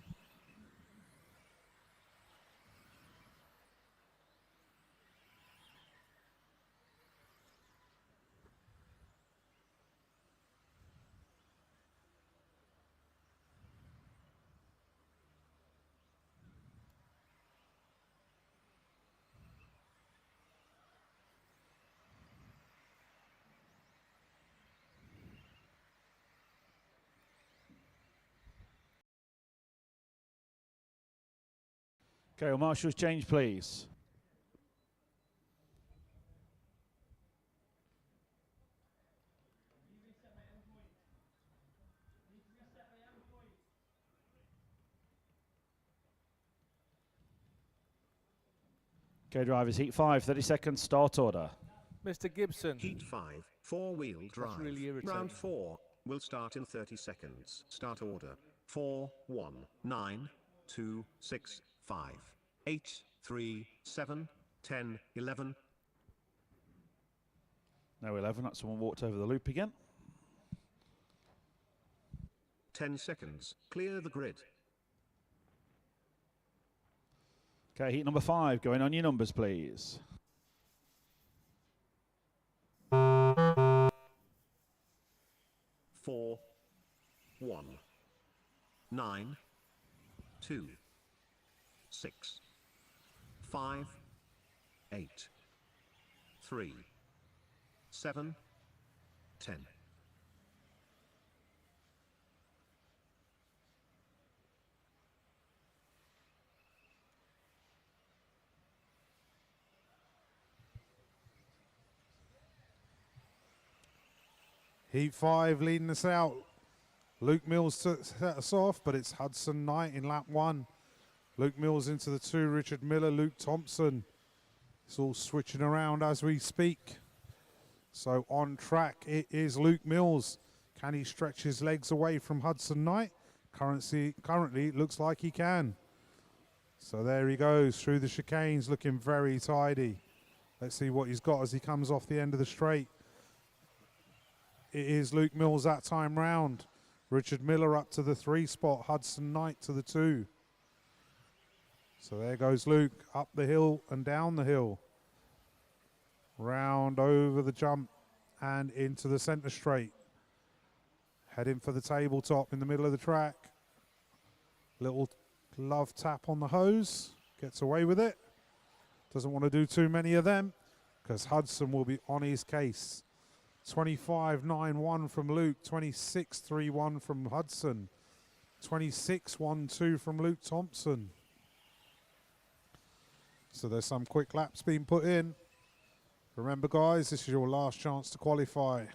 Okay, well, marshals change, please. Okay, drivers, heat 5, 30 seconds, start order. Mr. Gibson. Heat 5, 4-wheel drive. really irritating. Round 4 will start in 30 seconds. Start order. 4, 1, 9, 2, 6, 5, 8, 3, 7, 10, 11. No 11, that's someone walked over the loop again. 10 seconds. Clear the grid. Okay, heat number 5, going on your numbers, please. 4, 1, 9, 2, 6, 5, 8, 3, 7, 10. Heat 5 leading us out. Luke Mills to set us off, but it's Hudson Knight in lap 1. Luke Mills into the 2, Richard Miller, Luke Thompson. It's all switching around as we speak. So on track it is Luke Mills. Can he stretch his legs away from Hudson Knight? Currently it looks like he can. So there he goes through the chicanes, looking very tidy. Let's see what he's got as he comes off the end of the straight. It is Luke Mills that time round. Richard Miller up to the 3 spot. Hudson Knight to the 2. So there goes Luke up the hill and down the hill. Round over the jump and into the centre straight. Heading for the tabletop in the middle of the track. Little love tap on the hose. Gets away with it. Doesn't want to do too many of them. because Hudson will be on his case. 25.91 from Luke, 26.31 from Hudson, 26.12 from Luke Thompson. So there's some quick laps being put in. Remember guys, this is your last chance to qualify.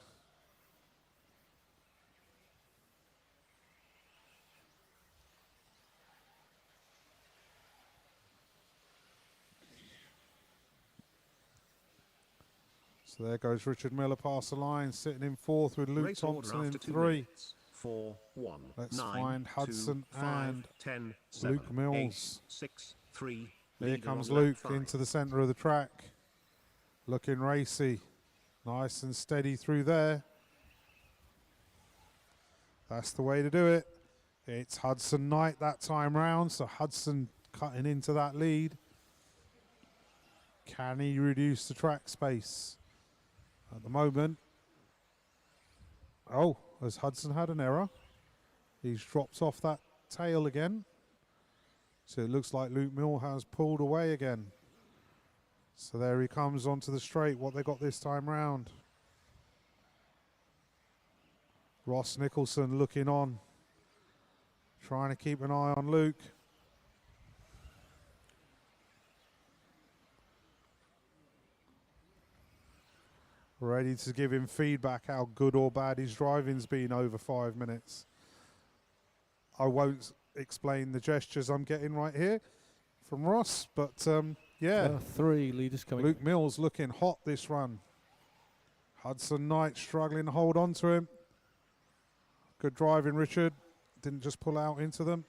So there goes Richard Miller past the line, sitting in fourth with Luke Race order Thompson in after 2 3. minutes. 4, 1, Let's 9, find 2, Hudson 5, and 10, 7, Luke Mills. 8, 6, 3. Here Leader comes on lap Luke 5. into the centre of the track. Looking racy. Nice and steady through there. That's the way to do it. It's Hudson Knight that time round, so Hudson cutting into that lead. Can he reduce the track space? At the moment, oh, has Hudson had an error? He's dropped off that tail again. So it looks like Luke Mill has pulled away again. So there he comes onto the straight. What they got this time round? Ross Nicholson looking on, trying to keep an eye on Luke. Ready to give him feedback how good or bad his driving's been over 5 minutes. I won't explain the gestures I'm getting right here from Ross, but yeah. 3 leaders coming. Luke Mills looking hot this run. Hudson Knight struggling to hold on to him. Good driving, Richard. Didn't just pull out into them.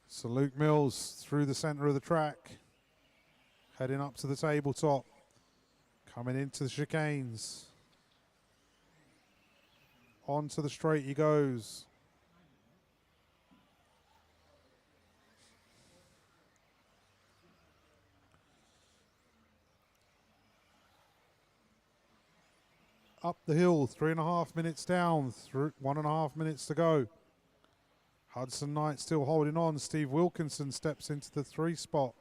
So Luke Mills through the centre of the track. Heading up to the tabletop. Coming into the chicanes. Onto the straight he goes. Up the hill, 3.5 minutes down, 1.5 minutes to go. Hudson Knight still holding on. Steve Wilkinson steps into the 3 spot.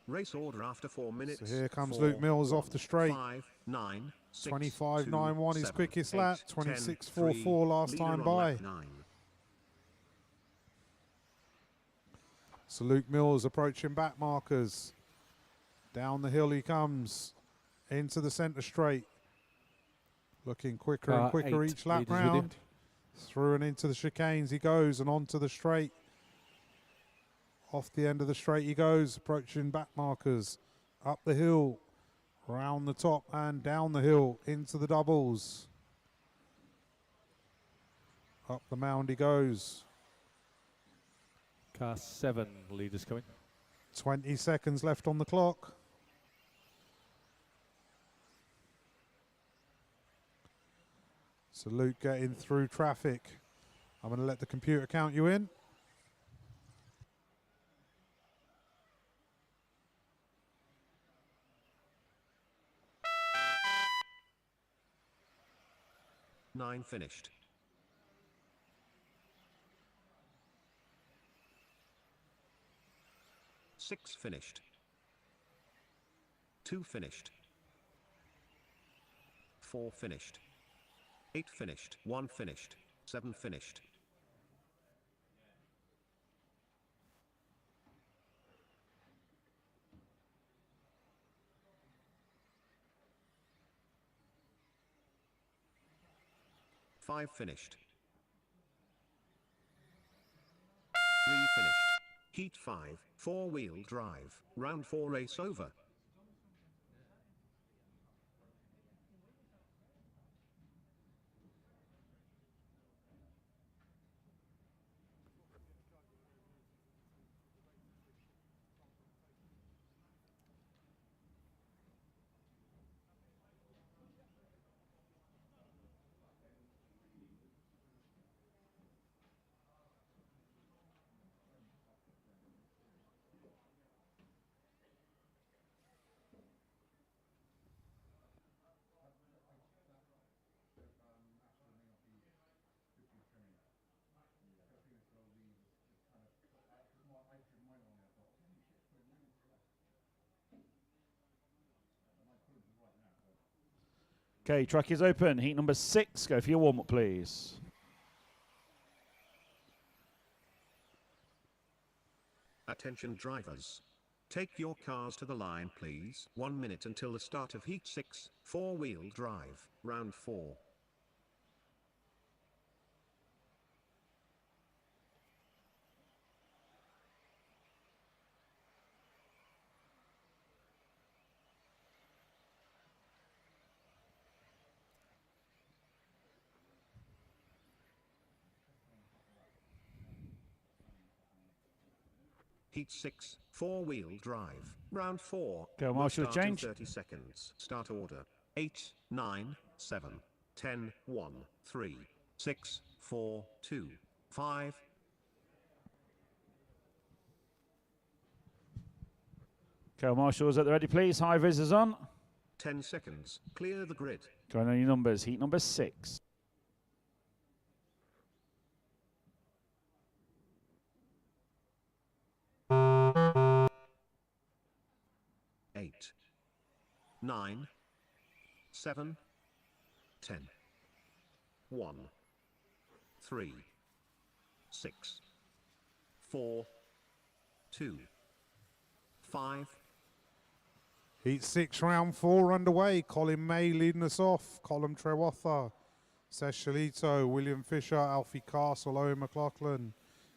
Race order after 4 minutes. So here comes 4, Luke Mills 1, off the straight. 5, 9, 6, 25.91 his 7, quickest 8, lap. 10, 26.44 last 3, time leader on by. lap 9. So Luke Mills approaching back markers. Down the hill he comes. Into the centre straight. Looking quicker and quicker 8 each lap leaders with him. round. Through and into the chicanes he goes and onto the straight. Off the end of the straight he goes, approaching back markers. Up the hill, round the top and down the hill into the doubles. Up the mound he goes. Car 7 leaders coming. 20 seconds left on the clock. So Luke getting through traffic. I'm going to let the computer count you in. Nine finished. 6 finished. 2 finished. 4 finished. 8 finished. 1 finished. 7 finished. Five finished. 3 finished. Heat 5, 4-wheel drive, round 4 race over. Okay, track is open. Heat number 6. Go for your warm-up, please. Attention drivers. Take your cars to the line please. 1 minute until the start of Heat 6, 4-wheel drive, round 4. Heat 6, 4-wheel drive, round 4. Go, will Marshall, start in change. 30 seconds. Start order. 8, 9, 7, 10, 1, 3, 6, 4, 2, 5. Go, Marshall's at the ready, please. High visors on. 10 seconds. Clear the grid. Going on your numbers. Heat number 6. 8, 9, 7, 10, 1, 3, 6, 4, 2, 5. Heat 6, round 4 underway. Colin May leading us off. Colin Trewatha, Seshalito, William Fisher, Alfie Castle, Owen McLaughlin,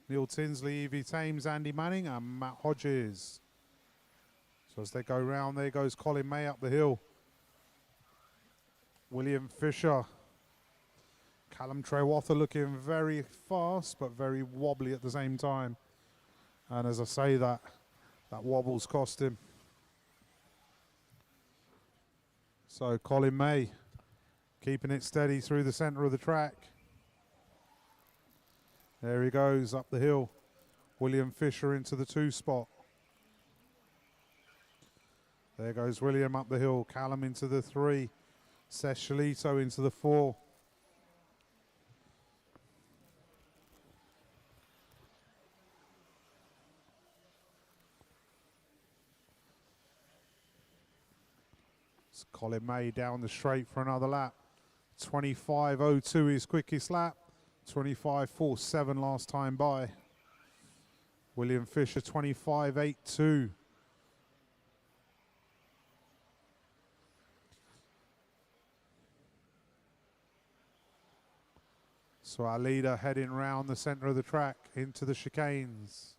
Neil Tinsley, Evie Thames, Andy Manning and Matt Hodges. So as they go round, there goes Colin May up the hill. William Fisher. Callum Trewatha looking very fast but very wobbly at the same time. And as I say that wobble's cost him. So Colin May keeping it steady through the centre of the track. There he goes up the hill. William Fisher into the 2 spot. There goes William up the hill. Callum into the 3. Seshalito into the 4. It's Colin May down the straight for another lap. 25.02 his quickest lap. 25.47 last time by. William Fisher 25.82. So our leader heading round the centre of the track into the chicanes.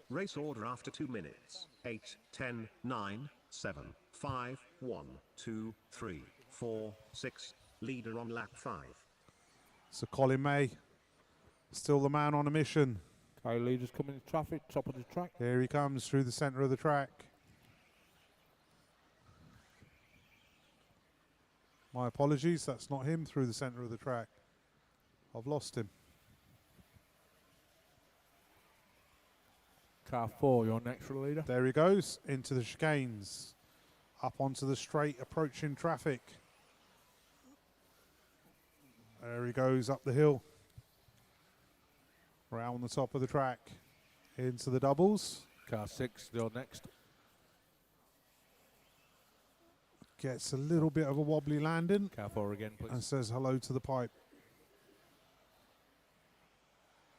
Race order after 2 minutes. 8, 10, 9, 7, 5, 1, 2, 3, 4, 6. Leader on lap 5. So Colin May, still the man on a mission. Okay, leaders coming into traffic, top of the track. Here he comes through the centre of the track. My apologies, that's not him through the centre of the track. I've lost him. Car 4, your next leader. There he goes, into the chicanes. Up onto the straight, approaching traffic. There he goes up the hill. Round the top of the track. Into the doubles. Car 6, your next. Gets a little bit of a wobbly landing. Car 4 again, please. And says hello to the pipe.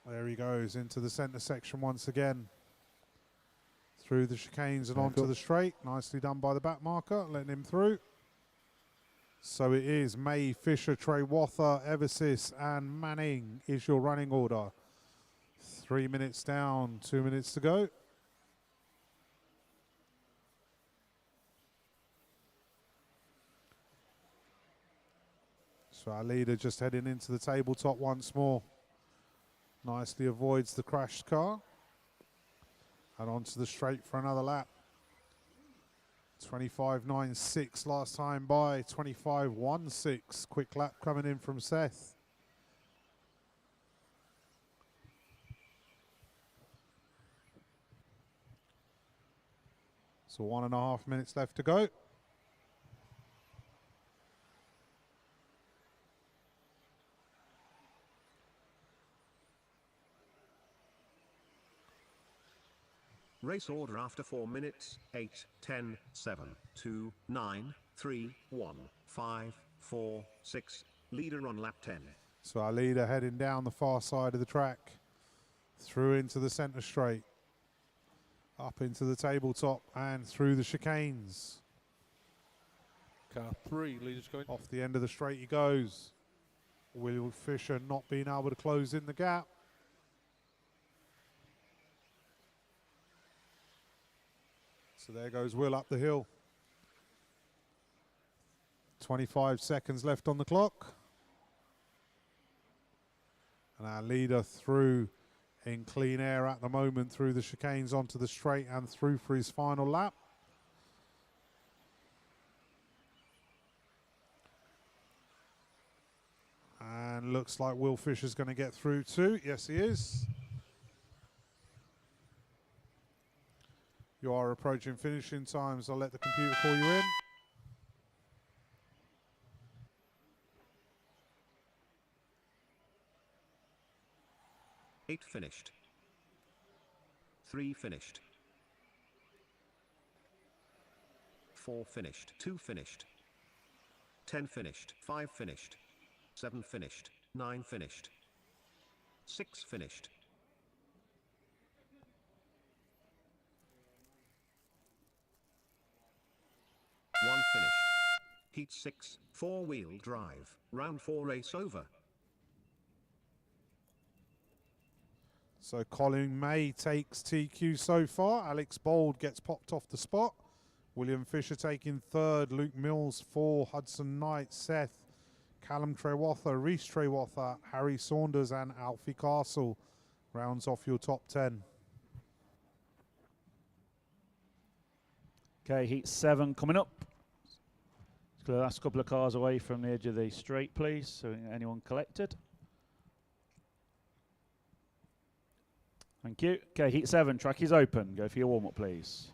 There he goes into the centre section once again. Through the chicanes and onto the straight. Nicely done by the back marker, letting him through. So it is May, Fisher, Trewatha, Eversis and Manning is your running order. 3 minutes down, 2 minutes to go. So our leader just heading into the tabletop once more. Nicely avoids the crashed car. And onto the straight for another lap. 25.96 last time by. 25.16. Quick lap coming in from Seth. So 1.5 minutes left to go. Race order after 4 minutes. 8, 10, 7, 2, 9, 3, 1, 5, 4, 6. Leader on lap 10. So our leader heading down the far side of the track, through into the centre straight, up into the tabletop and through the chicanes. Car 3, leader's going. Off the end of the straight he goes. Will Fisher not being able to close in the gap. So there goes Will up the hill. 25 seconds left on the clock. And our leader through in clean air at the moment through the chicanes onto the straight and through for his final lap. And looks like Will Fisher's going to get through too. Yes, he is. You are approaching finishing times. I'll let the computer call you in. Eight finished. 3 finished. 4 finished. 2 finished. 10 finished. 5 finished. 7 finished. 9 finished. 6 finished. 1 finished. Heat 6, 4-wheel drive. Round 4 race over. So Colin May takes TQ so far. Alex Bold gets popped off the spot. William Fisher taking third. Luke Mills 4. Hudson Knight, Seth, Callum Trewatha, Reese Trewatha, Harry Saunders and Alfie Castle rounds off your top 10. Okay, heat 7 coming up. Let's clear the last couple of cars away from the edge of the straight, please, so anyone collected. Thank you. Okay, heat 7, track is open. Go for your warm-up, please.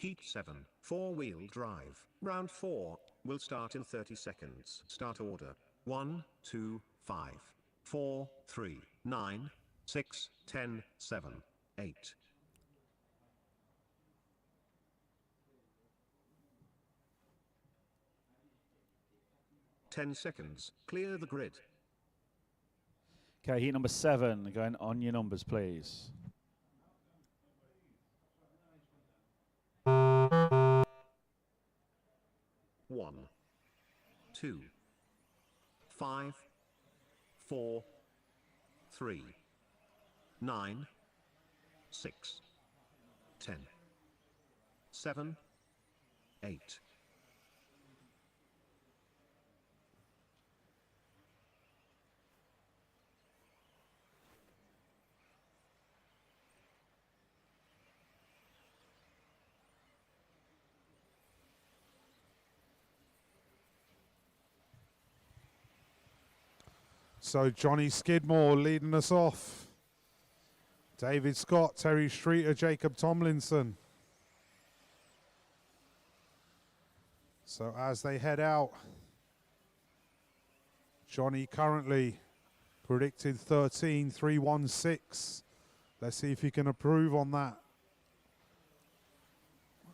Heat 7, 4-wheel drive. Round 4 will start in 30 seconds. Start order. 1, 2, 5, 4, 3, 9, 6, 10, 7, 8. Ten seconds. Clear the grid. Okay, heat number 7, going on your numbers, please. 1, 2, 5, 4, 3, 9, 6, 10, 7, 8. So Johnny Skidmore leading us off. David Scott, Terry Streeter, Jacob Tomlinson. So as they head out, Johnny currently predicted 13.316. Let's see if he can improve on that.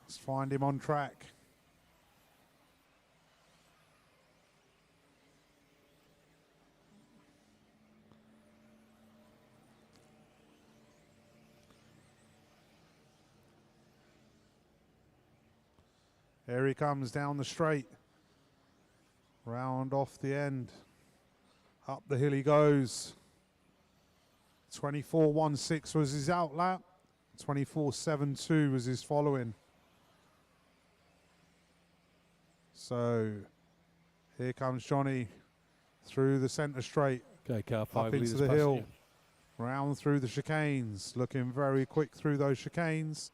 Let's find him on track. Here he comes down the straight. Round off the end. Up the hill he goes. 24.16 was his out lap. 24.72 was his following. So here comes Johnny through the centre straight. Okay, car 5, up into leaders the passing hill. you. Round through the chicanes, looking very quick through those chicanes.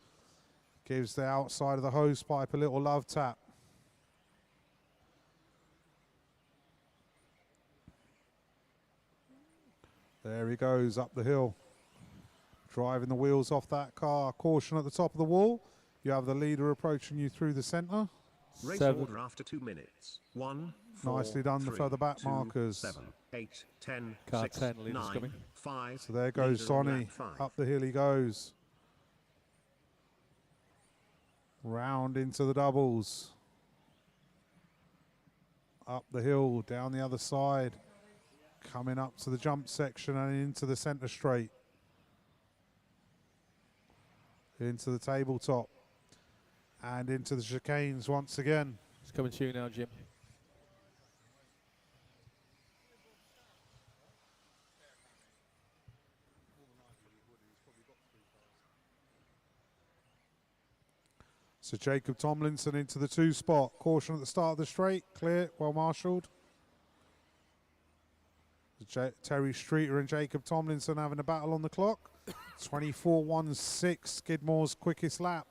Gives the outside of the hose pipe a little love tap. There he goes up the hill. Driving the wheels off that car. Caution at the top of the wall. You have the leader approaching you through the centre. Race 7. order after 2 minutes. 1, 4, Nicely done, the 3, further back 2, markers. 7, 8, 10, Car 6, 10, leader's 9, coming. 5. So there goes leader on Johnny. lap 5. Up the hill he goes. Round into the doubles. Up the hill, down the other side. Coming up to the jump section and into the centre straight. Into the tabletop. And into the chicanes once again. It's coming to you now, Jim. So Jacob Tomlinson into the 2 spot. Caution at the start of the straight. Clear, well marshalled. Terry Streeter and Jacob Tomlinson having a battle on the clock. 24.16, Skidmore's quickest lap.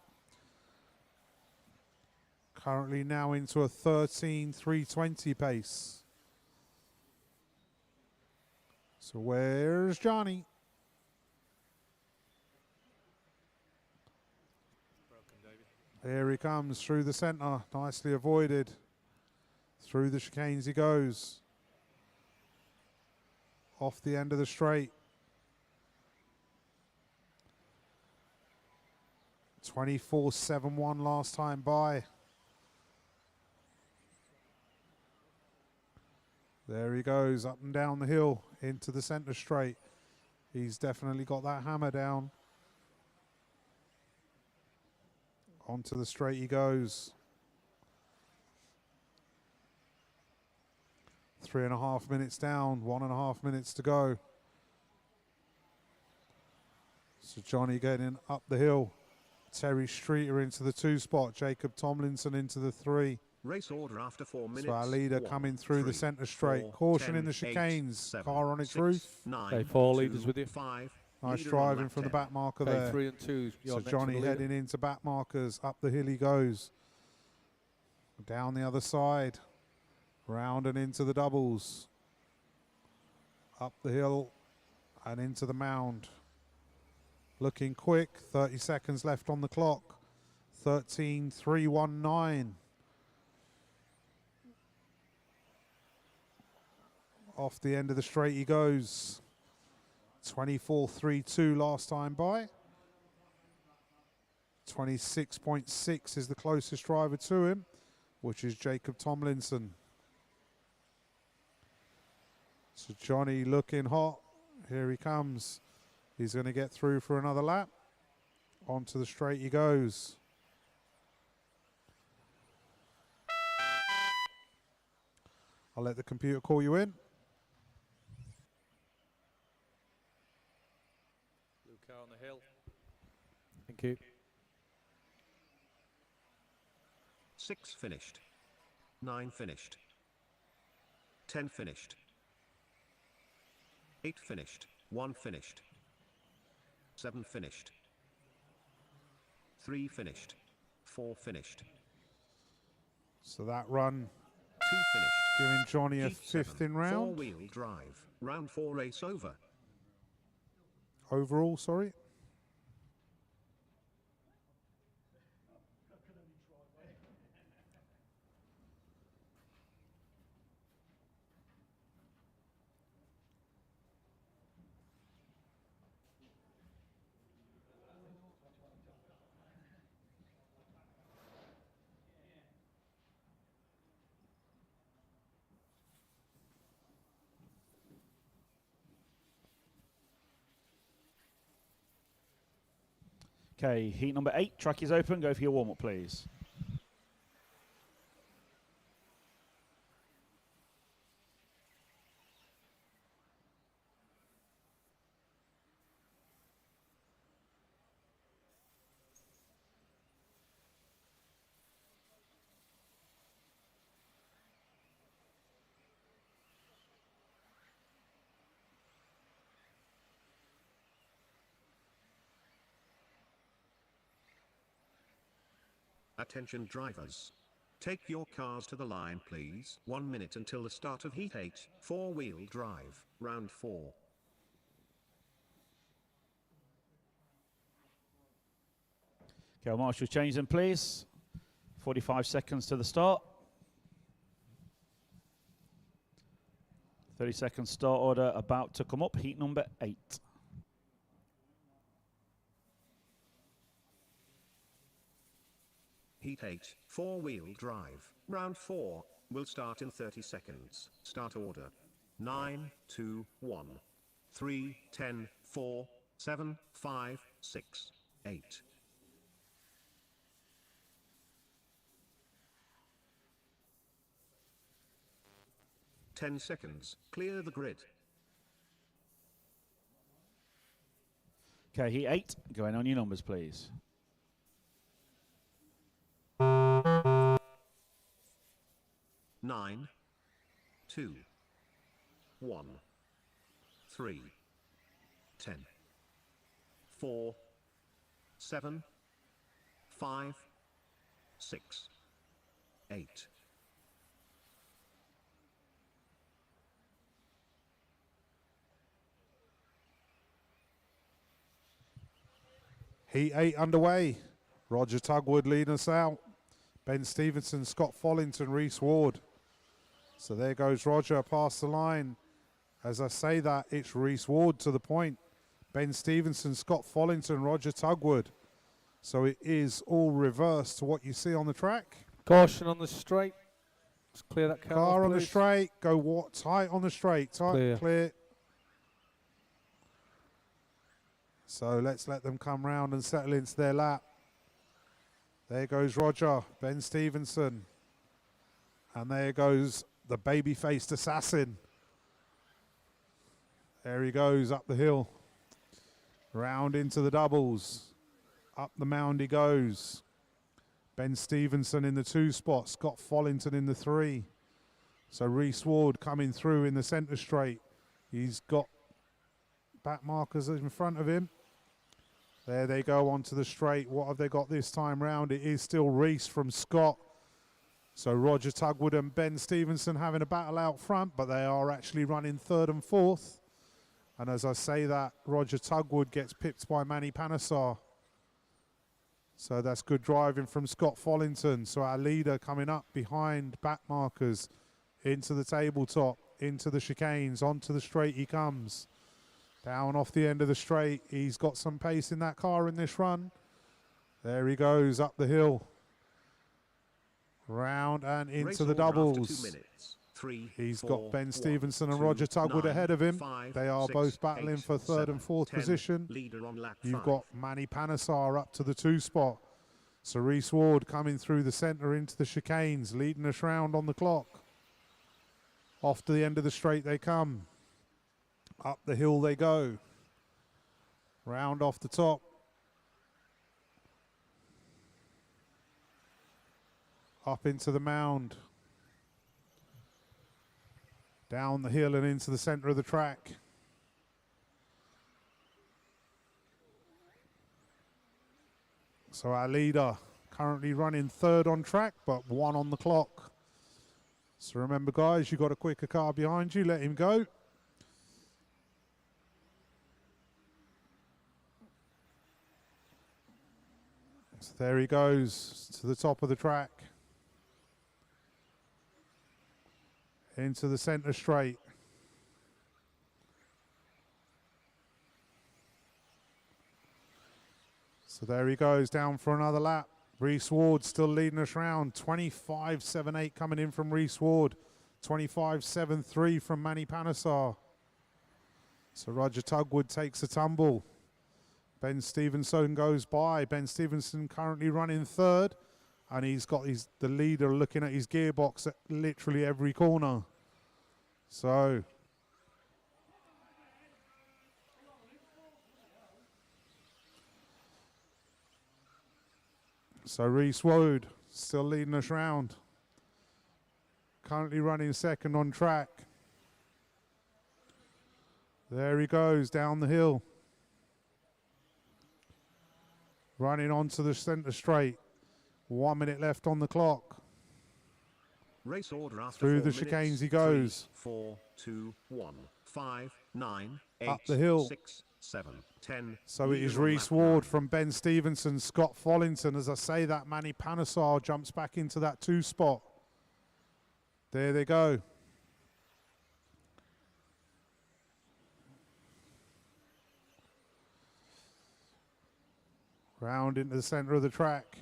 Currently now into a 13.320 pace. So where's Johnny? Here he comes through the centre, nicely avoided. Through the chicanes he goes. Off the end of the straight. 24.71 last time by. There he goes, up and down the hill into the centre straight. He's definitely got that hammer down. Onto the straight he goes. 3.5 minutes down, 1.5 minutes to go. So Johnny getting up the hill. Terry Streeter into the 2 spot. Jacob Tomlinson into the 3. Race order after 4 minutes. So our leader 1, coming through the 3, centre straight. 4, Caution 10, in the 8, chicanes. 7, Car on its 6, roof. 9, Okay, 4 2, leaders with you. 5. Nice leader on driving lap from the 10. back marker Okay, there. 3 and 2. You're So next Johnny to the leader. heading into back markers. Up the hill he goes. Down the other side. Round and into the doubles. Up the hill and into the mound. Looking quick. 30 seconds left on the clock. 13.319. Off the end of the straight he goes. 24.32 last time by. 26.6 is the closest driver to him, which is Jacob Tomlinson. So Johnny looking hot. Here he comes. He's going to get through for another lap. Onto the straight he goes. I'll let the computer call you in. Blue car on the hill. Thank you. 6 finished. 9 finished. 10 finished. 8 finished. 1 finished. 7 finished. 3 finished. 4 finished. So that run 2 finished. giving Johnny a Heat 5th 7, in round. 4-wheel drive. Round 4 race over. Overall, sorry. Okay, heat number 8, track is open. Go for your warm-up, please. Attention drivers. Take your cars to the line please. 1 minute until the start of Heat 8, 4-wheel drive, round 4. Okay, I'll marshal change them, please. 45 seconds to the start. 30 seconds start order about to come up. Heat number 8. Heat 8, 4-wheel drive, round 4, will start in 30 seconds. Start order. 9, 2, 1, 3, 10, 4, 7, 5, 6, 8. Ten seconds, clear the grid. Okay, Heat 8, going on your numbers, please. 9, 2, 1, 3, 10, 4, 7, 5, 6, 8. Heat 8 underway. Roger Tugwood leading us out. Ben Stevenson, Scott Follington, Reese Ward. So there goes Roger past the line. As I say that, it's Reese Ward to the point. Ben Stevenson, Scott Follington, Roger Tugwood. So it is all reversed to what you see on the track. Caution on the straight. Let's clear that car, Car off, on the please. straight. Go what? Tight on the straight. Tight, clear. So let's let them come round and settle into their lap. There goes Roger, Ben Stevenson. And there goes the baby-faced assassin. There he goes up the hill. Round into the doubles. Up the mound he goes. Ben Stevenson in the 2 spot. Scott Follington in the 3. So Reese Ward coming through in the centre straight. He's got back markers in front of him. There they go onto the straight. What have they got this time round? It is still Reese from Scott. So Roger Tugwood and Ben Stevenson having a battle out front, but they are actually running 3rd and 4th. And as I say that, Roger Tugwood gets pipped by Manny Panesar. So that's good driving from Scott Follington. So our leader coming up behind back markers into the tabletop, into the chicanes, onto the straight he comes. Down off the end of the straight. He's got some pace in that car in this run. There he goes up the hill. Round and into Race the order after doubles. 2 minutes. 3, He's 4, got Ben 1, Stevenson and 2, Roger Tugwood 9, ahead of him. 5, They are 6, both battling 8, for 3rd 7, and 4th 10. position. Leader on lap You've 5. got Manny Panesar up to the 2 spot. So Reese Ward coming through the centre into the chicanes, leading us round on the clock. Off to the end of the straight they come. Up the hill they go. Round off the top. Up into the mound. Down the hill and into the centre of the track. So our leader currently running 3rd on track, but 1 on the clock. So remember, guys, you've got a quicker car behind you. Let him go. So there he goes to the top of the track. Into the centre straight. So there he goes down for another lap. Reese Ward still leading us round. 25.78 coming in from Reese Ward. 25.73 from Manny Panesar. So Roger Tugwood takes a tumble. Ben Stevenson goes by. Ben Stevenson currently running 3rd. And he's got the leader looking at his gearbox at literally every corner. So Reese Ward still leading us round. Currently running 2nd on track. There he goes down the hill. Running onto the centre straight. 1 minute left on the clock. Race order after Through 4 the minutes. chicanes he 3, goes. 4, 2, 1, 5, 9, 8, Up the hill. 6, 7, 10. So it is Even on Reese lap Ward 9. from Ben Stevenson, Scott Follington. As I say that, Manny Panesar jumps back into that 2 spot. There they go. Round into the center of the track.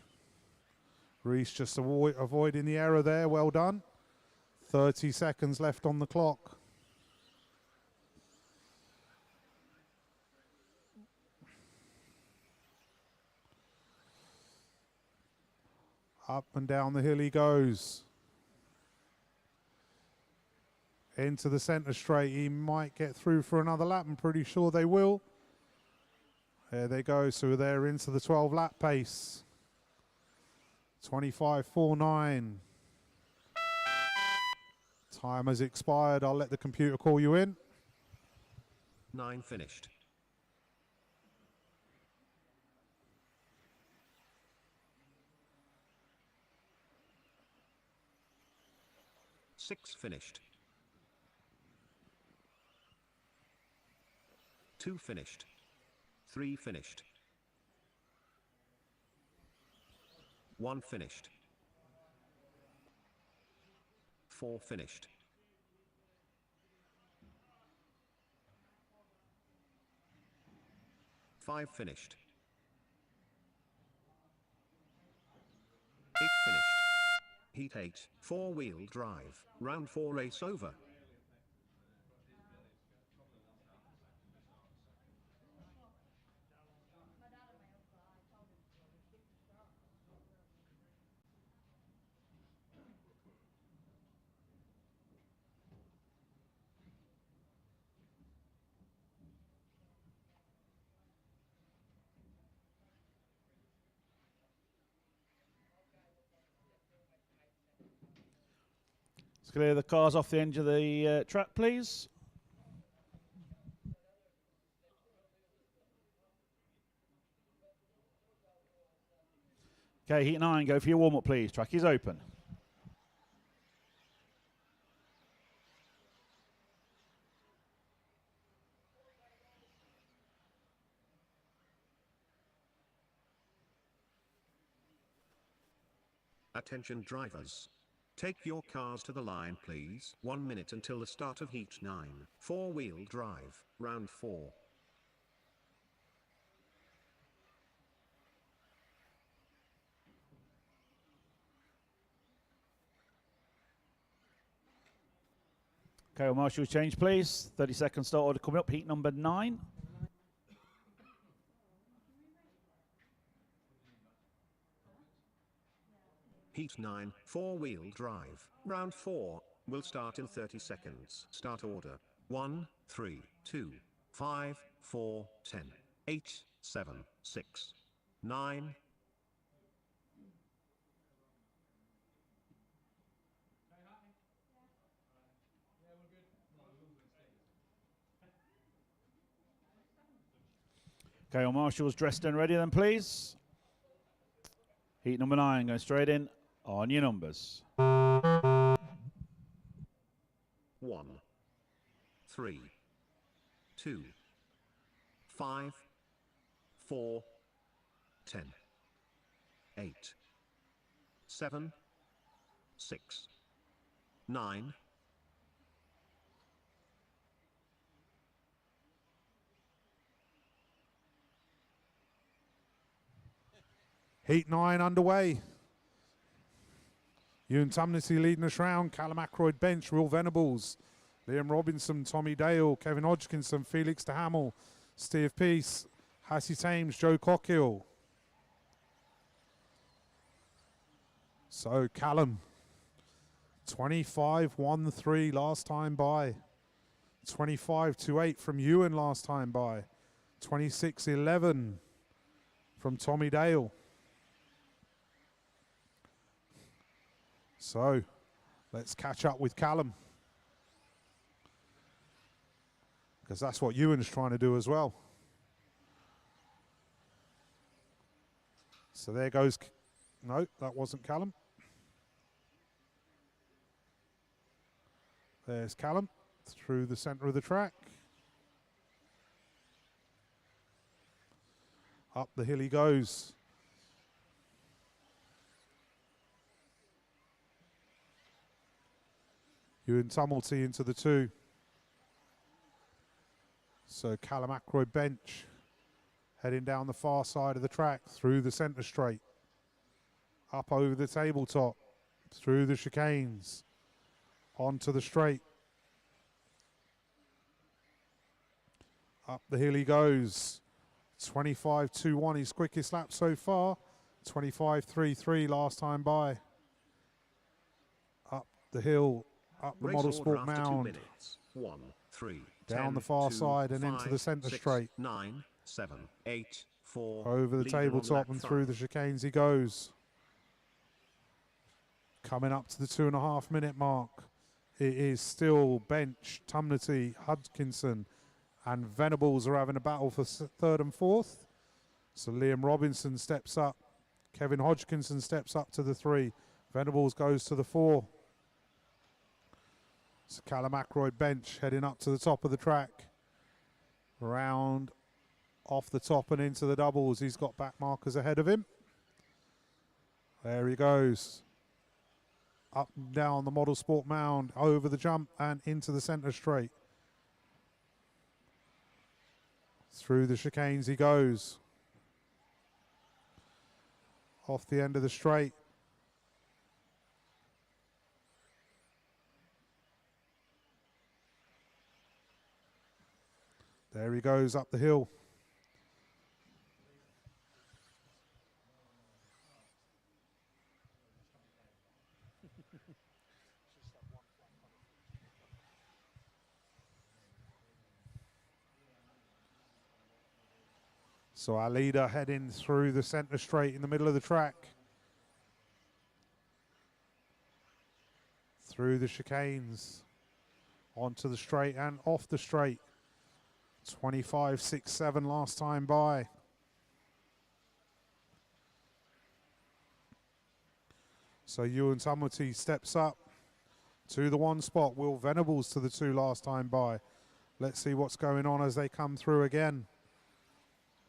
Reese just avoiding the error there. Well done. 30 seconds left on the clock. Up and down the hill he goes. Into the center straight. He might get through for another lap. I'm pretty sure they will. There they go. So they're into the 12 lap pace. 25.49. Time has expired. I'll let the computer call you in. 9 finished. Six finished. 2 finished. 3 finished. 1 finished. 4 finished. 5 finished. 8 finished. Heat 8, 4-wheel drive, round 4 race over. Let's clear the cars off the edge of the track, please. Okay, heat 9, go for your warm-up, please. Track is open. Attention drivers. Take your cars to the line, please. 1 minute until the start of heat 9. 4-wheel drive, round 4. Okay, well, marshals change, please. 30 seconds start order coming up. Heat number 9. Heat 9, 4-wheel drive, round 4, will start in 30 seconds. Start order. 1, 3, 2, 5, 4, 10, 8, 7, 6, 9. Okay, all marshals dressed and ready then, please. Heat number 9, going straight in on your numbers. 1, 3, 2, 5, 4, 10, 8, 7, 6, 9. Heat 9 underway. Ewan Tumnessy leading us round. Callum Ackroyd bench. Will Venables. Liam Robinson. Tommy Dale. Kevin Hodgkinson. Felix de Hamel. Steve Peace. Hassie Thames. Joe Cockhill. So Callum. 25.13 last time by. 25.28 from Ewan last time by. 26.11 from Tommy Dale. So, let's catch up with Callum. Because that's what Ewan's trying to do as well. So there goes No, that wasn't Callum. There's Callum through the centre of the track. Up the hill he goes. Ewan Tumulty into the 2. So Callum Ackroyd bench heading down the far side of the track through the centre straight. Up over the tabletop, through the chicanes, onto the straight. Up the hill he goes. 25.21 his quickest lap so far. 25.33 last time by. Up the hill, up the Race Model order Sport after 2 mound. minutes. 1, 3, Down 10, the far 2, side and into 5, the centre 6, straight. 9, 7, 8, 4. Over the leader on tabletop lap and 5. through the chicanes he goes. Coming up to the 2.5 minute mark. It is still Bench, Tumnity, Hudkinson and Venables are having a battle for 3rd and 4th. So Liam Robinson steps up. Kevin Hodgkinson steps up to the 3. Venables goes to the 4. So Callum Ackroyd bench heading up to the top of the track. Round off the top and into the doubles. He's got back markers ahead of him. There he goes. Up and down the Model Sport mound, over the jump and into the centre straight. Through the chicanes he goes. Off the end of the straight. There he goes up the hill. So our leader heading through the centre straight in the middle of the track. Through the chicanes. Onto the straight and off the straight. 25.67 last time by. So Ewan Tumulty steps up to the 1 spot. Will Venables to the 2 last time by. Let's see what's going on as they come through again.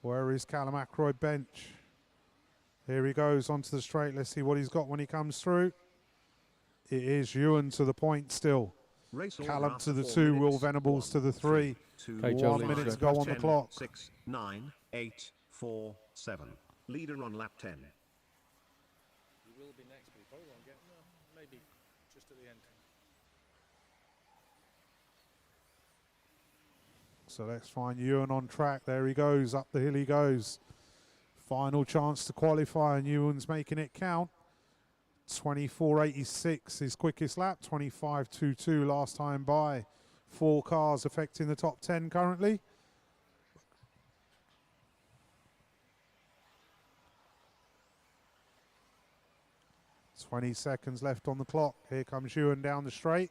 Where is Callum Ackroyd bench? Here he goes onto the straight. Let's see what he's got when he comes through. It is Ewan to the point still. Race order Callum after to the 4 2, Will minutes. Venables 1, to the 3. 2, Okay, Joe 1 Lynch, minute to go. go on the 10, clock. 6, 9, 8, 4, 7. Leader on lap 10. You will be next, but you probably won't get maybe just at the end. So let's find Ewan on track. There he goes, up the hill he goes. Final chance to qualify and Ewan's making it count. 24.86 his quickest lap, 25.22 last time by. 4 cars affecting the top 10 currently. $20 left on the clock. Here comes Ewan down the straight.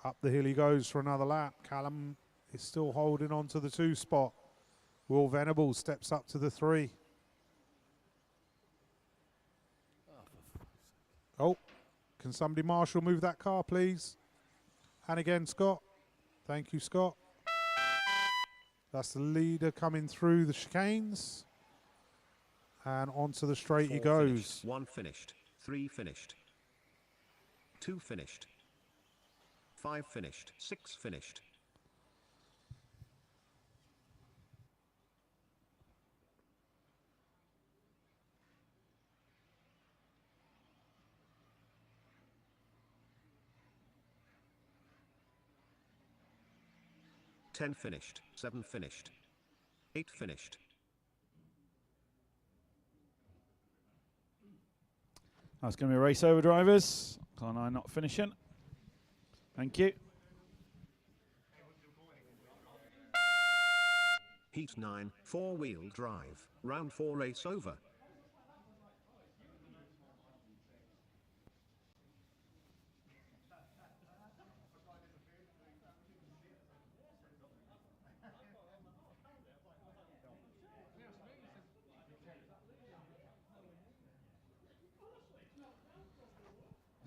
Up the hill he goes for another lap. Callum is still holding on to the 2 spot. Will Venables steps up to the 3. Oh, can somebody marshal move that car, please? And again, Scott. Thank you, Scott. That's the leader coming through the chicanes. And onto the straight 4 he goes. Finished, 1 finished. 3 finished. 2 finished. 5 finished. 6 finished. Ten finished, 7 finished, 8 finished. That's going to be a race over, drivers. Car 9 not finishing. Thank you. Heat 9, 4-wheel drive, round 4 race over.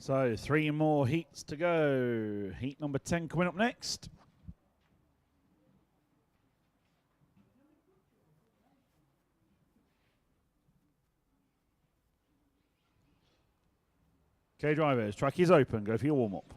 So 3 more heats to go. Heat number 10 coming up next. Okay, drivers, track is open. Go for your warm-up.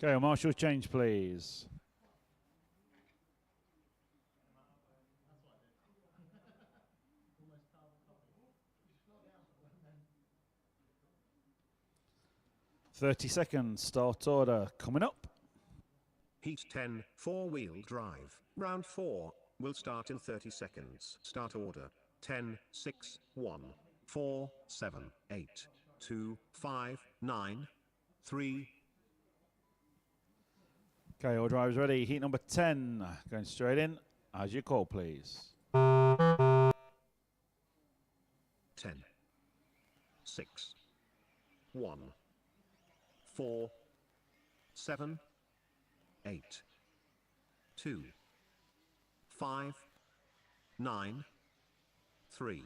Okay, marshal change, please. .30 seconds, start order coming up. Heat 10, 4-wheel drive. Round 4 will start in 30 seconds. Start order 10, 6, 1, 4, 7, 8, 2, 5, 9, 3. Okay, all drivers ready. Heat number 10, going straight in. As you call, please. 10, 6, 1, 4, 7, 8, 2, 5, 9, 3.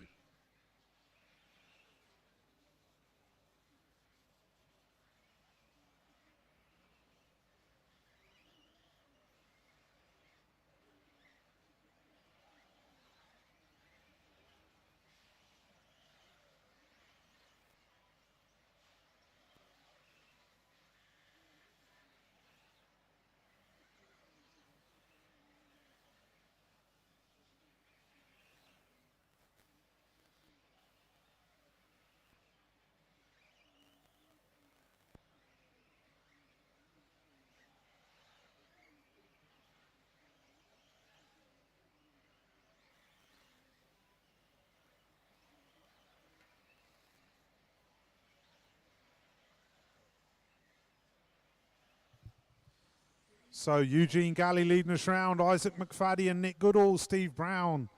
So Eugene Galley leading us round, Isaac McFadden and Nick Goodall, Steve Brown,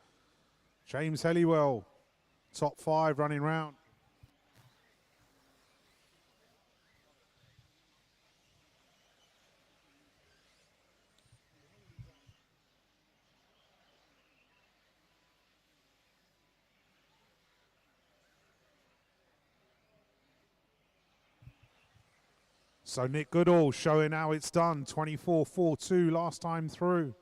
James Helliwell, top 5 running round. So Nick Goodall showing how it's done, 24.42 last time through.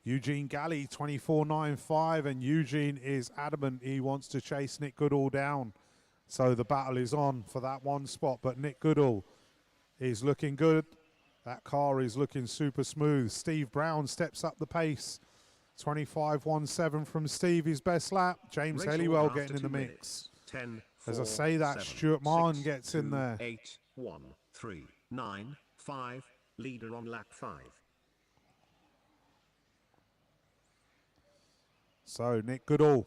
Eugene Galley, 24.95, and Eugene is adamant he wants to chase Nick Goodall down. So the battle is on for that one spot, but Nick Goodall is looking good. That car is looking super smooth. Steve Brown steps up the pace. 25.17 from Steve, his best lap. James Helliwell getting in the mix. 10, As I 4, say that, 7, Stuart Martin 6, gets 2, in there. 8, 1, 3, 9, 5. Leader on lap 5. So Nick Goodall,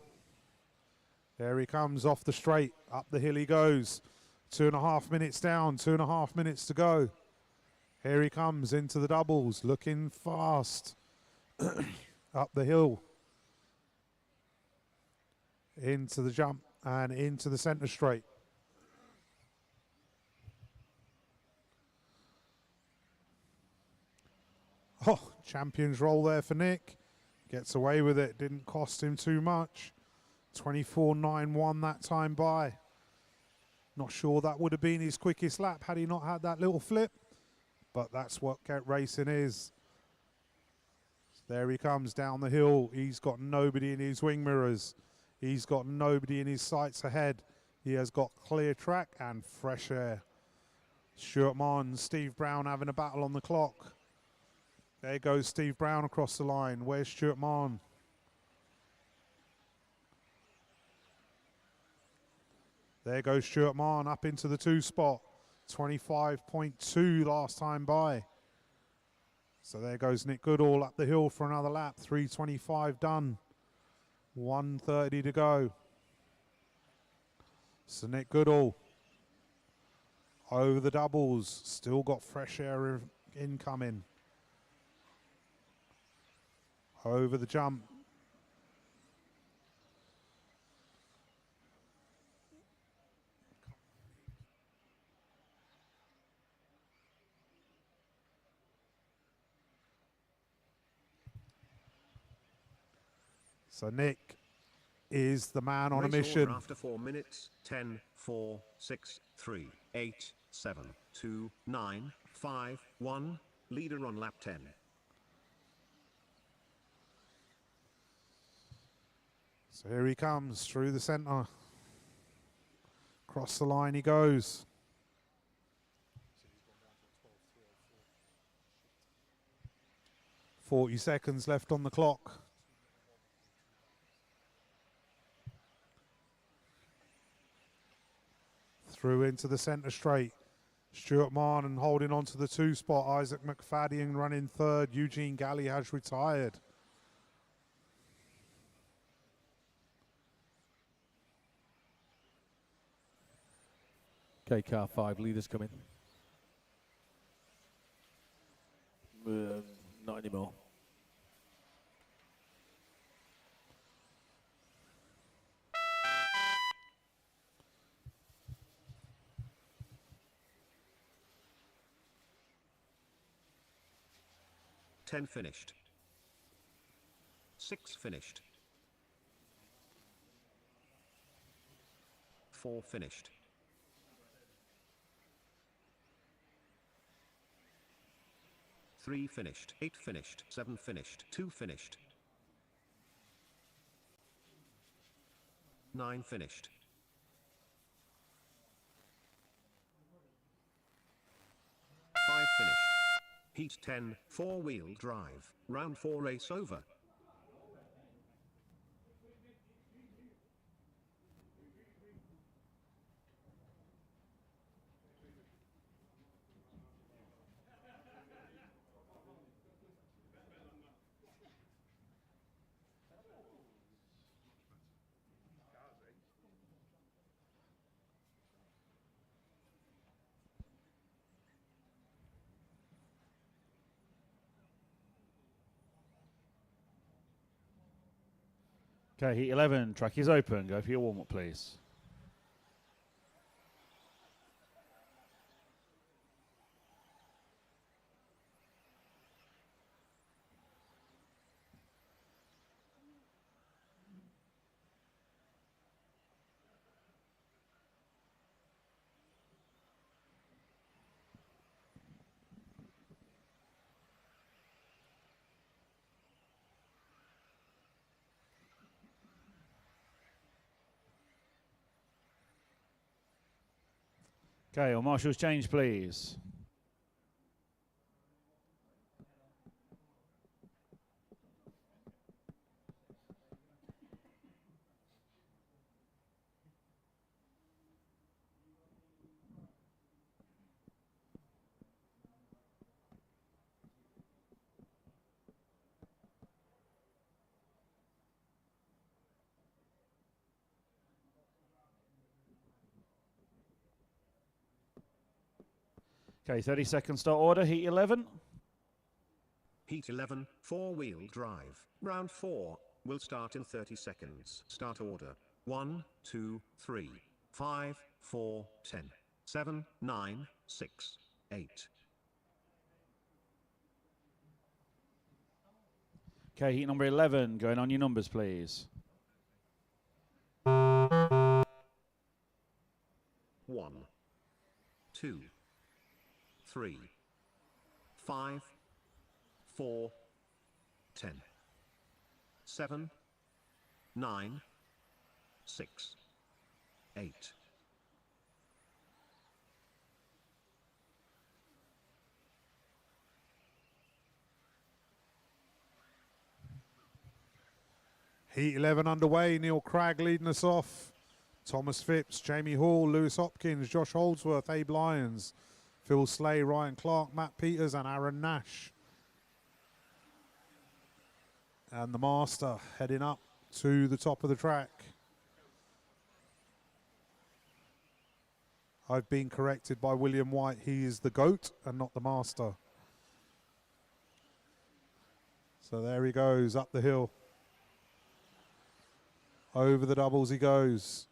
there he comes off the straight, up the hill he goes. 2.5 minutes down, 2.5 minutes to go. Here he comes into the doubles, looking fast. Up the hill, into the jump and into the centre straight. Oh, champion's roll there for Nick. Gets away with it, didn't cost him too much. 24.91 that time by. Not sure that would have been his quickest lap had he not had that little flip, but that's what racing is. There he comes down the hill. He's got nobody in his wing mirrors. He's got nobody in his sights ahead. He has got clear track and fresh air. Stuart Martin, Steve Brown having a battle on the clock. There goes Steve Brown across the line. Where's Stuart Martin? There goes Stuart Martin up into the 2 spot. 25.2 last time by. So there goes Nick Goodall up the hill for another lap. 3:25 done. 1:30 to go. So Nick Goodall over the doubles. Still got fresh air incoming. Over the jump. So Nick is the man on a Race order mission. after 4 minutes. 10, 4, 6, 3, 8, 7, 2, 9, 5, 1. Leader on lap 10. So here he comes through the centre. Across the line he goes. .40 seconds left on the clock. Through into the centre straight. Stuart Martin holding on to the 2 spot. Isaac McFadden running 3rd. Eugene Galley has retired. Okay, car 5, leaders coming. Not anymore. Ten finished. 6 finished. 4 finished. 3 finished. 8 finished. 7 finished. 2 finished. 9 finished. 5 finished. Heat 10, 4-wheel drive. Round 4 race over. Okay, heat 11, track is open. Go for your warm-up, please. Okay, or marshals change, please. Okay, 30-second start order, heat 11. Heat 11, 4-wheel drive. Round 4 will start in 30 seconds. Start order. 1, 2, 3, 5, 4, 10, 7, 9, 6, 8. Okay, heat number 11, going on your numbers, please. 1, 2, 3, 5, 4, 10, 7, 9, 6, 8. Heat 11 underway. Neil Cragg leading us off. Thomas Phipps, Jamie Hall, Lewis Hopkins, Josh Holdsworth, Abe Lyons, Phil Slay, Ryan Clark, Matt Peters and Aaron Nash. And the master heading up to the top of the track. I've been corrected by William White. He is the GOAT and not the master. So there he goes up the hill. Over the doubles he goes.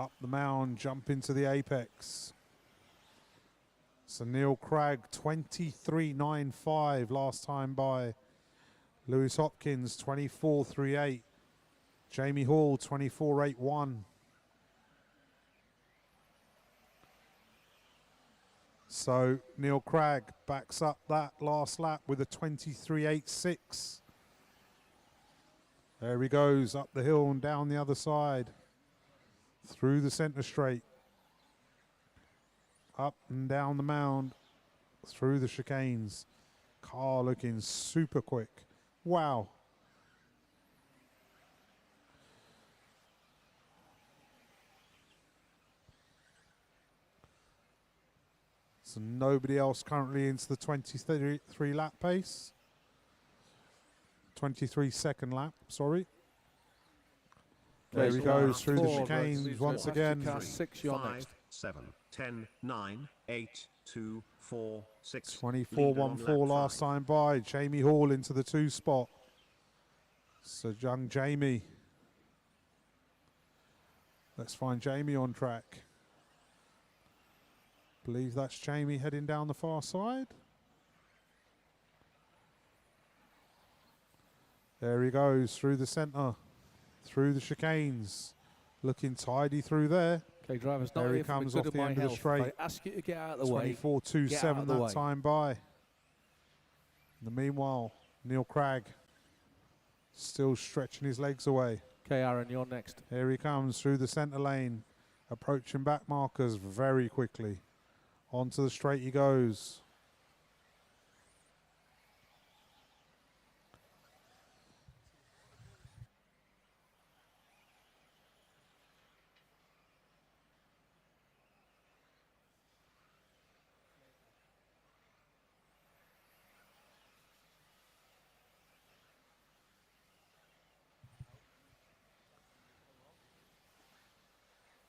Up the mound, jump into the apex. So Neil Cragg, 23.95 last time by. Lewis Hopkins, 24.38. Jamie Hall, 24.81. So Neil Cragg backs up that last lap with a 23.86. There he goes up the hill and down the other side. Through the centre straight. Up and down the mound. Through the chicanes. Car looking super quick. Wow. So nobody else currently into the 23 lap pace. 23 second lap, sorry. There he goes through the chicanes once again. Car 6, you're 5, next. 7, 10, 9, 8, 2, 4, 6. 24.14 last time by. Jamie Hall into the 2 spot. So young Jamie. Let's find Jamie on track. Believe that's Jamie heading down the far side. There he goes through the centre, through the chicanes, looking tidy through there. Okay, drivers, not There he here for comes good off of the my end of the health. straight. I ask you to get out of the way. 24.27 the that way. time by. In the meanwhile, Neil Cragg still stretching his legs away. Okay, Aaron, you're next. Here he comes through the centre lane, approaching back markers very quickly. Onto the straight he goes.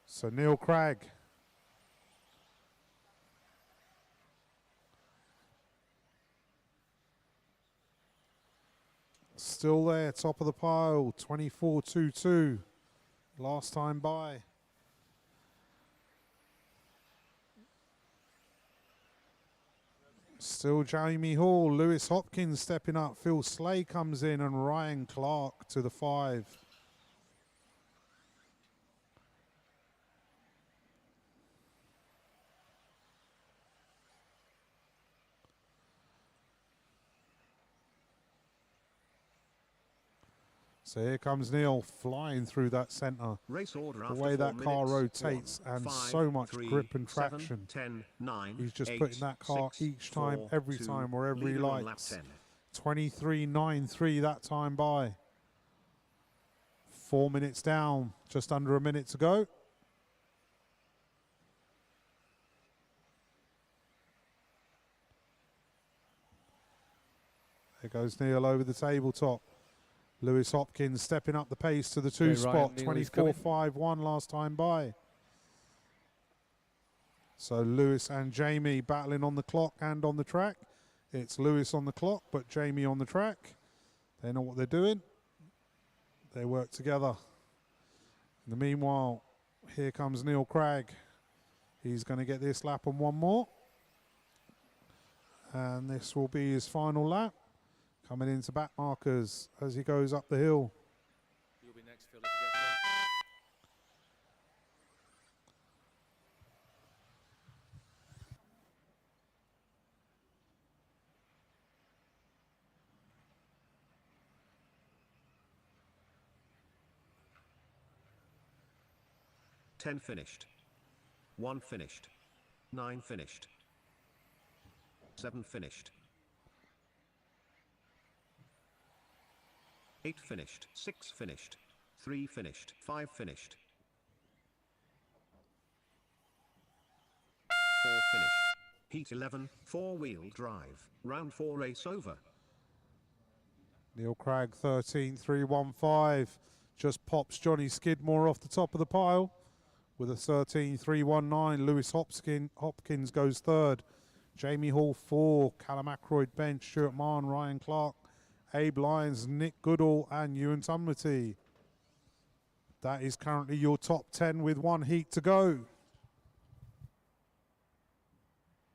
So Neil Cragg. Still there, top of the pile, 24.22. Last time by. Still Jamie Hall, Lewis Hopkins stepping up, Phil Slay comes in and Ryan Clark to the 5. So here comes Neil flying through that centre. Race order The after way 4 that car minutes. rotates 1, and 5, so much 3, grip and 7, traction. 10, 9, He's just 8, putting that car 6, each time, 4, every 2, time, wherever he leader on lap likes. 10. 23.93 that time by. 4 minutes down, just under a minute to go. There goes Neil over the tabletop. Lewis Hopkins stepping up the pace to the 2 Okay, spot. Ryan, Neil is coming. 24.51 last time by. So Lewis and Jamie battling on the clock and on the track. It's Lewis on the clock, but Jamie on the track. They know what they're doing. They work together. In the meanwhile, here comes Neil Cragg. He's going to get this lap and one more. And this will be his final lap. Coming into back markers as he goes up the hill. You'll be next, Phil, if you get there. Ten finished. 1 finished. 9 finished. 7 finished. 8 finished. 6 finished. 3 finished. 5 finished. 4 finished. Heat 11, 4-wheel drive. Round 4 race over. Neil Cragg 13.315. Just pops Johnny Skidmore off the top of the pile with a 13.319. Lewis Hopkins goes third. Jamie Hall 4. Callum Ackroyd bench. Stuart Mahon, Ryan Clark, Abe Lyons, Nick Goodall and Ewan Tumlety. That is currently your top 10 with one heat to go.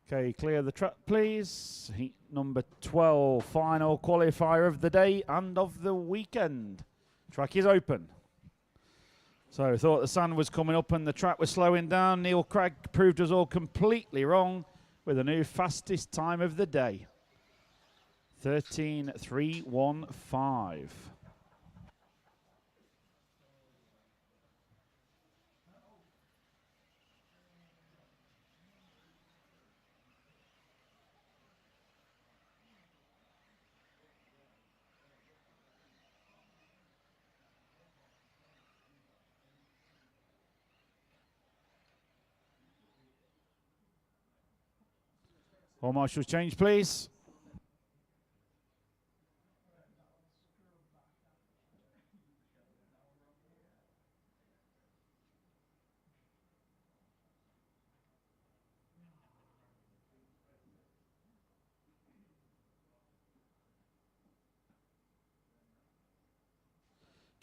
Okay, clear the track, please. Heat number 12, final qualifier of the day and of the weekend. Track is open. So thought the sun was coming up and the track was slowing down. Neil Cragg proved us all completely wrong with a new fastest time of the day. 13.315. All marshals change, please.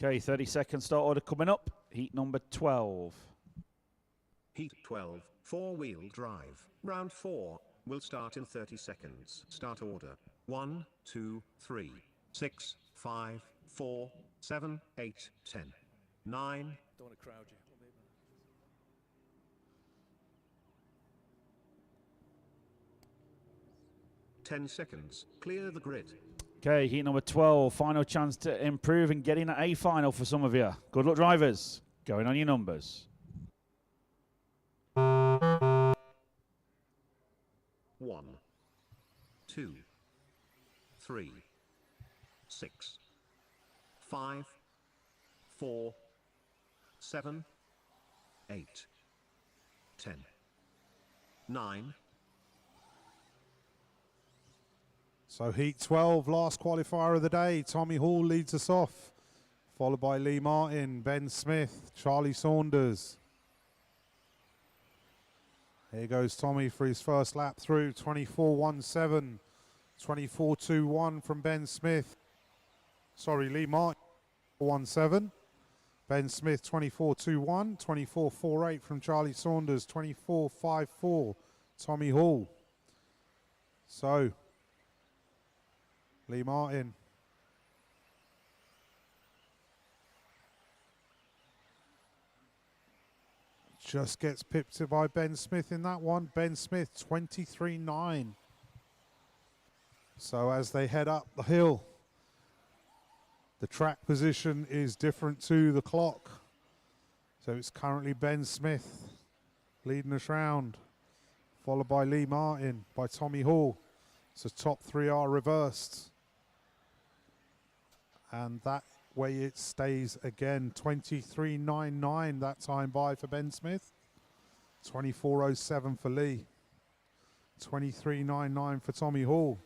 Okay, 30-second start order coming up. Heat number 12. Heat 12, four-wheel drive. Round 4 will start in 30 seconds. Start order. 1, 2, 3, 6, 5, 4, 7, 8, 10, 9. Don't want to crowd you. 10 seconds. Clear the grid. Okay, heat number 12. Final chance to improve and get in at a final for some of you. Good luck, drivers. Going on your numbers. 1, 2, 3, 6, 5, 4, 7, 8, 10, 9. So heat 12, last qualifier of the day. Tommy Hall leads us off, followed by Lee Martin, Ben Smith, Charlie Saunders. Here goes Tommy for his first lap through, 24.17, 24.21 from Ben Smith. Sorry, Lee Martin, 17. Ben Smith, 24.21, 24.48 from Charlie Saunders, 24.54, Tommy Hall. So, Lee Martin. Just gets pipped by Ben Smith in that one. Ben Smith, 23.9. So as they head up the hill, the track position is different to the clock. So it's currently Ben Smith leading us round, followed by Lee Martin, by Tommy Hall. So top three are reversed. And that way it stays again. 23.99 that time by for Ben Smith. 24.07 for Lee. 23.99 for Tommy Hall.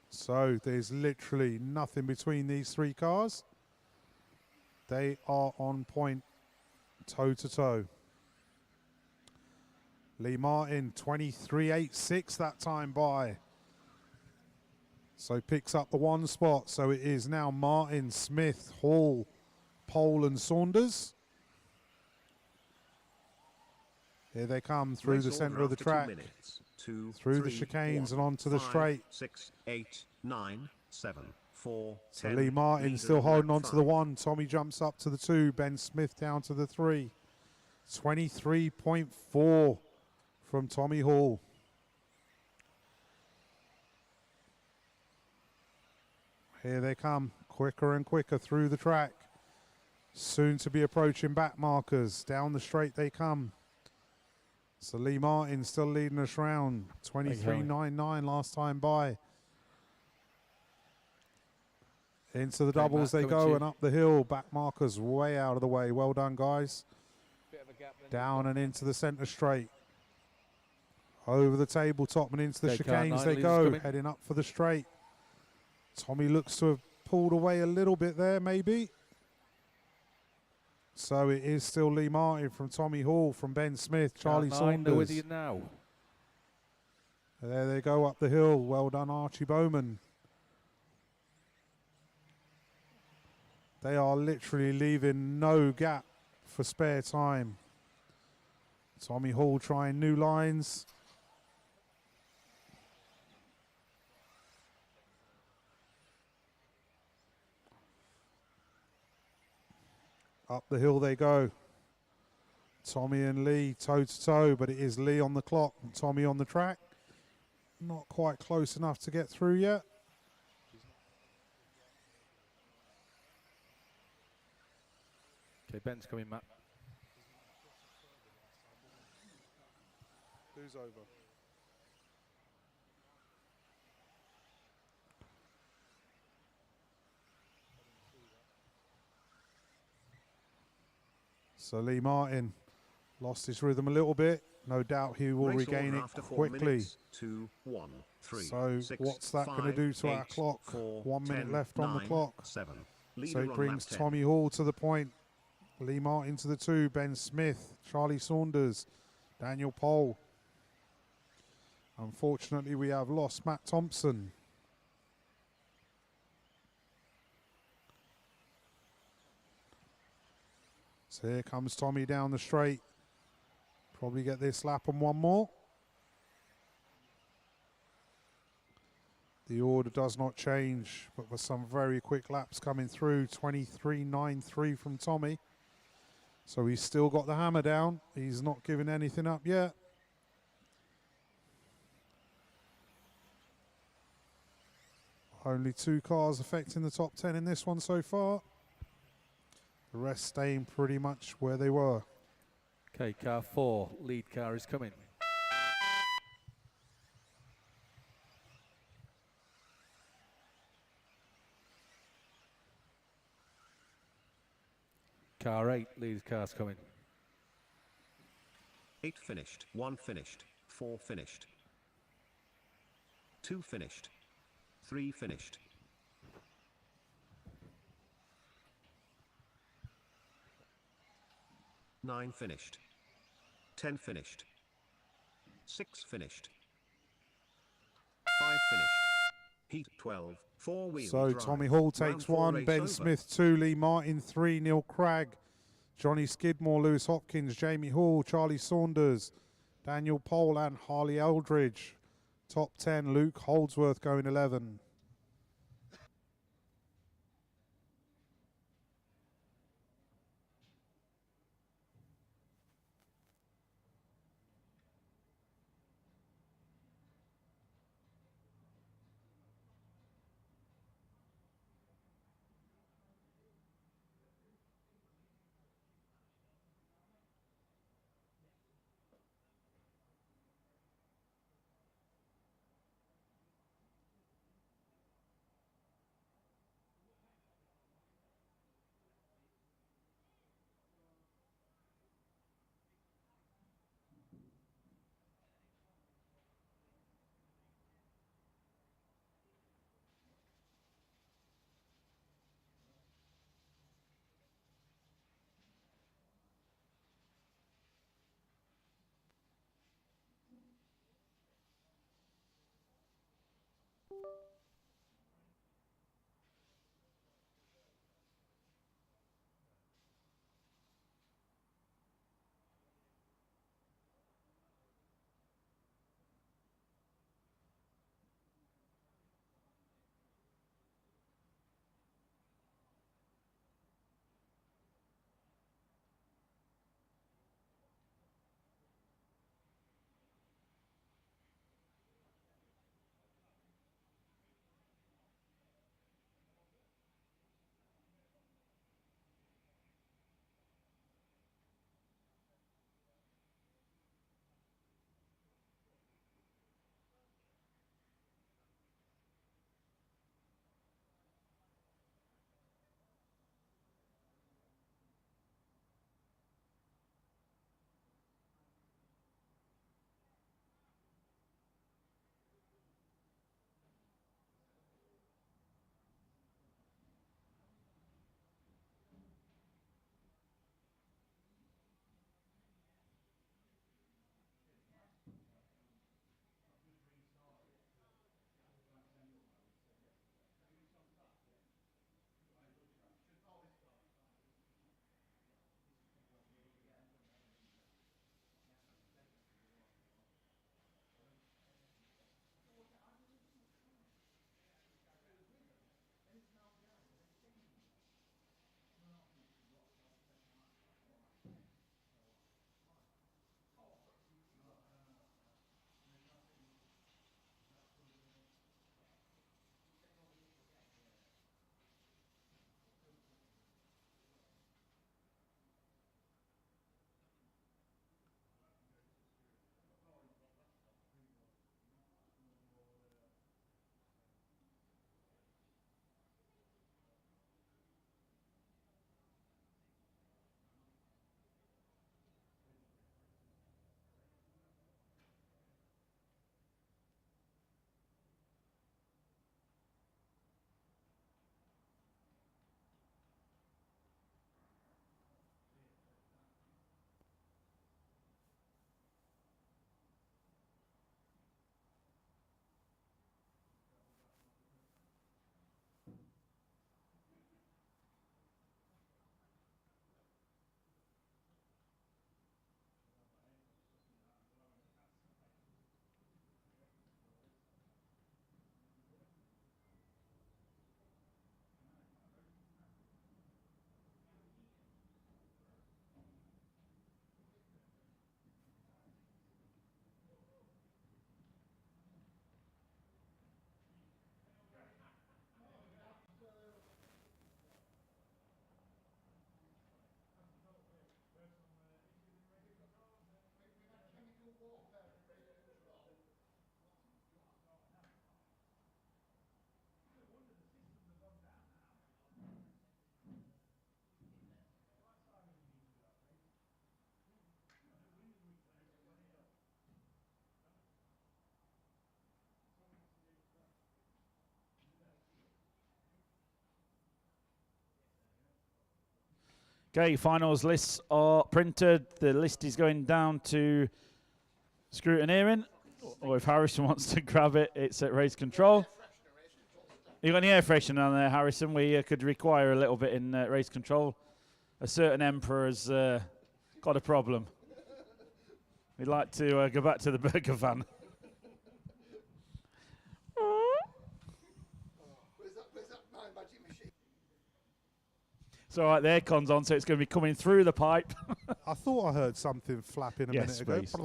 So there's literally nothing between these three cars. They are on point, toe to toe. Lee Martin, 23.86 that time by. So picks up the one spot. So it is now Martin, Smith, Hall, Pole and Saunders. Here they come through Race the centre order of the after 2 track. minutes. 2, Through the 3, chicanes 1, and onto the 5, straight. 6, 8, 9, 7, 4, So 10. Lee Martin leader still in holding lap on to the 5. 1. Tommy jumps up to the 2. Ben Smith down to the 3. 23.4 from Tommy Hall. Here they come, quicker and quicker through the track. Soon to be approaching back markers. Down the straight they come. So Lee Martin still leading us round. 23.99 last time by. Into the doubles they go and up the hill. Back markers way out of the way. Well done, guys. Bit of a gap then. Down and into the centre straight. Over the tabletop and into the Okay, car chicanes nine, they leaders go. coming. Heading up for the straight. Tommy looks to have pulled away a little bit there, maybe. So it is still Lee Martin from Tommy Hall, from Ben Smith, Charlie Nine, they're with Saunders. you now. There they go up the hill. Well done, Archie Bowman. They are literally leaving no gap for spare time. Tommy Hall trying new lines. Up the hill they go. Tommy and Lee toe to toe, but it is Lee on the clock and Tommy on the track. Not quite close enough to get through yet. Okay, Ben's coming, Matt. Who's over? So Lee Martin lost his rhythm a little bit. No doubt he will Race regain order it after 4 quickly. minutes. 2, 1, 3, So 6, what's that going to 5, do to our 8, clock? 4, 1 minute 10, left on the 9, clock. 7. So Leader it on brings lap 10. Tommy Hall to the point. Lee Martin to the 2. Ben Smith, Charlie Saunders, Daniel Pole. Unfortunately, we have lost Matt Thompson. So here comes Tommy down the straight. Probably get this lap and one more. The order does not change, but with some very quick laps coming through. 23.93 from Tommy. So he's still got the hammer down. He's not giving anything up yet. Only 2 cars affecting the top 10 in this one so far. The rest staying pretty much where they were. Okay, car 4, lead car is coming. Car 8, lead car's coming. 8 finished. 1 finished. 4 finished. 2 finished. 3 finished. 9 finished. 10 finished. 6 finished. 5 finished. Heat 12. 4-wheel So drive. Tommy Hall Round takes 4 1, race Ben over. Smith 2, Lee Martin 3, Neil Cragg, Johnny Skidmore, Lewis Hopkins, Jamie Hall, Charlie Saunders, Daniel Pole and Harley Eldridge. Top 10, Luke Holdsworth going 11. Okay, finals lists are printed. The list is going down to scrutineering, or if Harrison wants to grab it, it's at race control. You got any air freshener down there, Harrison? We could require a little bit in race control. A certain emperor has got a problem. We'd like to go back to the burger van. It's all right, the aircon's on, so it's going to be coming through the pipe. I thought I heard something flapping a Yes, minute ago. please.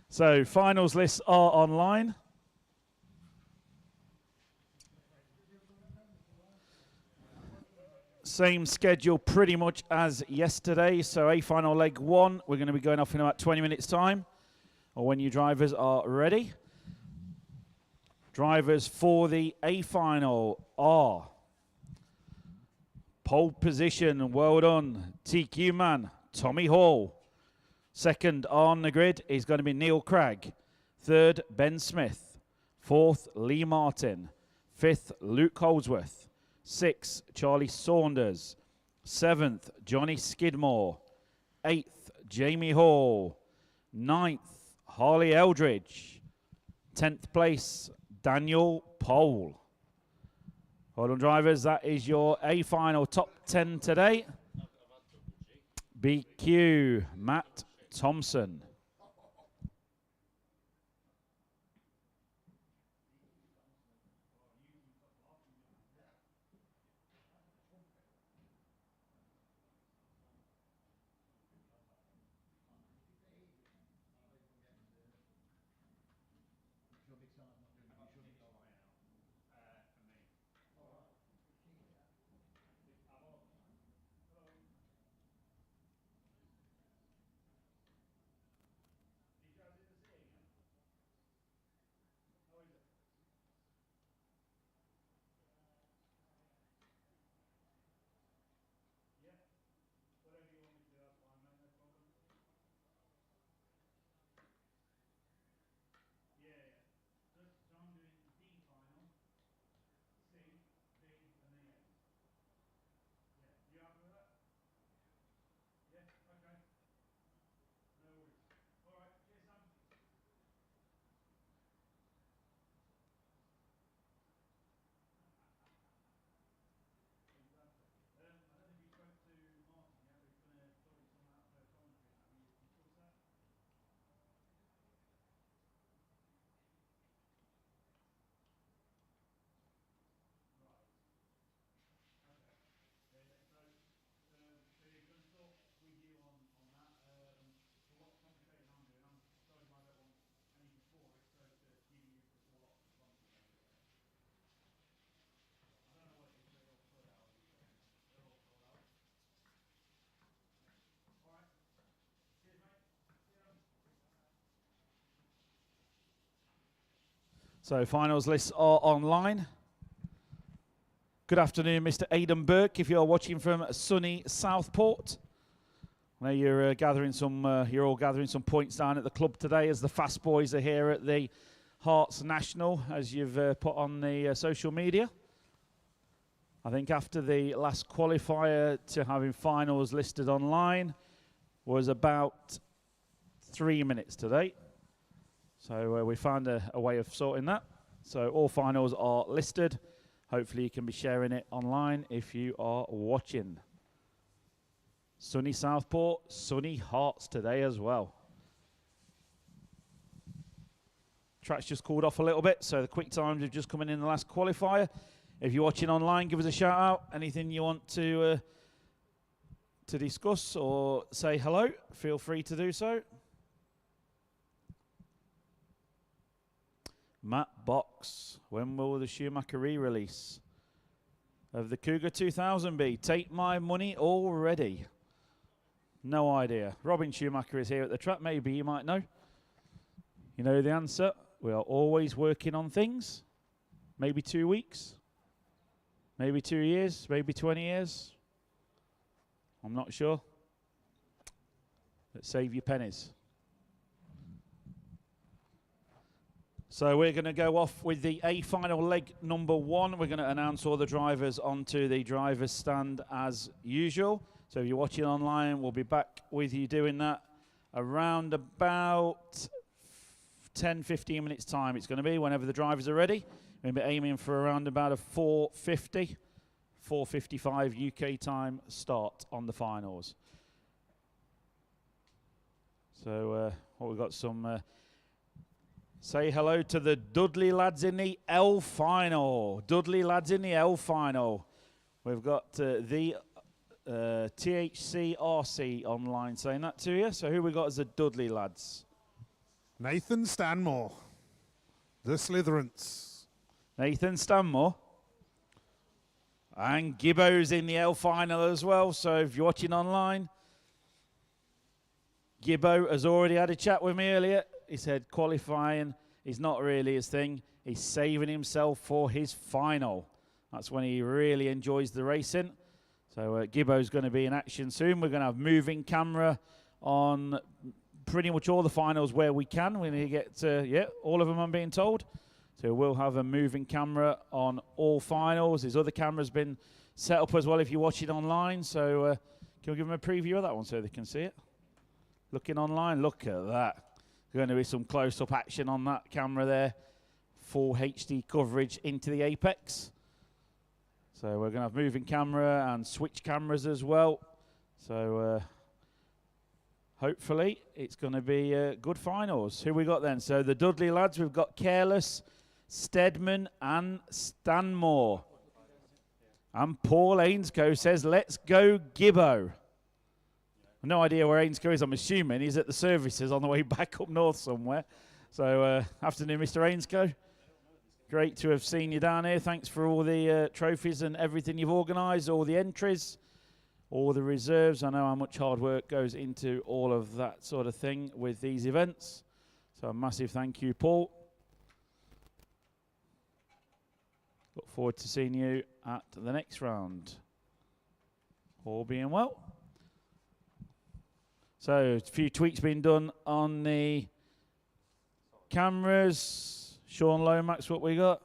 So finals lists are online. Same schedule pretty much as yesterday. So A final leg 1, we're going to be going off in about 20 minutes time, or when you drivers are ready. Drivers for the A final are pole position, well done, TQ man, Tommy Hall. Second on the grid is going to be Neil Cragg. Third, Ben Smith. Fourth, Lee Martin. Fifth, Luke Holdsworth. Sixth, Charlie Saunders. Seventh, Johnny Skidmore. Eighth, Jamie Hall. Ninth, Harley Eldridge. 10th place, Daniel Pole. Hold on, drivers, that is your A final top 10 today. BQ, Matt Thompson. So finals lists are online. Good afternoon, Mr. Aidan Burke, if you're watching from sunny Southport. I know you're gathering some. You're all gathering some points down at the club today, as the Fast Boys are here at the Herts National, as you've put on the social media. I think after the last qualifier to having finals listed online was about 3 minutes today. So we found a way of sorting that. So all finals are listed. Hopefully you can be sharing it online if you are watching. Sunny Southport, sunny Herts today as well. Track's just cooled off a little bit, so the quick times have just come in the last qualifier. If you're watching online, give us a shout out. Anything you want to discuss or say hello, feel free to do so. Matt Box, when will the Schumacher re-release of the Cougar 2000 be? Take my money already. No idea. Robin Schumacher is here at the track. Maybe you might know. You know the answer. We are always working on things. Maybe 2 weeks. Maybe 2 years. Maybe 20 years. I'm not sure. Let's save your pennies. So we're going to go off with the A final leg number 1. We're going to announce all the drivers onto the driver's stand as usual. So if you're watching online, we'll be back with you doing that around about 10-15 minutes time. It's going to be whenever the drivers are ready. We'll be aiming for around about a 4:50, 4:55 UK time start on the finals. So what we've got some. Say hello to the Dudley lads in the L final. Dudley lads in the L final. We've got the THCRC online saying that to you. So who we got as the Dudley lads? Nathan Stanmore, the Slytherins. Nathan Stanmore. And Gibbo's in the L final as well. So if you're watching online, Gibbo has already had a chat with me earlier. He said qualifying is not really his thing. He's saving himself for his final. That's when he really enjoys the racing. So Gibbo's going to be in action soon. We're going to have moving camera on pretty much all the finals where we can. We're going to get, all of them, I'm being told. So we'll have a moving camera on all finals. His other camera's been set up as well if you're watching online. So can we give them a preview of that one so they can see it? Looking online, look at that. Going to be some close-up action on that camera there. Full HD coverage into the apex. So we're going to have moving camera and switch cameras as well. So hopefully it's going to be good finals. Who we got then? So the Dudley lads, we've got Careless, Stedman and Stanmore. And Paul Ainscoe says, let's go Gibbo. No idea where Ainscoe is. I'm assuming he's at the services on the way back up north somewhere. So afternoon, Mr. Ainscoe. Great to have seen you down here. Thanks for all the trophies and everything you've organised, all the entries, all the reserves. I know how much hard work goes into all of that sort of thing with these events. So a massive thank you, Paul. Look forward to seeing you at the next round. All being well. So a few tweaks being done on the cameras. Sean Lomax, what we got?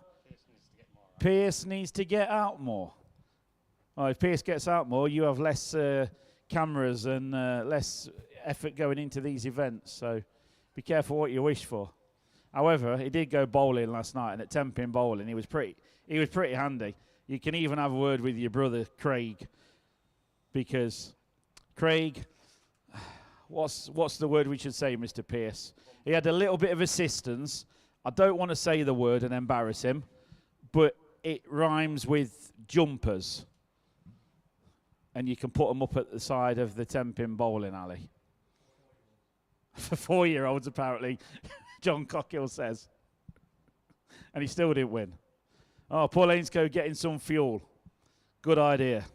Pierce needs to get out more. Oh, if Pierce gets out more, you have less cameras and less effort going into these events. So be careful what you wish for. However, he did go bowling last night, and at 10-pin bowling, he was pretty handy. You can even have a word with your brother Craig, because Craig. What's the word we should say, Mr. Pierce? He had a little bit of assistance. I don't want to say the word and embarrass him, but it rhymes with jumpers. And you can put them up at the side of the 10-pin bowling alley. For 4-year-olds, apparently, John Cockhill says. And he still didn't win. Oh, Paul Ainscoe getting some fuel. Good idea.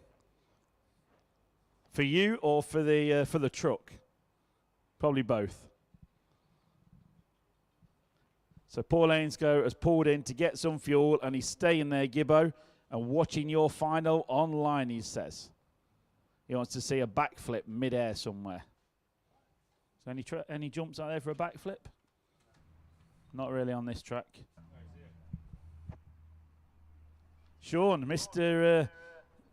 For you or for the truck? Probably both. So Paul Ainscoe has pulled in to get some fuel, and he's staying there, Gibbo, and watching your final online, he says. He wants to see a backflip mid-air somewhere. So any jumps out there for a backflip? Not really on this track. Sean, Mr.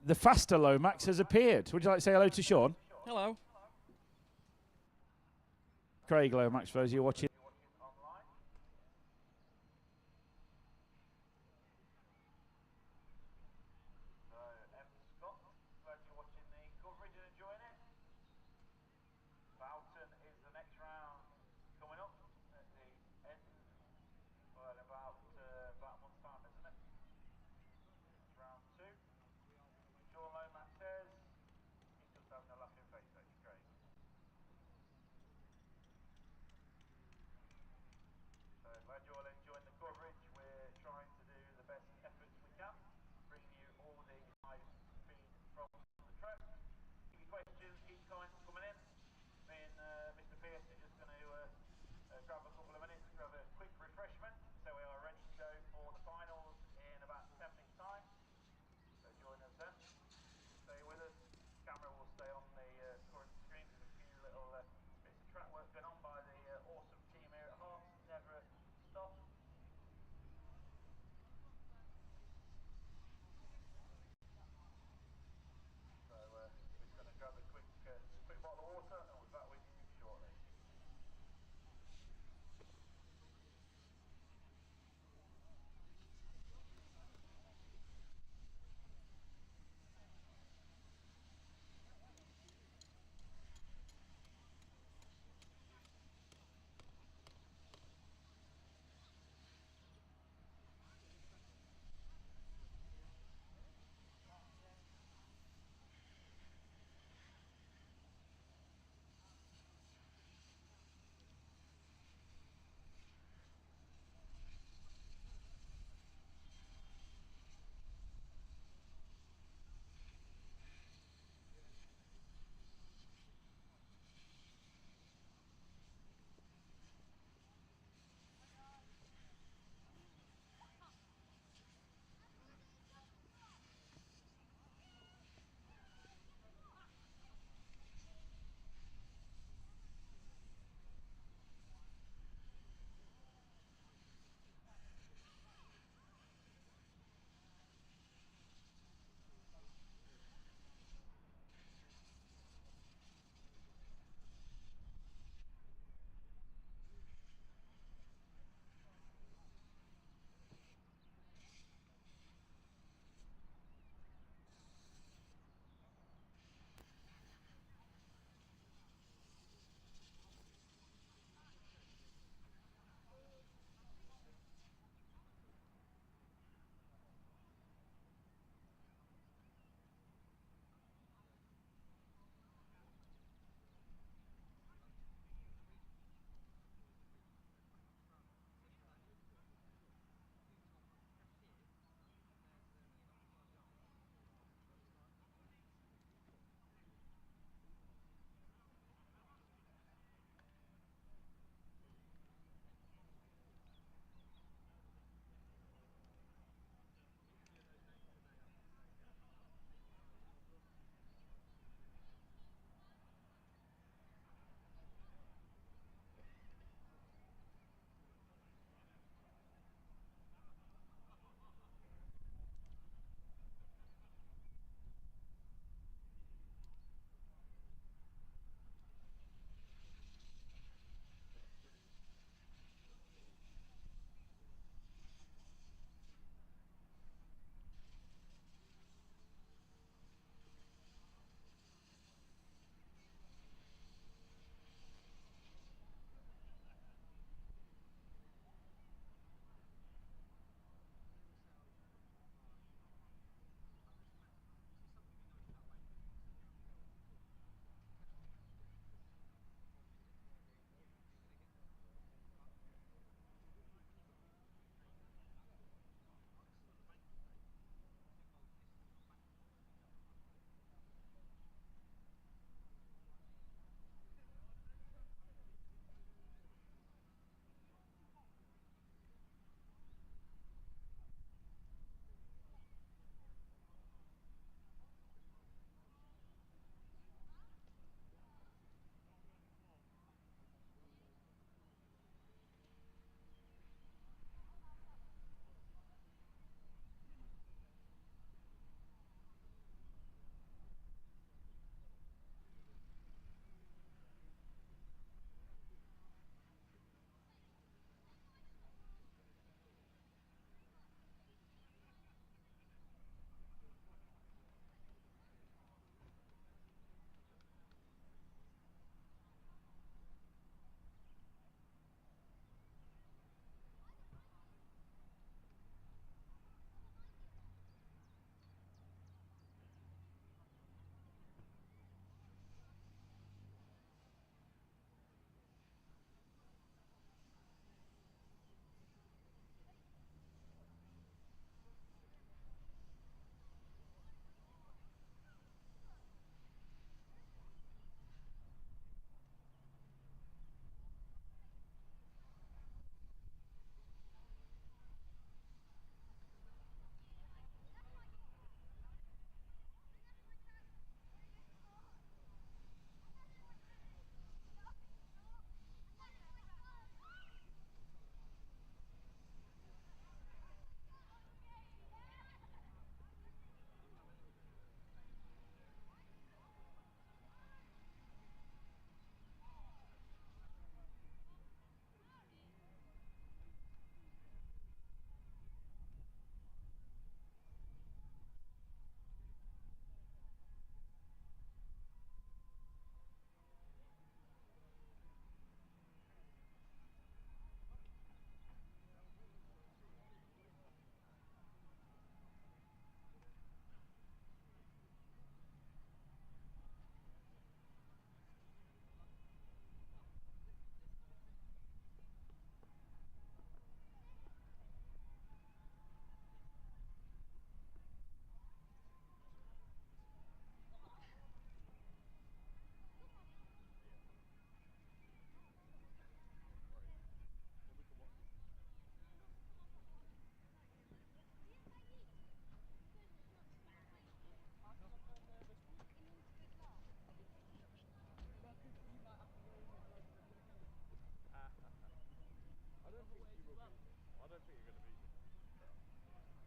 The faster Lomax has appeared. Would you like to say hello to Sean? Hello. Craig Lomax, for those you're watching.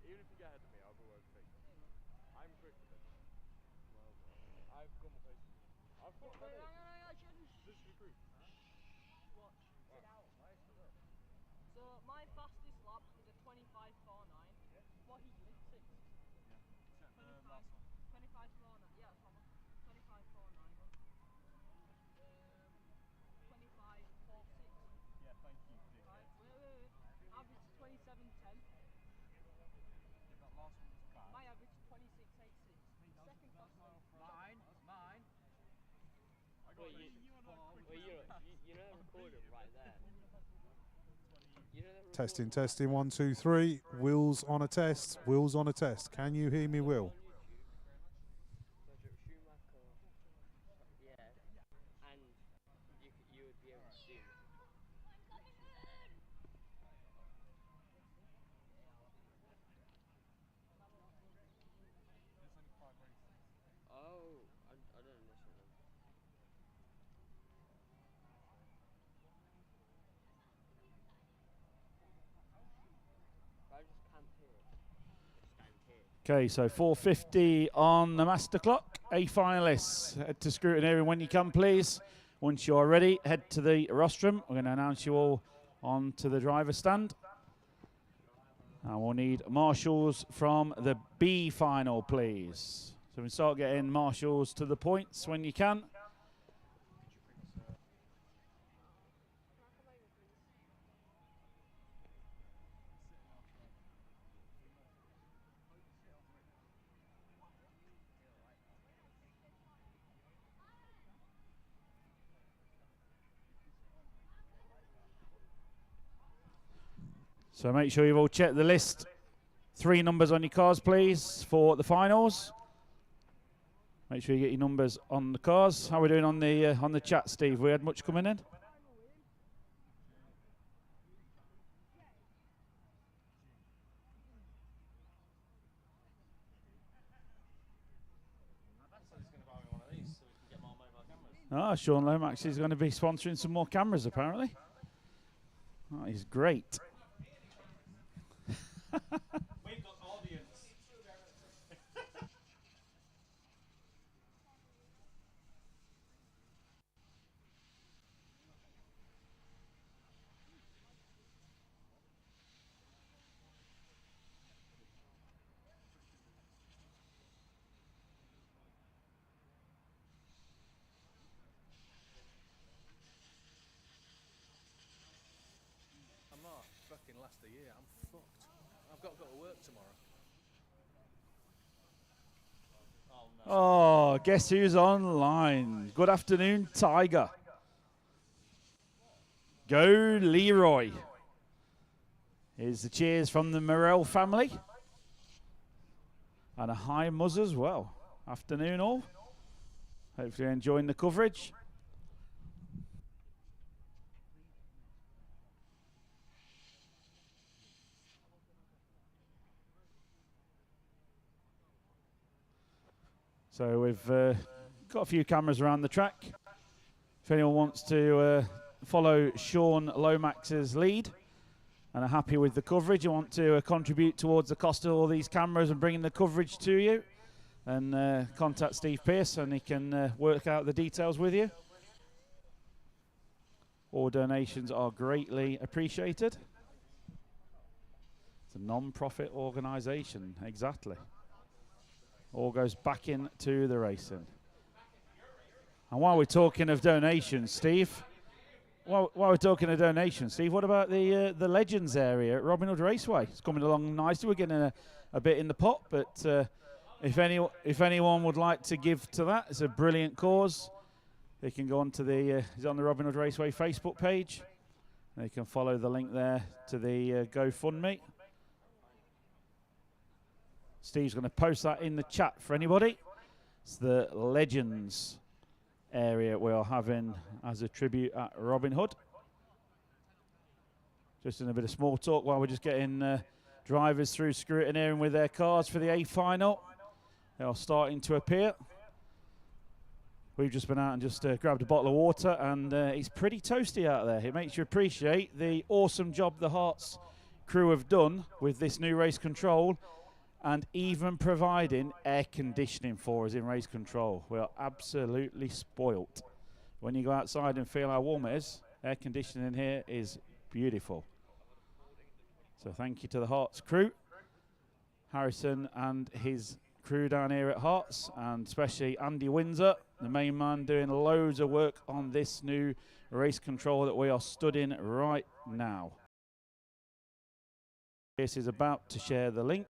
Even if you get ahead of me, I will overtake you. I'm quicker than you. I've got more pace than you. I've got my This is the group. Watch. Sit out. So my fastest lap is a 25.49. What he did, 6. Check the 25, last one. 25.49. Yeah, that's one. 25.49. 25.46. Yeah, thank you, dickhead. Right, wait. Average 27.10. Yeah, that last one was bad. My average 26.86. Second fastest. Mine. I got You know the recorder right there. Testing, testing, 1, 2, 3. Wheels on a test. Wheels on a test. Can you hear me, Will? Schumacher. Yeah. And you would be able to do. There's only 5 races. Oh, I don't listen to them. I just can't hear. Stand here. Okay, so 4:50 on the master clock. A finalists, head to scrutineering when you can, please. Once you are ready, head to the rostrum. We're going to announce you all onto the driver's stand. And we'll need marshals from the B final, please. So we start getting marshals to the points when you can. So make sure you've all checked the list. 3 numbers on your cars, please, for the finals. Make sure you get your numbers on the cars. How are we doing on the chat, Steve? We had much coming in? Ah, Sean Lomax is going to be sponsoring some more cameras, apparently. That is great. We've got audience. I'm not fucking last a year. I'm fucked. I've got to go to work tomorrow. Oh, guess who's online? Good afternoon, Tiger. Go Leroy. Here's the cheers from the Morel family. And a hi Muzz as well. Afternoon all. Hopefully you're enjoying the coverage. So we've got a few cameras around the track. If anyone wants to follow Sean Lomax's lead and are happy with the coverage, you want to contribute towards the cost of all these cameras and bringing the coverage to you, then contact Steve Pearce and he can work out the details with you. All donations are greatly appreciated. It's a non-profit organisation, exactly. All goes back into the racing. And while we're talking of donations, Steve, while we're talking of donations, Steve, what about the Legends area at Robin Hood Raceway? It's coming along nicely. We're getting a bit in the pot, but if anyone would like to give to that, it's a brilliant cause. They can go on to it's on the Robin Hood Raceway Facebook page. They can follow the link there to the GoFundMe. Steve's going to post that in the chat for anybody. It's the Legends area we are having as a tribute at Robin Hood. Just in a bit of small talk while we're just getting drivers through scrutineering with their cars for the A final. They are starting to appear. We've just been out and just grabbed a bottle of water, and it's pretty toasty out there. It makes you appreciate the awesome job the Herts crew have done with this new race control, and even providing air conditioning for us in race control. We are absolutely spoilt. When you go outside and feel how warm it is, air conditioning in here is beautiful. So thank you to the Herts crew, Harrison and his crew down here at Herts, and especially Andy Windsor, the main man, doing loads of work on this new race control that we are studying right now. This is about to share the link.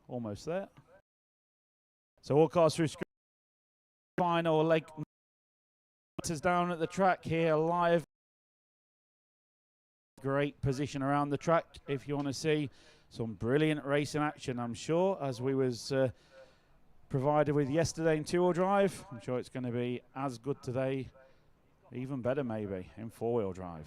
Almost there. So all cars through final leg is down at the track here live. Great position around the track if you want to see some brilliant racing action, I'm sure, as we was provided with yesterday in two-wheel drive. I'm sure it's going to be as good today, even better maybe, in four-wheel drive.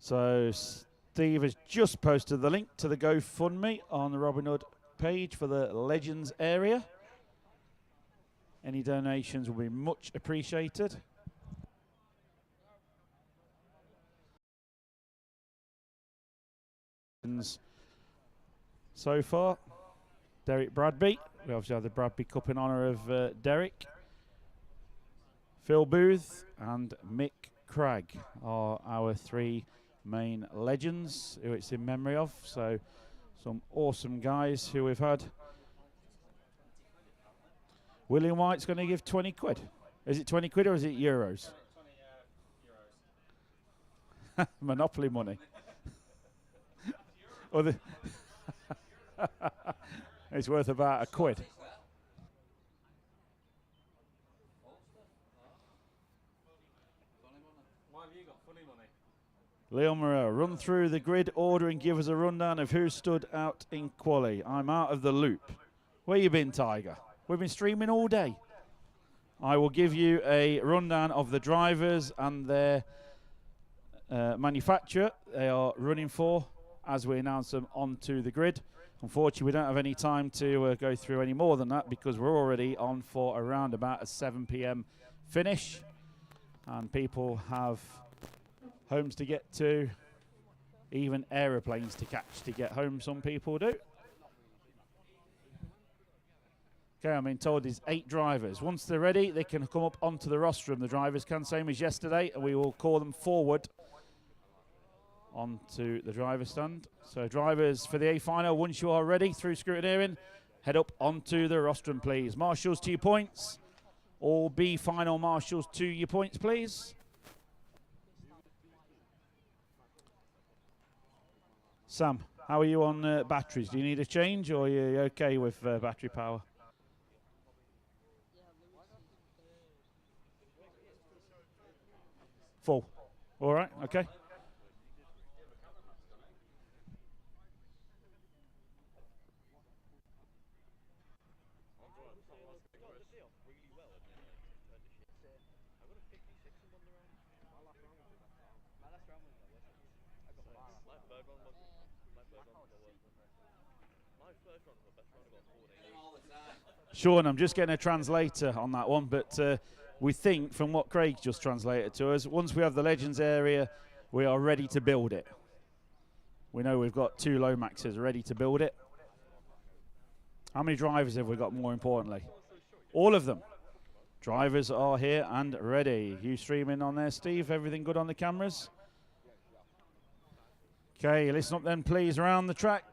So Steve has just posted the link to the GoFundMe on the Robin Hood page for the Legends area. Any donations will be much appreciated. So far, Derek Bradby. We obviously have the Bradby Cup in honour of Derek. Phil Booth and Mick Cragg are our three main legends who it's in memory of. So some awesome guys who we've had. William White's going to give 20 quid. Is it 20 quid or is it euros? 20 euros. Monopoly money. Or it's worth about a quid. Leon Moreau, run through the grid order and give us a rundown of who stood out in quali. I'm out of the loop. Where you been, Tiger? We've been streaming all day. I will give you a rundown of the drivers and their manufacturer they are running for as we announce them onto the grid. Unfortunately, we don't have any time to go through any more than that because we're already on for around about a 7 p.m. finish. And people have homes to get to, even aeroplanes to catch to get home, some people do. Okay, I'm being told there's 8 drivers. Once they're ready, they can come up onto the rostrum. The drivers can, same as yesterday, and we will call them forward onto the driver stand. So drivers for the A final, once you are ready through scrutineering, head up onto the rostrum, please. Marshals to your points. All B final marshals to your points, please. Sam, how are you on batteries? Do you need a change or are you okay with battery power? Full. All right, okay. Sean, I'm just getting a translator on that one, but we think from what Craig just translated to us, once we have the Legends area, we are ready to build it. We know we've got 2 Lomaxes ready to build it. How many drivers have we got, more importantly? All of them. Drivers are here and ready. You streaming on there, Steve? Everything good on the cameras? Okay, listen up then, please, around the track.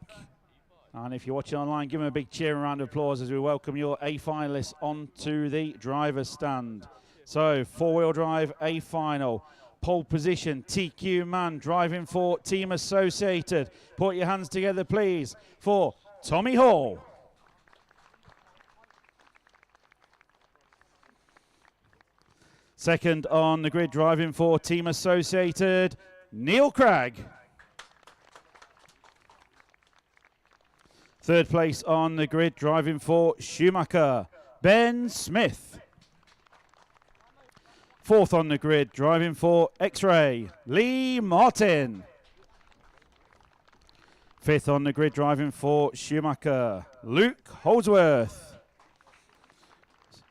And if you're watching online, give them a big cheer and round of applause as we welcome your A finalists onto the driver's stand. So, four-wheel drive A final. Pole position, TQ Man, driving for Team Associated. Put your hands together, please, for Tommy Hall. Second on the grid, driving for Team Associated, Neil Craig. Third place on the grid, driving for Schumacher, Ben Smith. Fourth on the grid, driving for X-Ray, Lee Martin. Fifth on the grid, driving for Schumacher, Luke Holdsworth.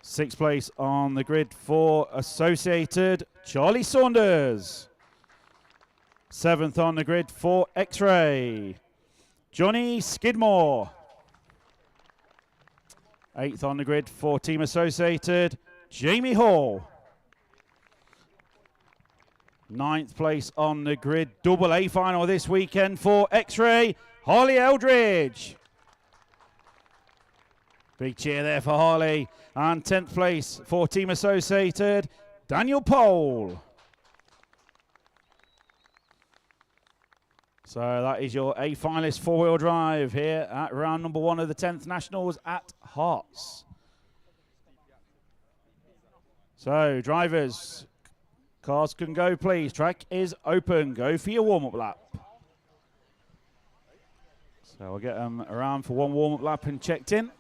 Sixth place on the grid for Associated, Charlie Saunders. Seventh on the grid for X-Ray, Johnny Skidmore. Eighth on the grid for Team Associated, Jamie Hall. Ninth place on the grid, double A final this weekend for X-Ray, Harley Eldridge. Big cheer there for Harley. And 10th place for Team Associated, Daniel Pole. So that is your A finalist four-wheel drive here at round number 1 of the 10th Nationals at Herts. So drivers, cars can go please. Track is open. Go for your warm-up lap. So we'll get them around for one warm-up lap and checked in.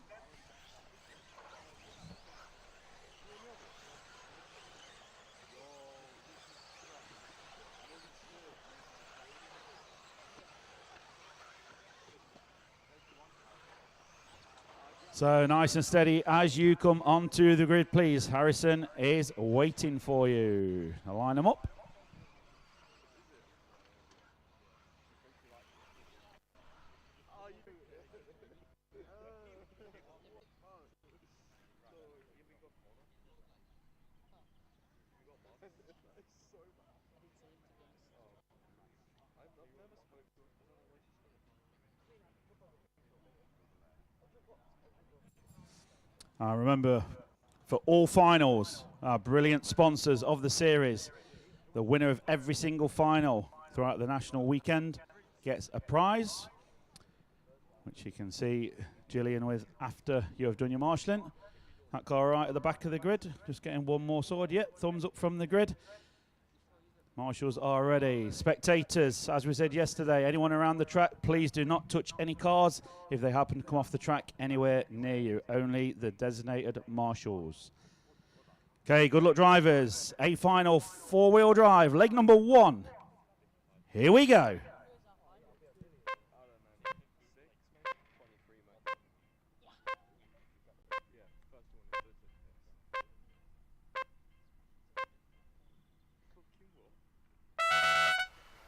So nice and steady as you come onto the grid, please. Harrison is waiting for you. I'll line them up. Remember, for all finals, our brilliant sponsors of the series, the winner of every single final throughout the national weekend gets a prize, which you can see Gillian with after you have done your marshalling. That car right at the back of the grid, just getting one more sword yet. Thumbs up from the grid. Marshals are ready. Spectators, as we said yesterday, anyone around the track, please do not touch any cars if they happen to come off the track anywhere near you. Only the designated marshals. Okay, good luck drivers. A final four-wheel drive, leg number 1. Here we go.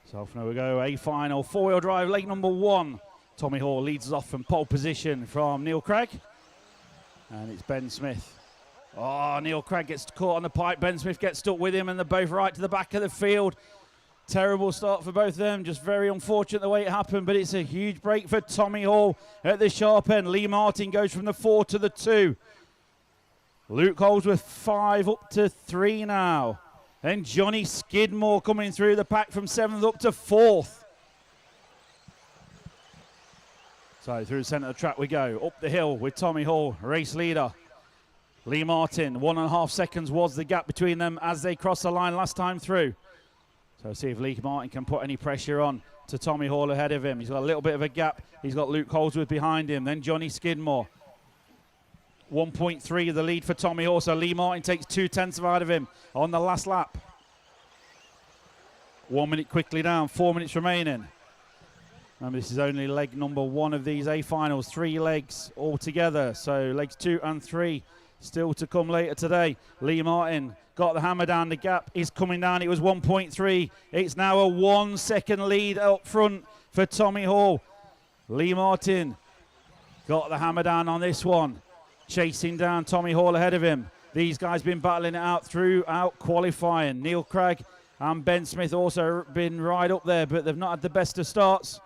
So off now we go, A final, four-wheel drive, leg number 1. Tommy Hall leads us off from pole position from Neil Craig. And it's Ben Smith. Oh, Neil Craig gets caught on the pipe. Ben Smith gets stuck with him and they're both right to the back of the field. Terrible start for both of them. Just very unfortunate the way it happened, but it's a huge break for Tommy Hall at the sharp end. Lee Martin goes from the 4 to the 2. Luke Holdsworth 5 up to 3 now. And Johnny Skidmore coming through the pack from 7th up to 4th. So through the centre of the track we go. Up the hill with Tommy Hall, race leader. Lee Martin, 1.5 seconds was the gap between them as they crossed the line last time through. So see if Lee Martin can put any pressure on to Tommy Hall ahead of him. He's got a little bit of a gap. He's got Luke Holdsworth behind him. Then Johnny Skidmore. 1.3 of the lead for Tommy Hall. So Lee Martin takes 2/10 out of him on the last lap. 1 minute quickly down, 4 minutes remaining. Remember, this is only leg number 1 of these A finals. 3 legs altogether. So legs 2 and 3 still to come later today. Lee Martin got the hammer down. The gap is coming down. It was 1.3. It's now a 1 second lead up front for Tommy Hall. Lee Martin got the hammer down on this one. Chasing down Tommy Hall ahead of him. These guys been battling it out throughout qualifying. Neil Craig And Ben Smith also been right up there, but they've not had the best of starts.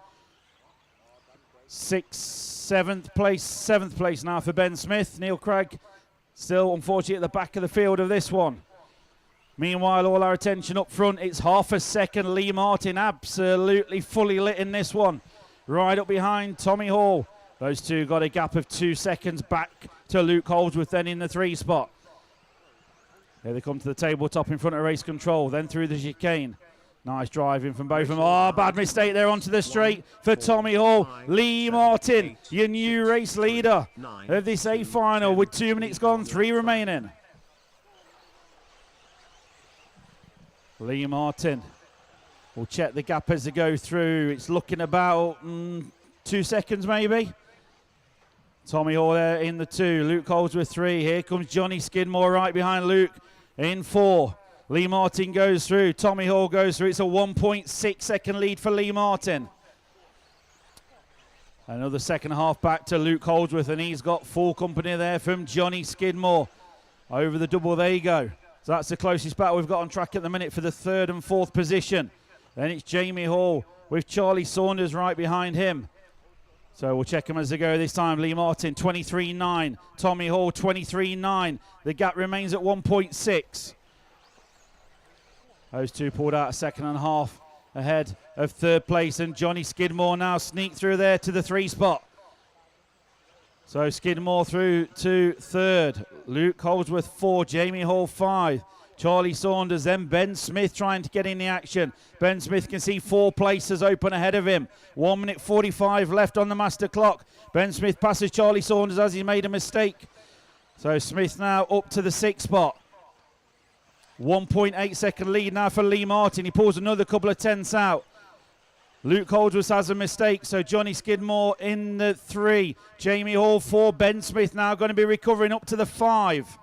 6th, 7th place, 7th place now for Ben Smith. Neil Craig still, unfortunately, at the back of the field of this one. Meanwhile, all our attention up front. It's half a second. Lee Martin absolutely fully lit in this one. Right up behind Tommy Hall. Those two got a gap of 2 seconds back to Luke Holdsworth then in the 3 spot. Here they come to the tabletop in front of race control, then through the chicane. Nice driving from both of them. Oh, bad mistake there onto the straight for Tommy Hall. Lee Martin, your new race leader of this A final with 2 minutes gone, 3 remaining. Lee Martin will check the gap as they go through. It's looking about 2 seconds maybe. Tommy Hall there in the 2. Luke Holdsworth 3. Here comes Johnny Skidmore right behind Luke in 4. Lee Martin goes through. Tommy Hall goes through. It's a 1.6 second lead for Lee Martin. Another second half back to Luke Holdsworth, and he's got full company there from Johnny Skidmore. Over the double they go. So that's the closest battle we've got on track at the minute for the 3rd and 4th position. Then it's Jamie Hall with Charlie Saunders right behind him. So we'll check them as they go this time. Lee Martin, 23.9. Tommy Hall, 23.9. The gap remains at 1.6. Those two pulled out a second and a half ahead of 3rd place. And Johnny Skidmore now sneaked through there to the 3 spot. So Skidmore through to 3rd. Luke Holdsworth 4. Jamie Hall 5. Charlie Saunders, then Ben Smith trying to get in the action. Ben Smith can see 4 places open ahead of him. 1 minute 45 left on the master clock. Ben Smith passes Charlie Saunders as he made a mistake. So Smith now up to the 6th spot. 1.8 second lead now for Lee Martin. He pulls another couple of tenths out. Luke Holdsworth has a mistake, so Johnny Skidmore in the 3. Jamie Hall 4. Ben Smith now going to be recovering up to the 5.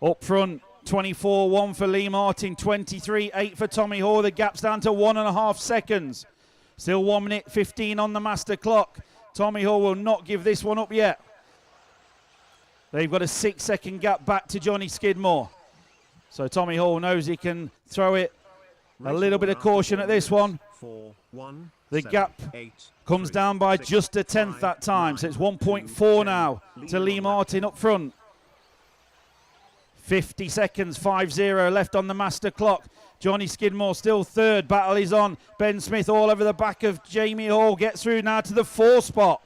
Up front, 24.1 for Lee Martin, 23.8 for Tommy Hall. The gap's down to 1.5 seconds. Still 1 minute 15 on the master clock. Tommy Hall will not give this one up yet. They've got a 6 second gap back to Johnny Skidmore. So Tommy Hall knows he can throw it. A little bit of caution at this one. The gap comes down by just a tenth that time. So it's 1.4 now to Lee Martin up front. 50 seconds, 5-0 left on the master clock. Johnny Skidmore still 3rd. Battle is on. Ben Smith all over the back of Jamie Hall. Gets through now to the 4 spot.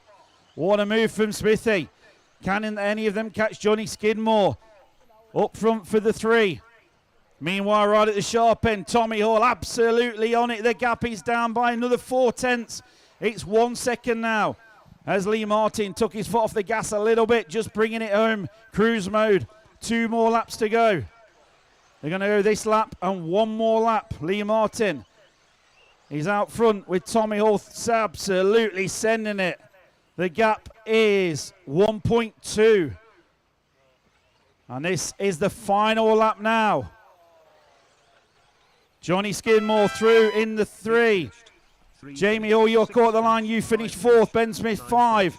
What a move from Smithy. Can any of them catch Johnny Skidmore? Up front for the 3. Meanwhile, right at the sharp end, Tommy Hall absolutely on it. The gap is down by another 4 tenths. It's 1 second now. As Lee Martin took his foot off the gas a little bit, just bringing it home. Cruise mode. 2 more laps to go. They're going to go this lap and 1 more lap. Lee Martin, he's out front with Tommy Hall absolutely sending it. The gap is 1.2. And this is the final lap now. Johnny Skidmore through in the 3. Jamie Hall, you're caught the line. You finished 4th. Ben Smith 5.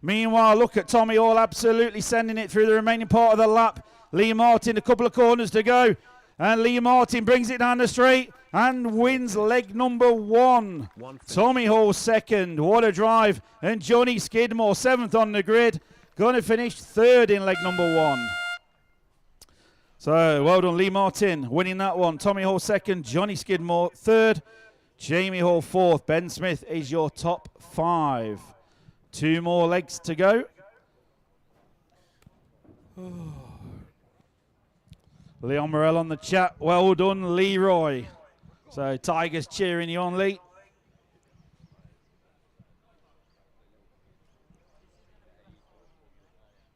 Meanwhile, look at Tommy Hall absolutely sending it through the remaining part of the lap. Lee Martin, a couple of corners to go. And Lee Martin brings it down the straight and wins leg number 1. Tommy Hall 2nd. What a drive. And Johnny Skidmore 7th on the grid. Going to finish 3rd in leg number 1. So, well done, Lee Martin winning that one. Tommy Hall 2nd. Johnny Skidmore 3rd. Jamie Hall 4th. Ben Smith is your top 5. 2 more legs to go. Leon Morell on the chat. Well done, Leroy. So Tigers cheering you on, Lee.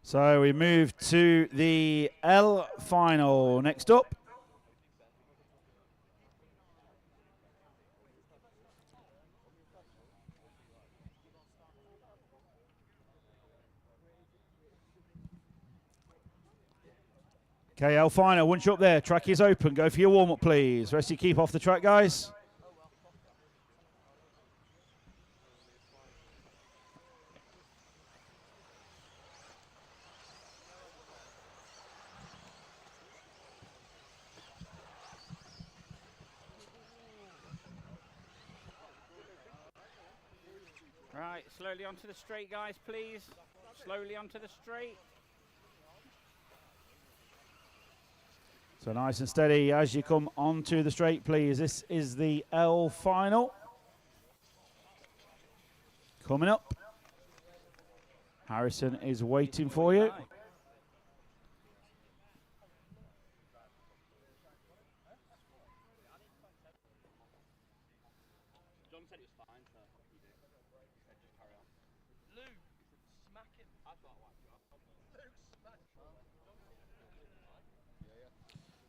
So we move to the L final next up. KL final, once you're up there, track is open. Go for your warm-up, please. Rest you keep off the track, guys. Right, slowly onto the straight, guys, please. Slowly onto the straight. So nice and steady as you come onto the straight, please. This is the L final. Coming up. Harrison is waiting for you. John said it was fine, so you do. Just carry on. Luke, smack him. I thought I Luke, smack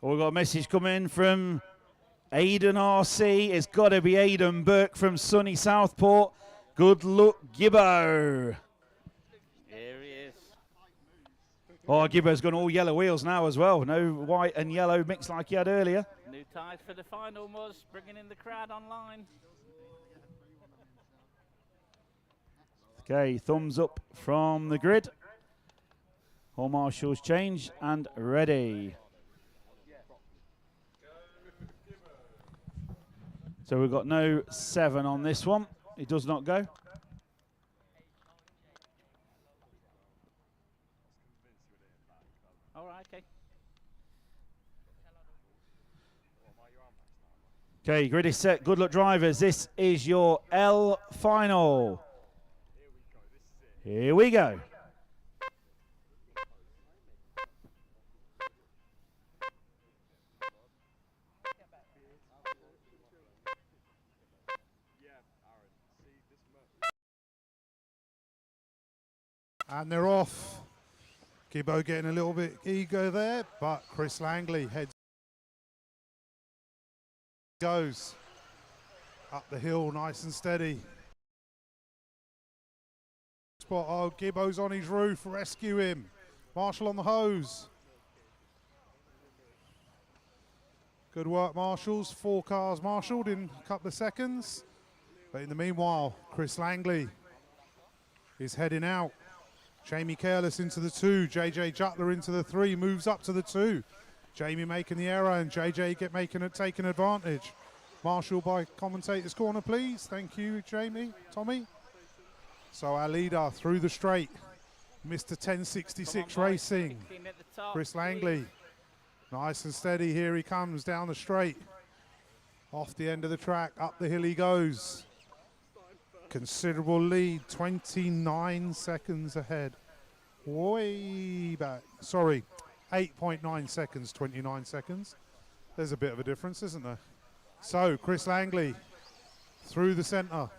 Oh, we've got a message coming from Aidan RC. It's got to be Aidan Burke from sunny Southport. Good luck, Gibbo. Here he is. Oh, Gibbo's got all yellow wheels now as well. No white and yellow mixed like he had earlier. New tyres for the final, Muzz. Bringing in the crowd online. Okay, thumbs up from the grid. All marshals change and ready. So we've got no 7 on this one. It does not go. All right, okay. Okay, grid is set. Good luck, drivers. This is your L final. Here we go. And they're off. Gibbo getting a little bit eager there, but Chris Langley heads goes up the hill nice and steady. Spot, oh, Gibbo's on his roof, rescue him. Marshall on the hose. Good work, marshals. 4 cars marshalled in a couple of seconds. But in the meanwhile, Chris Langley is heading out. Jamie Careless into the 2, JJ Jutler into the 3, moves up to the 2. Jamie making the error and JJ taking advantage. Marshall by commentator's corner, please. Thank you, Jamie, Tommy. So our leader through the straight, Mr. 1066 Racing, Chris Langley. Nice and steady, here he comes down the straight. Off the end of the track, up the hill he goes. Considerable lead, 29 seconds ahead. Way back, sorry, 8.9 seconds, 29 seconds. There's a bit of a difference, isn't there? So, Chris Langley through the centre.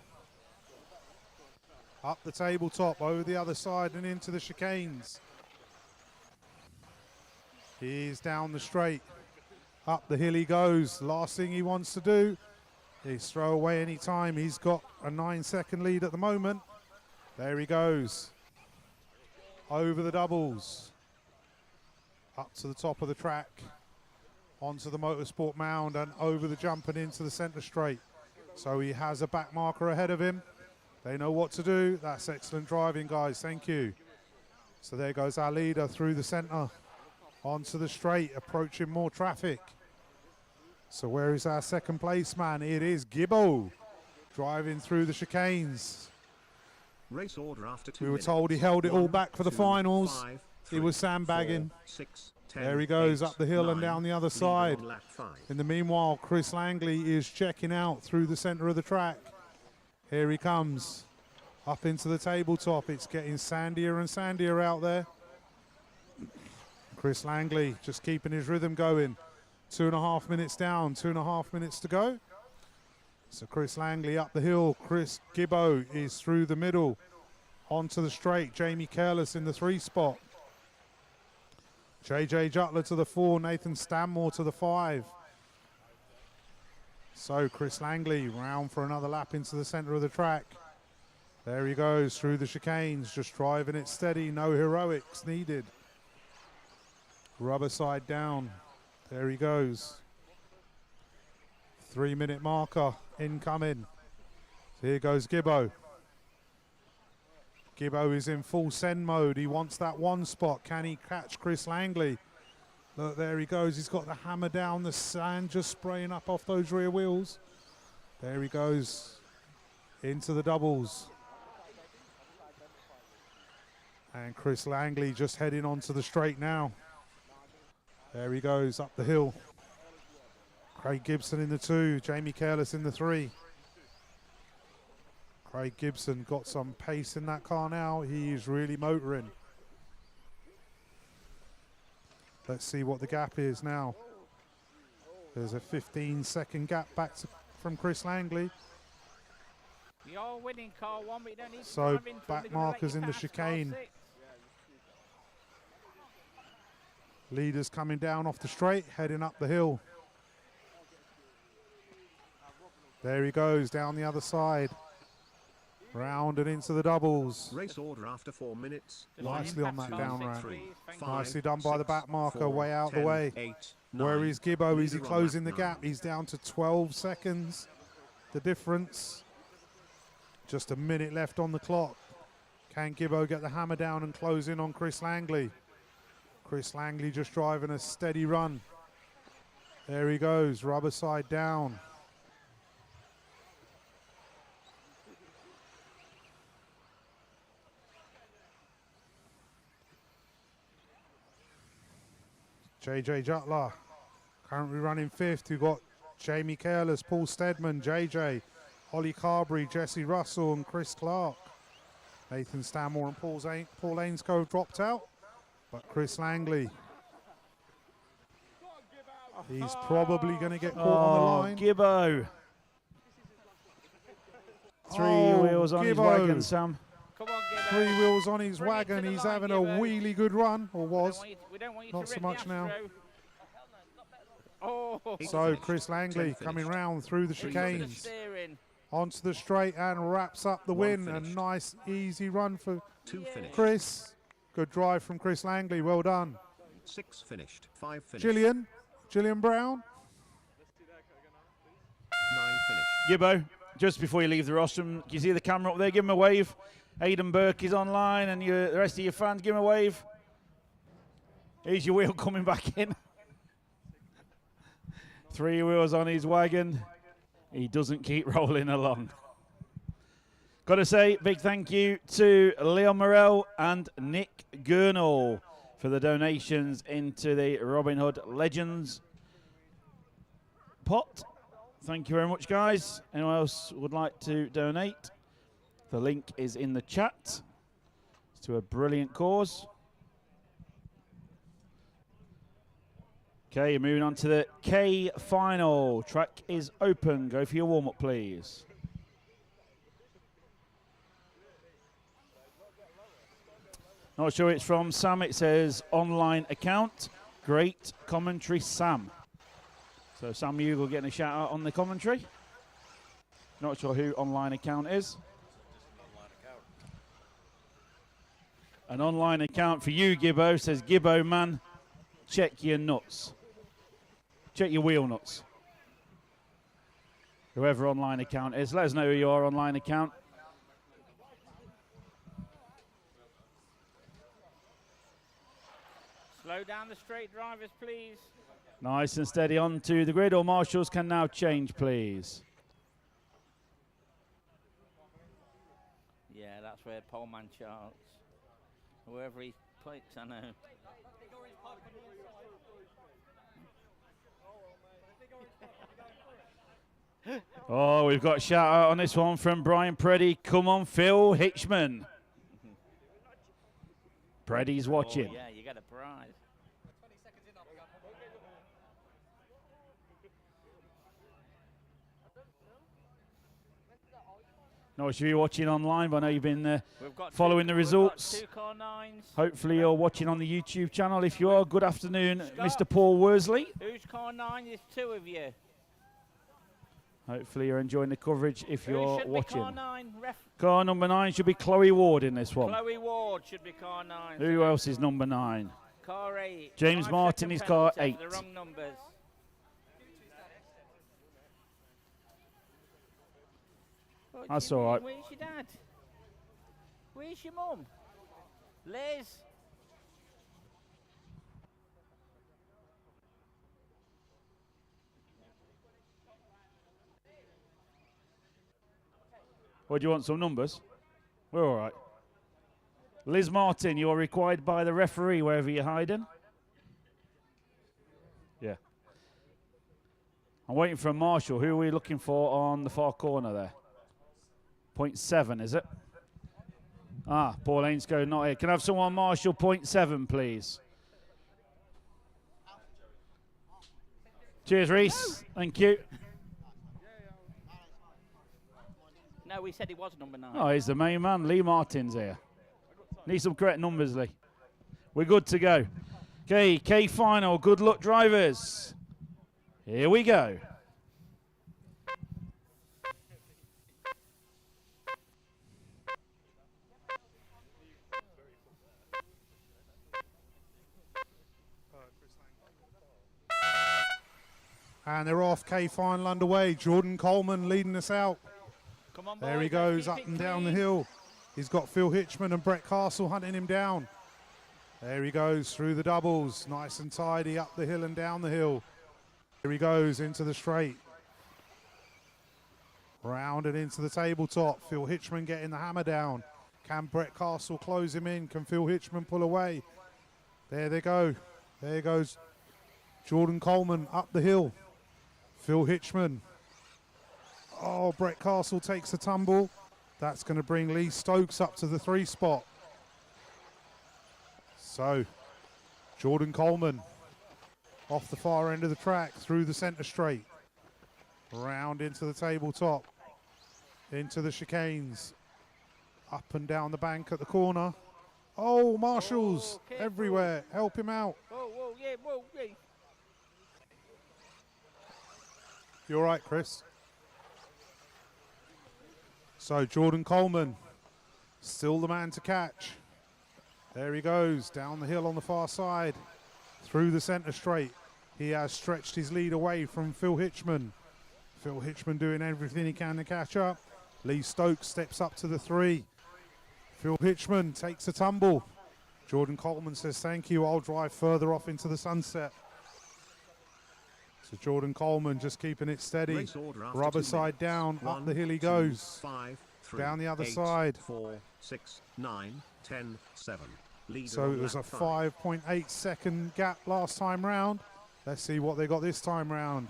Up the tabletop, over the other side and into the chicanes. He's down the straight. Up the hill he goes. Last thing he wants to do is throw away any time. He's got a 9-second lead at the moment. There he goes. Over the doubles. Up to the top of the track. Onto the motorsport mound and over the jump and into the centre straight. So he has a back marker ahead of him. They know what to do. That's excellent driving, guys. Thank you. So there goes our leader through the centre. Onto the straight, approaching more traffic. So where is our second place man? It is Gibbo, driving through the chicanes. Race order after 2 We were minutes. told he held it all 1, back for the 2, finals. 5, He was 3, sandbagging. 4, 6, 10, There he goes 8, up the hill 9, and down the other leader side. on lap 5. In the meanwhile, Chris Langley is checking out through the centre of the track. Here he comes, up into the tabletop. It's getting sandier and sandier out there. Chris Langley just keeping his rhythm going. 2.5 minutes down, 2.5 minutes to go. So Chris Langley up the hill. Chris Gibbo is through the middle. Onto the straight. Jamie Careless in the 3 spot. JJ Jutler to the 4. Nathan Stanmore to the 5. So Chris Langley round for another lap into the centre of the track. There he goes through the chicanes, just driving it steady. No heroics needed. Rubber side down. There he goes. 3-minute marker incoming. So here goes Gibbo. Gibbo is in full send mode. He wants that 1 spot. Can he catch Chris Langley? Look, there he goes. He's got the hammer down, the sand just spraying up off those rear wheels. There he goes into the doubles. And Chris Langley just heading onto the straight now. There he goes up the hill. Craig Gibson in the 2, Jamie Careless in the 3. Craig Gibson got some pace in that car now. He is really motoring. Let's see what the gap is now. There's a 15-second gap back from Chris Langley. You're winning car 1, but you don't need to So drive into back them. You're gonna let markers your in the car score chicane. 6. Leaders coming down off the straight, heading up the hill. There he goes down the other side. Round and into the doubles. Race order after 4 minutes. Nicely on that down ramp. 3, 5, Nicely done by the 6, back marker, 4, way out the 10, way. 8, Where 9. is Gibbo? Is he Leader on closing the lap gap? 9. He's down to 12 seconds. The difference. Just a minute left on the clock. Can Gibbo get the hammer down and close in on Chris Langley? Chris Langley just driving a steady run. There he goes, rubber side down. JJ Jutler currently running 5th. You've got Jamie Careless, Paul Steadman, JJ, Ollie Carberry, Jesse Russell and Chris Clark. Nathan Stanmore and Paul Ainscoe dropped out, but Chris Langley, he's probably going to get caught on the line. Gibbo. 3 wheels on his Gibbo. wagon, Sam. Come on, Gibbo. 3 wheels on his Bring it to wagon. the He's line, having a Gibbo. really good run, or was. We don't want you Not to so rip much the now. Astro. Oh, So Chris Langley coming round through the he's got the chicanes. steering. Onto the straight and wraps up the 1 win. A finished. nice, easy run for 2 finished. Chris. Good drive from Chris Langley. Well done. 6 finished. 5 finished. Gillian Brown. 9 finished. Gibbo, just before you leave the rostrum, can you see the camera up there? Give him a wave. Aidan Burke is online, and the rest of your fans, give him a wave. Here's your wheel coming back in. 3 wheels on his wagon. He doesn't keep rolling along. Got to say, big thank you to Leon Morel and Nick Gurnall for the donations into the Robin Hood Legends pot. Thank you very much, guys. Anyone else would like to donate? The link is in the chat. It's to a brilliant cause. Okay, you're moving on to the K final. Track is open. Go for your warm-up, please. Not sure it's from Sam. It says online account. Great commentary, Sam. So Sam Hugo getting a shout out on the commentary. Not sure who online account is. An online account for you, Gibbo, says Gibbo man, check your nuts. Check your wheel nuts. Whoever online account is, let us know who your online account. Slow down the straight, drivers, please. Nice and steady onto the grid. All marshals can now change, please. Yeah, that's where Poleman charts. Wherever he clicks, I know. Oh, we've got a shout out on this one from Brian Preddy. Come on, Phil Hitchman. Preddy's watching. Oh, yeah, you got a prize. Not sure you're watching online, but I know you've been We've got following the results. We've got 2 car 9s. Hopefully you're watching on the YouTube channel. If you are, good afternoon, Mr. Paul Worsley. Who's car 9? There's 2 of you. Hopefully you're enjoying the coverage if Who you're should watching. Be car 9? Car number 9 should be Chloe Ward in this one. Chloe Ward should be car 9. Who else is number 9? Car 8. James 5 Martin second is car penalty for 8. The wrong numbers. What That's do you all right. mean? Where's your dad? Where's your mum? Liz? What, do you want some numbers? We're all right. Liz Martin, you're required by the referee wherever you're hiding. Yeah. I'm waiting for a marshal. Who are we looking for on the far corner there? 0.7, is it? Ah, Paul Ainscoe not here. Can I have someone marshal 0.7, please? Cheers, Reese. Thank you. No, we said he was number 9. Oh, he's the main man. Lee Martin's here. Need some correct numbers, Lee. We're good to go. Okay, K final. Good luck, drivers. Here we go. And they're off. K final underway. Jordan Coleman leading us out. Come on, There he boys, goes let's up keep and it down the clean. hill. He's got Phil Hitchman and Brett Castle hunting him down. There he goes through the doubles. Nice and tidy up the hill and down the hill. Here he goes into the straight. Rounded into the tabletop. Phil Hitchman getting the hammer down. Can Brett Castle close him in? Can Phil Hitchman pull away? There they go. There goes Jordan Coleman up the hill. Phil Hitchman. Oh, Brett Castle takes a tumble. That's going to bring Lee Stokes up to the 3 spot. So, Jordan Coleman off the far end of the track through the centre straight. Round into the tabletop. Into the chicanes. Up and down the bank at the corner. Oh, marshals careful. everywhere. Help him out. Whoa, whoa, yeah. You all right, Chris? So Jordan Coleman, still the man to catch. There he goes, down the hill on the far side, through the centre straight. He has stretched his lead away from Phil Hitchman. Phil Hitchman doing everything he can to catch up. Lee Stokes steps up to the 3. Phil Hitchman takes a tumble. Jordan Coleman says, thank you, I'll drive further off into the sunset. So Jordan Coleman just keeping it steady. Race order after Rubber 2 side minutes. down, 1, up the hill he 2, goes. 5, 3, Down the other 8, side. 4, 6, 9, 10, 7. Leader So on it was a lap 5. 5.8 second gap last time round. Let's see what they got this time round.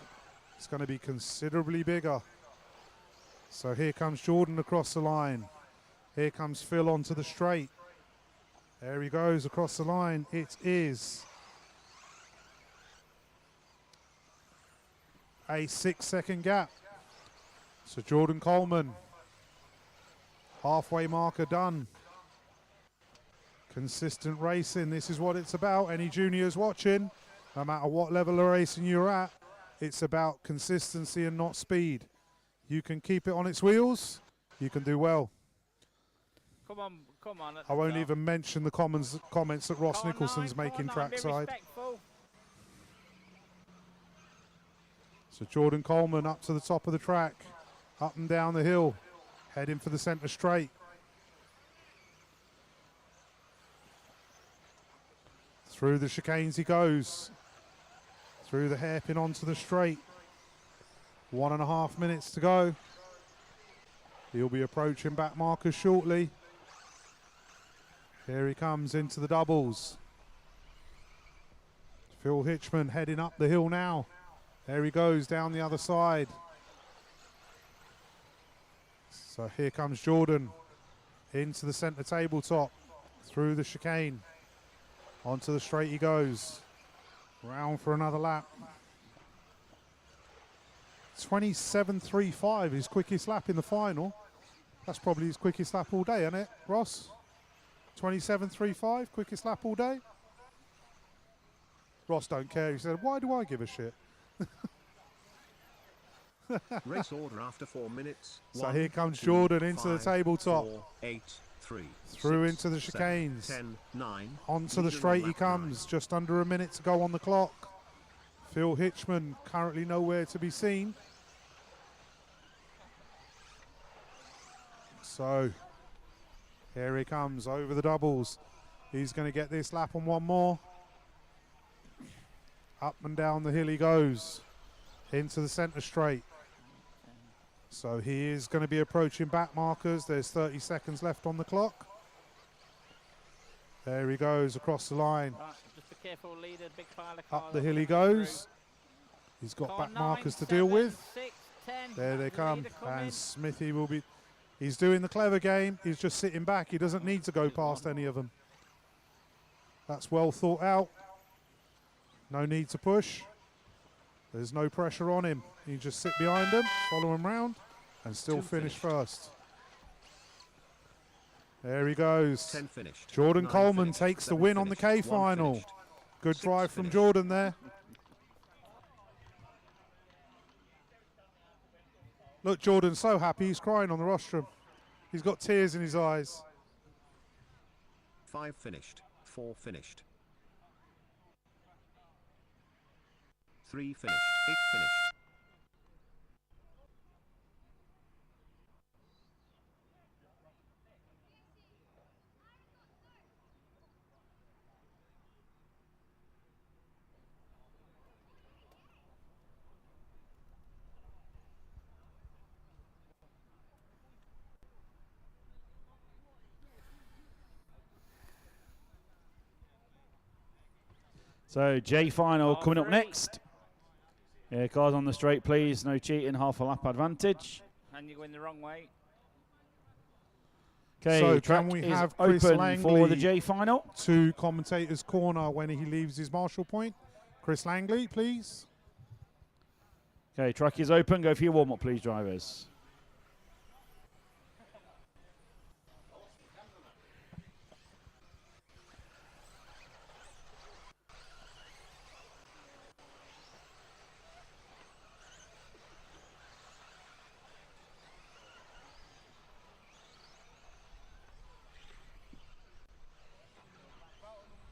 It's going to be considerably bigger. So here comes Jordan across the line. Here comes Phil onto the straight. There he goes across the line. It is a 6 second gap. So Jordan Coleman, halfway marker done. Consistent racing, this is what it's about. Any juniors watching, no matter what level of racing you're at, it's about consistency and not speed. You can keep it on its wheels, you can do well. Come on. I won't even mention the comments that Ross Car Nicholson's 9, making car 9, be trackside. respectful. So Jordan Coleman up to the top of the track, up and down the hill, heading for the centre straight. Through the chicanes he goes, through the hairpin onto the straight. 1.5 minutes to go. He'll be approaching back markers shortly. Here he comes into the doubles. Phil Hitchman heading up the hill now. There he goes down the other side. So here comes Jordan into the centre tabletop, through the chicane. Onto the straight he goes. Round for another lap. 27.35, his quickest lap in the final. That's probably his quickest lap all day, isn't it, Ross? 27.35, quickest lap all day. Ross don't care. He said, why do I give a shit? Race order after 4 minutes. So 1, here comes 2, Jordan into the 5, tabletop. 4, 8, 3, Through 6, into the 7, chicanes. 10, 9. Onto the Leader on straight he lap comes, just under a minute to go on the clock. Phil Hitchman currently nowhere to be seen. So here he comes over the doubles. He's going to get this lap on one more. Up and down the hill he goes into the centre straight. So he is going to be approaching back markers. There's 30 seconds left on the clock. There he goes across the line. Right, just be careful, leader. Big pile of cars. Up the hill he coming goes. He's got Car back 9, markers to 7, deal with. 6, 10. There they come. Leader coming. And Smithy will be... He's doing the clever game. He's just sitting back. He doesn't need to go past any of them. That's well thought out. No need to push. There's no pressure on him. He can just sit behind him, follow him round, and still finish first. There he goes. 10 finished. Jordan 9 Coleman finished, takes the 7 win on the finished, K 1 final. finished. Good 6 drive from finished. Jordan there. Look, Jordan's so happy he's crying on the rostrum. He's got tears in his eyes. 5 finished. 4 finished. 3 finished. 8 finished. So J final coming up next. Yeah, cars on the straight, please. No cheating, half a lap advantage. And you're going the wrong way. Okay, So track can we is have Chris open for the Langley J final. to commentator's corner when he leaves his marshal point? Chris Langley, please. Okay, track is open. Go for your warm-up, please, drivers.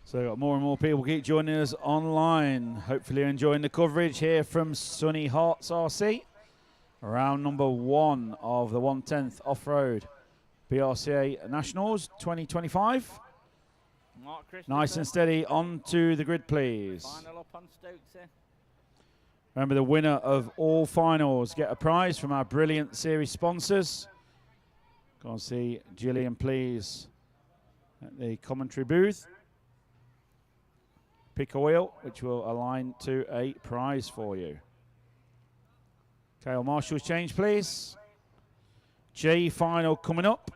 So got more and more people keep joining us online. Hopefully you're enjoying the coverage here from sunny Herts RC. Round number 1 of the 1/10th Offroad BRCA Nationals 2025. Mark Nice Christopher. and steady onto the grid, please. Final up on Stokesy. Remember, the winner of all finals get a prize from our brilliant series sponsors. Go and see Gillian, please, at the commentary booth. Pick a wheel, which will align to a prize for you. Okay, all marshals change, please. J final coming up.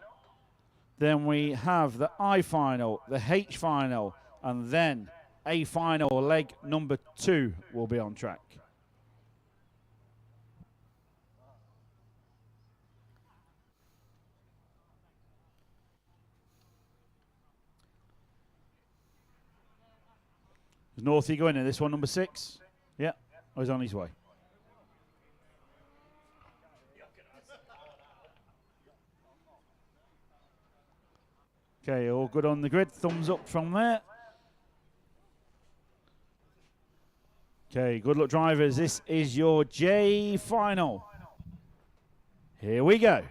Then we have the I final, the H final, and then A final, leg number 2 will be on track. Is Northie going in this one, number 6? Yeah, oh, he's on his way. Okay, all good on the grid. Thumbs up from there. Okay, good luck, drivers. This is your J final. Here we go.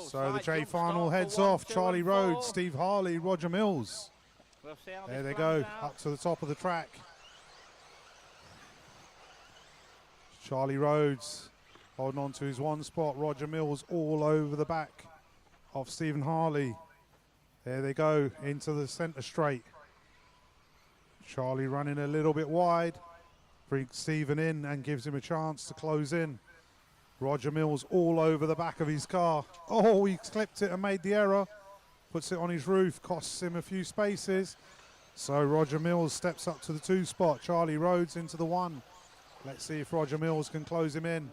So the side J jump final start heads for 1, off. 2 Charlie and Rhodes, 4. Steve Harley, Roger Mills. We'll see how There this they go, runs out. up to the top of the track. Charlie Rhodes holding on to his one spot. Roger Mills all over the back of Stephen Harley. There they go, into the centre straight. Charlie running a little bit wide. Brings Stephen in and gives him a chance to close in. Roger Mills all over the back of his car. Oh, he clipped it and made the error. Puts it on his roof, costs him a few spaces. So Roger Mills steps up to the 2 spot. Charlie Rhodes into the 1. Let's see if Roger Mills can close him in.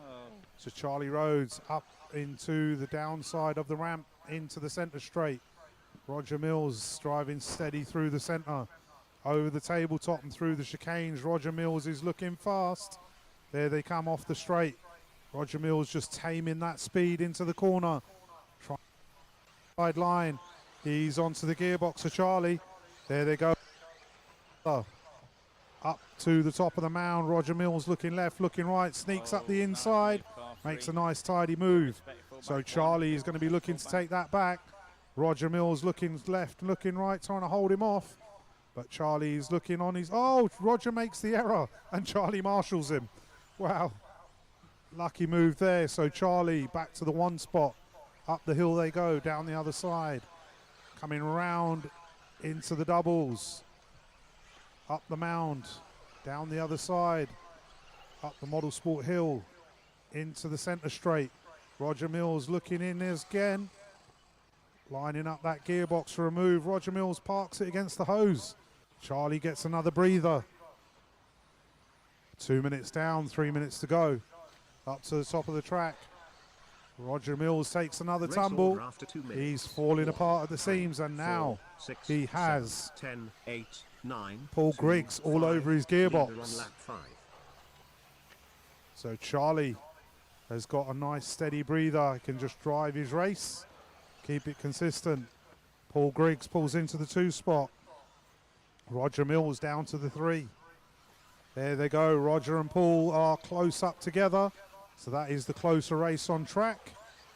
So Charlie Rhodes up into the downside of the ramp, into the centre straight. Roger Mills driving steady through the centre. Over the tabletop and through the chicanes. Roger Mills is looking fast. There they come off the straight. Roger Mills just taming that speed into the corner. Side line. He's onto the gearbox of Charlie. There they go. Up to the top of the mound. Roger Mills looking left, looking right. Sneaks up the inside. Makes a nice tidy move. So Charlie is going to be looking to take that back. Roger Mills looking left, looking right, trying to hold him off. But Charlie's looking on his... Oh, Roger makes the error and Charlie marshals him. Wow. Lucky move there. So Charlie back to the 1 spot. Up the hill they go, down the other side. Coming round into the doubles. Up the mound, down the other side. Up the Model Sport hill, into the centre straight. Roger Mills looking in there again. Lining up that gearbox for a move. Roger Mills parks it against the hose. Charlie gets another breather. 2 minutes down, 3 minutes to go. Up to the top of the track. Roger Mills takes another Race tumble. order after 2 minutes. He's falling 4, apart at the 3, seams, and 4, now 6, he 7, has 10, 8, 9, Paul 2, Griggs all 5, over his leader gearbox. on lap 5. So Charlie has got a nice steady breather. He can just drive his race, keep it consistent. Paul Griggs pulls into the 2 spot. Roger Mills down to the 3. There they go. Roger and Paul are close up together. So that is the closer race on track.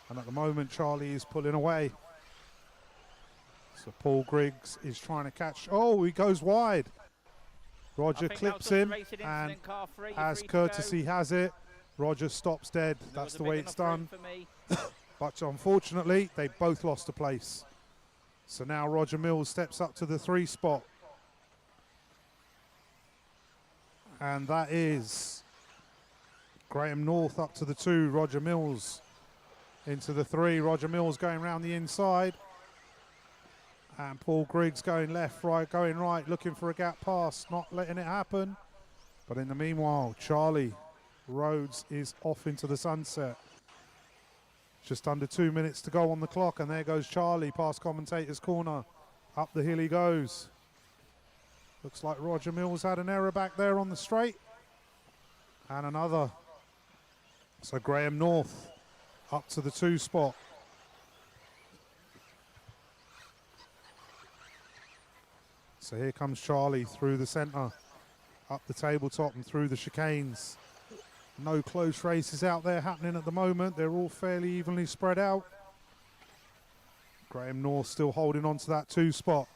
And at the moment, Charlie is pulling away. So Paul Griggs is trying to catch. Oh, he goes wide. Roger clips him, and as courtesy has it, Roger stops dead. That's the way it's done. But unfortunately, they both lost a place. So now Roger Mills steps up to the 3 spot. And that is Graham North up to the 2, Roger Mills into the 3. Roger Mills going round the inside. And Paul Griggs going left, right, going right, looking for a gap pass, not letting it happen. But in the meanwhile, Charlie Rhodes is off into the sunset. Just under 2 minutes to go on the clock, and there goes Charlie past commentator's corner. Up the hill he goes. Looks like Roger Mills had an error back there on the straight. And another. So Graham North up to the 2 spot. So here comes Charlie through the centre, up the tabletop and through the chicanes. No close races out there happening at the moment. They're all fairly evenly spread out. Graham North still holding on to that 2 spot.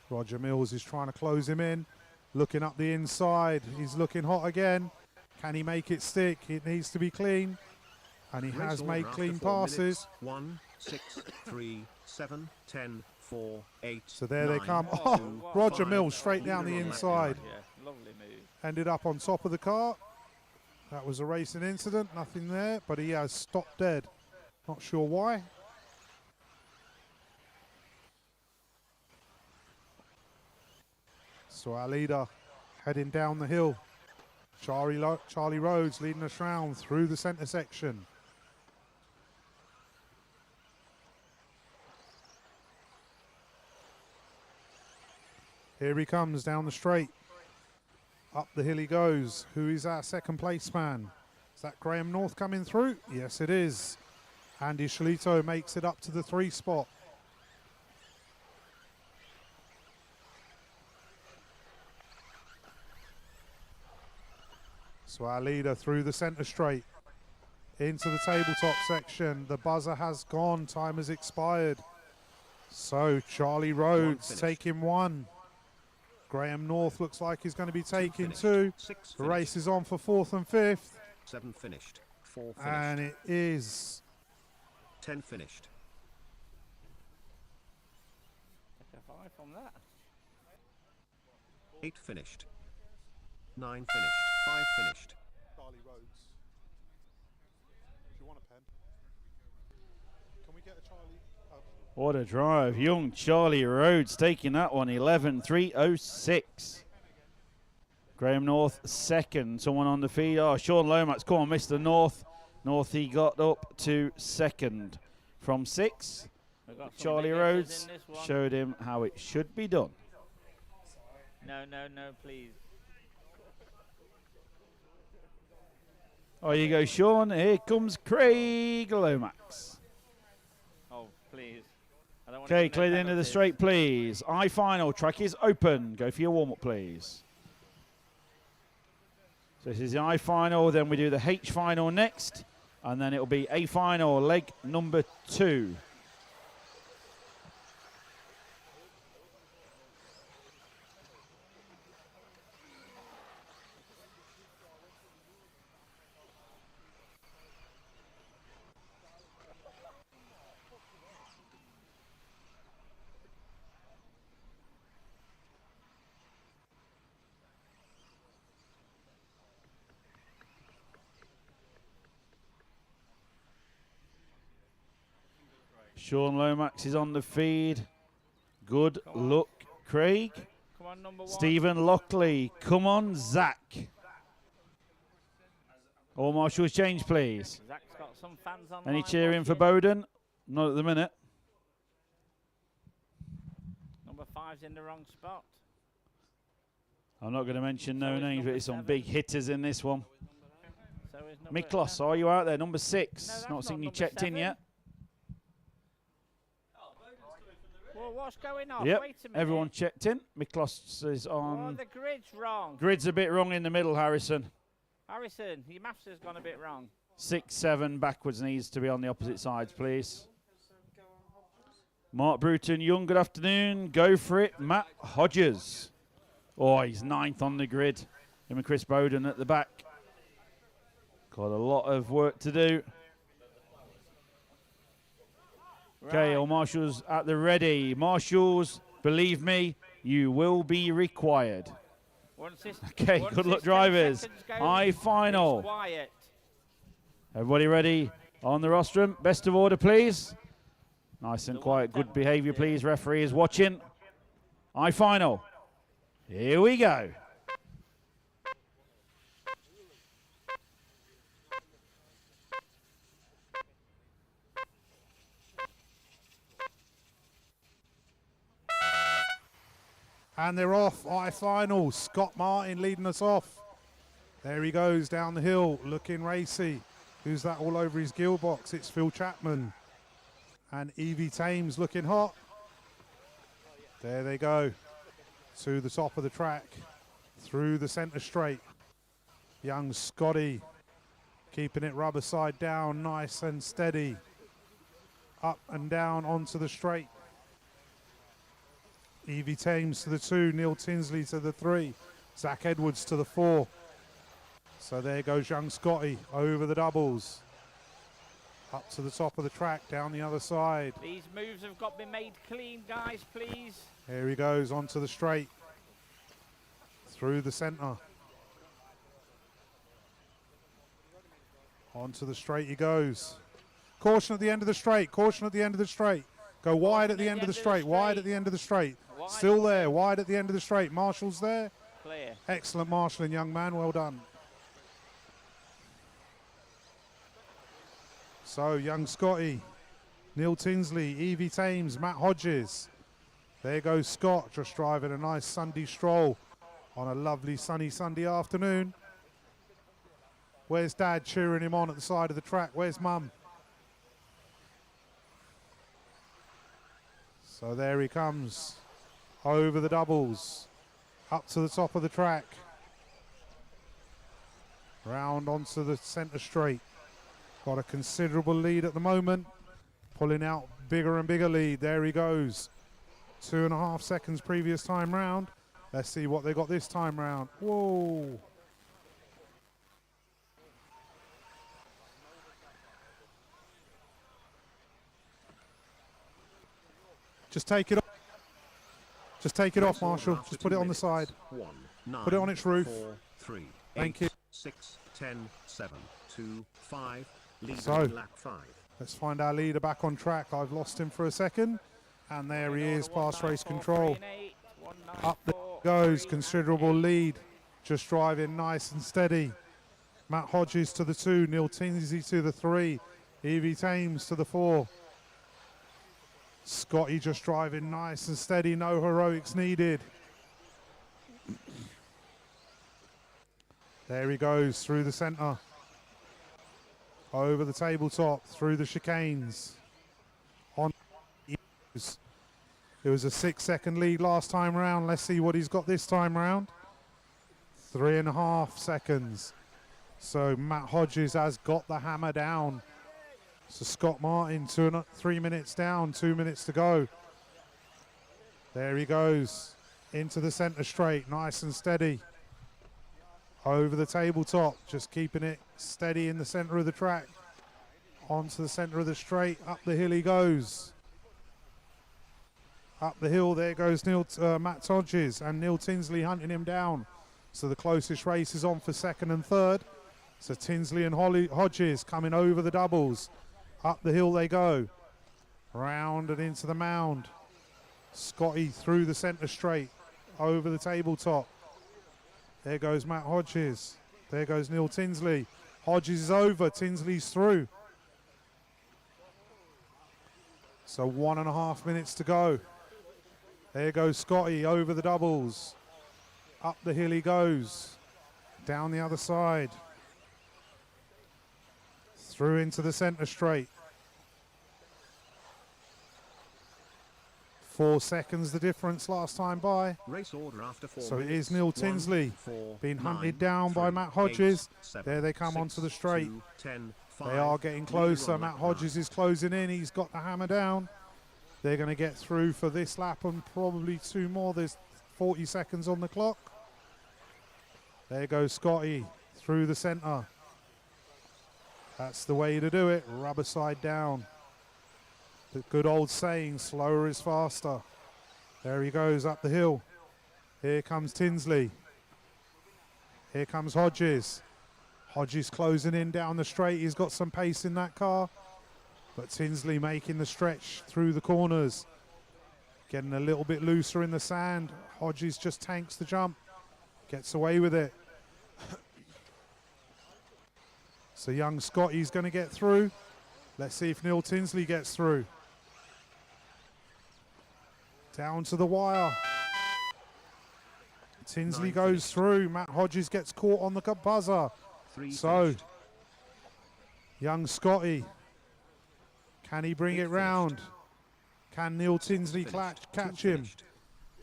Roger Mills is trying to close him in. Looking up the inside. He's looking hot again. Can he make it stick? It needs to be clean. And he has made clean passes. 1, 6, 3, 7, 10, 4, 8. So there they 9, come. 2, Oh, Roger 5, Mills straight down the leader on lap inside. 9. Yeah, lovely move. Ended up on top of the car. That was a racing incident, nothing there, but he has stopped dead. Not sure why. So our leader heading down the hill. Charlie Rhodes leading us round through the centre section. Here he comes down the straight. Up the hill he goes. Who is our second place man? Is that Graham North coming through? Yes, it is. Andy Shalito makes it up to the 3 spot. So our leader through the centre straight into the tabletop section. The buzzer has gone. Time has expired. So Charlie Rhodes taking 1. Graham North looks like he's going to be taking 2. The race is on for 4th and 5th. 7 finished. 4 finished. And it is 10 finished. Take a 5 from that. 8 finished. 9 finished. 5 finished. Charlie Rhodes. Do you want a pen? Can we get a Charlie? What a drive. Young Charlie Rhodes taking that one, 11.306. Graham North second. Someone on the feed. Oh, Sean Lomax. Come on, Mr. North. North, he got up to second from 6. Charlie Rhodes showed him how it should be done. No, please. Oh, you go, Sean. Here comes Craig Lomax. Oh, please. Okay, clear the end of the straight, please. I final. Track is open. Go for your warm-up, please. So this is the I final. Then we do the H final next. And then it will be A final, leg number 2. Sean Lomax is on the feed. Good luck, Craig. Come on, number 1. Stephen Lockley. Come on, Zach. All marshals change, please. Zach's got some fans on. Any cheering for Bowden? Not at the minute. Number 5's in the wrong spot. I'm not going to mention no So is names, but number it's some 7. big hitters in this one. So is number Miklos, are you out there? Number 6. that's not not seen you number checked in 7. yet. Well, what's going on? Yep, Wait a minute. everyone checked in. Miklos is Oh, on. the grid's wrong. Grid's a bit wrong in the middle, Harrison. Harrison, your maths has gone a bit wrong. 6, 7 backwards needs to be on the opposite sides, please. Mark Bruton Young, good afternoon. Go for it. Matt Hodges. Oh, he's 9th on the grid. Him and Chris Bowden at the back. Got a lot of work to do. Okay, all marshals at the ready. Marshals, believe me, you will be required. Okay, good luck, drivers. High final. Quiet. Everybody ready on the rostrum? Best of order, please. Nice and quiet. Good behavior, please. Referee is watching. High final. Here we go. And they're off. High final. Scott Martin leading us off. There he goes down the hill, looking racy. Who's that all over his gill box? It's Phil Chapman. And Evie Thames looking hot. There they go. To the top of the track. Through the centre straight. Young Scotty keeping it rubber side down, nice and steady. Up and down onto the straight. Evie Thames to the 2, Neil Tinsley to the 3, Zach Edwards to the 4. So there goes young Scotty over the doubles. Up to the top of the track, down the other side. These moves have got to be made clean, guys, please. Here he goes onto the straight. Through the centre. Onto the straight he goes. Caution at the end of the straight, caution at the end of the straight. Go wide at the end of the straight, wide at the end of the straight. Still there, wide at the end of the straight. Marshall's there. Clear. Excellent marshalling, young man, well done. So, young Scotty, Neil Tinsley, Evie Thames, Matt Hodges. There goes Scott, just driving a nice Sunday stroll on a lovely sunny Sunday afternoon. Where's Dad cheering him on at the side of the track? Where's Mum? So there he comes, over the doubles, up to the top of the track. Round onto the centre straight. Got a considerable lead at the moment. Pulling out bigger and bigger lead. There he goes. 2.5 seconds previous time round. Let's see what they got this time round. Whoa. Just take it off. Just take it off, Marshall. Just put it on the side. 1, 9, Put it on its roof. 4, 3, Thank 8, you. 6, 10, 7, 2, 5. Lead So, on lap 5. let's find our leader back on track. I've lost him for a second. And there he is, past race control. Up there goes, considerable lead. Just driving nice and steady. Matt Hodges to the 2, Neil Tinsley to the 3, Evie Thames to the 4. Scotty just driving nice and steady, no heroics needed. There he goes through the centre. Over the tabletop, through the chicanes. On. It was a 6-second lead last time round. Let's see what he's got this time round. 3.5 seconds. So Matt Hodges has got the hammer down. So Scott Martin, 3 minutes down, 2 minutes to go. There he goes into the centre straight, nice and steady. Over the tabletop, just keeping it steady in the centre of the track. Onto the centre of the straight, up the hill he goes. Up the hill, there goes Matt Hodges and Neil Tinsley hunting him down. So the closest race is on for second and third. So Tinsley and Hodges coming over the doubles. Up the hill they go. round and into the mound. Scotty through the centre straight, over the tabletop. There goes Matt Hodges. There goes Neil Tinsley. Hodges is over, Tinsley's through. So 1.5 minutes to go. There goes Scotty over the doubles. Up the hill he goes. Down the other side. Through into the centre straight. 4 seconds the difference last time by. Race order after 4 So it minutes. is Neil 1, Tinsley 4, being 9, hunted down by 3, Matt Hodges. 8, 7, There they come 6, onto the straight. 2, 10, 5, They are getting leader closer. on Matt lap Hodges 9. is closing in. He's got the hammer down. They're going to get through for this lap and probably 2 more. There's 40 seconds on the clock. There goes Scotty through the centre. That's the way to do it. Rubber side down. The good old saying, slower is faster. There he goes up the hill. Here comes Tinsley. Here comes Hodges. Hodges closing in down the straight. He's got some pace in that car. But Tinsley making the stretch through the corners. Getting a little bit looser in the sand. Hodges just tanks the jump. Gets away with it. So young Scotty's going to get through. Let's see if Neil Tinsley gets through. Down to the wire. Tinsley 9 goes finished. through. Matt Hodges gets caught on the buzzer. 3 So, finished. young Scotty. Can he bring 8 it round? Can Neil Tinsley Finished. 2 catch him? finished.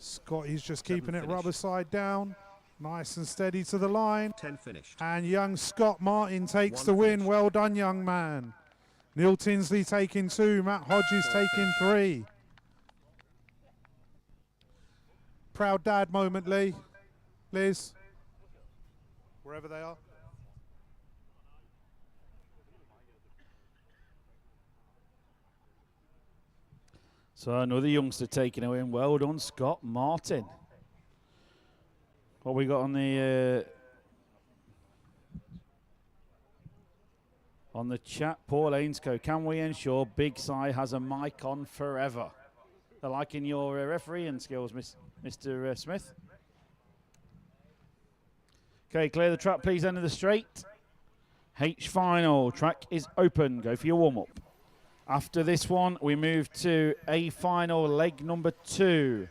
Scotty's just 7 keeping it finished. rubber side down. Nice and steady to the line. 10 finished. And young Scott Martin takes 1 the win. finished. Well done, young man. Neil Tinsley taking 2. Matt Hodges 4 taking 3. Proud dad moment, Lee. Liz. Wherever they are. So another youngster taking a win. Well done, Scott Martin. What we got on the chat? Paul Ainscoe. Can we ensure Big Si has a mic on forever? They're liking your refereeing skills, Mr. Smith. Okay, clear the track, please. End of the straight. H final. Track is open. Go for your warm up. After this one, we move to A final, leg number 2.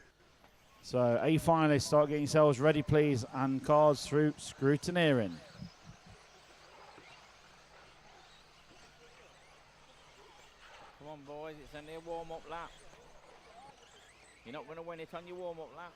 So A finalists, start getting yourselves ready, please, and cars through scrutineering. Come on, boys, it's only a warm-up lap. You're not going to win it on your warm-up lap.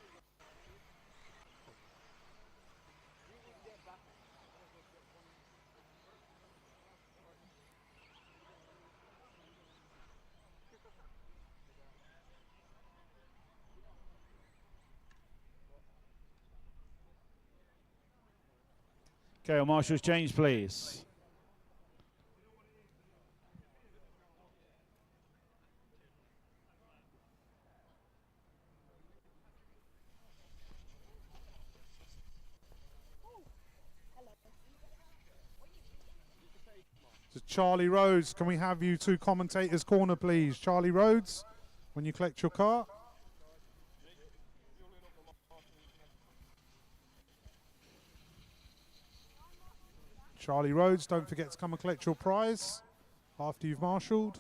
Okay, marshals change, please. So Charlie Rhodes, can we have you to commentators corner, please? Charlie Rhodes, when you collect your car. Charlie Rhodes, don't forget to come and collect your prize after you've marshalled.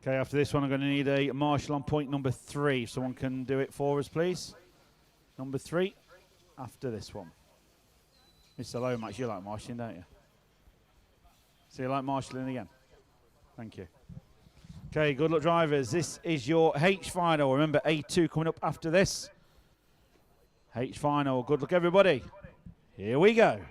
Okay, after this one, I'm going to need a marshal on point number 3. If someone can do it for us, please. Number 3, after this one. Mr. Lomax, you like marshalling, don't you? So you like marshalling again? Thank you. Okay, good luck, drivers. This is your H final. Remember, A2 coming up after this. H final. Good luck, everybody. Here we go.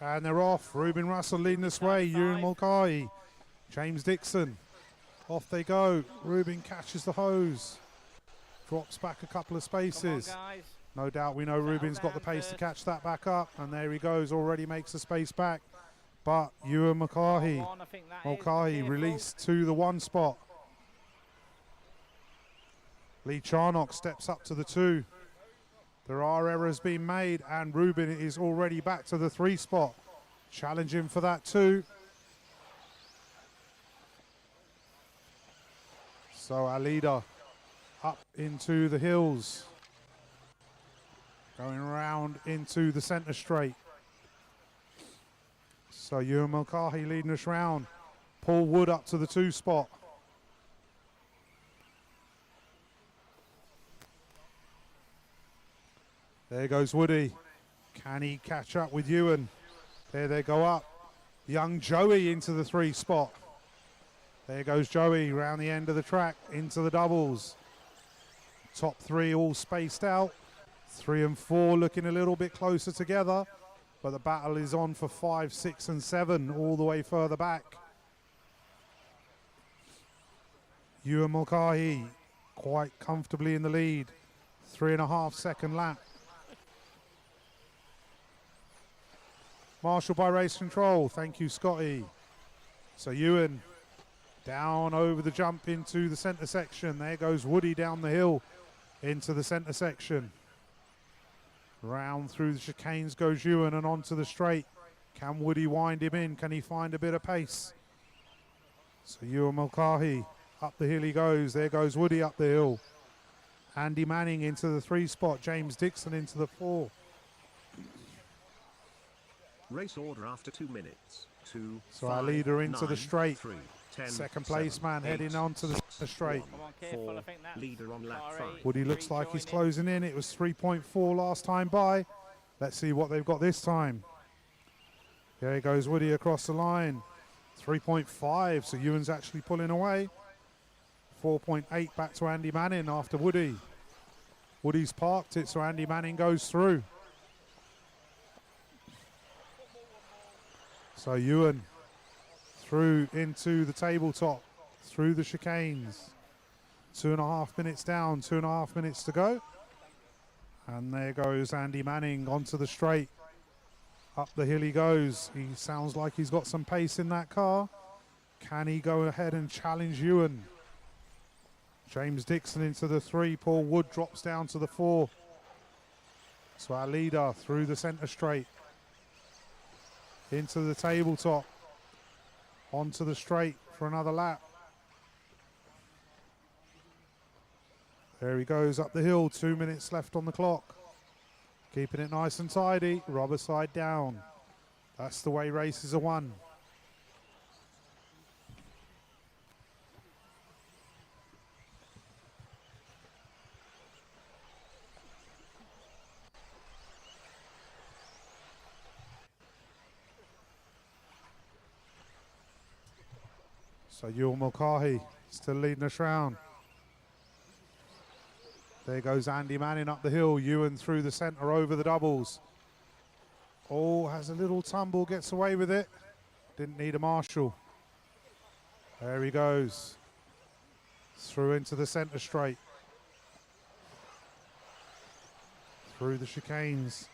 And they're off. Ruben Russell leading this way. Ewan Mulcahy. James Dixon. Off they go. Ruben catches the hose. Drops back a couple of spaces. Come on, guys. No doubt we know Ruben's got the pace to catch that back up. And there he goes. Already makes the space back. But Ewan Mulcahy. I think that is. Mulcahy Careful. released to the 1 spot. Lee Charnock steps up to the 2. There are errors being made, and Rubin is already back to the 3 spot. Challenging for that 2. So our leader up into the hills. Going around into the centre straight. So Ewan Mulcahy leading us round. Paul Wood up to the 2 spot. There goes Woody. Can he catch up with Ewan? There they go up. Young Joey into the 3 spot. There goes Joey round the end of the track into the doubles. Top 3 all spaced out. 3 and 4 looking a little bit closer together, but the battle is on for 5, 6 and 7 all the way further back. Ewan Mulcahy quite comfortably in the lead. 3.5 second lap. Marshall by race control. Thank you, Scotty. So Ewan down over the jump into the centre section. There goes Woody down the hill into the centre section. Round through the chicanes goes Ewan and onto the straight. Can Woody wind him in? Can he find a bit of pace? So Ewan Mulcahy, up the hill he goes. There goes Woody up the hill. Andy Manning into the 3 spot. James Dixon into the 4. Race order after 2 minutes. 2, So our 5, leader into 9, the straight. 3, 10, Second place 7, man 8, heading on to the 6, straight. 1, Come on, careful, 4, I think that's leader on lap car 5. eight. Woody looks like he's Rejoining. closing in. It was 3.4 last time by. Let's see what they've got this time. There goes Woody across the line. 3.5, so Ewan's actually pulling away. 4.8 back to Andy Manning after Woody. Woody's parked it, so Andy Manning goes through. So Ewan through into the tabletop, through the chicanes. 2.5 minutes down, 2.5 minutes to go. And there goes Andy Manning onto the straight. Up the hill he goes. He sounds like he's got some pace in that car. Can he go ahead and challenge Ewan? James Dixon into the 3. Paul Wood drops down to the 4. So our leader through the centre straight. Into the tabletop. Onto the straight for another lap. There he goes up the hill. 2 minutes left on the clock. Keeping it nice and tidy. Rubber side down. That's the way races are won. So Ewan Mulcahy still leading us round. There goes Andy Manning up the hill. Ewan through the centre over the doubles. Oh, has a little tumble, gets away with it. Didn't need a marshal. There he goes. Through into the centre straight. Through the chicanes.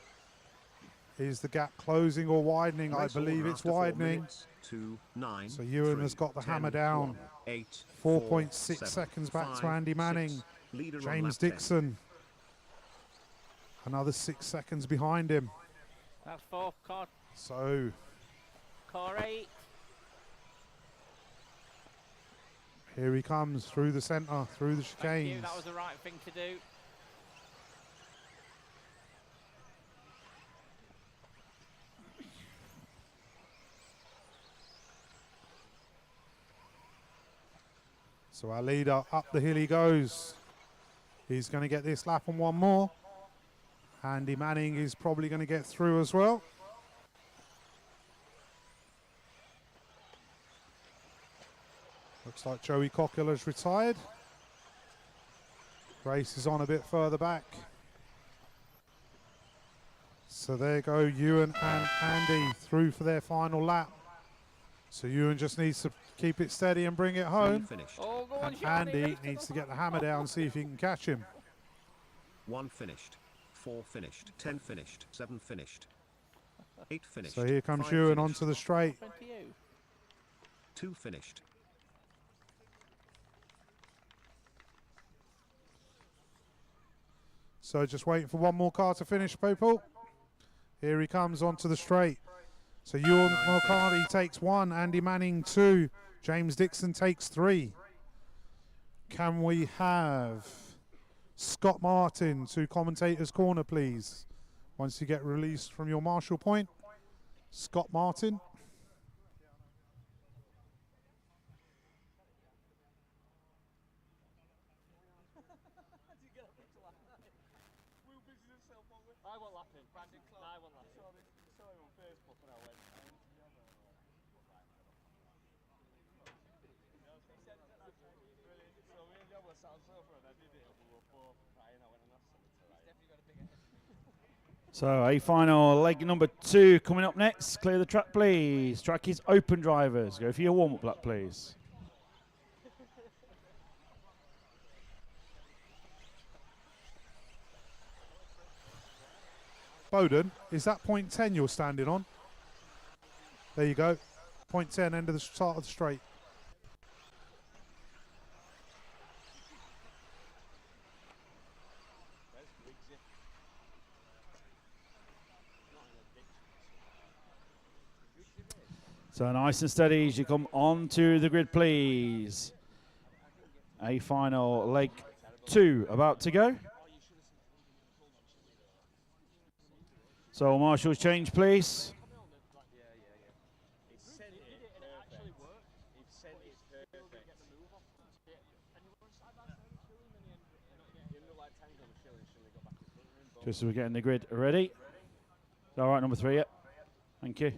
Is the gap closing or widening? I Race believe order it's after 4 widening. minutes. 2, 9, So Ewan has 3, got the 10, hammer down. 1, 8, 4.6 7, seconds back to 5, Andy Manning. 6, leader on James lap 10. Dixon. Another 6 seconds behind him. That's 4, car So 8. here he comes through the centre, through the Thank you, chicanes. that was the right thing to do. So our leader up the hill he goes. He's going to get this lap on one more. Andy Manning is probably going to get through as well. Looks like Joey Cockula's retired. Race is on a bit further back. So there go Ewan and Andy through for their final lap. So Ewan just needs to keep it steady and bring it 3 home. finished. Oh, go on, And Shawnee, Andy race to needs the to get the hammer down, see if he can catch him. 1 finished. 4 finished. 10 finished. 7 finished. 8 finished. So here comes 5 Ewan finished, onto the straight. front of you. 2 finished. So just waiting for one more car to finish, people. Here he comes onto the straight. So Ewan Mulcahy takes 1, Andy Manning 2, James Dixon takes 3. Can we have Scott Martin to commentator's corner, please? Once you get released from your marshal point. Scott Martin. I won't laugh him. I won't laugh him. Saw him on Facebook and I went, so me and John were sat on the sofa and I did it and we were both crying. I went, and that's something to write. He's definitely got a big head. So a final leg number 2 coming up next. Clear the track, please. Track is open, drivers. Go for your warm-up lap, please. Bowden, is that point 10 you're standing on? There you go. Point 10, end of the start of the straight. So nice and steady as you come onto the grid, please. A final leg 2 about to go. So marshals change, please. Just so we're getting the grid ready. All right, number 3, yeah. Thank you.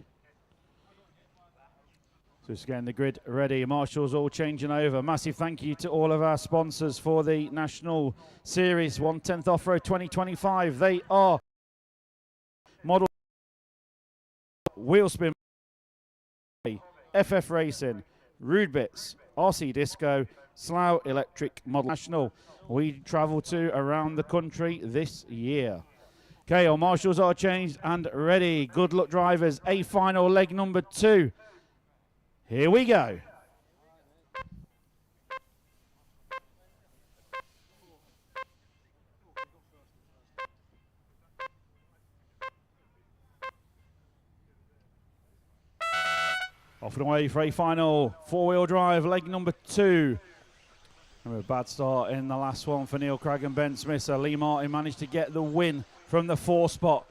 Just getting the grid ready. Marshals all changing over. Massive thank you to all of our sponsors for the National Series 1/10th Offroad 2025. They are Model Wheelspin, FF Racing, Rude Bits, RC Disco, Slough Electric Model National. We travel to around the country this year. Okay, our marshals are changed and ready. Good luck, drivers. A final leg number 2. Here we go. Off and away for a final 4-wheel drive, leg number 2. And a bad start in the last one for Neil Craig and Ben Smith. So Lee Martin managed to get the win from the 4 spot.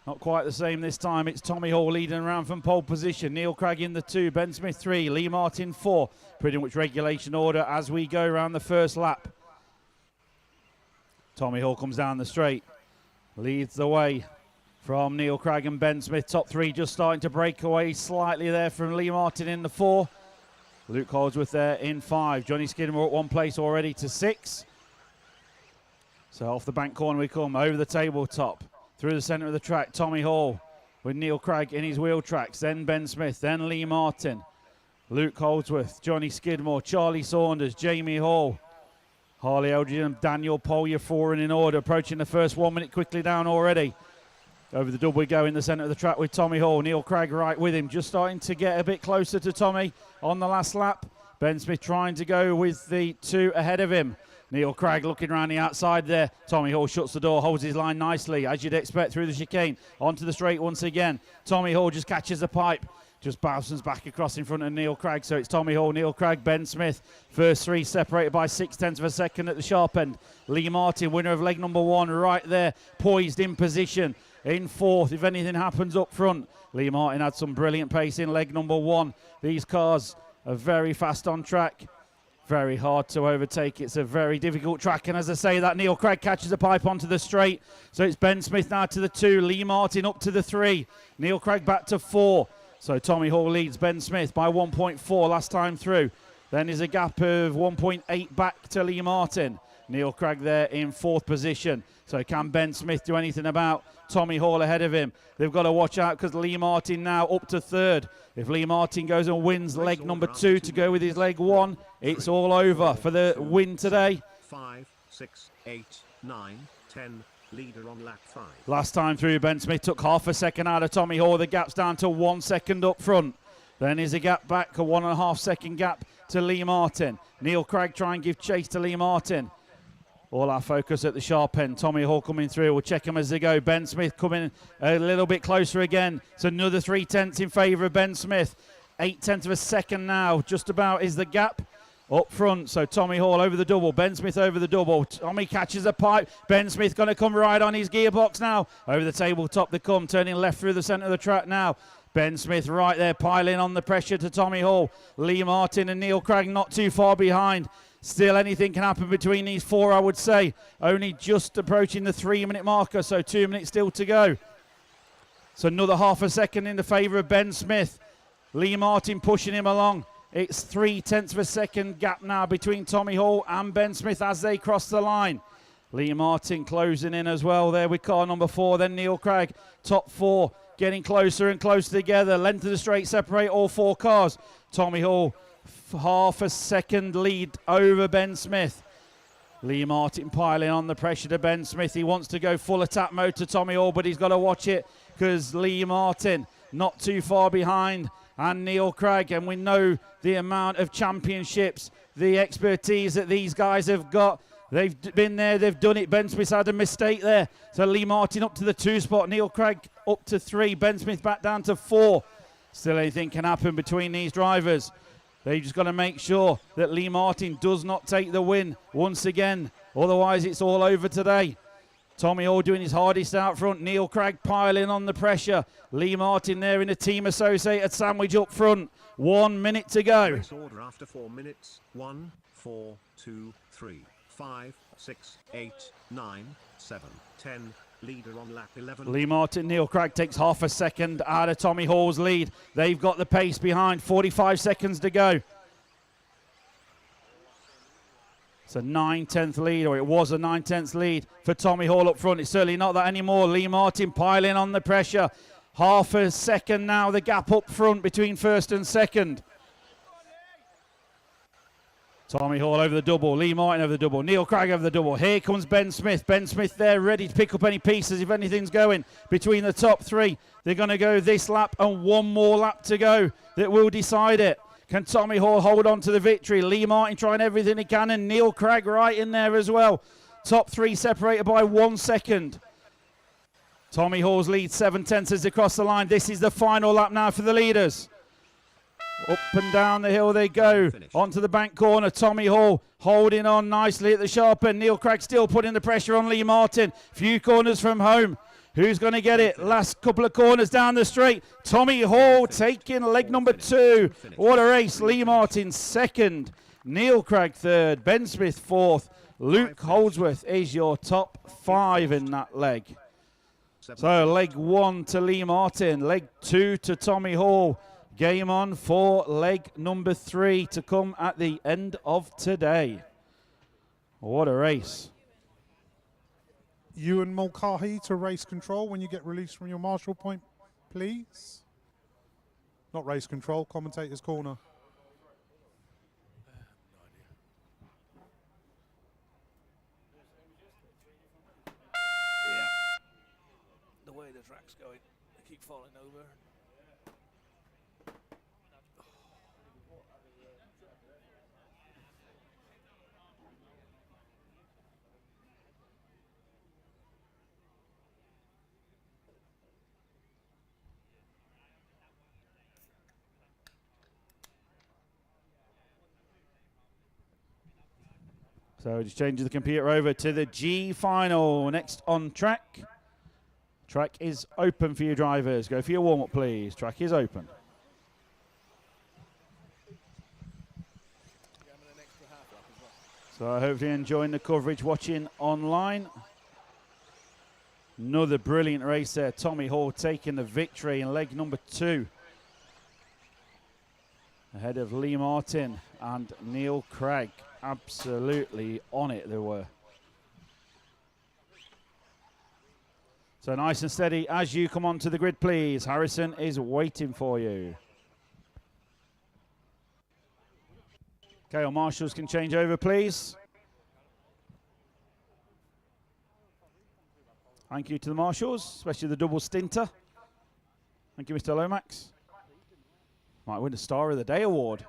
Not quite the same this time. It's Tommy Hall leading around from pole position. Neil Craig in the 2, Ben Smith 3, Lee Martin 4. Pretty much regulation order as we go around the first lap. Tommy Hall comes down the straight, leads the way from Neil Craig and Ben Smith. Top 3 just starting to break away slightly there from Lee Martin in the 4. Luke Holdsworth there in 5. Johnny Skidmore at 1 place already to 6. So off the bank corner we come, over the tabletop, through the centre of the track. Tommy Hall with Neil Craig in his wheel tracks, then Ben Smith, then Lee Martin, Luke Holdsworth, Johnny Skidmore, Charlie Saunders, Jamie Hall, Harley Eldridge and Daniel Polyer 4 and in order, approaching the first 1 minute quickly down already. Over the double we go in the centre of the track with Tommy Hall. Neil Craig right with him, just starting to get a bit closer to Tommy on the last lap. Ben Smith trying to go with the 2 ahead of him. Neil Craig looking around the outside there. Tommy Hall shuts the door, holds his line nicely, as you'd expect, through the chicane. Onto the straight once again. Tommy Hall just catches the pipe. Just bounces back across in front of Neil Craig. So it's Tommy Hall, Neil Craig, Ben Smith. First 3 separated by 0.6 of a second at the sharp end. Lee Martin, winner of leg number 1, right there, poised in position. In 4th, if anything happens up front. Lee Martin had some brilliant pace in leg number 1. These cars are very fast on track. Very hard to overtake. It's a very difficult track. And as I say that, Neil Craig catches a pipe onto the straight. So it's Ben Smith now to the 2. Lee Martin up to the 3. Neil Craig back to 4. So Tommy Hall leads Ben Smith by 1.4 last time through. Then there's a gap of 1.8 back to Lee Martin. Neil Craig there in 4th position. So can Ben Smith do anything about Tommy Hall ahead of him? They've got to watch out because Lee Martin now up to 3rd. If Lee Martin goes and wins leg number 2 to go with his leg 1, it's all over for the win today. 5, 6, 8, 9, 10. Leader on lap 5. Last time through, Ben Smith took half a second out of Tommy Hall. The gap's down to 1 second up front. Then there's a gap back, a 1.5 second gap to Lee Martin. Neil Craig try and give chase to Lee Martin. All our focus at the sharp end. Tommy Hall coming through. We'll check him as they go. Ben Smith coming a little bit closer again. It's another 3/10 in favour of Ben Smith. 8/10 of a second now. Just about is the gap up front. So Tommy Hall over the double. Ben Smith over the double. Tommy catches a pipe. Ben Smith going to come right on his gearbox now. Over the tabletop they come. Turning left through the centre of the track now. Ben Smith right there piling on the pressure to Tommy Hall. Lee Martin and Neil Craig not too far behind. Still anything can happen between these four, I would say. Only just approaching the 3-minute marker, so 2 minutes still to go. So another half a second in the favour of Ben Smith. Lee Martin pushing him along. It's 3/10 of a second gap now between Tommy Hall and Ben Smith as they cross the line. Lee Martin closing in as well there with car number 4. Then Neil Craig, top 4, getting closer and closer together. Length of the straight separate all 4 cars. Tommy Hall, half a second lead over Ben Smith. Lee Martin piling on the pressure to Ben Smith. He wants to go full attack mode to Tommy Hall, but he's got to watch it because Lee Martin not too far behind. And Neil Craig, and we know the amount of championships, the expertise that these guys have got. They've been there, they've done it. Ben Smith's had a mistake there. So Lee Martin up to the 2 spot, Neil Craig up to 3, Ben Smith back down to 4. Still anything can happen between these drivers. They've just got to make sure that Lee Martin does not take the win once again. Otherwise, it's all over today. Tommy Hall doing his hardest out front. Neil Craig piling on the pressure. Lee Martin there in a team associated sandwich up front. 1 minute to go. Race order after 4 minutes. 1, 4, 2, 3, 5, 6, 8, 9, 7, 10. Leader on lap 11. Lee Martin, Neil Craig takes half a second out of Tommy Hall's lead. They've got the pace behind. 45 seconds to go. It's a 9/10 lead, or it was a 9/10 lead for Tommy Hall up front. It's certainly not that anymore. Lee Martin piling on the pressure. Half a second now, the gap up front between first and second. Tommy Hall over the double, Lee Martin over the double, Neil Craig over the double. Here comes Ben Smith. Ben Smith there ready to pick up any pieces if anything's going between the top 3. They're going to go this lap and 1 more lap to go that will decide it. Can Tommy Hall hold on to the victory? Lee Martin trying everything he can, and Neil Craig right in there as well. Top 3 separated by 1 second. Tommy Hall's lead 7/10 as they cross the line. This is the final lap now for the leaders. Up and down the hill they go, onto the bank corner. Tommy Hall holding on nicely at the sharp end. Neil Craig still putting the pressure on Lee Martin. Few corners from home. Who's going to get it? Last couple of corners down the straight. Tommy Hall taking leg number 2. What a race. Lee Martin second. Neil Craig third. Ben Smith fourth. Luke Holdsworth is your top 5 in that leg. So leg 1 to Lee Martin. Leg 2 to Tommy Hall. Game on for leg number 3 to come at the end of today. What a race. Ewan Mulcahy to race control when you get released from your marshal point, please. Not race control, commentator's corner. Yeah. The way the track's going, they keep falling over. So just changing the computer over to the G final. Next on track. Track is open for you drivers. Go for your warm-up, please. Track is open. So I hope you're enjoying the coverage watching online. Another brilliant race there. Tommy Hall taking the victory in leg number 2. Ahead of Lee Martin and Neil Craig. Absolutely on it they were. So nice and steady as you come onto the grid, please. Harrison is waiting for you. Okay, our marshals can change over, please. Thank you to the marshals, especially the double stinter. Thank you, Mr. Lomax. Might win the Star of the Day award.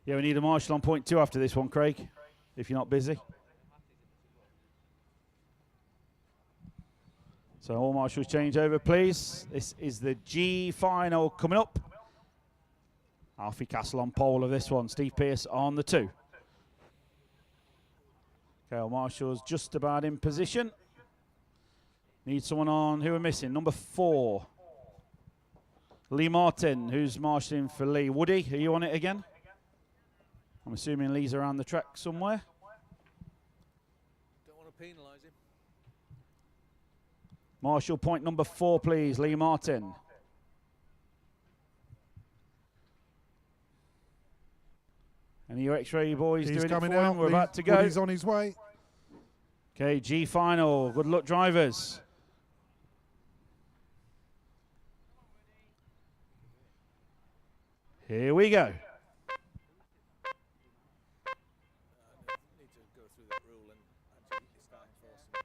Yeah, we need a marshal on point 2 after this one, Craig, if you're not busy. So all marshals change over, please. This is the G final coming up. Alfie Castle on pole of this one. Steve Pearce on the 2. Okay, all marshals just about in position. Need someone on who we're missing. Number 4. Lee Martin, who's marshalling for Lee. Woody, are you on it again? I'm assuming Lee's around the track somewhere. Don't want to penalise him. Marshal point number 4, please. Lee Martin. Any of your X-ray boys He's doing coming it for out. him? We're about to go. He's on his way. Okay, G final. Good luck, drivers. Here we go. Need to go through that rule and actually start enforcing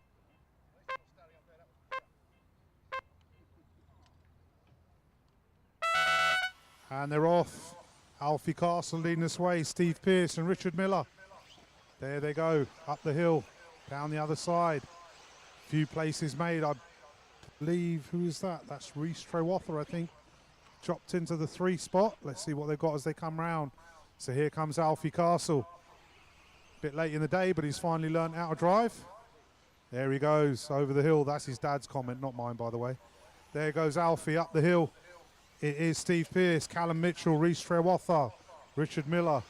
it. And they're off. Alfie Castle leading this way. Steve Pearce and Richard Miller. There they go. Up the hill. Down the other side. Few places made. I believe, who is that? That's Reese Trewather, I think. Dropped into the 3 spot. Let's see what they've got as they come round. So here comes Alfie Castle. Bit late in the day, but he's finally learnt how to drive. There he goes over the hill. That's his dad's comment, not mine, by the way. There goes Alfie up the hill. It is Steve Pearce, Callum Mitchell, Reese Trewather, Richard Miller.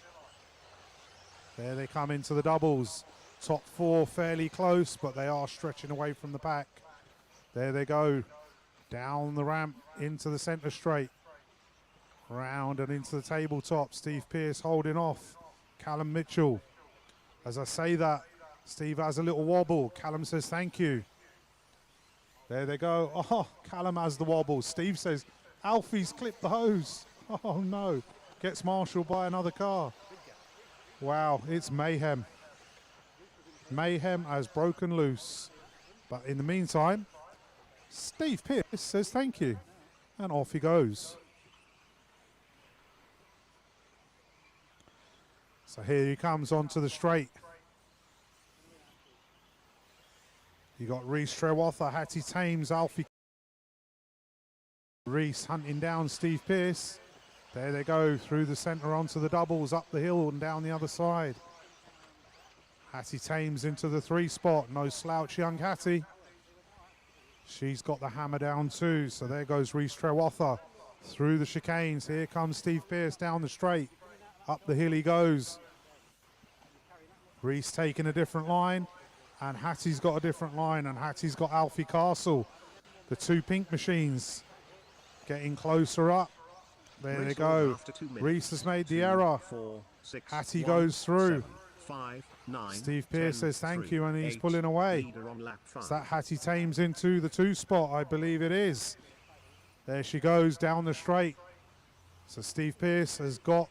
There they come into the doubles. Top 4 fairly close, but they are stretching away from the pack. There they go. Down the ramp into the centre straight. Round and into the tabletop. Steve Pearce holding off. Callum Mitchell. As I say that, Steve has a little wobble. Callum says thank you. There they go. Oh, Callum has the wobble. Steve says, Alfie's clipped the hose. Oh no. Gets marshalled by another car. Wow, it's mayhem. Mayhem has broken loose. But in the meantime, Steve Pearce says thank you. And off he goes. So here he comes onto the straight. You got Reese Trewather, Hattie Thames, Alfie. Reese hunting down Steve Pearce. There they go through the centre onto the doubles, up the hill and down the other side. Hattie Thames into the 3 spot. No slouch, young Hattie. She's got the hammer down too. So there goes Reese Trewather through the chicanes. Here comes Steve Pearce down the straight. Up the hill he goes. Reese taking a different line. And Hattie's got a different line. And Hattie's got Alfie Castle. The 2 pink machines getting closer up. There they go. Reese has made the error. 4, 6, Hattie 1, goes through. 7, 5, 9, Steve Pearce 10, says thank 3, you, and he's 8, pulling away. leader on lap 5. Is that Hattie Thames into the 2 spot? I believe it is. There she goes down the straight. So Steve Pearce has got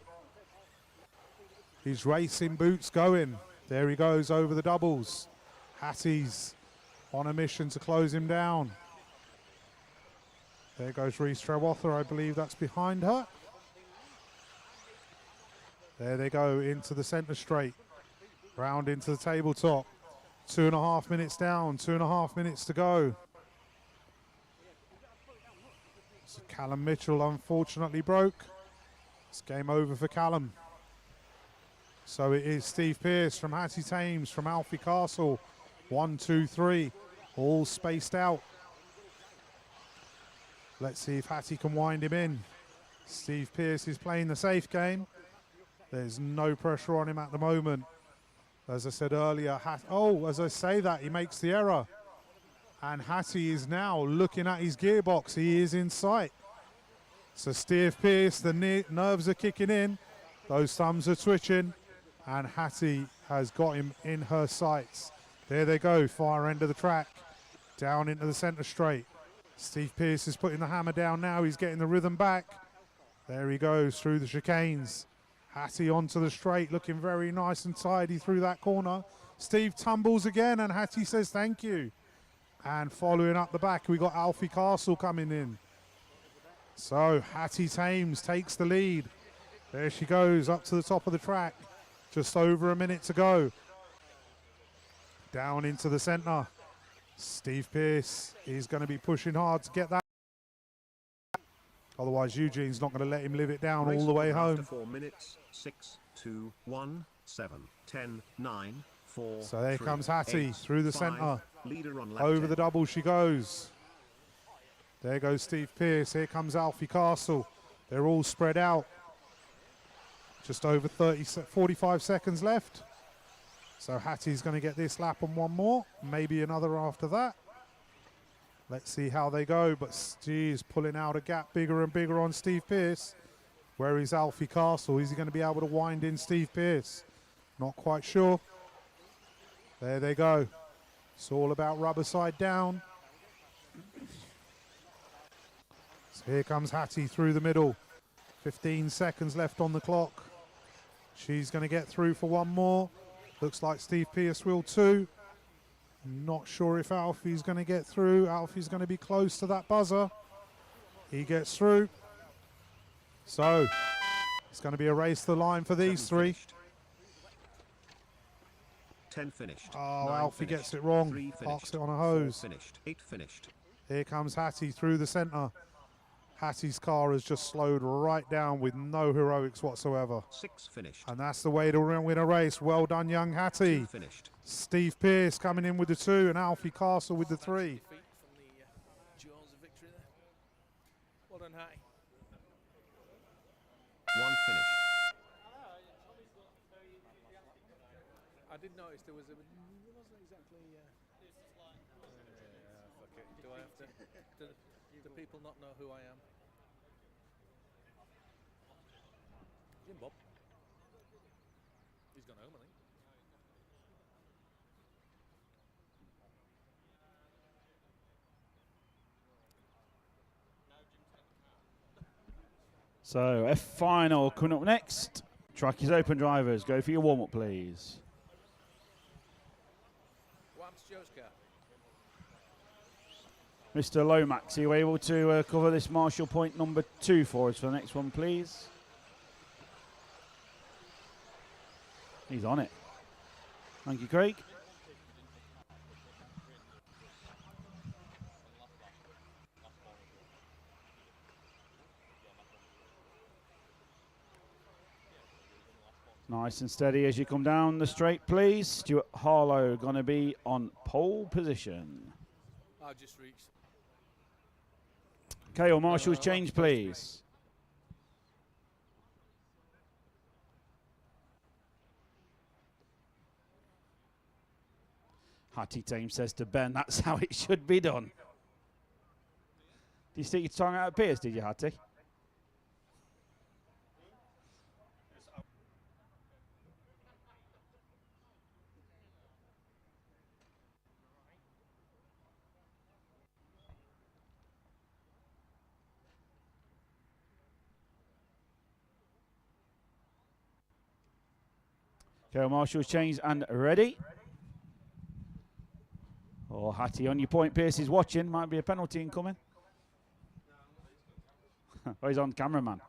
his racing boots going. There he goes over the doubles. Hattie's on a mission to close him down. There goes Reese Trewather. I believe that's behind her. There they go into the centre straight. Round into the tabletop. 2.5 minutes down, 2.5 minutes to go. So Callum Mitchell unfortunately broke. It's game over for Callum. So it is Steve Pearce from Hattie Thames, from Alfie Castle. 1, 2, 3, all spaced out. Let's see if Hattie can wind him in. Steve Pearce is playing the safe game. There's no pressure on him at the moment. As I said earlier, as I say that, he makes the error. And Hattie is now looking at his gearbox. He is in sight. So Steve Pearce, the nerves are kicking in. Those thumbs are twitching. And Hattie has got him in her sights. There they go, far end of the track. Down into the centre straight. Steve Pearce is putting the hammer down now. He's getting the rhythm back. There he goes through the chicanes. Hattie onto the straight, looking very nice and tidy through that corner. Steve tumbles again, and Hattie says thank you. And following up the back, we got Alfie Castle coming in. So Hattie Thames takes the lead. There she goes, up to the top of the track. Just over a minute to go. Down into the centre. Steve Pearce is going to be pushing hard to get that. Otherwise, Eugene's not going to let him live it down all the way home. 4 minutes. 6, 2, 1, 7, 10, 9, 4. So there 3, comes Hattie 8, through the 5, centre. Leader on lap Over 10. the double she goes. There goes Steve Pearce. Here comes Alfie Castle. They're all spread out. Just over 45 seconds left. So Hattie's going to get this lap and one more. Maybe another after that. Let's see how they go. But geez, pulling out a gap bigger and bigger on Steve Pearce. Where is Alfie Castle? Is he going to be able to wind in Steve Pearce? Not quite sure. There they go. It's all about rubber side down. So here comes Hattie through the middle. 15 seconds left on the clock. She's going to get through for one more. Looks like Steve Pearce will too. Not sure if Alfie's going to get through. Alfie's going to be close to that buzzer. He gets through. So it's going to be a race to the line for these 7 three. finished. 10 finished. Oh, 9 Alfie finished, gets it wrong. 3 Parks finished, it on a 4 hose. finished. 8 finished. Here comes Hattie through the centre. Hattie's car has just slowed right down with no heroics whatsoever. 6 finished. And that's the way to win a race. Well done, young Hattie. 2 finished. Steve Pearce coming in with the 2 and Alfie Castle with the 3. Defeat from the jaws of victory there. Well done, Hattie. 1 finished. I did notice there wasn't exactly. Fuck it. Do I have to? Do people not know who I am? Jim Bob. He's gone home, I think. So F final coming up next. Track is open, drivers. Go for your warm up, please. What happens to Joe's car? Mr. Lomax, are you able to cover this Marshall point number 2 for us for the next one, please? He's on it. Thank you, Craig. Nice and steady as you come down the straight, please. Stuart Harlow going to be on pole position. I've just reached. Okay, or Marshall's change, please. Hattie Tame says to Ben, that's how it should be done. Did you stick your tongue out at Pierce, did you, Hattie? Okay, Marshall's changed and ready. Oh, Hattie on your point. Pierce is watching. Might be a penalty incoming. Oh, he's on cameraman.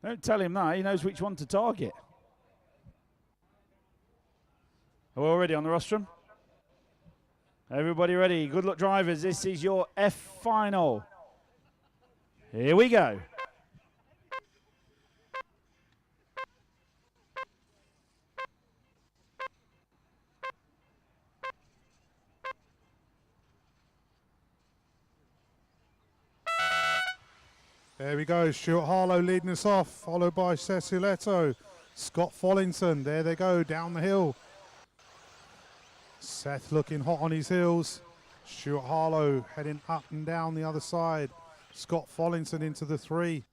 Don't tell him that. He knows which one to target. Are we all ready on the rostrum? Everybody ready? Good luck, drivers. This is your F final. Here we go. There we go. Stuart Harlow leading us off, followed by Ceciletto. Scott Follington. There they go, down the hill. Seth looking hot on his heels. Stuart Harlow heading up and down the other side. Scott Follington into the 3.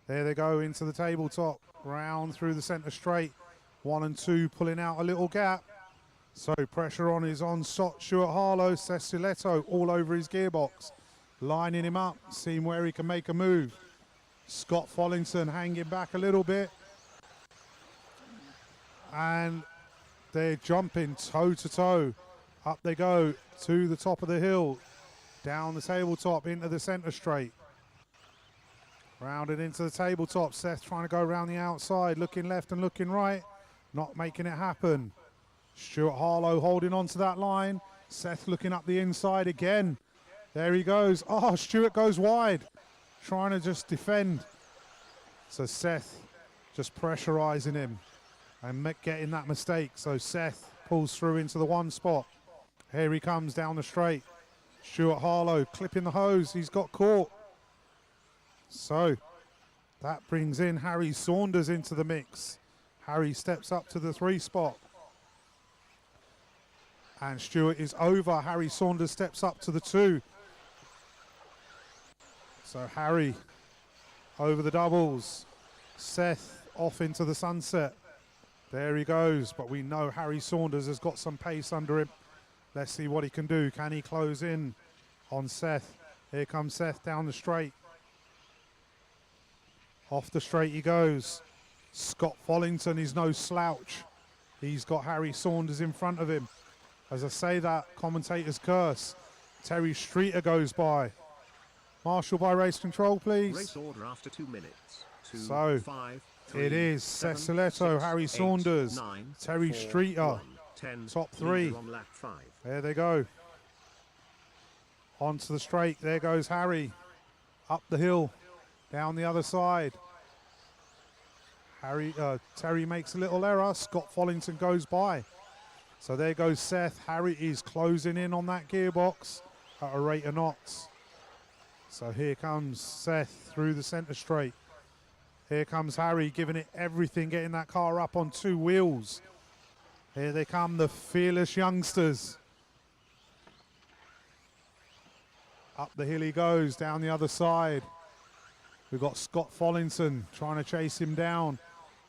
There they go, into the tabletop. Round through the centre straight. 1 and 2 pulling out a little gap. So pressure on is on Stuart Harlow. Ceciletto all over his gearbox. Lining him up, seeing where he can make a move. Scott Follington hanging back a little bit. And they're jumping toe to toe Up they go to the top of the hill, down the tabletop into the centre straight. Rounded into the tabletop. Seth trying to go around the outside, looking left and looking right, not making it happen. Stuart Harlow holding on to that line. Seth looking up the inside again. There he goes. Oh, Stuart goes wide, trying to just defend. So Seth just pressurising him and getting that mistake. So Seth pulls through into the one spot. Here he comes down the straight. Stuart Harlow clipping the hose. He's got caught. So that brings in Harry Saunders into the mix. Harry steps up to the 3 spot. And Stuart is over. Harry Saunders steps up to the 2. So Harry over the doubles. Seth off into the sunset. There he goes. But we know Harry Saunders has got some pace under him. Let's see what he can do. Can he close in on Seth? Here comes Seth down the straight. Off the straight he goes. Scott Follington is no slouch. He's got Harry Saunders in front of him. As I say that, commentator's curse. Terry Streeter goes by. Marshal by race control, please. Race order after 2 minutes. 2, So, 5, 3, it is 7, Seth Soletto, 6, Harry 8, Saunders, 9, Terry 4, Streeter, 1, 10, top 3. leader on lap 5. There they go. Onto the straight. There goes Harry. Up the hill. Down the other side. Terry makes a little error. Scott Follington goes by. So there goes Seth. Harry is closing in on that gearbox at a rate of knots. So here comes Seth through the centre straight. Here comes Harry giving it everything, getting that car up on 2 wheels. Here they come, the fearless youngsters. Up the hill he goes, down the other side. We've got Scott Follington trying to chase him down.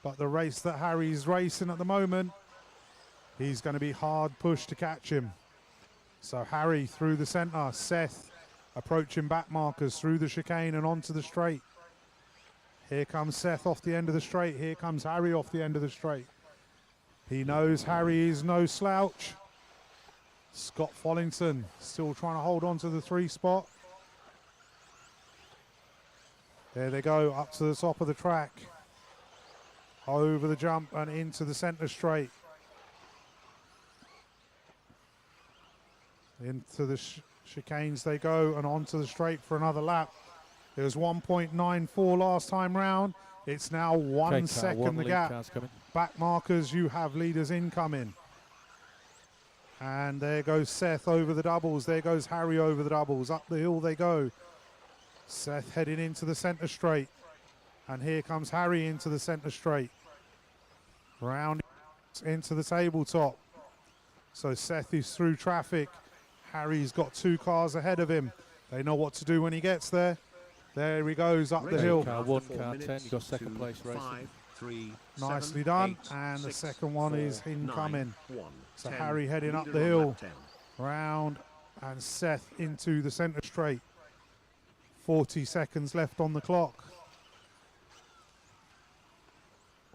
But the race that Harry's racing at the moment, he's going to be hard pushed to catch him. So Harry through the centre, Seth approaching back markers through the chicane and onto the straight. Here comes Seth off the end of the straight. Here comes Harry off the end of the straight. He knows Harry is no slouch. Scott Follington still trying to hold on to the 3 spot. There they go, up to the top of the track. Over the jump and into the centre straight. Into the chicanes they go and onto the straight for another lap. It was 1.94 last time round. It's now 1 second the gap. Back markers, you have leaders incoming. And there goes Seth over the doubles. There goes Harry over the doubles. Up the hill they go. Seth heading into the centre straight. And here comes Harry into the centre straight. Round into the tabletop. So Seth is through traffic. Harry's got 2 cars ahead of him. They know what to do when he gets there. There he goes up the hill. Car 1, car 10, you got second place racing. 5, 3, Nicely 7, done. 8, And the 6, second one 4, is incoming. 9, 1, So 10, Harry heading up leader the on hill. lap 10. Round and Seth into the centre straight. 40 seconds left on the clock.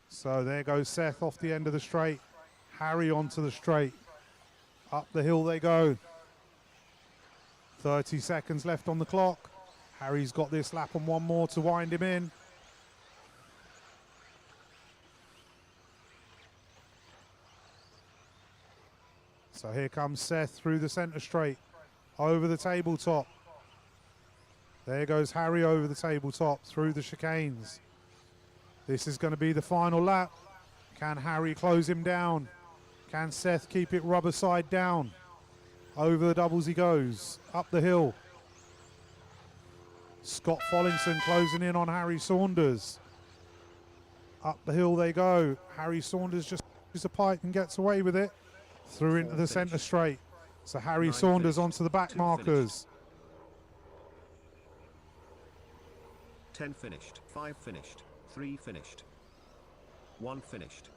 So there goes Seth off the end of the straight. Harry onto the straight. Up the hill they go. 30 seconds left on the clock. Harry's got this lap and 1 more to wind him in. So here comes Seth through the centre straight. Over the tabletop. There goes Harry over the tabletop through the chicanes. This is going to be the final lap. Can Harry close him down? Can Seth keep it rubber side down? Over the doubles he goes. Up the hill. Scott Follington closing in on Harry Saunders. Up the hill they go. Harry Saunders just uses a pipe and gets away with it. Through into the centre straight. So Harry 9 Saunders finished, onto the back 2 markers. 10 finished, 5 finished, 3 finished, 1 finished,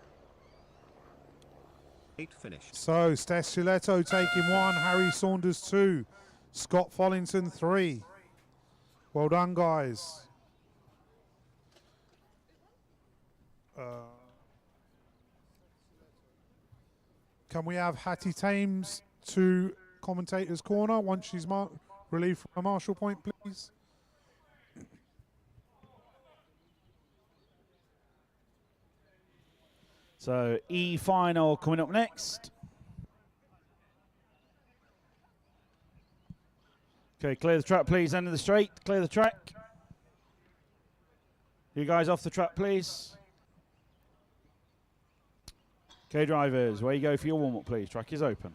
8 finished. So Stesiletto taking 1, Harry Saunders 2, Scott Follington 3. Well done, guys. Can we have Hattie Thames to commentator's corner once she's relieved from a marshal point, please. So E final coming up next. Okay, clear the track, please. End of the straight. Clear the track. You guys off the track, please. Okay, drivers, where you go for your warm-up, please. Track is open.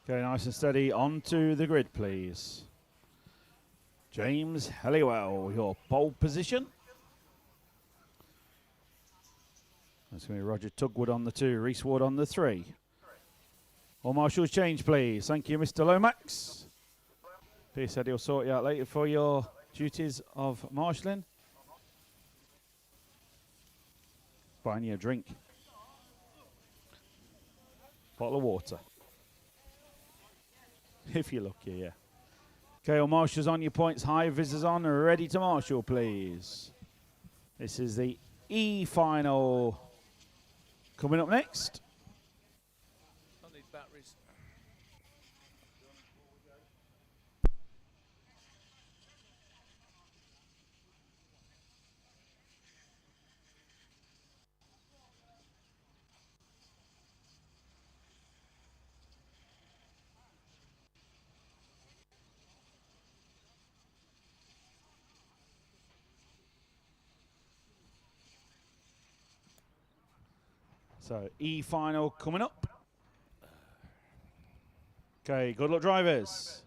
Okay, nice and steady. Onto the grid, please. James Helliwell, your pole position. That's going to be Roger Tugwood on the 2, Reese Ward on the 3. All marshals change, please. Thank you, Mr. Lomax. Pierce said he'll sort you out later for your duties of marshalling. Buying you a drink. Bottle of water. If you're lucky, yeah. Okay, all marshals on your points high, visitors on, ready to marshal, please. This is the E final coming up next. I need batteries. So E final coming up. Okay, good luck, drivers.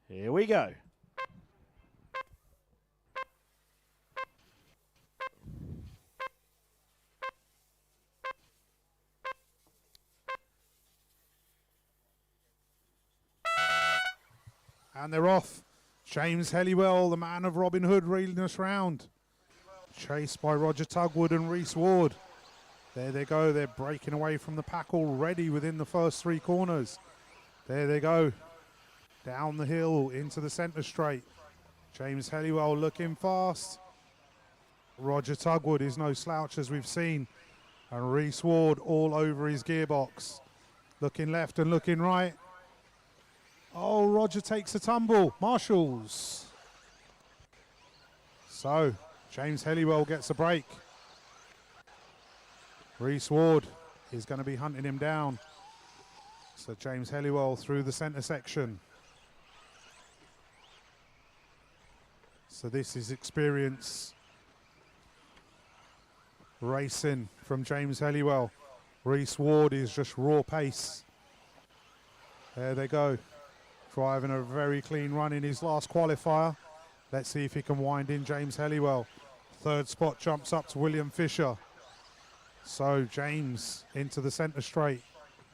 Here we go. And they're off. James Helliwell, the man of Robin Hood, reeling us round. Chased by Roger Tugwood and Reese Ward. There they go. They're breaking away from the pack already within the first 3 corners. There they go. Down the hill into the centre straight. James Helliwell looking fast. Roger Tugwood is no slouch, as we've seen. And Reese Ward all over his gearbox. Looking left and looking right. Oh, Roger takes a tumble. Marshals. So, James Helliwell gets a break. Reese Ward is going to be hunting him down. So James Helliwell through the centre section. So this is experience racing from James Helliwell. Reese Ward is just raw pace. There they go. Driving a very clean run in his last qualifier. Let's see if he can wind in James Helliwell. 3rd spot jumps up to William Fisher. So James into the centre straight.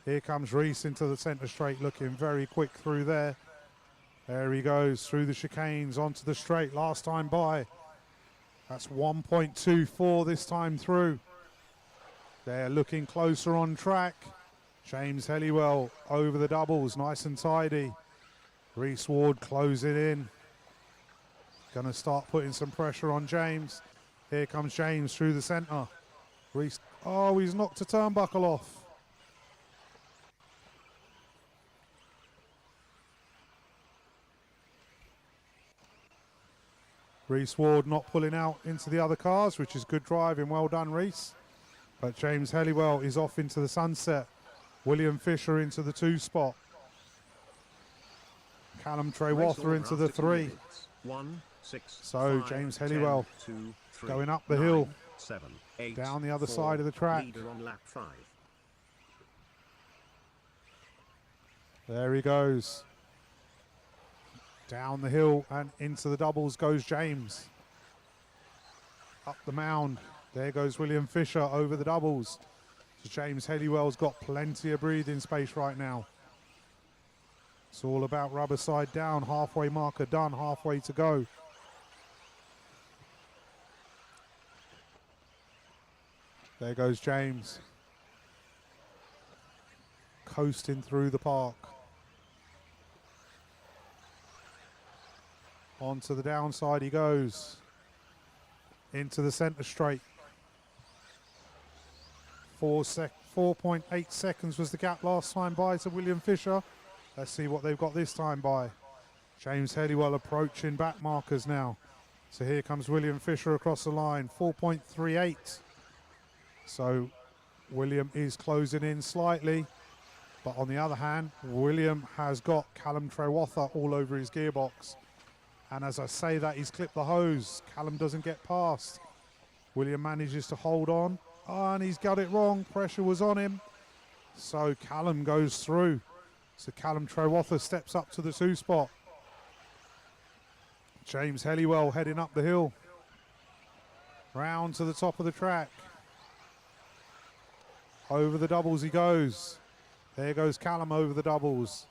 Here comes Reese into the centre straight, looking very quick through there. There he goes through the chicanes onto the straight. Last time by. That's 1.24 this time through. They're looking closer on track. James Helliwell over the doubles, nice and tidy. Reese Ward closing in. Going to start putting some pressure on James. Here comes James through the centre. Reese, oh, he's knocked a turnbuckle off. Reese Ward not pulling out into the other cars, which is good driving. Well done, Reese. But James Helliwell is off into the sunset. William Fisher into the 2 spot. Callum Treywather into the 3. 1, 6, So 5, James 10, Helliwell 2, 3, going up the 9, hill. 7, 8, Down the other 4, side of the track. leader on lap 5. There he goes. Down the hill and into the doubles goes James. Up the mound. There goes William Fisher over the doubles. So James Helliwell's got plenty of breathing space right now. It's all about rubber side down, halfway marker done, halfway to go. There goes James. Coasting through the park. Onto the downside he goes. Into the centre straight. 4.8 seconds was the gap last time by to William Fisher. Let's see what they've got this time by. James Helliwell approaching back markers now. So here comes William Fisher across the line, 4.38. So William is closing in slightly. But on the other hand, William has got Callum Trewatha all over his gearbox. And as I say that, he's clipped the hose. Callum doesn't get past. William manages to hold on. Oh, and he's got it wrong. Pressure was on him. So Callum goes through. So Callum Trewatha steps up to the 2 spot. James Helliwell heading up the hill. Round to the top of the track. Over the doubles he goes. There goes Callum over the doubles.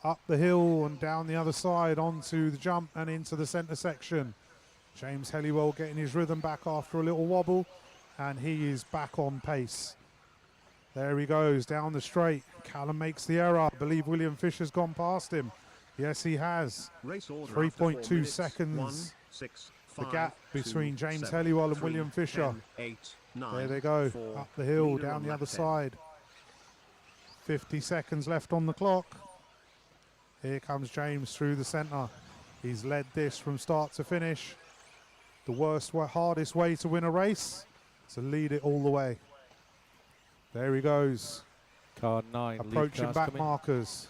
Up the hill and down the other side onto the jump and into the centre section. James Helliwell getting his rhythm back after a little wobble, and he is back on pace. There he goes down the straight. Callum makes the error. I believe William Fisher's gone past him. Yes, he has. 3.2 seconds. The gap between James Helliwell and William Fisher. 8, 9, There they go. 4, Up the hill, leader down on the lap other 10. side. 50 seconds left on the clock. Here comes James through the centre. He's led this from start to finish. The hardest way to win a race, to lead it all the way. There he goes. Car 9. lead Approaching cars back coming. markers.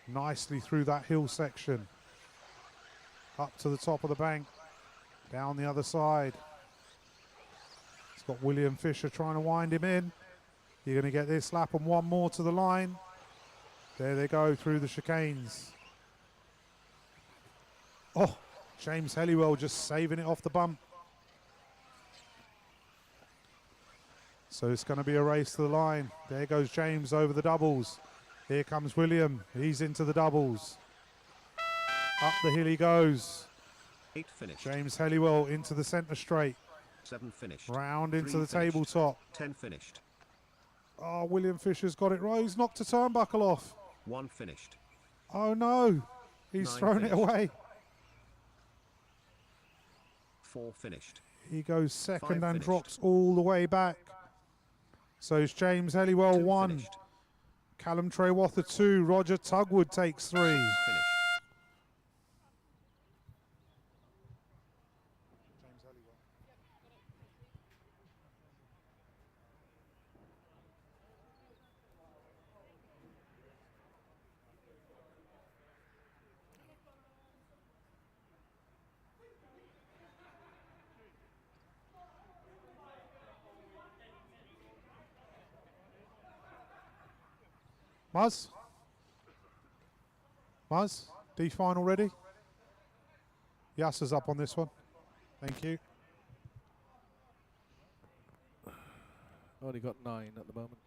Nicely through that hill section. Up to the top of the bank. Down the other side. It's got William Fisher trying to wind him in. You're going to get this lap and one more to the line. There they go through the chicanes. Oh, James Helliwell just saving it off the bump. So it's going to be a race to the line. There goes James over the doubles. Here comes William. He's into the doubles. Up the hill he goes. 8 finished. James Helliwell into the centre straight. 7 finished. Round into 3 the finished. tabletop. 10 finished. Oh, William Fisher's got it right. He's knocked a turnbuckle off. 1 finished. Oh no, he's 9 thrown it finished. away. 4 finished. He goes second 5 and finished. drops all the way back. So it's James Helliwell 2 1, finished. Callum Trewatha 2, Roger Tugwood takes 3. Finished. Muzz, D final ready? Yasser's up on this one. Thank you. Only got 9 at the moment.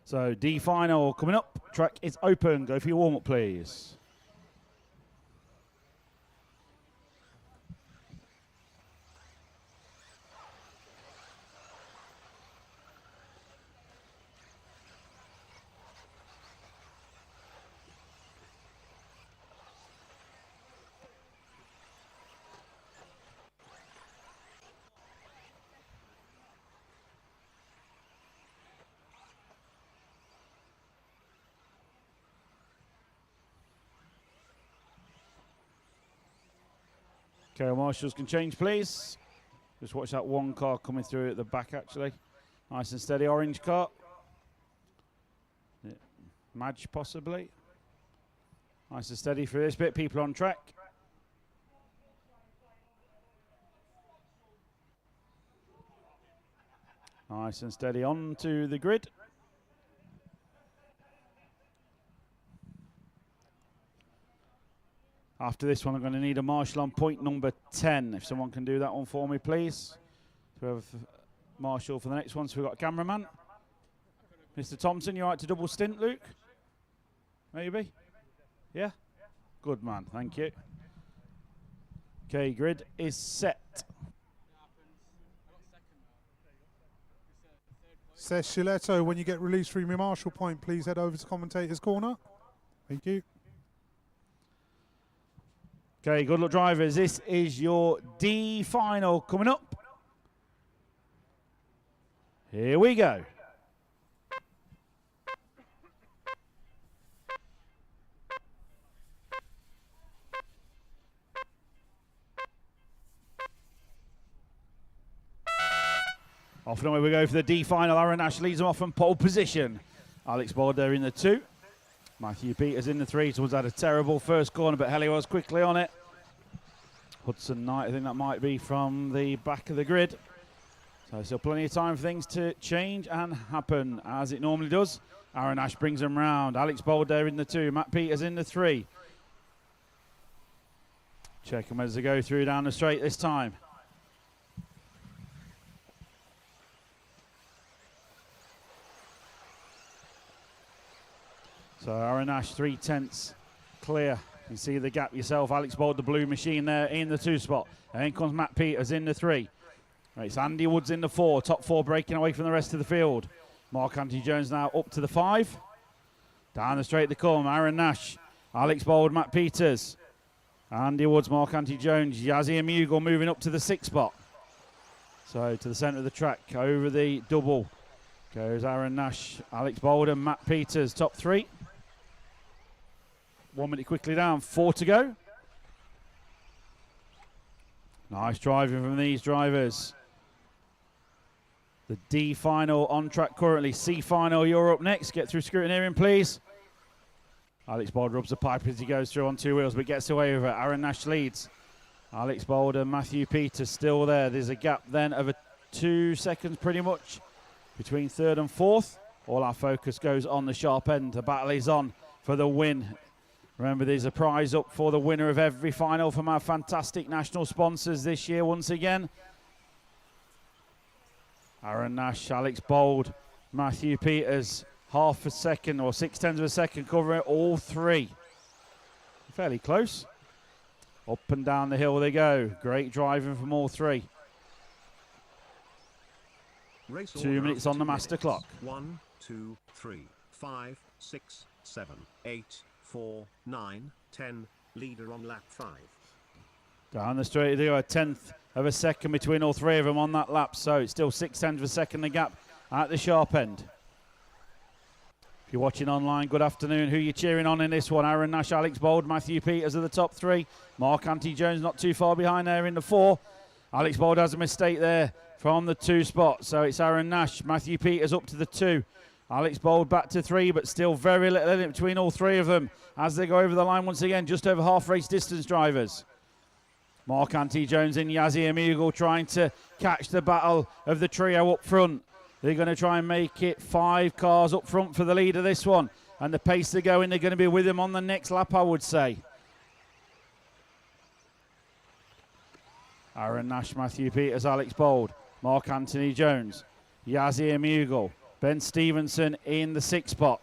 So D final coming up. Track is open. Go for your warm up, please. Okay, marshals can change, please. Just watch that one car coming through at the back, actually. Nice and steady, orange car. Yeah. Madge, possibly. Nice and steady for this bit. People on track. Nice and steady onto the grid. After this one, I'm going to need a marshal on point number 10. If someone can do that one for me, please. So we have marshal for the next one. So we've got a cameraman. Mr. Thompson, you all right to double stint, Luke? Maybe? Yeah? Good man, thank you. Okay, grid is set. Says Shiletto, when you get released from your marshal point, please head over to commentator's corner. Thank you. Okay, good luck, drivers. This is your D final coming up. Here we go. Off and away we go for the D final. Aaron Nash leads them off from pole position. Alex Board there in the 2. Matthew Peters in the 3. Someone's had a terrible first corner, but Helly was quickly on it. Hudson Knight, I think that might be from the back of the grid. So still plenty of time for things to change and happen, as it normally does. Aaron Nash brings them round. Alex Bold there in the 2. Matt Peters in the 3. Check them as they go through down the straight this time. So Aaron Nash 3/10 clear. You can see the gap yourself. Alex Bold, the blue machine there in the 2 spot. And then comes Matt Peters in the 3. Right, it's Andy Woods in the 4. Top 4 breaking away from the rest of the field. Mark Anthony Jones now up to the 5. Down the straight they come. Aaron Nash, Alex Bold, Matt Peters. Andy Woods, Mark Anthony Jones. Yazzie Mughal moving up to the 6 spot. So to the centre of the track. Over the double goes Aaron Nash, Alex Bold and Matt Peters. Top 3. 1 minute quickly down, 4 to go. Nice driving from these drivers. The D final on track currently. C final, you're up next. Get through scrutineering, please. Alex Bold rubs the pipe as he goes through on 2 wheels, but gets away with it. Aaron Nash leads. Alex Bold and Matthew Peters still there. There's a gap then of 2 seconds pretty much between 3rd and 4th. All our focus goes on the sharp end. The battle is on for the win. Remember, there's a prize up for the winner of every final from our fantastic national sponsors this year once again. Aaron Nash, Alex Bold, Matthew Peters, half a second or 6/10 of a second covering all 3. Fairly close. Up and down the hill they go. Great driving from all 3. Race 2 minutes on the master clock. 1, 2, 3, 5, 6, 7, 8, 4, 9, 10. Leader on lap 5. Down the straight they go. 1/10 of a second between all 3 of them on that lap. So it's still 6/10 of a second the gap at the sharp end. If you're watching online, good afternoon. Who are you cheering on in this one? Aaron Nash, Alex Bold, Matthew Peters are the top 3. Mark Anthony Jones not too far behind there in the 4. Alex Bold has a mistake there from the 2 spot. So it's Aaron Nash, Matthew Peters up to the 2. Alex Bold back to 3, but still very little in between all 3 of them as they go over the line once again, just over half race distance drivers. Mark Anthony Jones and Yazzie Mughal trying to catch the battle of the trio up front. They're going to try and make it 5 cars up front for the lead of this one. And the pace they're going, they're going to be with him on the next lap, I would say. Aaron Nash, Matthew Peters, Alex Bold, Mark Anthony Jones, Yazzie Mughal, Ben Stevenson in the 6th spot.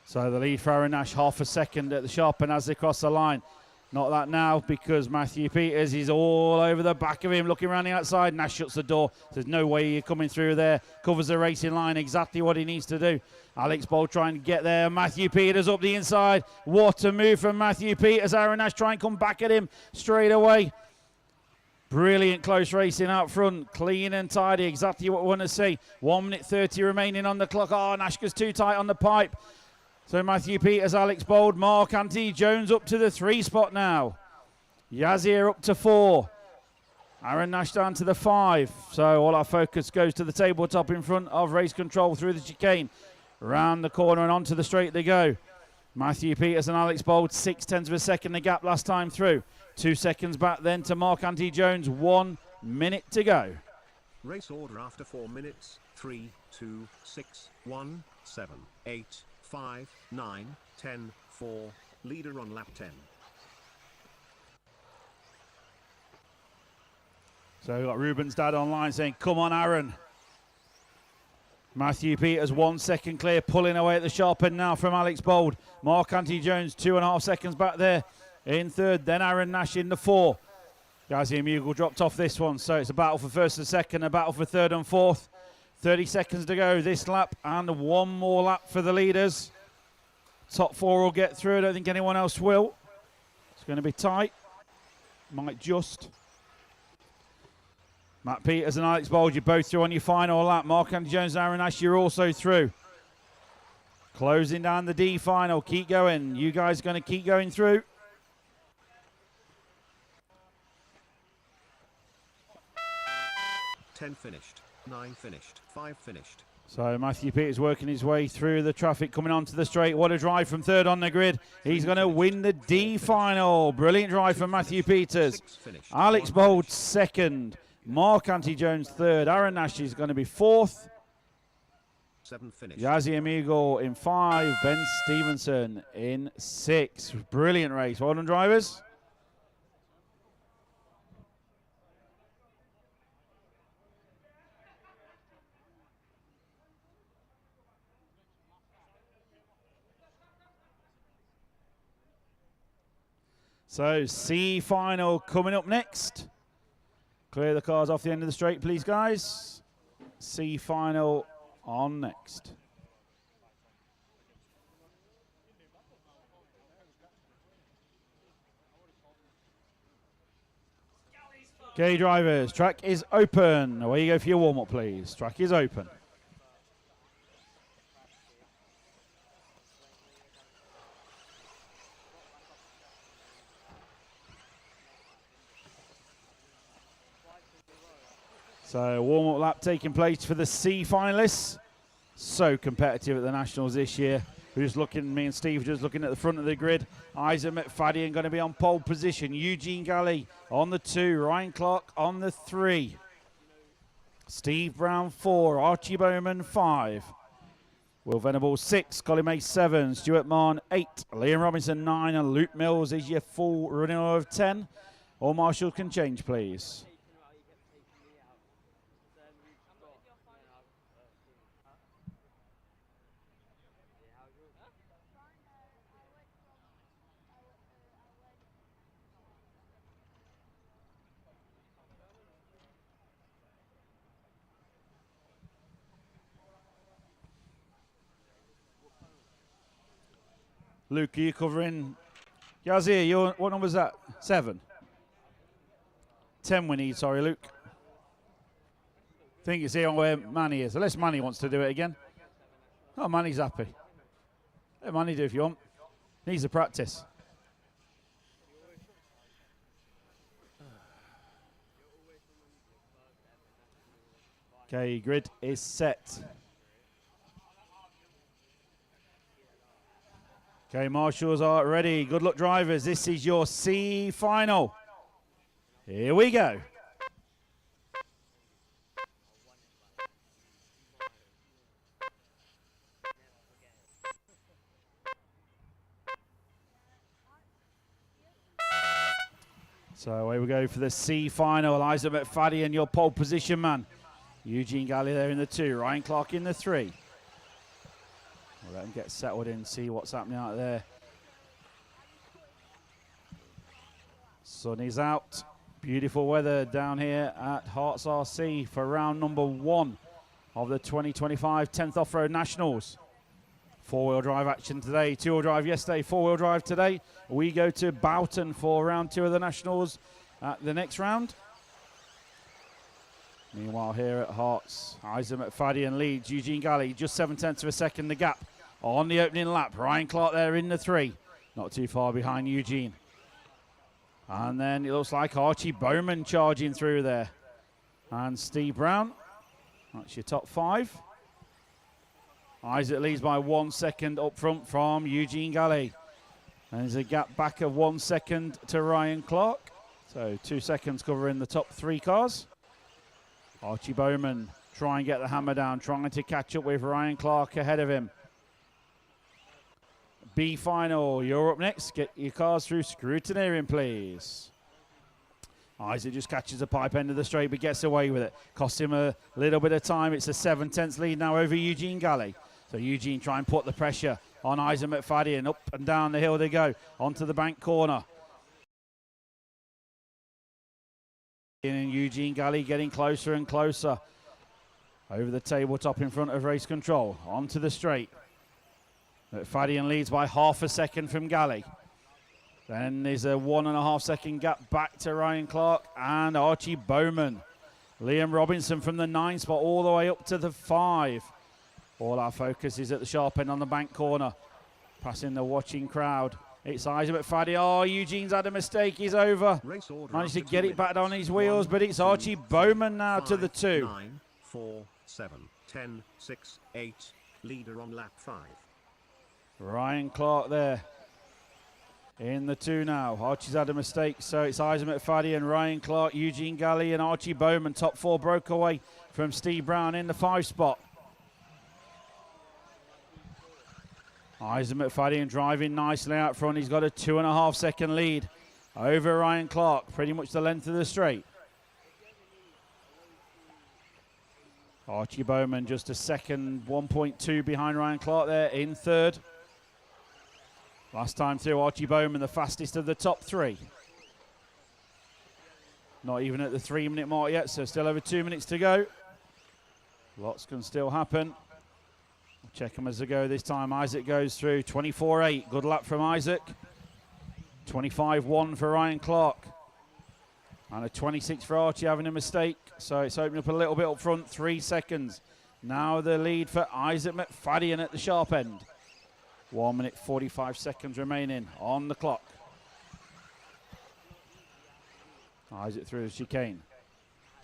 So the lead for Aaron Nash, half a second at the sharp end as they cross the line. Not that now, because Matthew Peters is all over the back of him, looking around the outside. Nash shuts the door. There's no way you're coming through there. Covers the racing line, exactly what he needs to do. Alex Bold trying to get there. Matthew Peters up the inside. What a move from Matthew Peters. Aaron Nash trying to come back at him straight away. Brilliant close racing out front. Clean and tidy, exactly what we want to see. 1 minute 30 remaining on the clock. Oh, Nash goes too tight on the pipe. So Matthew Peters, Alex Bold, Mark Anthony Jones up to the 3 spot now. Yazzie up to 4. Aaron Nash down to the 5. So all our focus goes to the tabletop in front of race control through the chicane. Round the corner and onto the straight they go. Matthew Peters and Alex Bold, 6/10 of a second the gap last time through. 2 seconds back then to Mark Anthony Jones. 1 minute to go. Race order after 4 minutes. 3, 2, 6, 1, 7, 8, 5, 9, 10, 4, Leader on lap 10. So we've got Ruben's dad online saying, come on, Aaron. Matthew Peters 1 second clear, pulling away at the sharp end now from Alex Bold. Mark Anthony Jones 2.5 seconds back there in third. Then Aaron Nash in the 4. Gazzy Mughal dropped off this one, so it's a battle for first and second, a battle for third and fourth. 30 seconds to go this lap, and one more lap for the leaders. Top 4 will get through. I don't think anyone else will. It's going to be tight. Might just. Matt Peters and Alex Bold, you're both through on your final lap. Mark Anthony Jones and Aaron Ash, you're also through. Closing down the D final. Keep going. You guys going to keep going through. Ten finished. 9 finished. 5 finished. So Matthew Peters working his way through the traffic, coming onto the straight. What a drive from third on the grid. He's going to win the D final. Brilliant drive from Matthew Peters. Alex Bold second. Mark Anthony Jones third. Aaron Nash is going to be fourth. 7 finished. Yazzie Amigo in 5. Ben Stevenson in 6. Brilliant race. Well done, drivers. So C final coming up next. Clear the cars off the end of the straight, please, guys. C final on next. Okay, drivers, track is open. Away you go for your warm-up, please. Track is open. So warm-up lap taking place for the C finalists. So competitive at the Nationals this year. We're just looking, me and Steve just looking at the front of the grid. Isaac McFadden going to be on pole position. Eugene Galley on the 2. Ryan Clark on the 3. Steve Brown 4. Archie Bowman 5. Will Venables 6. Colin May 7. Stuart Mann 8. Liam Robinson 9. And Luke Mills is your full running order of 10. All marshals can change, please. Luke, are you covering? Yazir, what number is that? 7. 10 we need, sorry, Luke. I think it's here where Manny is. Unless Manny wants to do it again. Oh, Manny's happy. Let Manny do if you want. Needs the practice. Okay, grid is set. Okay, marshals are ready. Good luck, drivers. This is your C final. Here we go. So away we go for the C final. Isaac McFadden, your pole position man. Eugene Galley there in the 2. Ryan Clark in the 3. We'll let him get settled in, see what's happening out there. Sun is out. Beautiful weather down here at Herts RC for round number 1 of the 2025 10th Offroad Nationals. 4-wheel drive action today, 2-wheel drive yesterday, 4-wheel drive today. We go to Boughton for round 2 of the Nationals at the next round. Meanwhile here at Herts, Isaac McFadden leads. Eugene Galley just 7/10 of a second the gap on the opening lap. Ryan Clark there in the 3. Not too far behind Eugene. And then it looks like Archie Bowman charging through there. And Steve Brown. That's your top 5. Isaac leads by 1 second up front from Eugene Galley. And there's a gap back of 1 second to Ryan Clark. So 2 seconds covering the top 3 cars. Archie Bowman trying to get the hammer down, trying to catch up with Ryan Clark ahead of him. B final, you're up next. Get your cars through scrutineering, please. Isaac just catches the pipe end of the straight but gets away with it. Costs him a little bit of time. It's a 7/10 lead now over Eugene Galley. So Eugene try and put the pressure on Isaac McFadden. Up and down the hill they go, onto the bank corner. And Eugene Galley getting closer and closer. Over the tabletop in front of race control. Onto the straight. McFadden leads by half a second from Galley. Then there's a 1.5 second gap back to Ryan Clark and Archie Bowman. Liam Robinson from the 9 spot all the way up to the 5. All our focus is at the sharp end on the bank corner. Passing the watching crowd. It's Isaac McFadden. Oh, Eugene's had a mistake. He's over. Managed to get it back on his wheels, but it's Archie Bowman now to the 2. 9, 4, 7, 10, 6, 8. Leader on lap 5. Ryan Clark there. In the 2 now. Archie's had a mistake, so it's Isaac McFadden, Ryan Clark, Eugene Galley, and Archie Bowman. Top 4 broke away from Steve Brown in the 5 spot. Isaac McFadden driving nicely out front. He's got a 2.5 second lead over Ryan Clark, pretty much the length of the straight. Archie Bowman just a second, 1.2 behind Ryan Clark there in 3rd. Last time through, Archie Bowman, the fastest of the top 3. Not even at the 3-minute mark yet, so still over 2 minutes to go. Lots can still happen. We'll check them as they go this time. Isaac goes through 24.8. Good lap from Isaac. 25.1 for Ryan Clark. And a 26 for Archie having a mistake. So it's opening up a little bit up front, 3 seconds. Now the lead for Isaac McFadden at the sharp end. 1 minute 45 seconds remaining on the clock. Isaac through the chicane.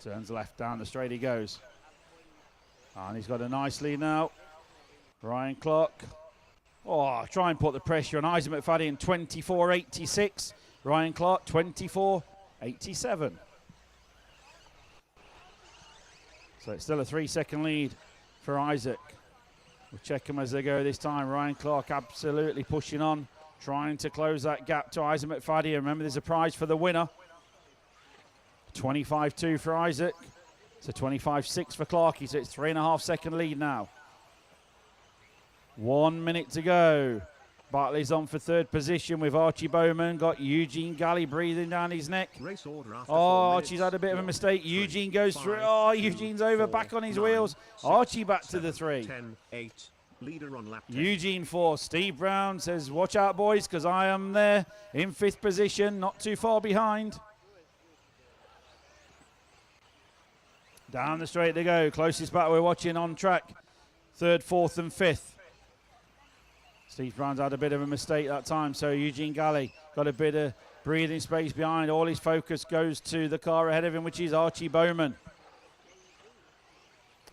Turns left, down the straight he goes. And he's got a nice lead now. Ryan Clark. Oh, try and put the pressure on Isaac McFadden, 24.86. Ryan Clark, 24.87. So it's still a 3-second lead for Isaac. We'll check them as they go this time. Ryan Clark absolutely pushing on, trying to close that gap to Isaac McFadden. Remember, there's a prize for the winner. 25.2 for Isaac. So 25.6 for Clarkey. So it's 3.5 second lead now. 1 minute to go. Bartley's on for 3rd position with Archie Bowman. Got Eugene Galley breathing down his neck. Race order after Oh, 4 Archie's had a bit of a mistake. Eugene goes through. Oh, Eugene's over, back on his wheels. Archie back to the 3. 10, 8. Leader on lap 10. Eugene 4. Steve Brown says, watch out, boys, because I am there in 5th position, not too far behind. Down the straight they go. Closest battle we're watching on track. 3rd, 4th, and 5th. Steve Brown's had a bit of a mistake that time, so Eugene Galley got a bit of breathing space behind. All his focus goes to the car ahead of him, which is Archie Bowman.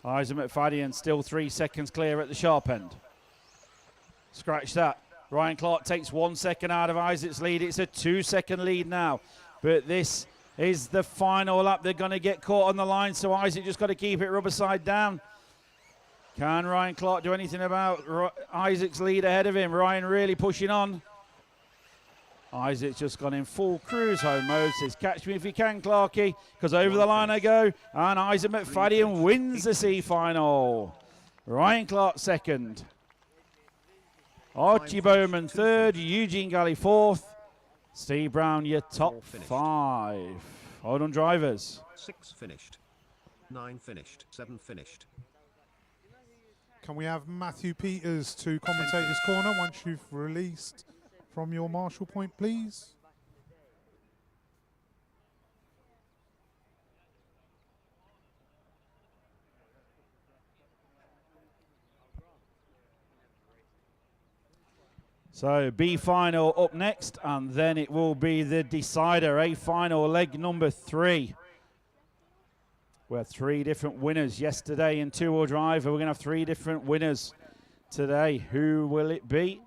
Isaac McFadden still 3 seconds clear at the sharp end. Scratch that. Ryan Clark takes 1 second out of Isaac's lead. It's a 2-second lead now, but this is the final lap. They're going to get caught on the line, so Isaac just got to keep it rubber side down. Can Ryan Clark do anything about Isaac's lead ahead of him? Ryan really pushing on. Isaac's just gone in full cruise home mode. Says, catch me if you can, Clarkey, because over the line I go. And Isaac McFadden wins the C final. Ryan Clark 2nd. Archie Bowman 3rd. Eugene Galley 4th. Steve Brown, your top 5. Well done, drivers. 6 finished. 9 finished. 7 finished. Can we have Matthew Peters to commentator's corner once you've released from your marshal point, please? So B final up next, and then it will be the decider, A final leg number 3. We had 3 different winners yesterday in 2-wheel drive. We're going to have 3 different winners today. Who will it be?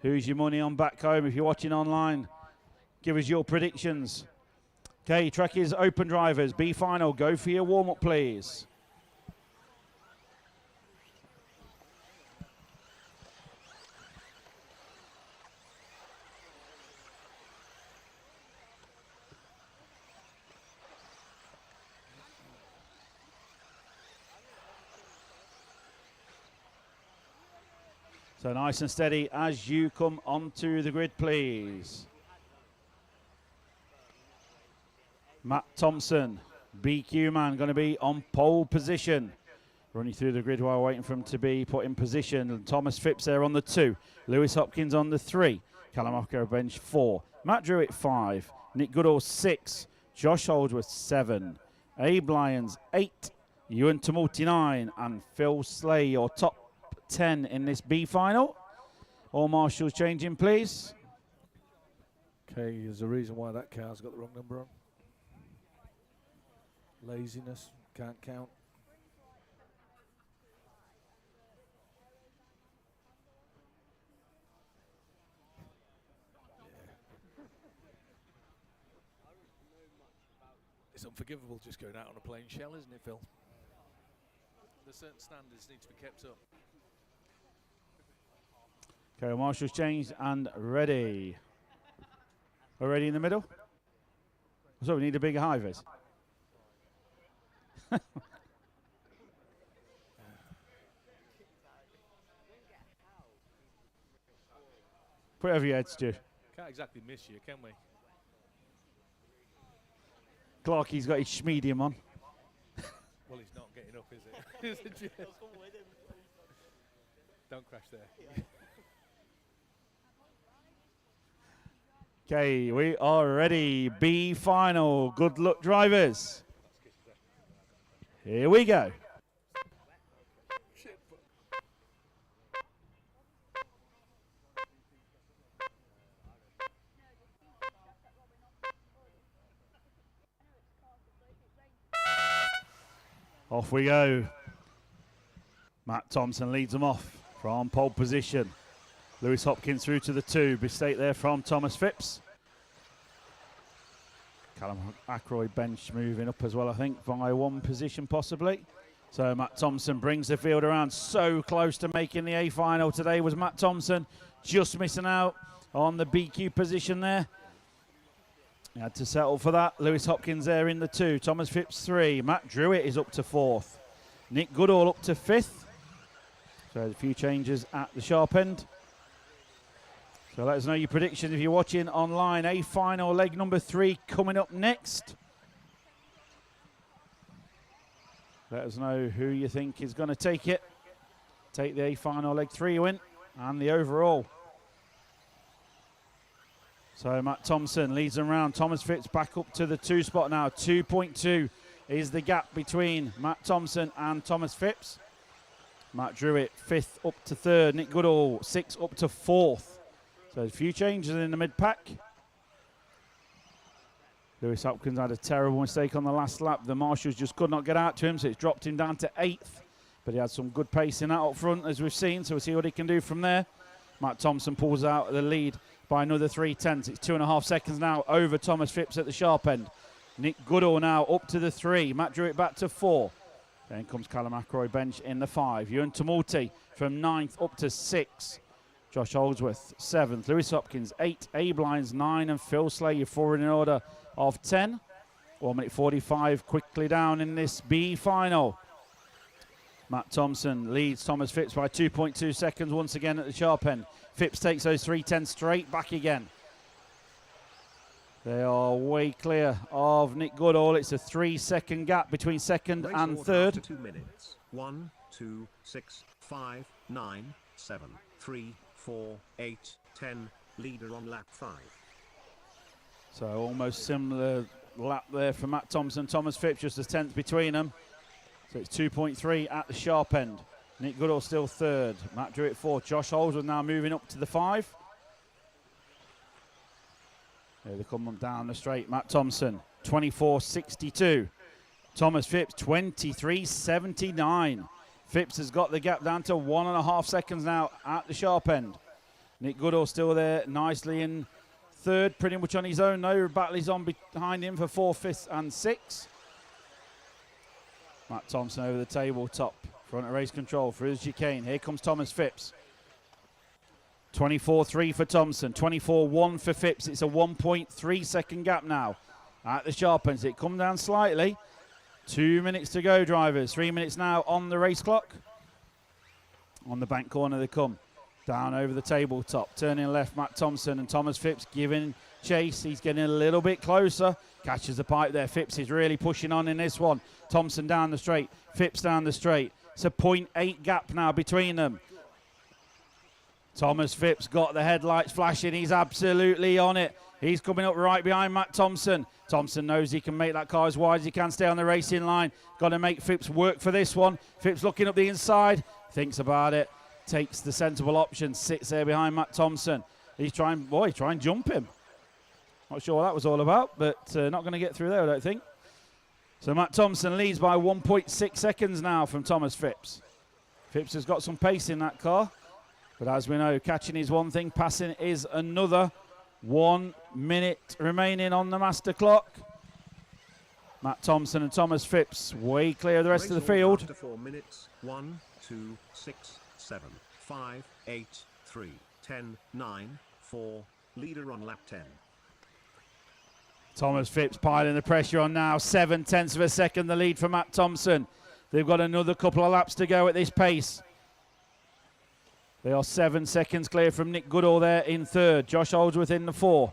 Who's your money on back home? If you're watching online, give us your predictions. Okay, track is open, drivers. B final, go for your warm-up, please. So nice and steady as you come onto the grid, please. Matt Thompson, BQ man, going to be on pole position. Running through the grid while waiting for him to be put in position. Thomas Phipps there on the 2. Lewis Hopkins on the 3. Callum Offroad bench 4. Matt Drewitt 5. Nick Goodall 6. Josh Holdsworth 7. Abe Lyons 8. Ewan Tumulty 9. And Phil Slay, your top 10 in this B final. All marshals changing, please. Okay, there's a reason why that car's got the wrong number on. Laziness, can't count. It's unforgivable just going out on a plain shell, isn't it, Phil? There's certain standards need to be kept up. Okay, marshals changed and ready. We're ready in the middle? So we need a bigger high vis. Put over your head, Stu. Can't exactly miss you, can we? Clarky's got his medium on. Well, he's not getting up, is it? Don't crash there. Okay, we are ready. B final. Good luck, drivers. Here we go. Off we go. Matt Thompson leads them off from pole position. Lewis Hopkins through to the 2. Mistake there from Thomas Phipps. Callum Ackroyd bench moving up as well, I think, via 1 position possibly. So Matt Thompson brings the field around. So close to making the A final today was Matt Thompson. Just missing out on the BQ position there. He had to settle for that. Lewis Hopkins there in the 2. Thomas Phipps 3. Matt Drewitt is up to 4th. Nick Goodall up to 5th. So a few changes at the sharp end. So let us know your predictions if you're watching online. A final leg number 3 coming up next. Let us know who you think is going to take it. Take the A final leg 3 win and the overall. So Matt Thompson leads them round. Thomas Phipps back up to the 2 spot now. 2.2 is the gap between Matt Thompson and Thomas Phipps. Matt Drewitt 5th up to 3rd. Nick Goodall 6th up to 4th. So a few changes in the mid-pack. Lewis Hopkins had a terrible mistake on the last lap. The marshals just could not get out to him, so it's dropped him down to 8th. But he had some good pace in that up front, as we've seen, so we'll see what he can do from there. Matt Thompson pulls out the lead by another 3/10. It's 2.5 seconds now over Thomas Phipps at the sharp end. Nick Goodall now up to the 3. Matt Drewitt back to 4. Then comes Callum Ackroyd bench in the 5. Ewan Tumulty from 9th up to 6. Josh Holdsworth 7th. Lewis Hopkins 8. Abe Lyons 9. And Phil Slay, you're 4 in order of 10. 1 minute 45 quickly down in this B final. Matt Thompson leads Thomas Phipps by 2.2 seconds once again at the sharp end. Phipps takes those 3:10 straight back again. They are way clear of Nick Goodall. It's a 3-second gap between second and third. 2 minutes. 1, 2, 6, 5, 9, 7, 3, 4, 8, 10. Leader on lap 5. So almost similar lap there for Matt Thompson. Thomas Phipps just a 10th between them. So it's 2.3 at the sharp end. Nick Goodall still 3rd. Matt Drewitt 4th. Josh Holdsworth now moving up to the 5. There they come down the straight. Matt Thompson 24.62. Thomas Phipps 23.79. Phipps has got the gap down to 1.5 seconds now at the sharp end. Nick Goodall still there nicely in 3rd, pretty much on his own. No battle is on behind him for 4th, 5th and 6th. Matt Thompson over the tabletop. Front of race control for his chicane. Here comes Thomas Phipps. 24.3 for Thompson. 24.1 for Phipps. It's a 1.3 second gap now at the sharp ends. It come down slightly. 2 minutes to go, drivers. 3 minutes now on the race clock. On the bank corner they come. Down over the tabletop, turning left, Matt Thompson and Thomas Phipps giving chase. He's getting a little bit closer. Catches the pipe there. Phipps is really pushing on in this one. Thompson down the straight, Phipps down the straight. It's a 0.8 gap now between them. Thomas Phipps got the headlights flashing. He's absolutely on it. He's coming up right behind Matt Thompson. Thompson knows he can make that car as wide as he can, stay on the racing line. Got to make Phipps work for this one. Phipps looking up the inside, thinks about it, takes the sensible option, sits there behind Matt Thompson. He's trying, try and jump him. Not sure what that was all about, but not going to get through there, I don't think. So Matt Thompson leads by 1.6 seconds now from Thomas Phipps. Phipps has got some pace in that car, but as we know, catching is one thing, passing is another. 1 minute remaining on the master clock. Matt Thompson and Thomas Phipps way clear of the rest of the field. After 4 minutes. 1, 2, 6, 7, 5, 8, 3, 10, 9, 4. Leader on lap 10. Thomas Phipps piling the pressure on now. 0.7 of a second the lead for Matt Thompson. They've got another couple of laps to go at this pace. They are 7 seconds clear from Nick Goodall there in third. Josh Holdsworth in the 4.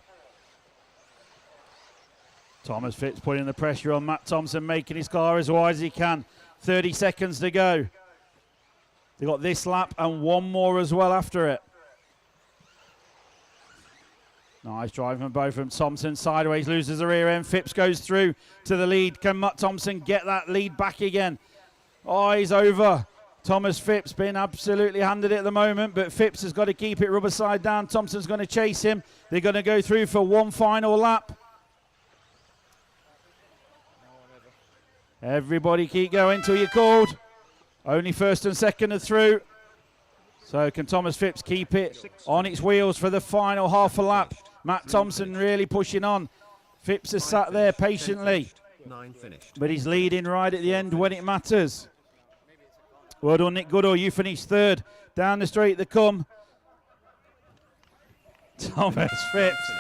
Thomas Phipps putting the pressure on Matt Thompson, making his car as wide as he can. 30 seconds to go. They've got this lap and one more as well after it. Nice drive from both of them. Thompson sideways, loses the rear end. Phipps goes through to the lead. Can Matt Thompson get that lead back again? Oh, he's over. Thomas Phipps being absolutely handed it at the moment, but Phipps has got to keep it rubber side down. Thompson's going to chase him. They're going to go through for one final lap. Everybody keep going till you're called. Only first and second are through. So can Thomas Phipps keep it on its wheels for the final half a lap? Matt Thompson really pushing on. Phipps has sat there patiently, but he's leading right at the end when it matters. Well done, Nick Goodall. You finished third. Down the straight they come. Thomas Phipps.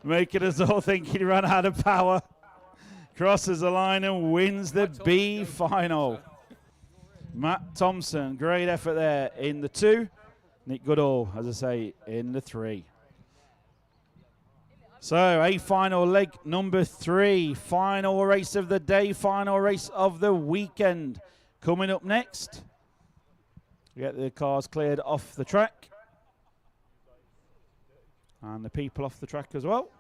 Making us all think he ran out of power. Crosses the line and wins the B final. Matt Thompson, great effort there in the 2. Nick Goodall, as I say, in the 3. So, a final leg number 3. Final race of the day, final race of the weekend. Coming up next, we get the cars cleared off the track. And the people off the track as well.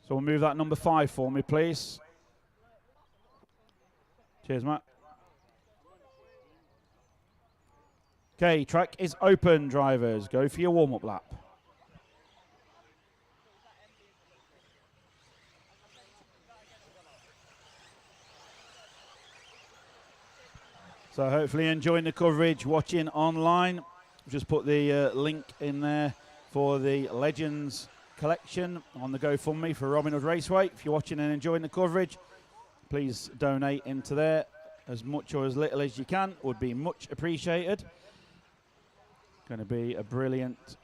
So we'll move that number 5 for me, please. Cheers, Matt. Okay, track is open, drivers. Go for your warm-up lap. So hopefully enjoying the coverage, watching online. Just put the link in there for the Legends collection on the GoFundMe for Robin Hood Raceway. If you're watching and enjoying the coverage, please donate into there as much or as little as you can. Would be much appreciated. Going to be a brilliant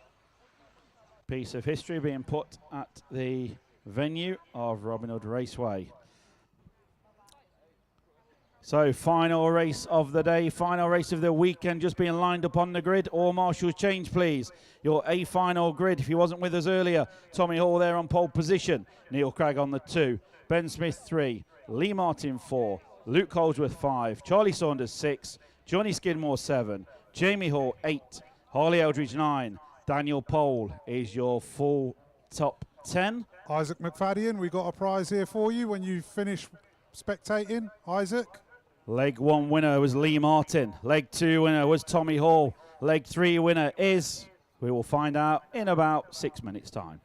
piece of history being put at the venue of Robin Hood Raceway. So final race of the day, final race of the weekend, just being lined up on the grid. All marshals change, please. Your A final grid, if he wasn't with us earlier, Tommy Hall there on pole position. Neil Cragg on the 2. Ben Smith 3. Lee Martin 4. Luke Holdsworth 5. Charlie Saunders 6. Johnny Skidmore 7. Jamie Hall 8. Harley Eldridge 9. Daniel Pole is your full top 10. Isaac McFadden, we got a prize here for you when you finish spectating. Isaac. Leg 1 winner was Lee Martin. Leg 2 winner was Tommy Hall. Leg 3 winner is, we will find out in about 6 minutes' time.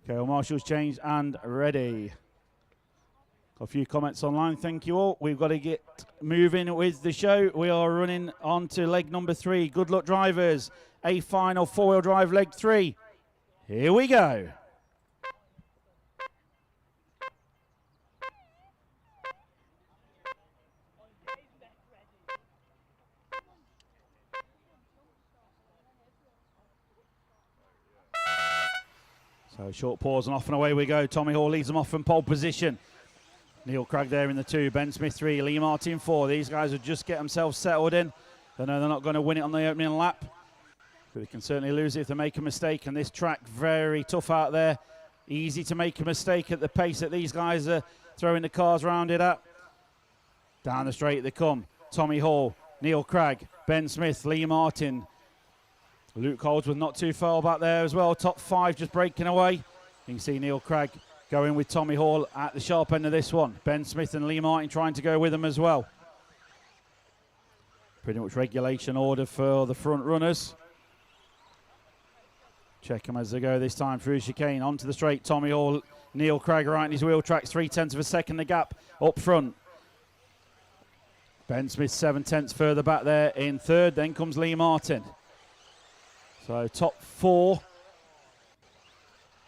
Okay, all marshals changed and ready. A few comments online, thank you all. We've got to get moving with the show. We are running on to leg number 3. Good luck, drivers. A final 4-wheel drive leg 3. Here we go. So short pause and off and away we go. Tommy Hall leads them off from pole position. Neil Craig there in the 2, Ben Smith 3, Lee Martin 4. These guys will just get themselves settled in. They know they're not going to win it on the opening lap, but they can certainly lose it if they make a mistake. And this track, very tough out there. Easy to make a mistake at the pace that these guys are throwing the cars around it at. Down the straight they come. Tommy Hall, Neil Craig, Ben Smith, Lee Martin. Luke Holdsworth not too far back there as well. Top 5 just breaking away. You can see Neil Craig going with Tommy Hall at the sharp end of this one. Ben Smith and Lee Martin trying to go with them as well. Pretty much regulation order for the front runners. Check them as they go this time through chicane. Onto the straight, Tommy Hall, Neil Craig right in his wheel tracks. 0.3 of a second the gap up front. Ben Smith 0.7 further back there in third. Then comes Lee Martin. So top 4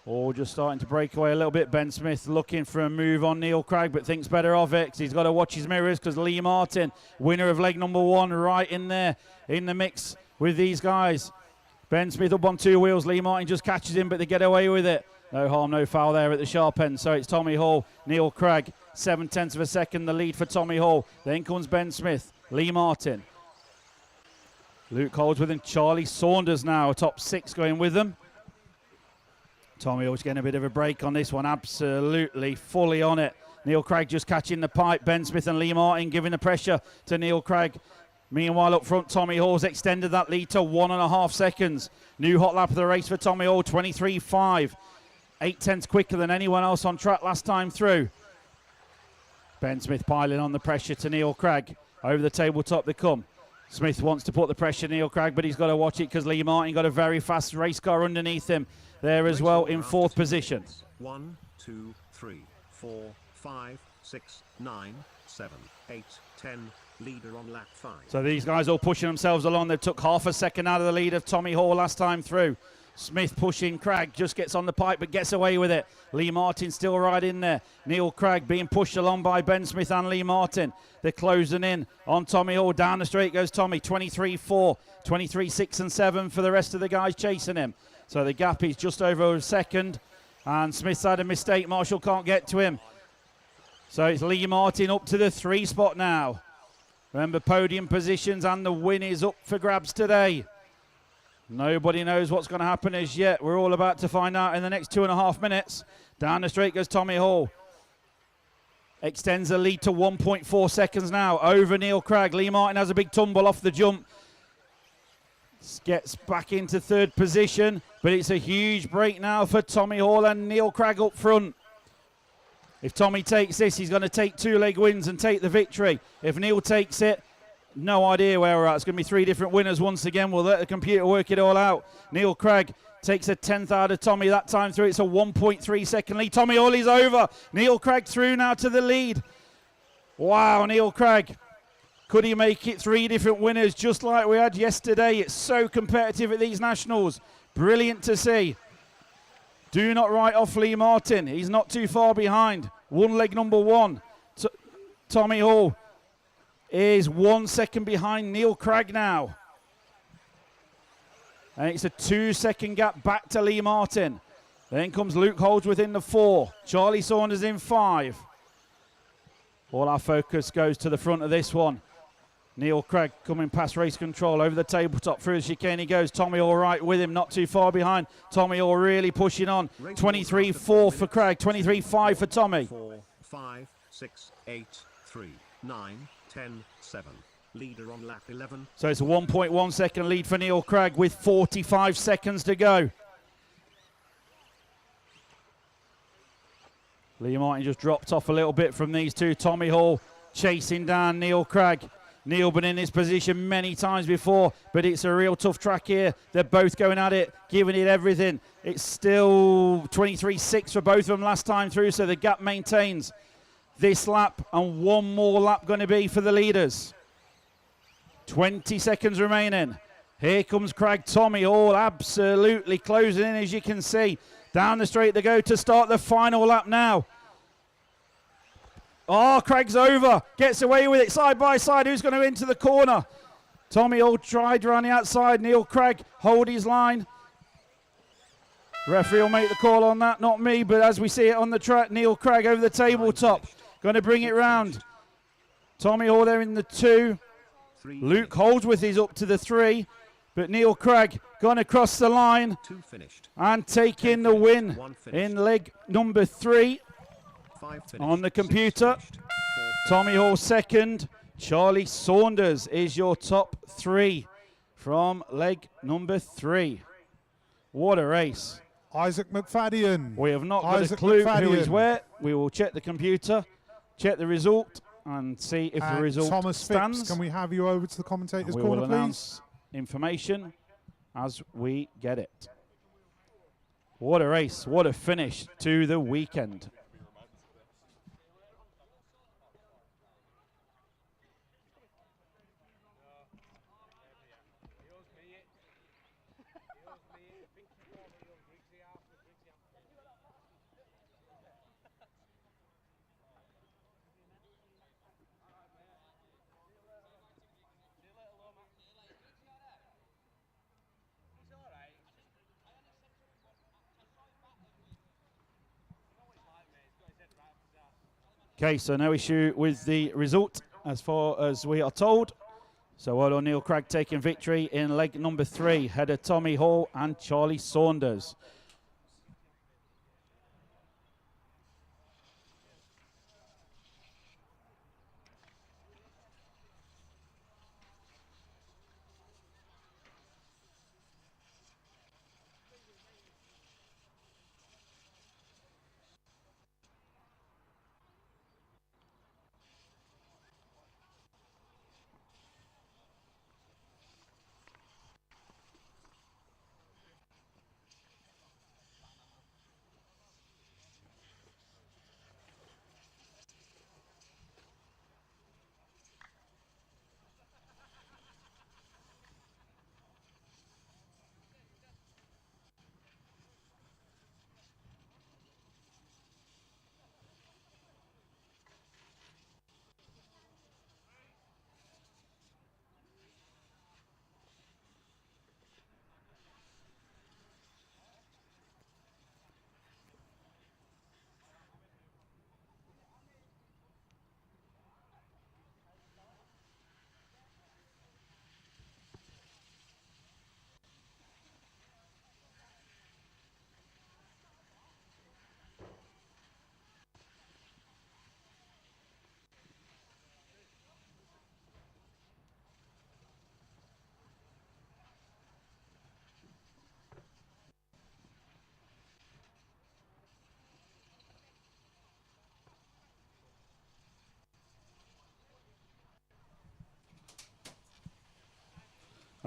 all just starting to break away a little bit. Ben Smith looking for a move on Neil Craig, but thinks better of it because he's got to watch his mirrors, because Lee Martin, winner of leg number 1, right in there in the mix with these guys. Ben Smith up on 2 wheels. Lee Martin just catches him, but they get away with it. No harm, no foul there at the sharp end. So it's Tommy Hall, Neil Craig, 0.7 of a second the lead for Tommy Hall. Then comes Ben Smith, Lee Martin, Luke Holdsworth and Charlie Saunders now, top 6 going with them. Tommy Hall's getting a bit of a break on this one, absolutely fully on it. Neil Craig just catching the pipe. Ben Smith and Lee Martin giving the pressure to Neil Craig. Meanwhile, up front, Tommy Hall's extended that lead to 1.5 seconds. New hot lap of the race for Tommy Hall, 23.5. 0.8 quicker than anyone else on track last time through. Ben Smith piling on the pressure to Neil Craig. Over the tabletop they come. Smith wants to put the pressure on Neil Craig, but he's got to watch it because Lee Martin got a very fast race car underneath him there as well in 4th position. 1, 2, 3, 4, 5, 6, 9, 7, 8, 10. Leader on lap 5. So these guys all pushing themselves along. They took half a second out of the lead of Tommy Hall last time through. Smith pushing Craig, just gets on the pipe but gets away with it. Lee Martin still right in there. Neil Craig being pushed along by Ben Smith and Lee Martin. They're closing in on Tommy Hall. Down the straight goes Tommy, 23.4, 23.6 and 7 for the rest of the guys chasing him. So the gap is just over a second, and Smith's had a mistake. Marshall can't get to him. So it's Lee Martin up to the 3 spot now. Remember, podium positions and the win is up for grabs today. Nobody knows what's going to happen as yet. We're all about to find out in the next 2.5 minutes. Down the straight goes Tommy Hall. Extends the lead to 1.4 seconds now over Neil Craig. Lee Martin has a big tumble off the jump. Gets back into 3rd position, but it's a huge break now for Tommy Hall and Neil Craig up front. If Tommy takes this, he's going to take 2-leg wins and take the victory. If Neil takes it, no idea where we're at. It's going to be 3 different winners once again. We'll let the computer work it all out. Neil Craig takes a 10th out of Tommy that time through. It's a 1.3 second lead. Tommy Hall is over. Neil Craig through now to the lead. Wow, Neil Craig. Could he make it 3 different winners just like we had yesterday? It's so competitive at these nationals. Brilliant to see. Do not write off Lee Martin. He's not too far behind. 1 leg number 1. Tommy Hall is 1 second behind Neil Craig now. And it's a 2-second gap back to Lee Martin. Then comes Luke Holdsworth in the 4. Charlie Saunders in 5. All our focus goes to the front of this one. Neil Craig coming past race control over the tabletop through the chicane he goes. Tommy Hall right with him, not too far behind. Tommy Hall really pushing on. 23.4 for Craig, 23.5 for Tommy. 4, 5, 6, 8, 3, 9, 10, 7. Leader on lap 11. So it's a 1.1 second lead for Neil Craig with 45 seconds to go. Lee Martin just dropped off a little bit from these two. Tommy Hall chasing down Neil Craig. Neil been in this position many times before, but it's a real tough track here. They're both going at it, giving it everything. It's still 23.6 for both of them last time through, so the gap maintains this lap, and 1 more lap going to be for the leaders. 20 seconds remaining. Here comes Craig. Tommy Hall absolutely closing in, as you can see. Down the straight they go to start the final lap now. Oh, Craig's over. Gets away with it side by side. Who's going to into the corner? Tommy Hall tried around the outside. Neil Craig hold his line. Referee will make the call on that, not me, but as we see it on the track, Neil Craig over the tabletop. Going to bring it round. Tommy Hall there in the 2. Luke Holdsworth is up to the 3. But Neil Craig gone across the line 2 finished. and taking the win 1 finished. in leg number 3 5 finished. on the 6 computer. finished. 4 Tommy Hall second. Charlie Saunders is your top 3 from leg number 3. What a race. Isaac McFadden. We have not got Isaac a clue who McFadden. is where. We will check the computer, check the result, and see if the And result Thomas stands. Phipps, can we have you over to the commentators' We corner, will please? announce information as we get it. What a race, what a finish to the weekend. Okay, so no issue with the result as far as we are told. So well done, Neil Craig taking victory in leg number 3, ahead of Tommy Hall and Charlie Saunders.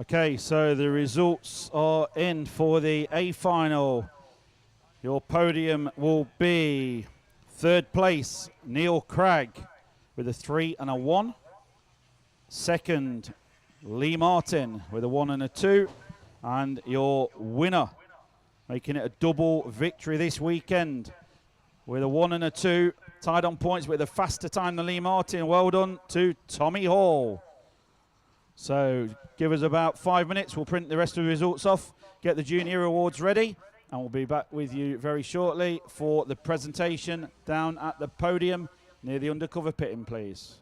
Okay, so the results are in for the A final. Your podium will be 3rd place, Neil Craig, with a 3 and a 1. 2nd, Lee Martin with a 1 and a 2. And your winner, making it a double victory this weekend, with a 1 and a 2, tied on points with a faster time than Lee Martin. Well done to Tommy Hall. So give us about 5 minutes. We'll print the rest of the results off, get the junior awards ready, and we'll be back with you very shortly for the presentation down at the podium near the undercover pitting, please.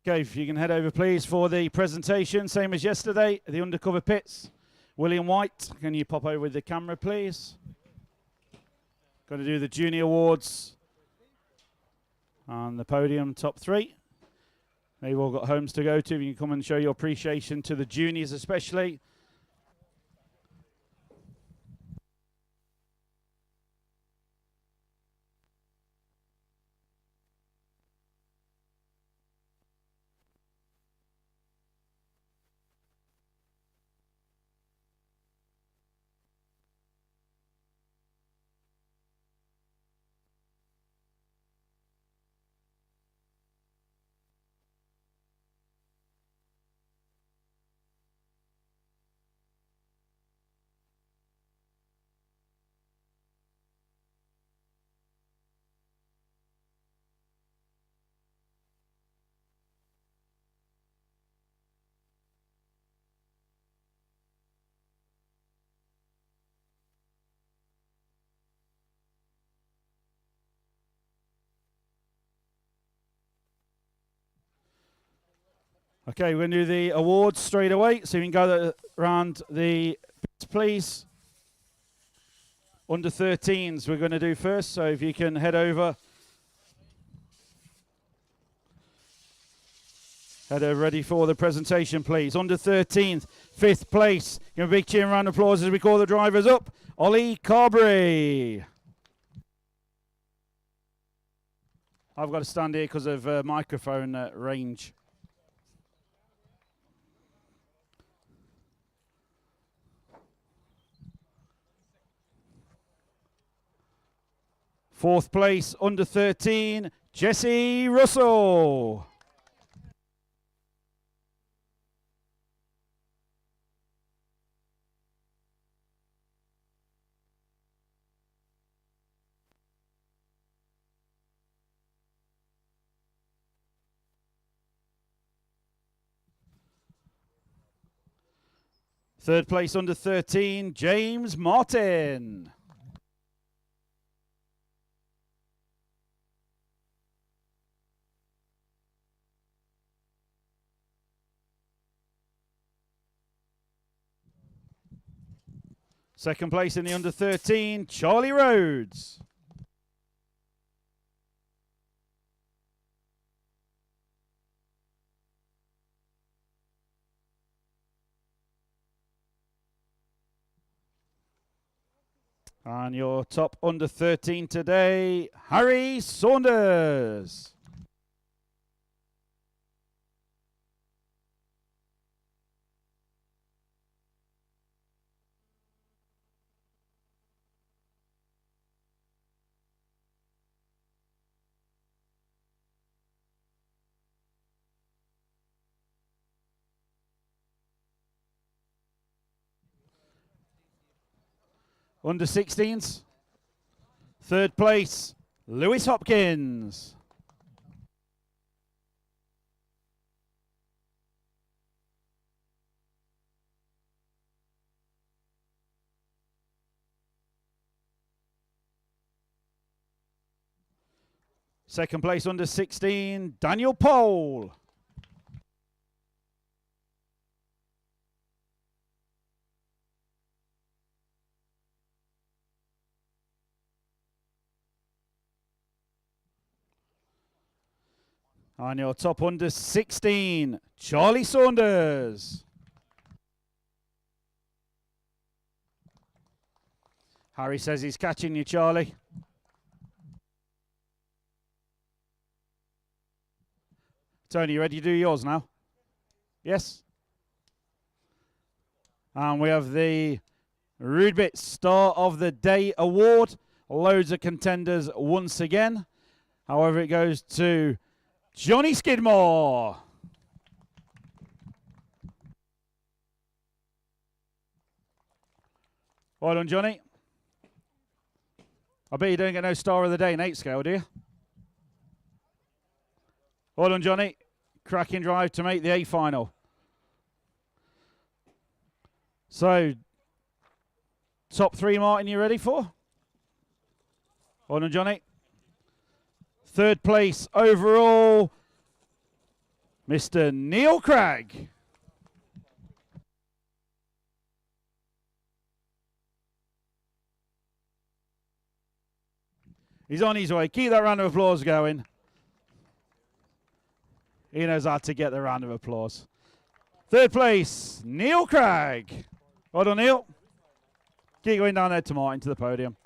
Okay, if you can head over, please, for the presentation, same as yesterday, the undercover pits. William White, can you pop over with the camera, please? Going to do the junior awards on the podium, top 3. They've all got homes to go to. You can come and show your appreciation to the juniors especially. Okay, we're going to do the awards straight away, so you can go around the bits, please. Under 13s we're going to do first, so if you can head over. Head over ready for the presentation, please. Under 13th, 5th place. Give a big cheer and round of applause as we call the drivers up. Ollie Carberry. I've got to stand here because of microphone range. Fourth place, under 13, Jesse Russell. Third place, under 13, James Martin. Second place in the under 13, Charlie Rhodes. And your top under 13 today, Harry Saunders. Under 16s, third place, Lewis Hopkins. Second place, under 16, Daniel Pole. On your top under 16, Charlie Saunders. Harry says he's catching you, Charlie. Tony, you ready to do yours now? Yes? And we have the Rude Bits Star of the Day Award. Loads of contenders once again. However, it goes to Johnny Skidmore. Well done, Johnny. I bet you don't get no Star of the Day in 8 scale, do you? Well done, Johnny. Cracking drive to make the A final. So, top 3, Martin, you ready for? Well done, Johnny. Third place overall, Mr. Neil Craig. He's on his way. Keep that round of applause going. He knows how to get the round of applause. Third place, Neil Craig. Well done, Neil. Keep going down there to Martin to the podium.